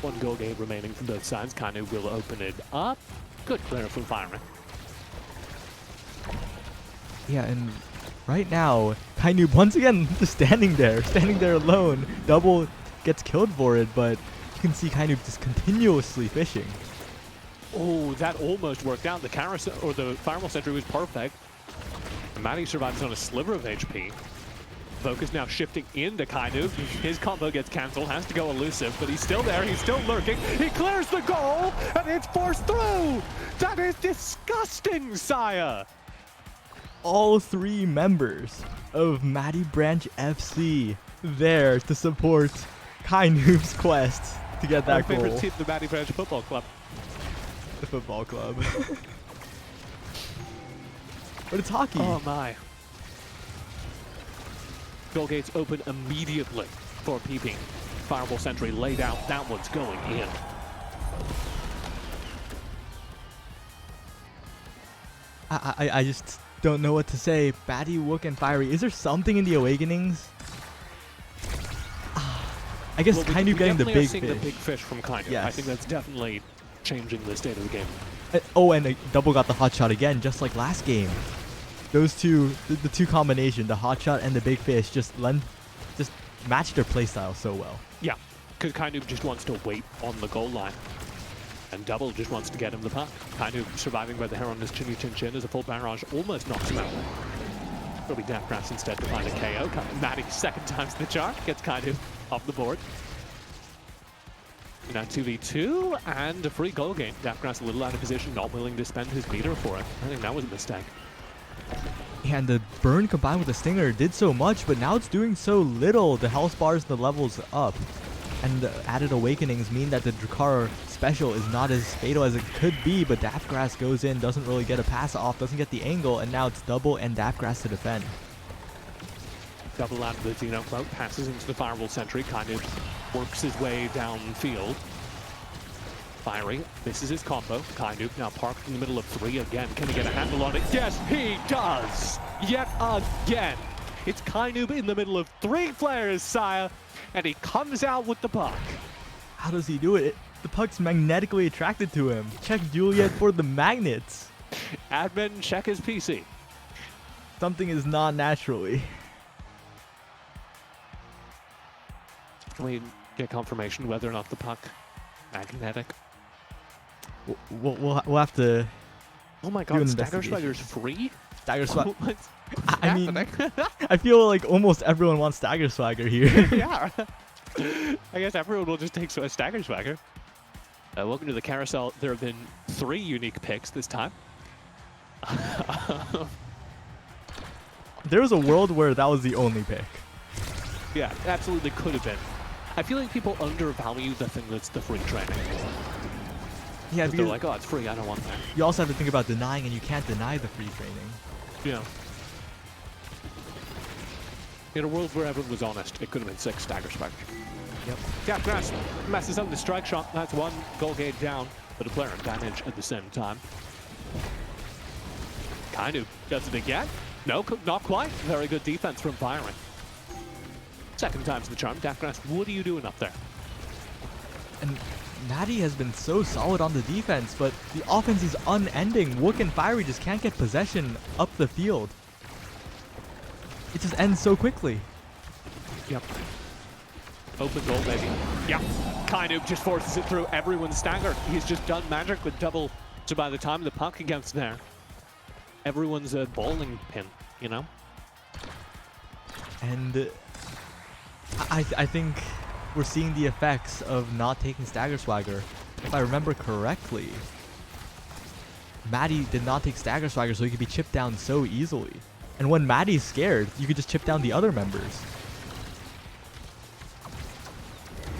One goal game remaining from both sides. Kanu will open it up. Good clear from firing. Yeah, and right now, Kainu once again just standing there alone. Double gets killed for it, but you can see Kainu just continuously fishing. Oh, that almost worked out. The carousel or the Firewall Sentry was perfect. Maddie survives on a sliver of HP. Focus now shifting into Kainu. His combo gets cancelled, has to go elusive, but he's still there, he's still lurking. He clears the goal, and it's forced through! That is disgusting, Saya! All three members of Maddie Branch FC there to support Kainu's quest to get Our that goal. favorite team, the Maddie Branch Football Club. the football club. But it's hockey. Oh my. Goal gates open immediately for peeping. Fireball sentry laid out. That one's going in. I just don't know what to say. Batty, Wook, and Fiery. Is there something in the Awakenings? I guess kind of getting the big fish. The big fish from kind of. Yes. I think that's definitely changing the state of the game. Oh, and double got the hot shot again, just like last game. Those two, the two combination, the hot shot and the big fish, just match their playstyle so well. Yeah, because kind of just wants to wait on the goal line. And Double just wants to get him the puck. Kind of surviving by the hair on his chinny chin chin as a full barrage almost knocks him out. It'll be Deathgrass instead to find a KO. Matty, second time's the charge, gets kind of off the board. Now 2v2 and a free goal game. Deathgrass a little out of position, not willing to spend his meter for it. I think that was a mistake. And the burn combined with the stinger did so much, but now it's doing so little. The health bars and the levels up. And the added awakenings mean that the Drakkar special is not as fatal as it could be, but Deathgrass goes in, doesn't really get a pass off, doesn't get the angle, and now it's Double and Deathgrass to defend. Double out of the Xeno cloak, passes into the Fireball Sentry, kind of works his way downfield. Fiery, misses his combo, kind of now parked in the middle of 3 again. Can he get a handle on it? Yes, he does! Yet again! It's Kainoob in the middle of 3 players, sire, and he comes out with the puck. How does he do it? The puck's magnetically attracted to him. Check Juliet for the magnets. Admin, check his PC. Something is not naturally. Can we get confirmation whether or not the puck magnetic? We'll have to. Oh my do an god, Stagger investigation. Swagger's free? Stagger Swagger. What's I mean, happening? I feel like almost everyone wants Stagger Swagger here. Yeah. I guess everyone will just take a Stagger Swagger. Welcome to the carousel. There have been 3 unique picks this time. There was a world where that was the only pick. Yeah, absolutely could have been. I feel like people undervalue the thing that's the free training. Yeah, They're because like, oh, it's free, I don't want that. you also have to think about denying, and you can't deny the free training. Yeah. In a world where everyone was honest, it could have been 6 Stagger Swagger. Yep. Deathgrass messes up the strike shot. That's 1 goal gate down, but a player advantage at the same time. Kind of does it again. No, not quite. Very good defense from Byron. Second time's the charm. Deathgrass, what are you doing up there? And Natty has been so solid on the defense, but the offense is unending. Wook and Fiery just can't get possession up the field. It just ends so quickly. Yep. Open goal, maybe. Yeah. Kind of just forces it through. Everyone's staggered. He's just done magic with Double. So by the time the puck gets there, everyone's a bowling pin, you know? And I think we're seeing the effects of not taking Stagger Swagger. If I remember correctly, Maddie did not take Stagger Swagger so he could be chipped down so easily. And when Maddie's scared, you could just chip down the other members.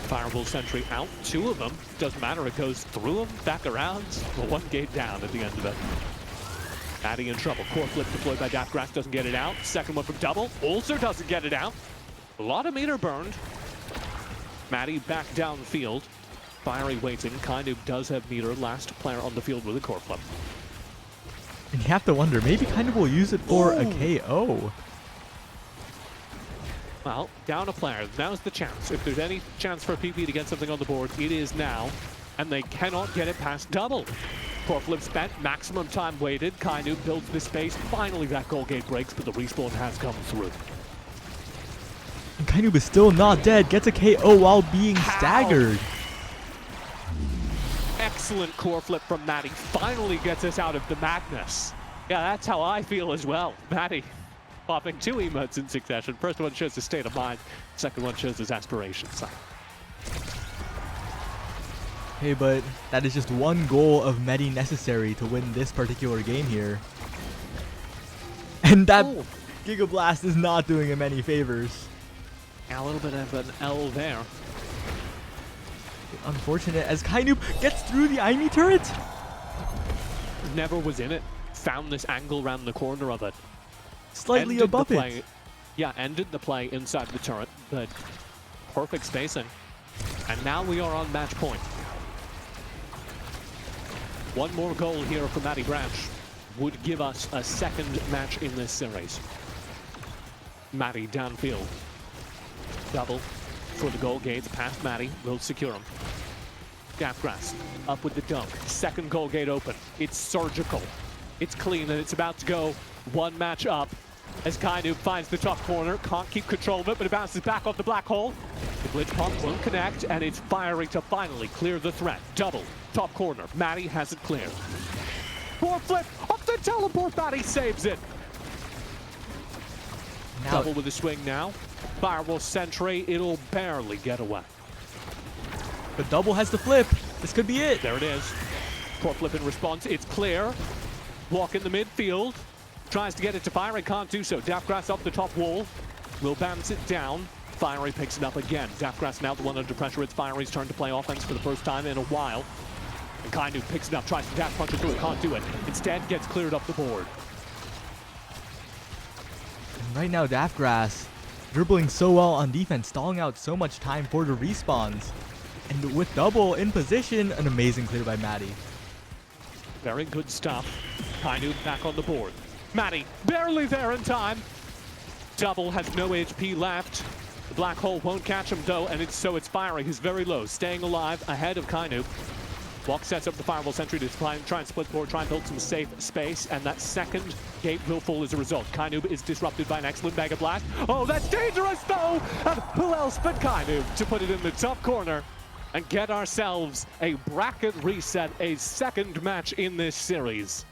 Fireball Sentry out. 2 of them. Doesn't matter. It goes through them, back around. 1 gate down at the end of it. Maddie in trouble. Core flip deployed by Deathgrass. Doesn't get it out. Second one from Double. Also doesn't get it out. A lot of meter burned. Maddie back downfield. Fiery waiting. Kind of does have meter. Last player on the field with a core flip. And you have to wonder, maybe kind of will use it for a KO. Well, down a player. Now's the chance. If there's any chance for PP to get something on the board, it is now. And they cannot get it past Double. Core flip spent. Maximum time waited. Kainu builds the space. Finally, that goal gate breaks, but the respawn has come through. And Kainoob is still not dead. Gets a KO while being staggered. Excellent core flip from Maddie. Finally gets us out of the madness. Yeah, that's how I feel as well. Maddie popping 2 emotes in succession. First one shows his state of mind. Second one shows his aspirations. Hey, but that is just 1 goal of Medi necessary to win this particular game here. And that Giga Blast is not doing him any favors. A little bit of an L there. Unfortunate as Kainoob gets through the Aimi turret. never was in it, found this angle around the corner of it. Slightly Ended above the it. play, yeah, ended the play inside the turret, but perfect spacing. And now we are on match point. One more goal here for Matty Branch would give us a second match in this series. Matty downfield. Double for the goal gates past Matty. Will secure him. Daftgrass up with the dunk. Second goal gate open. It's surgical. It's clean and it's about to go one match up as Kainoob finds the top corner. Can't keep control of it, but it bounces back off the black hole. The glitch pump won't connect and it's firing to finally clear the threat. Double. Top corner. Matty has it clear. Four flip up the teleport. Matty saves it. Double with a swing now. Firewall sentry. It'll barely get away. But double has the flip. This could be it. There it is. Poor flip in response. It's clear. Walk in the midfield. Tries to get it to Fiery. Can't do so. Daftgrass up the top wall. Will bounce it down. Fiery picks it up again. Daftgrass now the one under pressure. It's Fiery's turn to play offense for the first time in a while. And Kainoob picks it up. Tries to dash punch it through it. Can't do it. Instead gets cleared up the board. And right now, Daftgrass dribbling so well on defense, stalling out so much time for the respawns. And with double in position, an amazing clear by Matty. Very good stuff. Kainoob back on the board. Matty barely there in time. Double has no HP left. The black hole won't catch him though, and it's Fiery who's very low, staying alive ahead of Kainoob. Walk sets up the firewall sentry to try and split the board, try and build some safe space, and that second gate will fall as a result. Kainoob is disrupted by an excellent Mega Blast. Oh, that's dangerous though! And who else but Kainoob to put it in the top corner and get ourselves a bracket reset, a second match in this series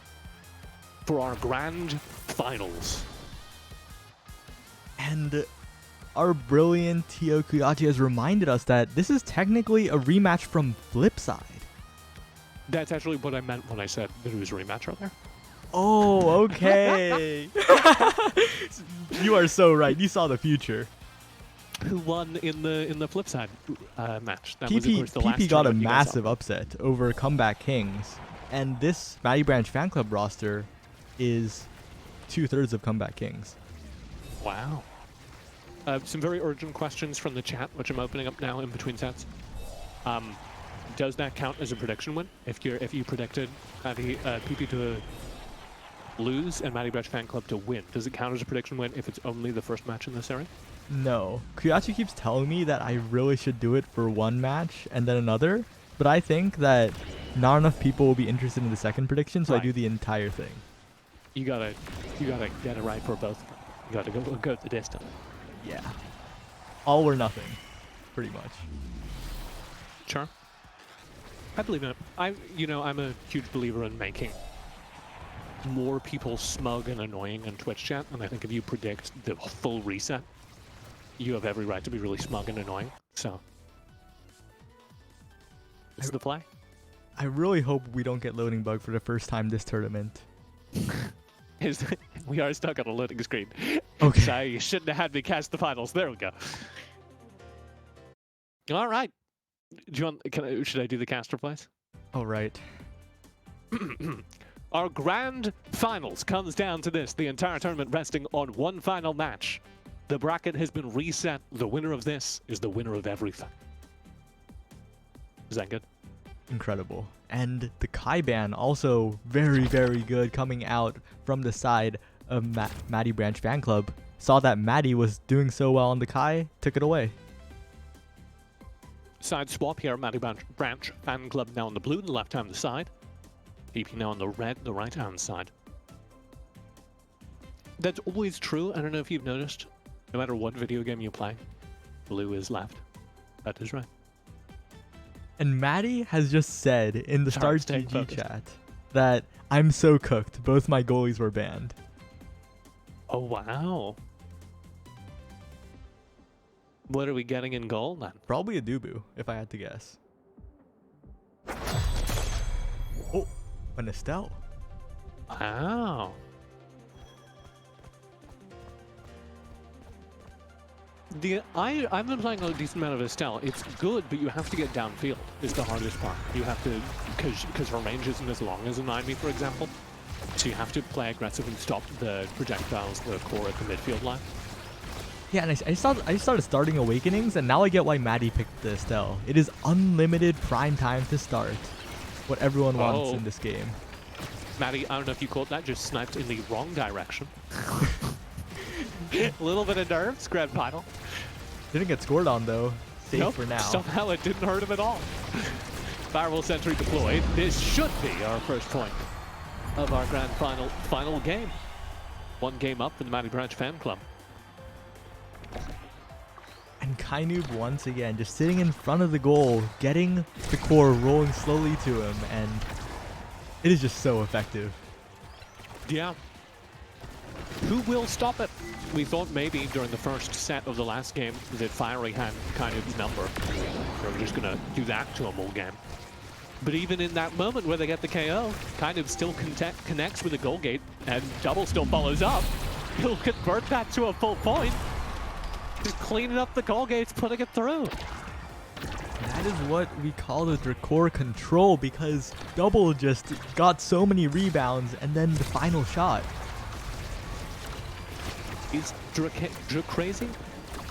for our grand finals. And our brilliant Tio Kuyachi has reminded us that this is technically a rematch from Flipside. That's actually what I meant when I said that it was a rematch earlier. Oh, okay. You are so right. You saw the future. Who won in the Flipside match? That was, of PP, course, the last PP got a tournament you guys saw. massive upset over Comeback Kings. And this Matty Branch fan club roster is 2/3 of Comeback Kings. Wow. Some very urgent questions from the chat, which I'm opening up now in between sets. Does that count as a prediction win? If you predicted PP to lose and Matty Branch fan club to win, does it count as a prediction win if it's only the first match in this series? No. Kuyachi keeps telling me that I really should do it for one match and then another, but I think that not enough people will be interested in the second prediction, so I do the entire thing. You gotta get it right for both. You gotta go the distance. Yeah. All or nothing, pretty much. Sure. I believe in it. I'm a huge believer in making more people smug and annoying in Twitch chat, and I think if you predict the full reset, you have every right to be really smug and annoying. So, this is the play. I really hope we don't get loading bug for the first time this tournament. We are stuck on a loading screen. Okay. So you shouldn't have had me cast the finals. There we go. All right. Do you want? Should I do the caster plays? All right. Our grand finals comes down to this. The entire tournament resting on one final match. The bracket has been reset. The winner of this is the winner of everything. Is that good? Incredible. And the Kai ban also very, very good coming out from the side of Matty Branch fan club. Saw that Matty was doing so well on the Kai, took it away. Side swap here. Matty Branch fan club now on the blue, the left-hand side. PP now on the red, the right-hand side. That's always true. I don't know if you've noticed. No matter what video game you play, blue is left. That is right. And Matty has just said in the Stars staying GG focused. chat that I'm so cooked. Both my goalies were banned. Oh, wow. What are we getting in goal then? Probably a Dubu, if I had to guess. Oh, an Estelle. Wow. I've been playing a decent amount of Estelle. It's good, but you have to get downfield is the hardest part. You have to, because her range isn't as long as an Ivy, for example. So you have to play aggressive and stop the projectiles, the core at the midfield line. Yeah, and I started starting Awakenings, and now I get why Maddie picked the Estelle. It is unlimited prime time to start. What everyone wants in this game. Maddie, I don't know if you caught that, just sniped in the wrong direction. A little bit of nerves, Grand Final. Didn't get scored on though. Safe for now. Somehow it didn't hurt him at all. Firewall Sentry deployed. This should be our first point of our Grand Final game. One game up for the Matty Branch fan club. And Kainoob once again just sitting in front of the goal, getting the core rolling slowly to him, and it is just so effective. Yeah. Who will stop it? We thought maybe during the first set of the last game that Fiery had Kainoob's number. They were just going to do that to him all game. But even in that moment where they get the KO, Kainoob still connects with the goal gate, and Double still follows up. He'll convert that to a full point. Just cleaning up the goal gates, putting it through. That is what we call the core control, because Double just got so many rebounds, and then the final shot. Is Druk crazy?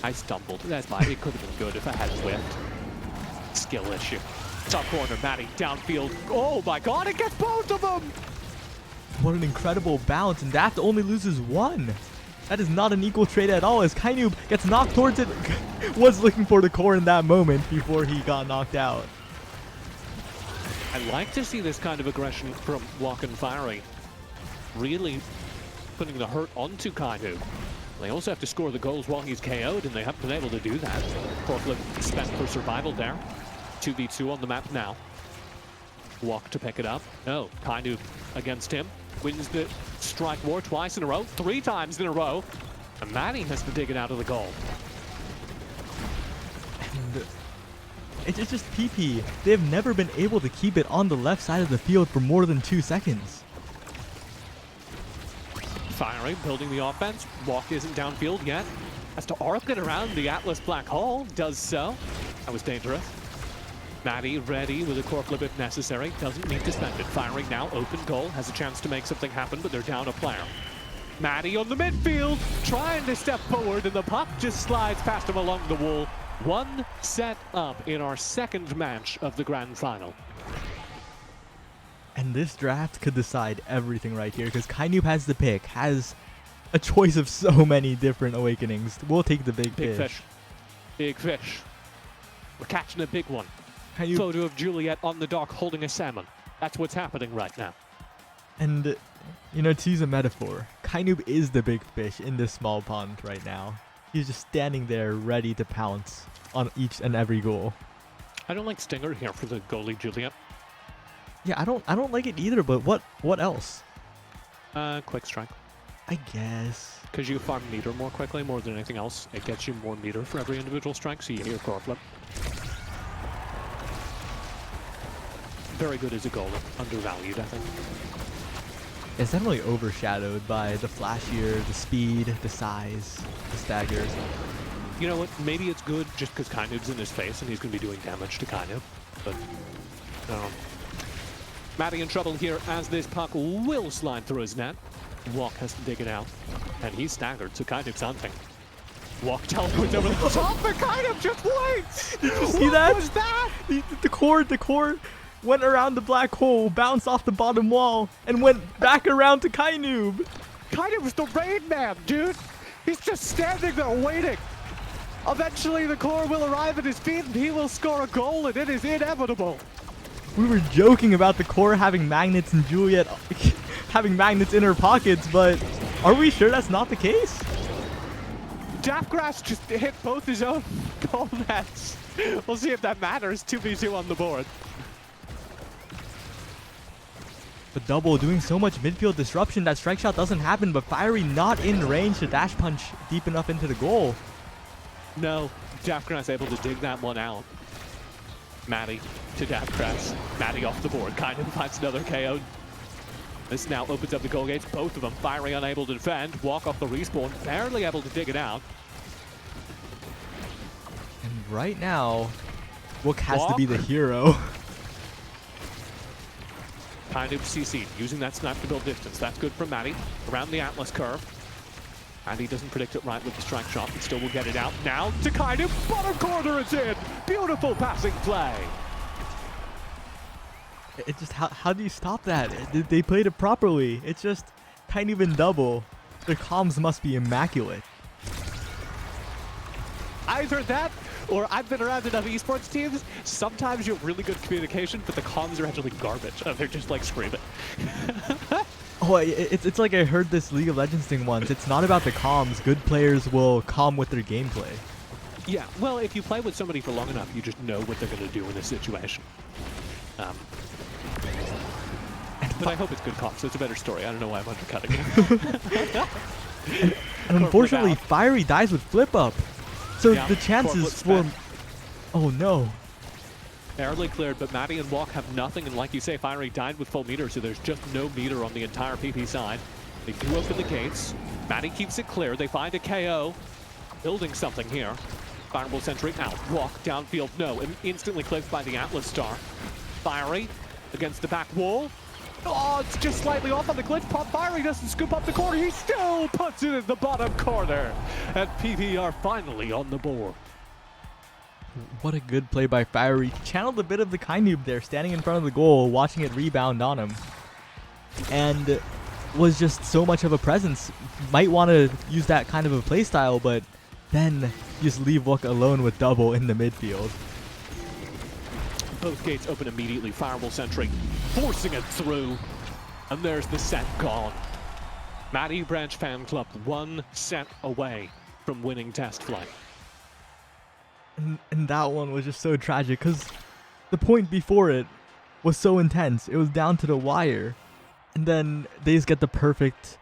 I stumbled. That's fine. It could have been good if I hadn't whipped. Skill issue. Top corner, Matty, downfield. Oh my god, it gets both of them! What an incredible bounce, and Daft only loses one. That is not an equal trade at all, as Kainoob gets knocked towards it. Was looking for the core in that moment before he got knocked out. I like to see this kind of aggression from Walk and Fiery. Really putting the hurt onto Kainoob. They also have to score the goals while he's KO'd, and they haven't been able to do that. Forklift spent for survival there. 2v2 on the map now. Walk to pick it up. No, Kainoob against him. Wins the strike war twice in a row, 3 times in a row. And Maddie has to dig it out of the goal. And it's just PP. They've never been able to keep it on the left side of the field for more than 2 seconds. Fiery building the offense. Walk isn't downfield yet. Has to arc it around the Atlas black hole. Does so. That was dangerous. Maddie ready with a core flip if necessary. Doesn't need to spend it. Firing now. Open goal. Has a chance to make something happen, but they're down a player. Maddie on the midfield. Trying to step forward, and the puck just slides past him along the wall. 1 set up in our second match of the Grand Final. And this draft could decide everything right here, because Kainoob has the pick, has a choice of so many different Awakenings. We'll take the big fish. Big fish. We're catching a big one. Kainoob. Photo of Juliet on the dock holding a salmon. That's what's happening right now. And, you know, to use a metaphor, Kainoob is the big fish in this small pond right now. He's just standing there ready to pounce on each and every goal. I don't like Stinger here for the goalie, Juliet. Yeah, I don't like it either, but what else? Quick strike. I guess. Because you farm meter more quickly, more than anything else. It gets you more meter for every individual strike, so you get your core flip. Very good as a goalie. Undervalued, I think. It's definitely overshadowed by the flashier, the speed, the size, the staggers. You know what? Maybe it's good just because Kainoob's in his face and he's going to be doing damage to Kainoob. But, Maddie in trouble here as this puck will slide through his net. Walk has to dig it out. And he's staggered, so Kainoob's hunting. Walk teleports over the top, and Kainoob just waits! Did you see that? What was that? The core went around the black hole, bounced off the bottom wall, and went back around to Kainoob. Kainoob's the raid man, dude! He's just standing there waiting! Eventually the core will arrive at his feet and he will score a goal, and it is inevitable! We were joking about the core having magnets and Juliet having magnets in her pockets, but are we sure that's not the case? Daftgrass just hit both his own goal nets. We'll see if that matters. 2v2 on the board. But Double doing so much midfield disruption that strike shot doesn't happen, but Fiery not in range to dash punch deep enough into the goal. No, Daftgrass able to dig that one out. Maddie to Daftgrass. Maddie off the board. Kind of finds another KO. This now opens up the goal gates. Both of them Fiery unable to defend. Walk off the respawn. Barely able to dig it out. right now, Wook has to be the hero. Kind of CC'd, using that snap to build distance. That's good for Matty. Around the Atlas curve. And he doesn't predict it right with the strike shot, but still will get it out. Now to kind of bottom corner, it's in. Beautiful passing play. It just, how do you stop that? They played it properly. It's just can't even double. Their comms must be immaculate. Either that, or I've been around enough esports teams, sometimes you have really good communication, but the comms are actually garbage. And they're just like screaming. Oh, it's like I heard this League of Legends thing once. It's not about the comms. Good players will calm with their gameplay. Yeah, well, if you play with somebody for long enough, you just know what they're going to do in a situation. But I hope it's good comms, so it's a better story. I don't know why I'm undercutting it. And unfortunately, Fiery dies with flip up. So Yeah, the chances for... Oh no. Barely cleared, but Matty and Walk have nothing, and like you say, Fiery died with full meter, so there's just no meter on the entire PP side. They do open the gates. Matty keeps it clear. They find a KO. Building something here. Fireball Sentry out. Walk downfield, no. Instantly clipped by the Atlas Star. Fiery against the back wall. Oh, it's just slightly off on the glitch. Pop Fiery doesn't scoop up the corner. He still puts it in the bottom corner. And PP are finally on the board. What a good play by Fiery. Channeled a bit of the Kai noob there, standing in front of the goal, watching it rebound on him. And was just so much of a presence. Might want to use that kind of a play style, but then just leave Wook alone with double in the midfield. Both gates open immediately. Fireball Sentry forcing it through. And there's the set gone. Matty Branch Fan Club 1 set away from winning Testflight. And that one was just so tragic because the point before it was so intense. It was down to the wire. And then they just get the perfect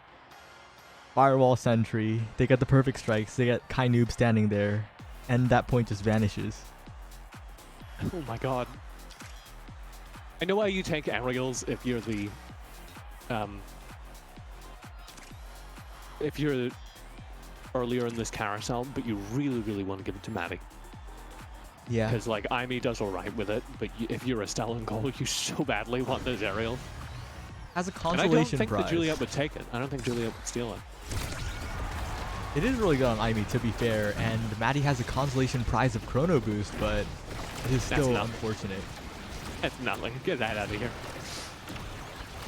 firewall sentry. They get the perfect strikes. They get Kai Noob standing there. And that point just vanishes. Oh my god. I know why you take aerials if you're the if you're earlier in this carousel, but you really want to give it to Matty. Yeah. Because like Imi does alright with it, but if you're a Stellan goal, you so badly want those aerials. As a And I consolation don't think prize. that Juliet would take it. I don't think Juliet would steal it. It is really good on Imi, to be fair, and Matty has a consolation prize of Chrono Boost, but it is still unfortunate. That's nothing. Get that out of here.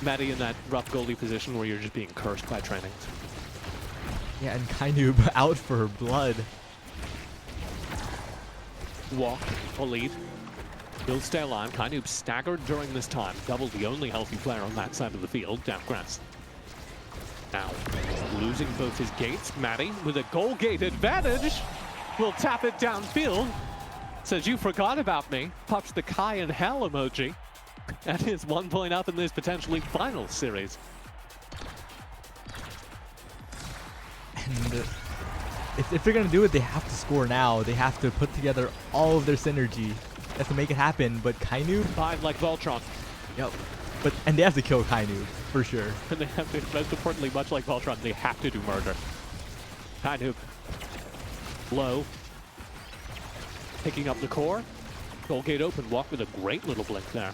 Matty in that rough goalie position where you're just being cursed by trainings. Yeah, and Kai Noob out for blood. Walk, or lead. Will stay alive. Kai Noob staggered during this time. Double the only healthy player on that side of the field. Down grass. Now, losing both his gates. Matty with a goal gate advantage will tap it downfield. Says, you forgot about me. Pops the Kai in hell emoji. And is 1 point up in this potentially final series. And if they're going to do it, they have to score now. They have to put together all of their synergy. They have to make it happen, but Kai Noob... Combined like Voltron. Yep. And they have to kill Kai Noob, for sure. And they have to, most importantly, much like Voltron, they have to do murder. Kai Noob. Low. Picking up the core. Goal gate open. Walk with a great little blink there.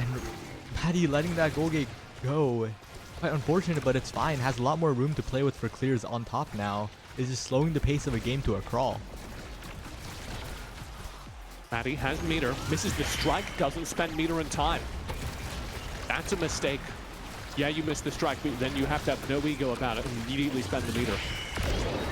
And Matty letting that goal gate go. Quite unfortunate, but it's fine. Has a lot more room to play with for clears on top now. It's just slowing the pace of a game to a crawl. Matty has meter. Misses the strike. Doesn't spend meter in time. That's a mistake. Yeah, you missed the strike, but then you have to have no ego about it and immediately spend the meter.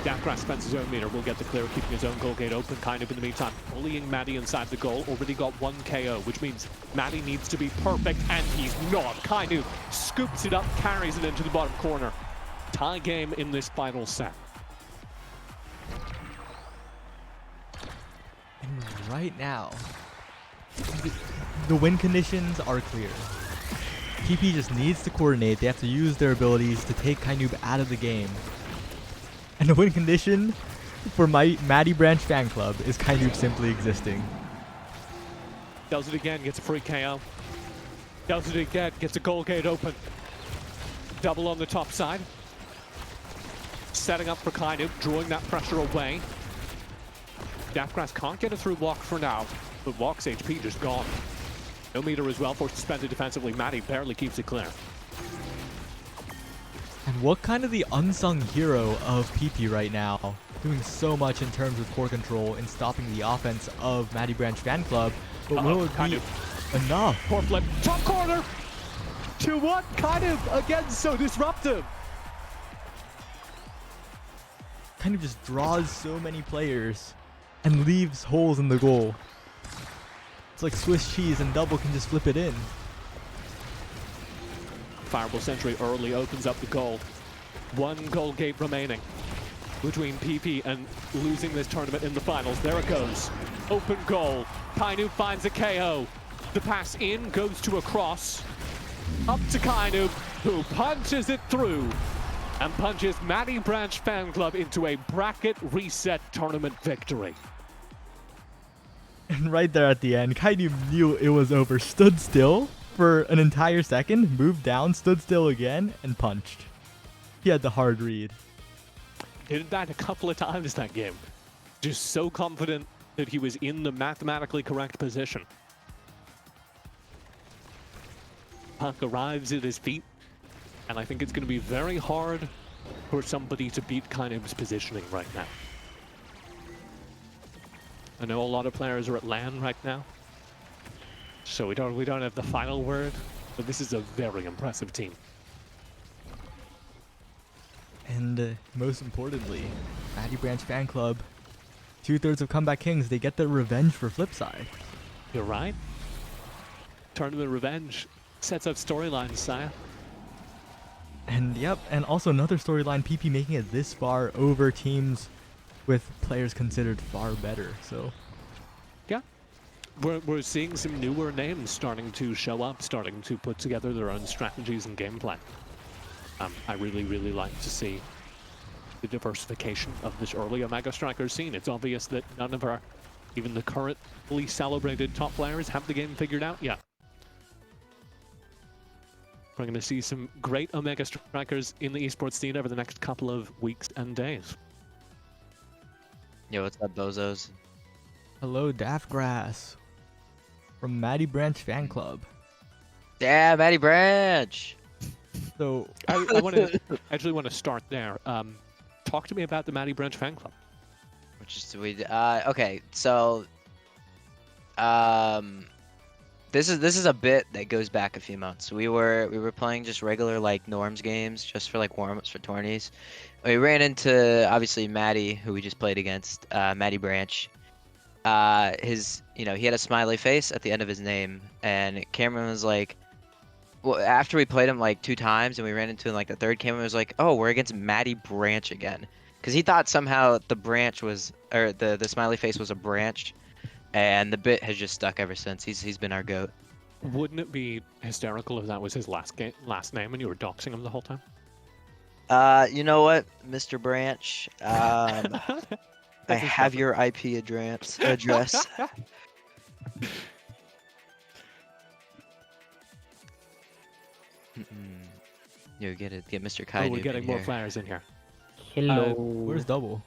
Dakras spends his own meter. Will get the clear, keeping his own goal gate open. Kind of in the meantime, bullying Matty inside the goal. Already got 1 KO, which means Matty needs to be perfect, and he's not. Kainu scoops it up, carries it into the bottom corner. Tie game in this final set. And right now, the win conditions are clear. TP just needs to coordinate. They have to use their abilities to take Kai Noob out of the game. And the win condition for my Matty Branch fan club is Kai Noob simply existing. Does it again, gets a free KO. Does it again, gets a goal gate open. Double on the top side. setting up for Kainu, drawing that pressure away. Deathgrass can't get it through Walk for now, but Walk's HP just gone. No meter as well, forced to spend it defensively. Maddie barely keeps it clear. And what kind of the unsung hero of PP right now, doing so much in terms of core control and stopping the offense of Maddie Branch Fan Club, but will it be enough? Poor flip, top corner! 2-1, kind of, again, so disruptive. Kind of just draws so many players and leaves holes in the goal. It's like Swiss cheese and Double can just flip it in. Fireball Sentry early opens up the goal. 1 goal gate remaining between PP and losing this tournament in the finals. There it goes. Open goal. Kainu finds a KO. The pass in goes to a cross. Up to Kainu, who punches it through and punches Maddie Branch Fan Club into a bracket reset tournament victory. And right there at the end, Kainu knew it was over, stood still for an entire second, moved down, stood still again, and punched. He had the hard read. Did that a couple of times that game. Just so confident that he was in the mathematically correct position. Puck arrives at his feet, and I think it's going to be very hard for somebody to beat Kainu's positioning right now. I know a lot of players are at LAN right now, so we don't have the final word, but this is a very impressive team. And most importantly, Maddie Branch Fan Club, 2/3 of Comeback Kings, they get their revenge for Flipside. You're right. Tournament revenge sets up storylines, Saya. And yep, and also another storyline, PP making it this far over teams with players considered far better, so. Yeah. We're seeing some newer names starting to show up, starting to put together their own strategies and gameplay. I really, really like to see the diversification of this early Omega Striker scene. It's obvious that none of our, even the currently celebrated top players, have the game figured out yet. We're going to see some great Omega Strikers in the esports scene over the next couple of weeks and days. Yo, what's up, bozos? Hello, Daftgrass from Maddie Branch Fan Club. Yeah, Maddie Branch! So I actually want to start there. Talk to me about the Maddie Branch Fan Club. Which is sweet. Okay, so this is a bit that goes back a few months. We were playing just regular like norms games, just for like warm-ups for tourneys. We ran into obviously Maddie, who we just played against, Maddie Branch. He had a smiley face at the end of his name, and Cameron was like, well, after we played him like 2 times and we ran into him like the 3rd, Cameron was like, oh, we're against Maddie Branch again. Because he thought somehow the branch was, or the smiley face was a branch, and the bit has just stuck ever since. He's been our GOAT. Wouldn't it be hysterical if that was his last name and you were doxing him the whole time? You know what, Mr. Branch? I have your IP address. Yo, get Mr. Kainu. Oh, we're getting more players in here. Hello. Where's Double?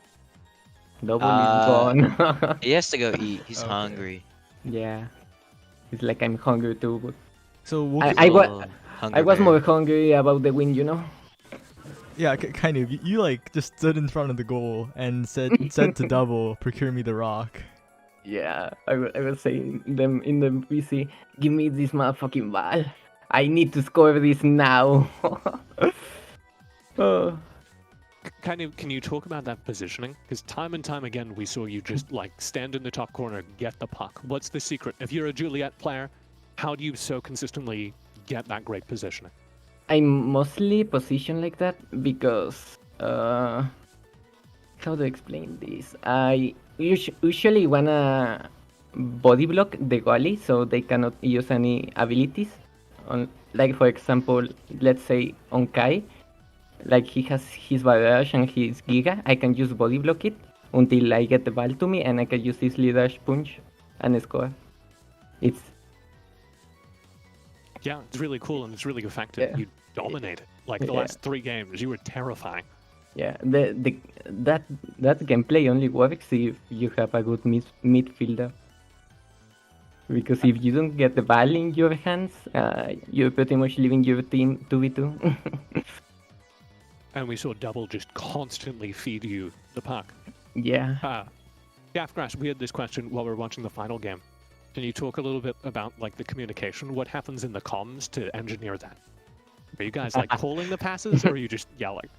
Double is gone. He has to go eat. He's hungry. Yeah. It's like I'm hungry too, but So we'll I was bear. more hungry about the win, you know? yeah, kind of. You like just stood in front of the goal and said to Double, procure me the rock. Yeah, I was saying them in the PC, give me this motherfucking ball. I need to score this now. Oh. Can you talk about that positioning? Because time and time again, we saw you just like stand in the top corner, get the puck. What's the secret? If you're a Juliet player, how do you so consistently get that great positioning? I mostly position like that because, how to explain this? I usually wanna body block the goalie so they cannot use any abilities. Like for example, let's say on Kai, like he has his barrage and his giga, I can just body block it until I get the ball to me and I can use this leader's punch and score. Yeah, it's really cool and it's really effective. Yeah. You dominated. Like the last 3 games, you were terrifying. Yeah, that gameplay only works if you have a good midfielder. Because if you don't get the ball in your hands, you're pretty much leaving your team 2v2. And we saw Double just constantly feed you the puck. Yeah. Gaffgrass, we had this question while we were watching the final game. Can you talk a little bit about like the communication? What happens in the comms to engineer that? Are you guys like calling the passes, or are you just yelling?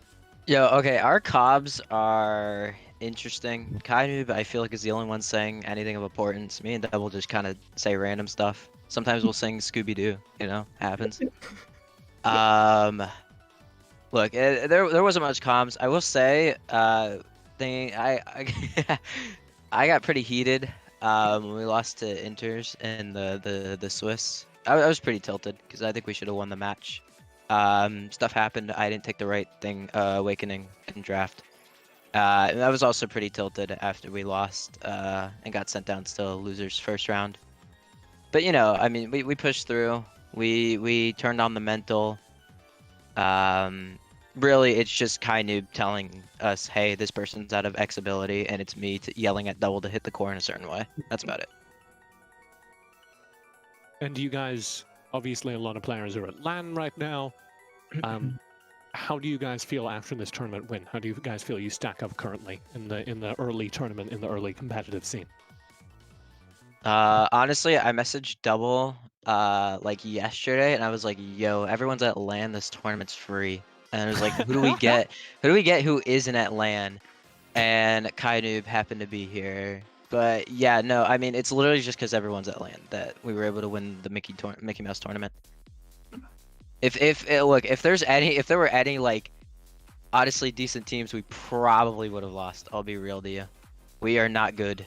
Yo, okay, our cobs are interesting. Kainub, I feel like, is the only one saying anything of importance. Me and Double just kind of say random stuff. Sometimes we'll sing Scooby-Doo, you know, happens. Look, there wasn't much comms. I will say, I I got pretty heated when we lost to Inters and the Swiss. I was pretty tilted because I think we should have won the match. Stuff happened. I didn't take the right thing, Awakening in draft. And I was also pretty tilted after we lost and got sent down still losers first round. But you know, I mean, we pushed through. We turned on the mental. Really, it's just Kainub telling us, hey, this person's out of X ability, and it's me yelling at Double to hit the core in a certain way. That's about it. And you guys, obviously a lot of players are at LAN right now. How do you guys feel after this tournament win? How do you guys feel you stack up currently in the early tournament, in the early competitive scene? Honestly, I messaged Double like yesterday, and I was like, yo, everyone's at LAN, this tournament's free. And I was like, who do we get? Who do we get who isn't at LAN? And Kainub happened to be here. But yeah, no, I mean, it's literally just because everyone's at LAN that we were able to win the Mickey Mouse tournament. Look, if there were any like honestly decent teams, we probably would have lost. I'll be real to you. We are not good.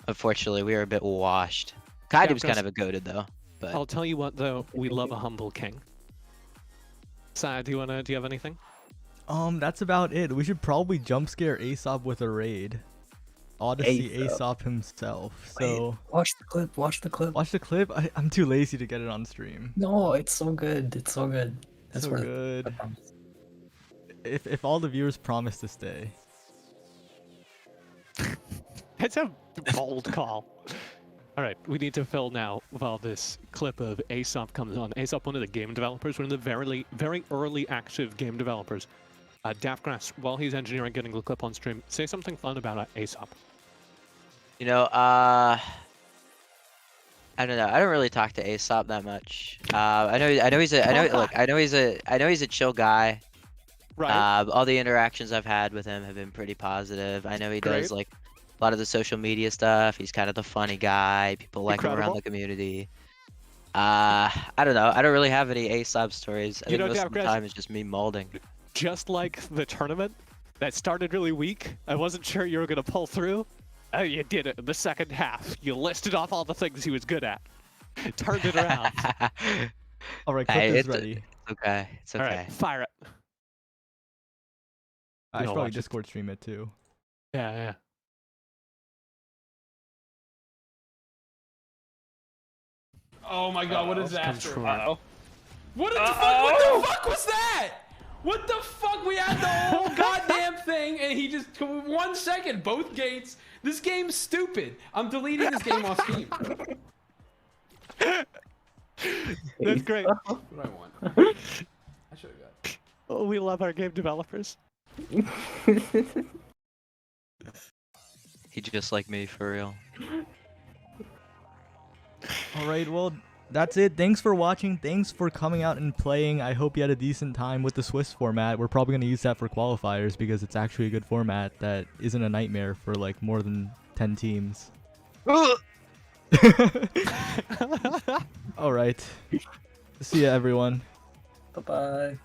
Unfortunately, we are a bit washed. Kainub's kind of a goated though. But I'll tell you what though, we love a humble king. Sai, do you have anything? That's about it. We should probably jump scare Aesop with a raid. Odyssey Aesop himself. So wait, watch the clip. Watch the clip. Watch the clip. I'm too lazy to get it on stream. No, it's so good. It's so good. That's so good. If all the viewers promise to stay. It's a bold call. All right, we need to fill now while this clip of Aesop comes on. Aesop, one of the game developers, one of the very, very early active game developers. Daftgrass, while he's engineering getting the clip on stream, say something fun about Aesop. you know, I don't know. I don't really talk to Aesop that much. I know he's a chill guy. Right. All the interactions I've had with him have been pretty positive. I know he does like a lot of the social media stuff. He's kind of the funny guy. People like him around the community. I don't know. I don't really have any Aesop stories. I think most of the time it's just me molding. Just like the tournament that started really weak, I wasn't sure you were gonna pull through. Oh, you did it in the second half. You listed off all the things he was good at. Turned it around. All right, clip is ready. It's okay. It's okay. All right, fire it. I should probably Discord stream it too. Yeah. Oh my god, what is that? Uh-oh. What the fuck was that? What the fuck? We had the whole goddamn thing and he just 1 second, both gates. This game's stupid. I'm deleting this game off Steam. That's great. What do I want? I should have got. Oh, we love our game developers. He just like me for real. Alright, well, that's it. Thanks for watching. Thanks for coming out and playing. I hope you had a decent time with the Swiss format. We're probably going to use that for qualifiers because it's actually a good format that isn't a nightmare for like more than 10 teams. Alright. See ya, everyone. Bye-bye.